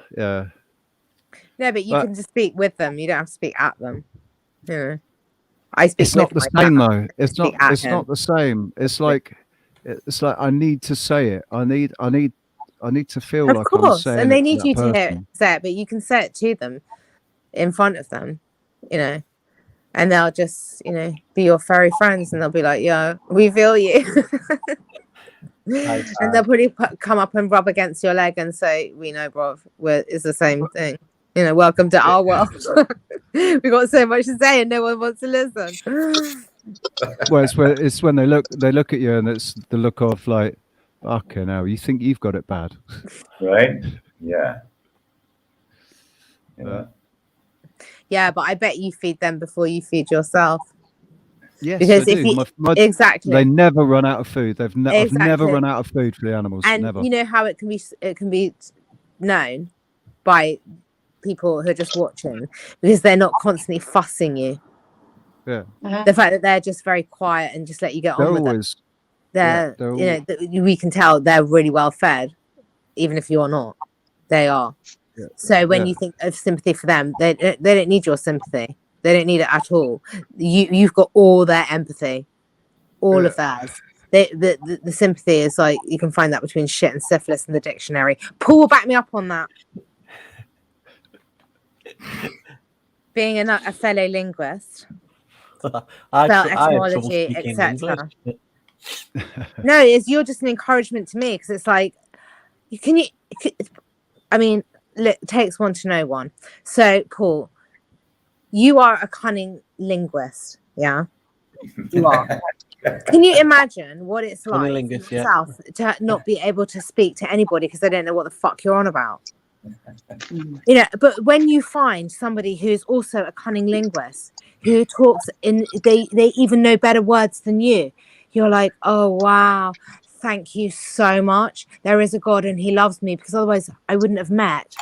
No, but you can just speak with them. You don't have to speak at them. Yeah. I speak. It's not the same though. It's not. It's him. not the same. It's like I need to say it. I need to feel Of like course, I'm saying and they it need to you that to hear person. say it, but you can say it to them in front of them, you know, and they'll just, you know, be your furry friends, and they'll be like, "Yo, we feel you," and they'll probably come up and rub against your leg and say, "We know, bro, it's the same thing." You know, welcome to our world. We got so much to say, and no one wants to listen. Well, it's when they look at you, and it's the look of like, okay, now you think you've got it bad, right? Yeah. Yeah, but I bet you feed them before you feed yourself. Yes, because I if do. you Exactly, they never run out of food. I've never run out of food for the animals. And never. you know how it can be known by people who are just watching, because they're not constantly fussing you. Yeah. The fact that they're just very quiet and just let you get on with it. We can tell they're really well fed, even if you're not. They are. Yeah. So when you think of sympathy for them, they don't need your sympathy. They don't need it at all. You've got all their empathy, all of theirs. The sympathy is like, you can find that between shit and syphilis in the dictionary. Paul, back me up on that. Being a fellow linguist, etymology, etc. No, you're just an encouragement to me, because it's like, I mean, it takes one to know one. So, Paul, you are a cunning linguist, yeah? You are. Can you imagine what it's like for yourself to not be able to speak to anybody because they don't know what the fuck you're on about? You know, but when you find somebody who's also a cunning linguist, who talks they even know better words than you, you're like, oh wow, thank you so much. There is a God and he loves me, because otherwise I wouldn't have met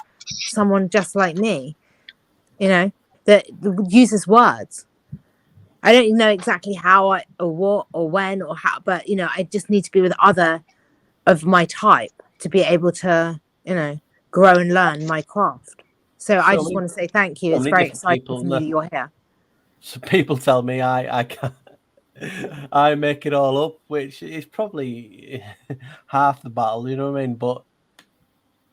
someone just like me, you know, that uses words. I don't know exactly how or what or when or how, but you know, I just need to be with other of my type to be able to, you know, grow and learn my craft. So I just want to say thank you. It's very exciting for me that you're here. So people tell me I can't. I make it all up, which is probably half the battle, you know what I mean? But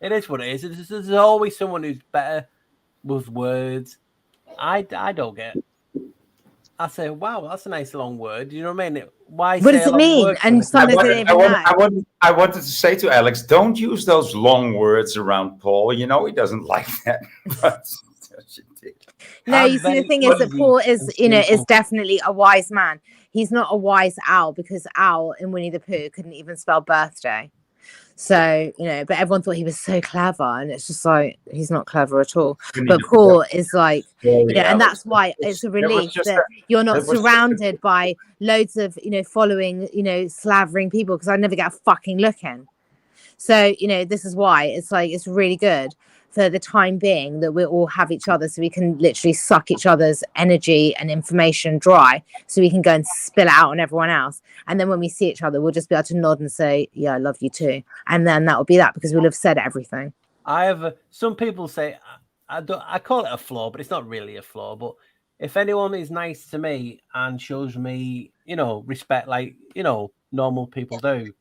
it is what it is. There's always someone who's better with words. I don't get it. I say, wow, that's a nice long word. You know what I mean? Why What say does a it long mean? word? And sometimes they don't even know. I wanted to say to Alex, don't use those long words around Paul. You know he doesn't like that. But No, you see, the thing is that Paul is, you know, is simple. definitely a wise man. He's not a wise owl, because Owl in Winnie the Pooh couldn't even spell birthday. So, you know, but everyone thought he was so clever, and it's just like, he's not clever at all. But Paul is like, you know, and that's why it's a relief that you're not surrounded by loads of, you know, following, you know, slavering people, because I never get a fucking look in. So, you know, this is why it's like, it's really good for the time being that we all have each other, so we can literally suck each other's energy and information dry, so we can go and spill it out on everyone else. And then when we see each other, we'll just be able to nod and say, yeah, I love you too. And then that will be that, because we'll have said everything. I have some people say, I call it a flaw, but it's not really a flaw. But if anyone is nice to me and shows me, you know, respect, like, you know, normal people do,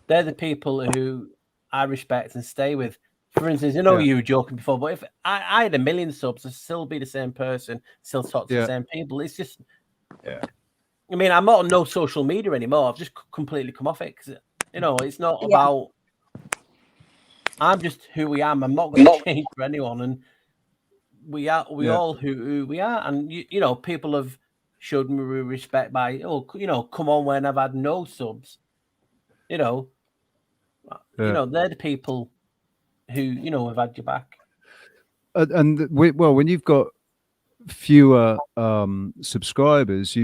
they're the people who I respect and stay with. For instance, you know, you were joking before, but if I had 1 million subs, I'd still be the same person, still talk to the same people. It's just, I mean, I'm not on no social media anymore. I've just completely come off it, because, you know, it's not about, I'm just who we am. I'm not going to change for anyone. And we all who we are. And, you know, people have showed me respect by, you know, come on when I've had no subs. You know, they're the people who, you know, have had your back. And when you've got fewer subscribers,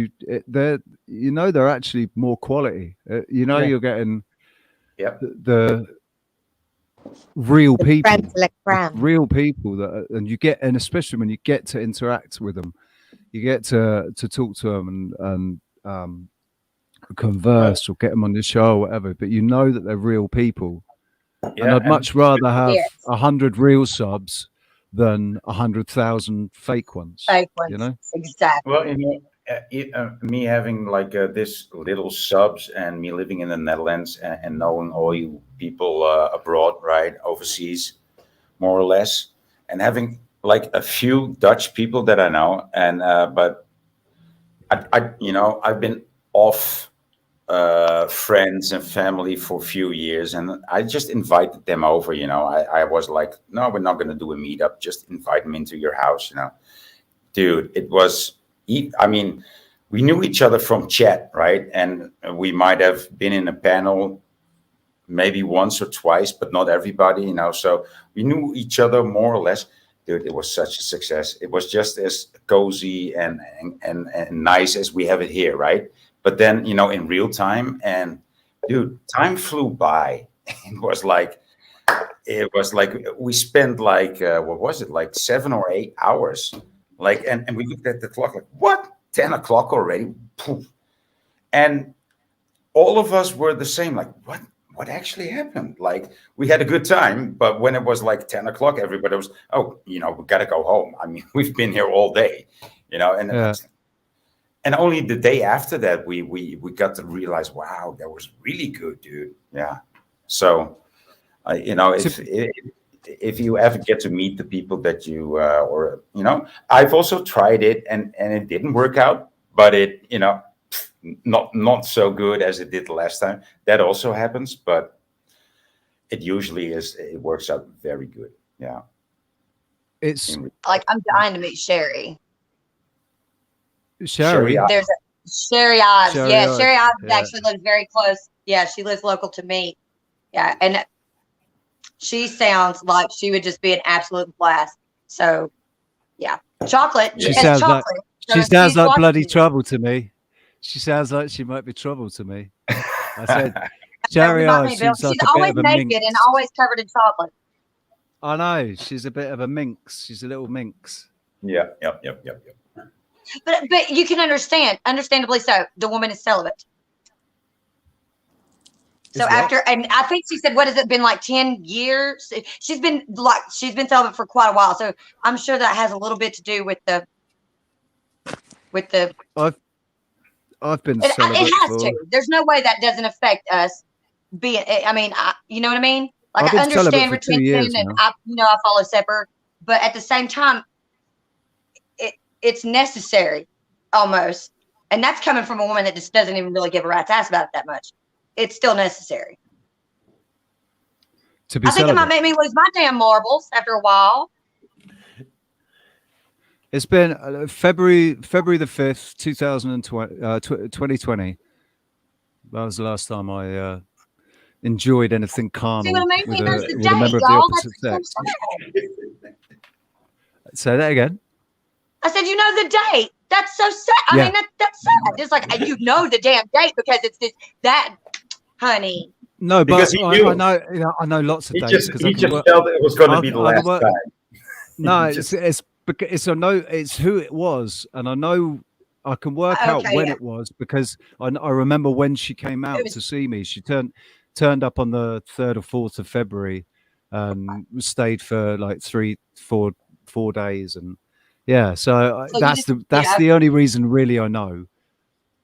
they're actually more quality. You know, you're getting the real people, and you get, and especially when you get to interact with them, you get to talk to them and converse or get them on the show or whatever. But you know that they're real people. And I'd much rather have 100 real subs than 100,000 fake ones. You know, exactly. Well, you know, me having like this little subs, and me living in the Netherlands, and knowing all you people abroad, right, overseas, more or less, and having like a few Dutch people that I know, and but I you know, I've been off friends and family for a few years, and I just invited them over. You know, I was like, no, we're not going to do a meetup, just invite them into your house. You know, dude, it was, I mean, we knew each other from chat, right? And we might have been in a panel maybe once or twice, but not everybody, you know, so we knew each other more or less. Dude, it was such a success. It was just as cozy and nice as we have it here, right? But then, you know, in real time, and dude, time flew by. It was like we spent like what was it, like 7 or 8 hours, like, and we looked at the clock like, what, 10 o'clock already? Poof. And all of us were the same, like, what actually happened? Like, we had a good time, but when it was like 10 o'clock, everybody was, oh, you know, we got to go home. I mean, we've been here all day, you know, and only the day after that, we got to realize, wow, that was really good, dude. Yeah. So, you know, if you ever get to meet the people that you, or, you know, I've also tried it, and it didn't work out, but it, you know, not so good as it did the last time. That also happens, but it usually it works out very good. Yeah. It's like, I'm dying to meet Sherry. Sherry. There's a Sherry Ives. Sherry Yeah, Ives. Sherry Ives Yeah. actually lives very close. Yeah, she lives local to me. Yeah, and she sounds like she would just be an absolute blast. So, yeah, chocolate. She It's sounds chocolate. like So she if sounds she's like watching bloody you- trouble to me. She sounds like she might be trouble to me. I said, That Sherry reminds me Ives of Bill. seems like She's a bit always of a naked minx. and always covered in chocolate. I know, she's a bit of a minx. She's a little minx. Yeah. Yep. But you can understandably so. The woman is celibate. So and I think she said, what has it been, like 10 years? She's been celibate for quite a while. So I'm sure that has a little bit to do with the. I've been celibate. It has to. There's no way that doesn't affect us being. I mean, you know what I mean? Like, I've been I understand celibate for 2 years retention, and now. I follow Sepper, but at the same time, it's necessary. almost. And that's coming from a woman that just doesn't even really give a rat's ass about it that much. It's still necessary. To be I think it might make me lose my damn marbles after a while. It's been February the 5th, 2020. That was the last time I enjoyed anything carnal See what I mean? with, He knows the with date, a member of the y'all. opposite That's sex. so sad. Say that again. I said, you know the date. That's so sad. I Yeah. mean, that's sad. It's like, you know the damn date because it's that, honey. No, Because but he knew. I know lots of He dates just, because he just felt it was going to be the last time. No, He just- it's who it was, and I know I can work out Okay, when yeah. it was because I remember when she came out to see me. She turned up on the 3rd or 4th of February, stayed for like 4 days, and yeah. So that's the only reason really I know.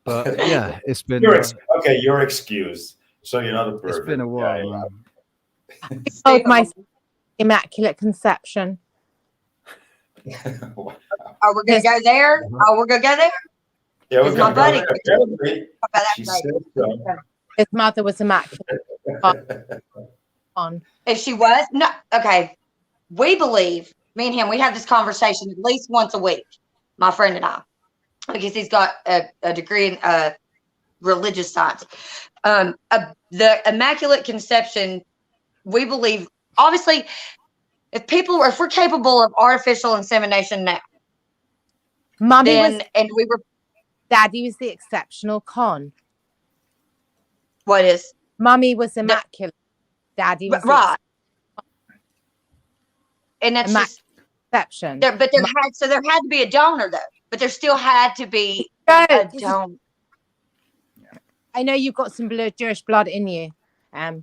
But yeah, it's been you're excused. So you're not a pervert. it's been a while. Yeah, man. Oh, my immaculate conception. Are we going to go there? Oh, we're going to go there? Yeah, we're It's my gonna buddy. go there. Apparently, About that she lady. said so. His mother was immaculate. On. If she was? No. Okay. We believe, me and him, we have this conversation at least once a week, my friend and I, because he's got a degree in religious science. The Immaculate Conception, we believe, obviously, if we're capable of artificial insemination now, Daddy was the exceptional con. What is? Mummy was immaculate. Daddy was right. And that's just exception. There had to be a donor though. But there still had to be a donor. I know you've got some Jewish blood in you. I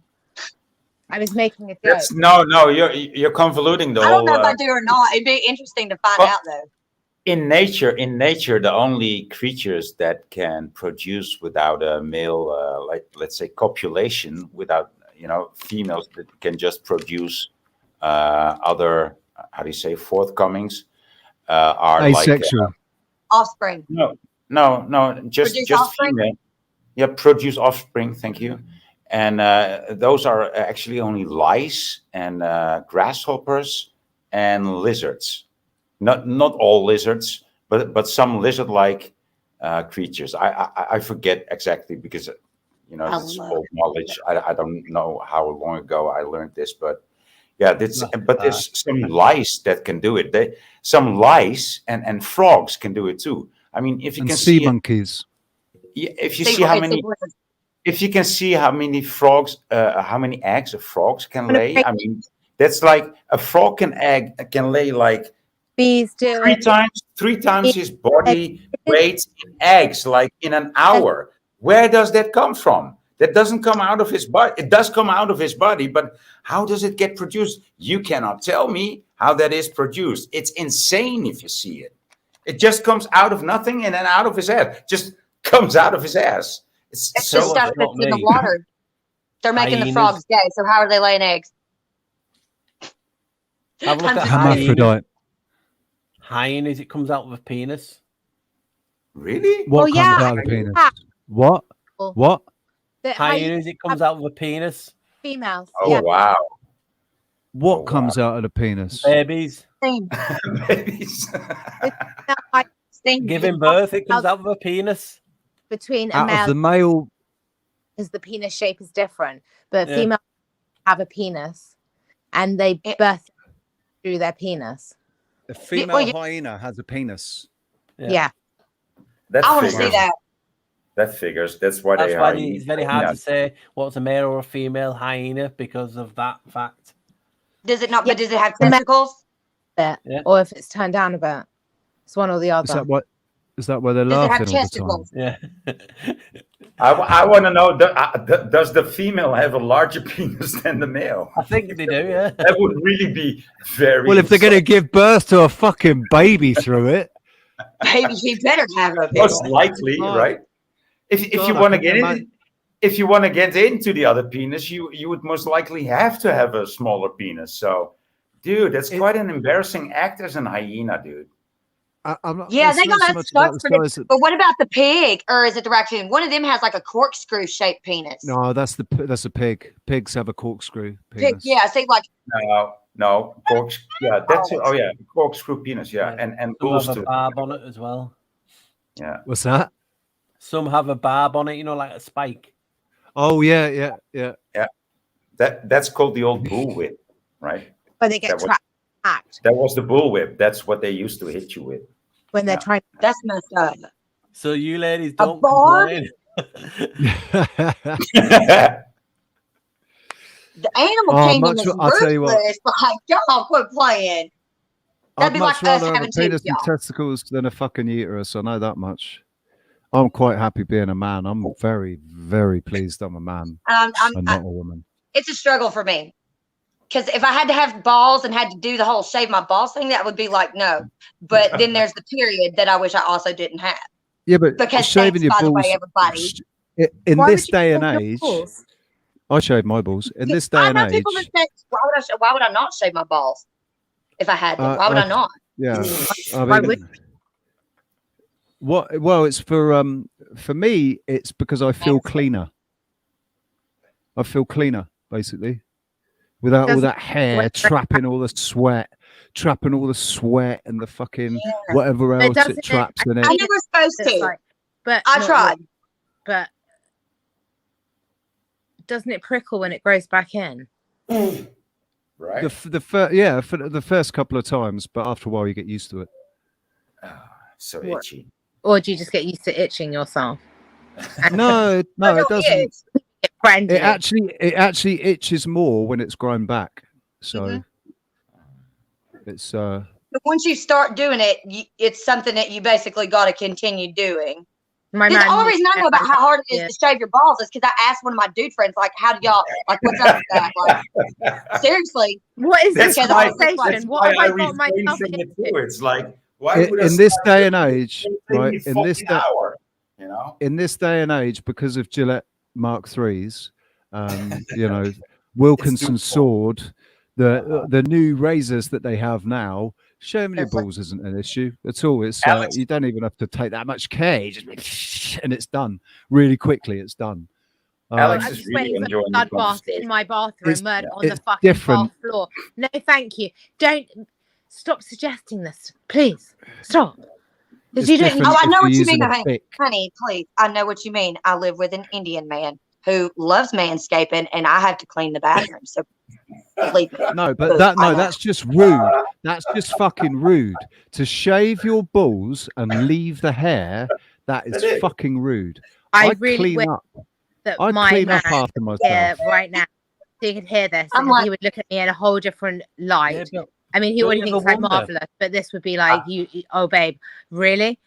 was making a joke. No, you're convoluting the whole. I don't know if I do or not. It'd be interesting to find out though. In nature, the only creatures that can produce without a male, like let's say copulation, without females that can just produce other, how do you say, forthcomings, are asexual. Like offspring. No, just offspring? female. Yeah, produce offspring. Thank you. And those are actually only lice and grasshoppers and lizards. Not all lizards, but some lizard-like creatures. I forget exactly because it's old knowledge. I don't know how long ago I learned this, but yeah, there's some lice that can do it. Some lice and frogs can do it too. I mean, if you can sea see monkeys. If you see how many. If you can see how many frogs, how many eggs a frog can lay, I mean, that's like a frog can lay like bees do three times his body weight in eggs, like in an hour. Where does that come from? That doesn't come out of his body. It does come out of his body, but how does it get produced? You cannot tell me how that is produced. It's insane if you see it. It just comes out of nothing and then out of his head. Just comes out of his ass. It's the stuff that's in the water. They're making the frogs gay. So how are they laying eggs? Have a look at hermaphrodite. Hyenas. It comes out with a penis. Really? What comes out of the penis? What? Hyenas. It comes out with a penis. Females. Oh wow. What comes out of the penis? Babies. Babies. Giving birth. It comes out with a penis. Between a out male of the male, because the penis shape is different, but females have a penis and they birth through their penis. A female hyena has a penis. Yeah. I want to see that. That figures. That's why it's very hard to say what's a male or a female hyena because of that fact. Does it not? But does it have testicles? Or if it's turned down a bit, it's one or the other. Is that why they're Does it laughing have all testicles? Yeah. I want to know, does the female have a larger penis than the male? I think they do, yeah. That would really be very... Well, if they're going to give birth to a fucking baby through it... Baby, you better have a penis. Most likely, right? If you want to get in... If you want to get into the other penis, you would most likely have to have a smaller penis. So, dude, that's quite an embarrassing act as an hyena, dude. I'm not, Yeah, it's they not got so that much stuck about for the the. size of- But what about the pig, or is it the raccoon? One of them has like a corkscrew shaped penis. No, that's a pig. Pigs have a corkscrew Pig, penis. yeah, see, like No, corkscrew penis, yeah, and Some bulls have a too. barb on it as well. Yeah. What's that? Some have a barb on it, you know, like a spike. Oh yeah. That's called the old bull whip, right? But they get trapped. That was the bull whip. That's what they used to hit you with. When they're trying. That's messed up. So you ladies don't barb? complain. The animal Oh, kingdom much- is I'll tell you what. ruthless. Like, y'all quit playing. That'd I'd be much like us rather have a having two penis and y'all. testicles than a fucking uterus. I know that much. I'm quite happy being a man. I'm very, very pleased I'm a man and not a woman. It's a struggle for me. Because if I had to have balls and had to do the whole shave my balls thing, that would be like, no. But then there's the period that I wish I also didn't have. Yeah, but Because shaving thanks, your by the balls way, everybody. in Why this would you day and shave your age, balls? I shave my balls. In this day I and know age, people that say, why would I not shave my balls if I had them? Why would I not? Yeah, I Why mean, would- what? Well, it's for me. It's because I feel cleaner. I feel cleaner, basically, without all Doesn't that hair trapping all the sweat, and the fucking whatever But else doesn't it it- traps in it. I never supposed It's to. like- but I not tried. really. But doesn't it prickle when it grows back in? Right. For the first couple of times, but after a while you get used to it. So What? itchy. Or do you just get used to itching yourself? No, it doesn't. Get friendly. It actually itches more when it's grown back. So it's But once you start doing it, it's something that you basically got to continue doing. My The man only used reason I to know about get how hard it yeah. is to shave your balls is because I asked one of my dude friends, like, how do y'all, like, what's up with that? Like, seriously. What is this Because I was conversation? like, What have I got refrain myself from it into? too. It's like, why would I in this start day and doing age, it right? every In this fucking hour, in this day and age, because of Gillette Mark III's, you know, Wilkinson sword, the new razors that they have now, shaving your balls isn't an issue at all. It's you don't even have to take that much care. You just and it's done really quickly. It's done. Alex I'm is just really waiting for enjoying a the blood bath conversation. in my bathroom It's- on the it's fucking different. bath floor. No, thank you. Don't stop suggesting this, please. Stop. Because you don't. different Oh, I if know you're what you using mean, a honey. pick. Honey, please. I know what you mean. I live with an Indian man who loves manscaping, and I have to clean the bathroom. So believe me. No, but that's just rude. That's just fucking rude. To shave your balls and leave the hair, that is fucking rude. I I'd really clean wish up. that I'd my clean man up after myself. here right now, so you could hear this, I'm because like- he would look at me in a whole different light. Yeah, but I mean, he don't already you thinks ever I'm wonder? marvelous, but this would be like, oh, babe, really?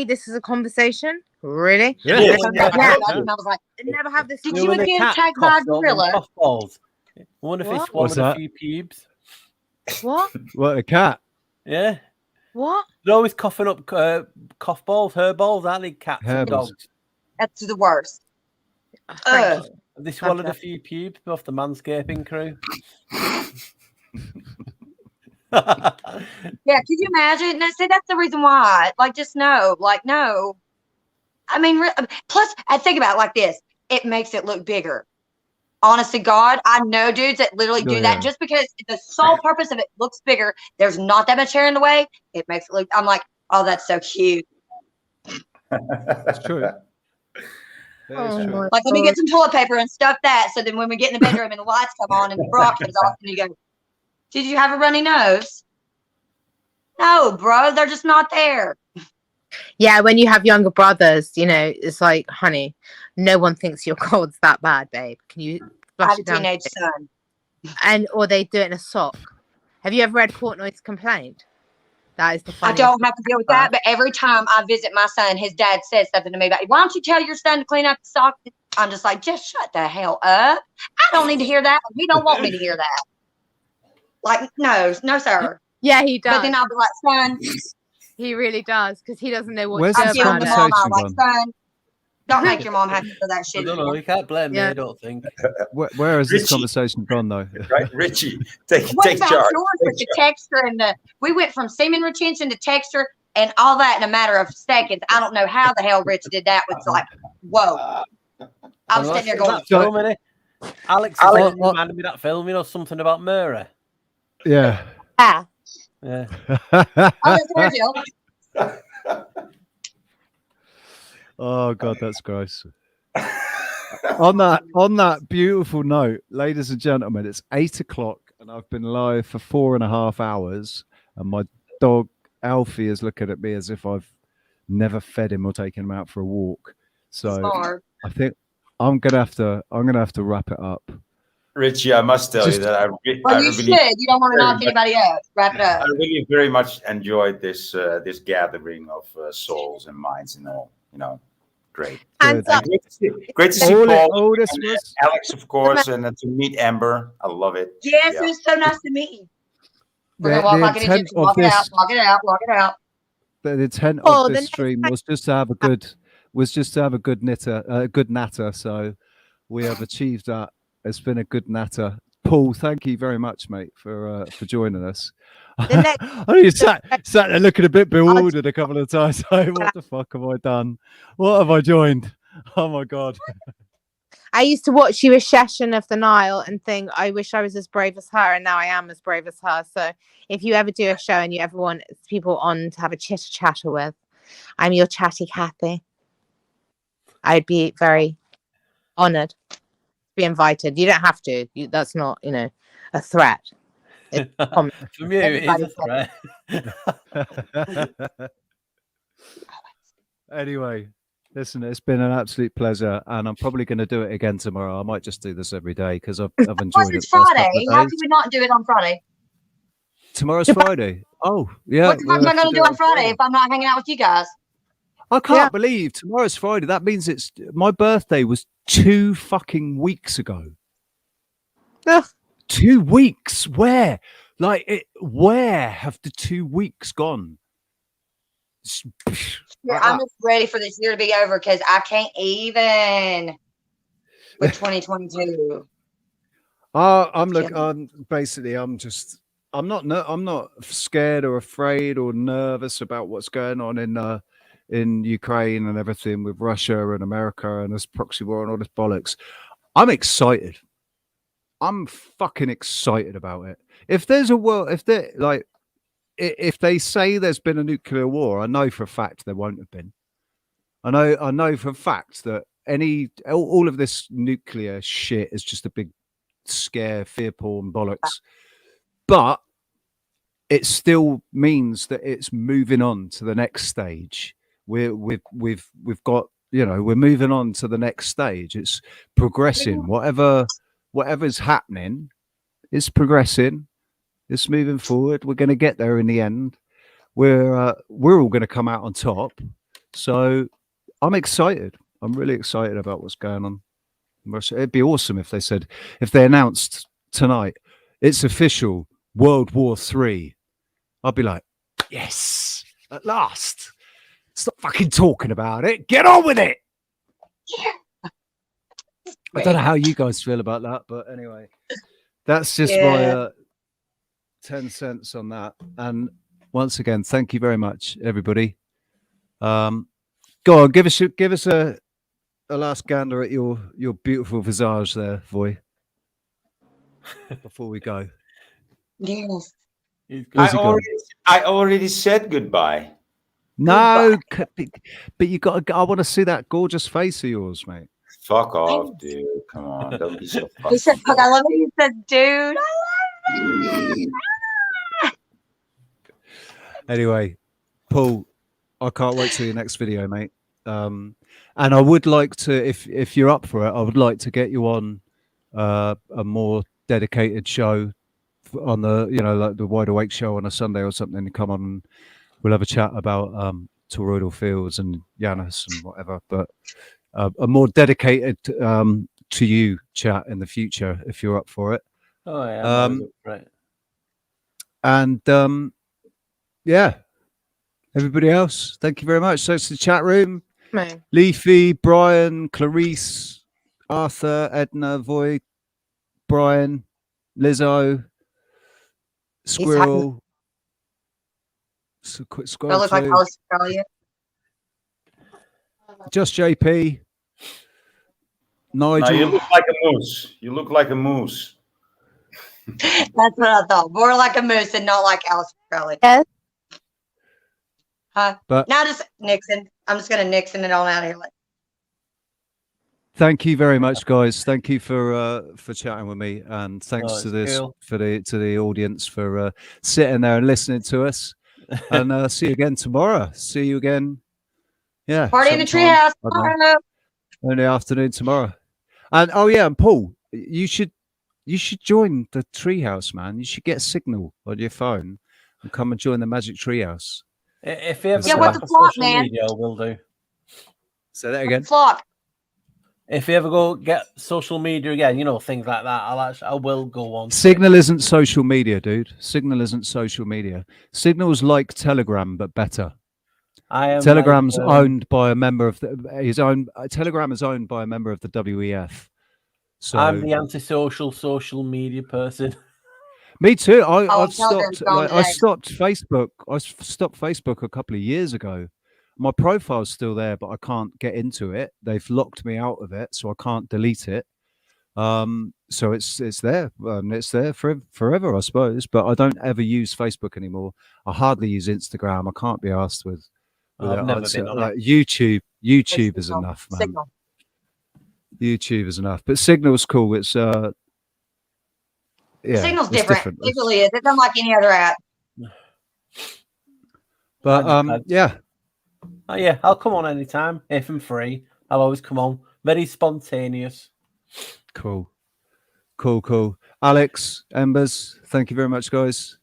This is a conversation? Really? Yeah. Yeah. And I was like, Never have this. did You you know when a again cat attacked by a coughs up and gorilla? cough balls. I wonder if he What? What's swallowed a that? few pubes. What? What, a cat? Yeah. What? They're always coughing up cough balls, hair balls, aren't they? Cats Hair and balls. dogs. That's the worst. Thank you. They swallowed a Okay. few pubes off the manscaping crew. Yeah, could you imagine? No, see, that's the reason why. Like, just no. Like, no. I mean, plus, I think about it like this. It makes it look bigger. Honest to God, I know dudes that literally do that just because the sole purpose of it looks bigger. There's not that much hair in the way. It makes it look, I'm like, oh, that's so cute. That's true. That is true. Like, let me get some toilet paper and stuff that. So then when we get in the bedroom and the lights come on and the bra comes off, and you go, did you have a runny nose? No, bro, they're just not there. Yeah, when you have younger brothers, you know, it's like, honey, no one thinks your cold's that bad, babe. Can you I flush have it a down? teenage son. Or they do it in a sock. Have you ever read Portnoy's complaint? That is the I funniest. don't have to deal with that, but every time I visit my son, his dad says something to me about, why don't you tell your son to clean up the sock? I'm just like, just shut the hell up. I don't need to hear that. He don't want me to hear that. Like, no, sir. Yeah, he does. But then I'll be like, son. He really does, because he doesn't know what Where's to this do about the it. mom, I'm conversation like, son, don't make your mom have to do that I shit. don't know. anymore. You can't blame me, Yeah. I don't think. Where has this Richie. conversation gone, though? Right, Richie, take What charge. about yours with the texture and the? We went from semen retention to texture and all that in a matter of seconds. I don't know how the hell Rich did that. It's like, whoa. I was sitting there going, film, innit? Alex reminded me of that film, something about Murray. Yeah. Yeah. Yeah. Oh God, that's gross. on that beautiful note, ladies and gentlemen, it's 8 o'clock and I've been live for 4.5 hours, and my dog Alfie is looking at me as if I've never fed him or taken him out for a walk. So I think I'm gonna have to wrap it up. Richie, I must tell you that I you really should. You don't want to knock anybody up. Wrap it up. I really very much enjoyed this this gathering of souls and minds and all. Great. And great to see Paul, this and was Alex, of course, and to meet Amber. I love it. Yes, Yeah. it was so nice to meet you. We're The gonna walk like an intent Egyptian. of Walk it this- out. Walk it out. Walk it out. The intent Oh, of the this stream was just to have a good natter. So we have achieved that. It's been a good natter. Paul, thank you very much, mate, for joining us. I know you sat there looking a bit bewildered a couple of times. Like, what the fuck have I done? What have I joined? Oh my God. I used to watch you a session of the Nile and think, I wish I was as brave as her, and now I am as brave as her. So if you ever do a show and you ever want people on to have a chitter chatter with, I'm your chatty Cathy. I'd be very honoured to be invited. You don't have to. That's not, a threat. From you, it is a threat. Anyway, listen, it's been an absolute pleasure, and I'm probably going to do it again tomorrow. I might just do this every day because I've enjoyed it. It's Friday. How can we not do it on Friday? Tomorrow's Friday. Oh, yeah. What am I going to do on Friday if I'm not hanging out with you guys? I can't believe tomorrow's Friday. That means my birthday was 2 fucking weeks ago. Ugh. 2 weeks? Where? Where have the 2 weeks gone? I'm just ready for this year to be over because I can't even with 2022. I'm not scared or afraid or nervous about what's going on in Ukraine and everything with Russia and America and this proxy war and all this bollocks. I'm excited. I'm fucking excited about it. If there's a world, if they say there's been a nuclear war, I know for a fact there won't have been. I know for a fact that all of this nuclear shit is just a big scare, fear porn bollocks. But it still means that it's moving on to the next stage. We've got, we're moving on to the next stage. It's progressing. Whatever's happening is progressing. It's moving forward. We're going to get there in the end. We're all going to come out on top. So I'm excited. I'm really excited about what's going on. It'd be awesome if they announced tonight, it's official, World War III. I'd be like, yes, at last. Stop fucking talking about it. Get on with it. Yeah. I don't know how you guys feel about that, but anyway, that's just my 10 cents on that. And once again, thank you very much, everybody. Go on, give us a last gander at your beautiful visage there, Voy, before we go. Yes. I already said goodbye. No, but you got to. I want to see that gorgeous face of yours, mate. Fuck off, dude. Come on, don't be so fucking. He said, "Fuck." I love it. He said, "Dude, I love it." Anyway, Paul, I can't wait till your next video, mate. And I would like to, if you're up for it, I would like to get you on a more dedicated show on the, like the Wide Awake show on a Sunday or something. And come on, and we'll have a chat about toroidal fields and Janus and whatever. But a more dedicated to you chat in the future, if you're up for it. Oh yeah, right. And yeah, everybody else, thank you very much. So it's the chat room. Man. Leafy, Brian, Clarice, Arthur, Edna, Voy, Brian, Lizzo, Squirrel, So quick Do scroll I look like through. Alice Australia? Just JP. No, Nigel. you look like a moose. You look like a moose. That's what I thought. More like a moose and not like Alice Australia. Yes. Huh? But Now just Nixon. I'm just gonna Nixon it on out of here. thank you very much, guys. Thank you for chatting with me, and thanks to this cool. for the audience for sitting there and listening to us. And see you again tomorrow. See you again. Yeah. Party in the sometime, treehouse. I don't know, in the afternoon tomorrow. And oh yeah, and Paul, you should join the treehouse, man. You should get a signal on your phone and come and join the Magic Treehouse. If you ever Yeah, go what's back the on flock, social man? media, we'll do. Say that again. Flock. If you ever go get social media again, you know, things like that, I will go on. Signal isn't social media, dude. Signal isn't social media. Signal's like Telegram, but better. I am Telegram's like, owned by a member of Telegram is owned by a member of the WEF. So I'm the antisocial social media person. me too. Oh, I've Telegram's stopped. gone Like, I today. stopped Facebook. I stopped Facebook a couple of years ago. My profile's still there, but I can't get into it. They've locked me out of it, so I can't delete it. So it's there. It's there forever, I suppose. But I don't ever use Facebook anymore. I hardly use Instagram. I can't be asked with I've never been on like it. YouTube is enough, man. Signal. YouTube is enough. But Signal's cool. It's yeah, Signal's it's different. It really is. It's unlike any other app. But yeah. Oh, yeah, I'll come on anytime if I'm free. I'll always come on. Very spontaneous. Cool. Alex, Embers, thank you very much, guys.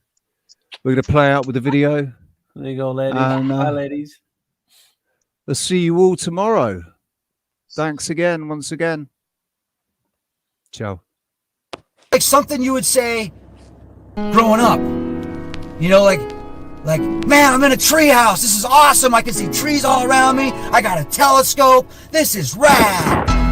We're going to play out with the video. There you go, ladies. And, Bye, ladies. Let's see you all tomorrow. Thanks again, once again. Ciao. Like something you would say growing up. You know, like, man, I'm in a treehouse. This is awesome. I can see trees all around me. I got a telescope. This is rad.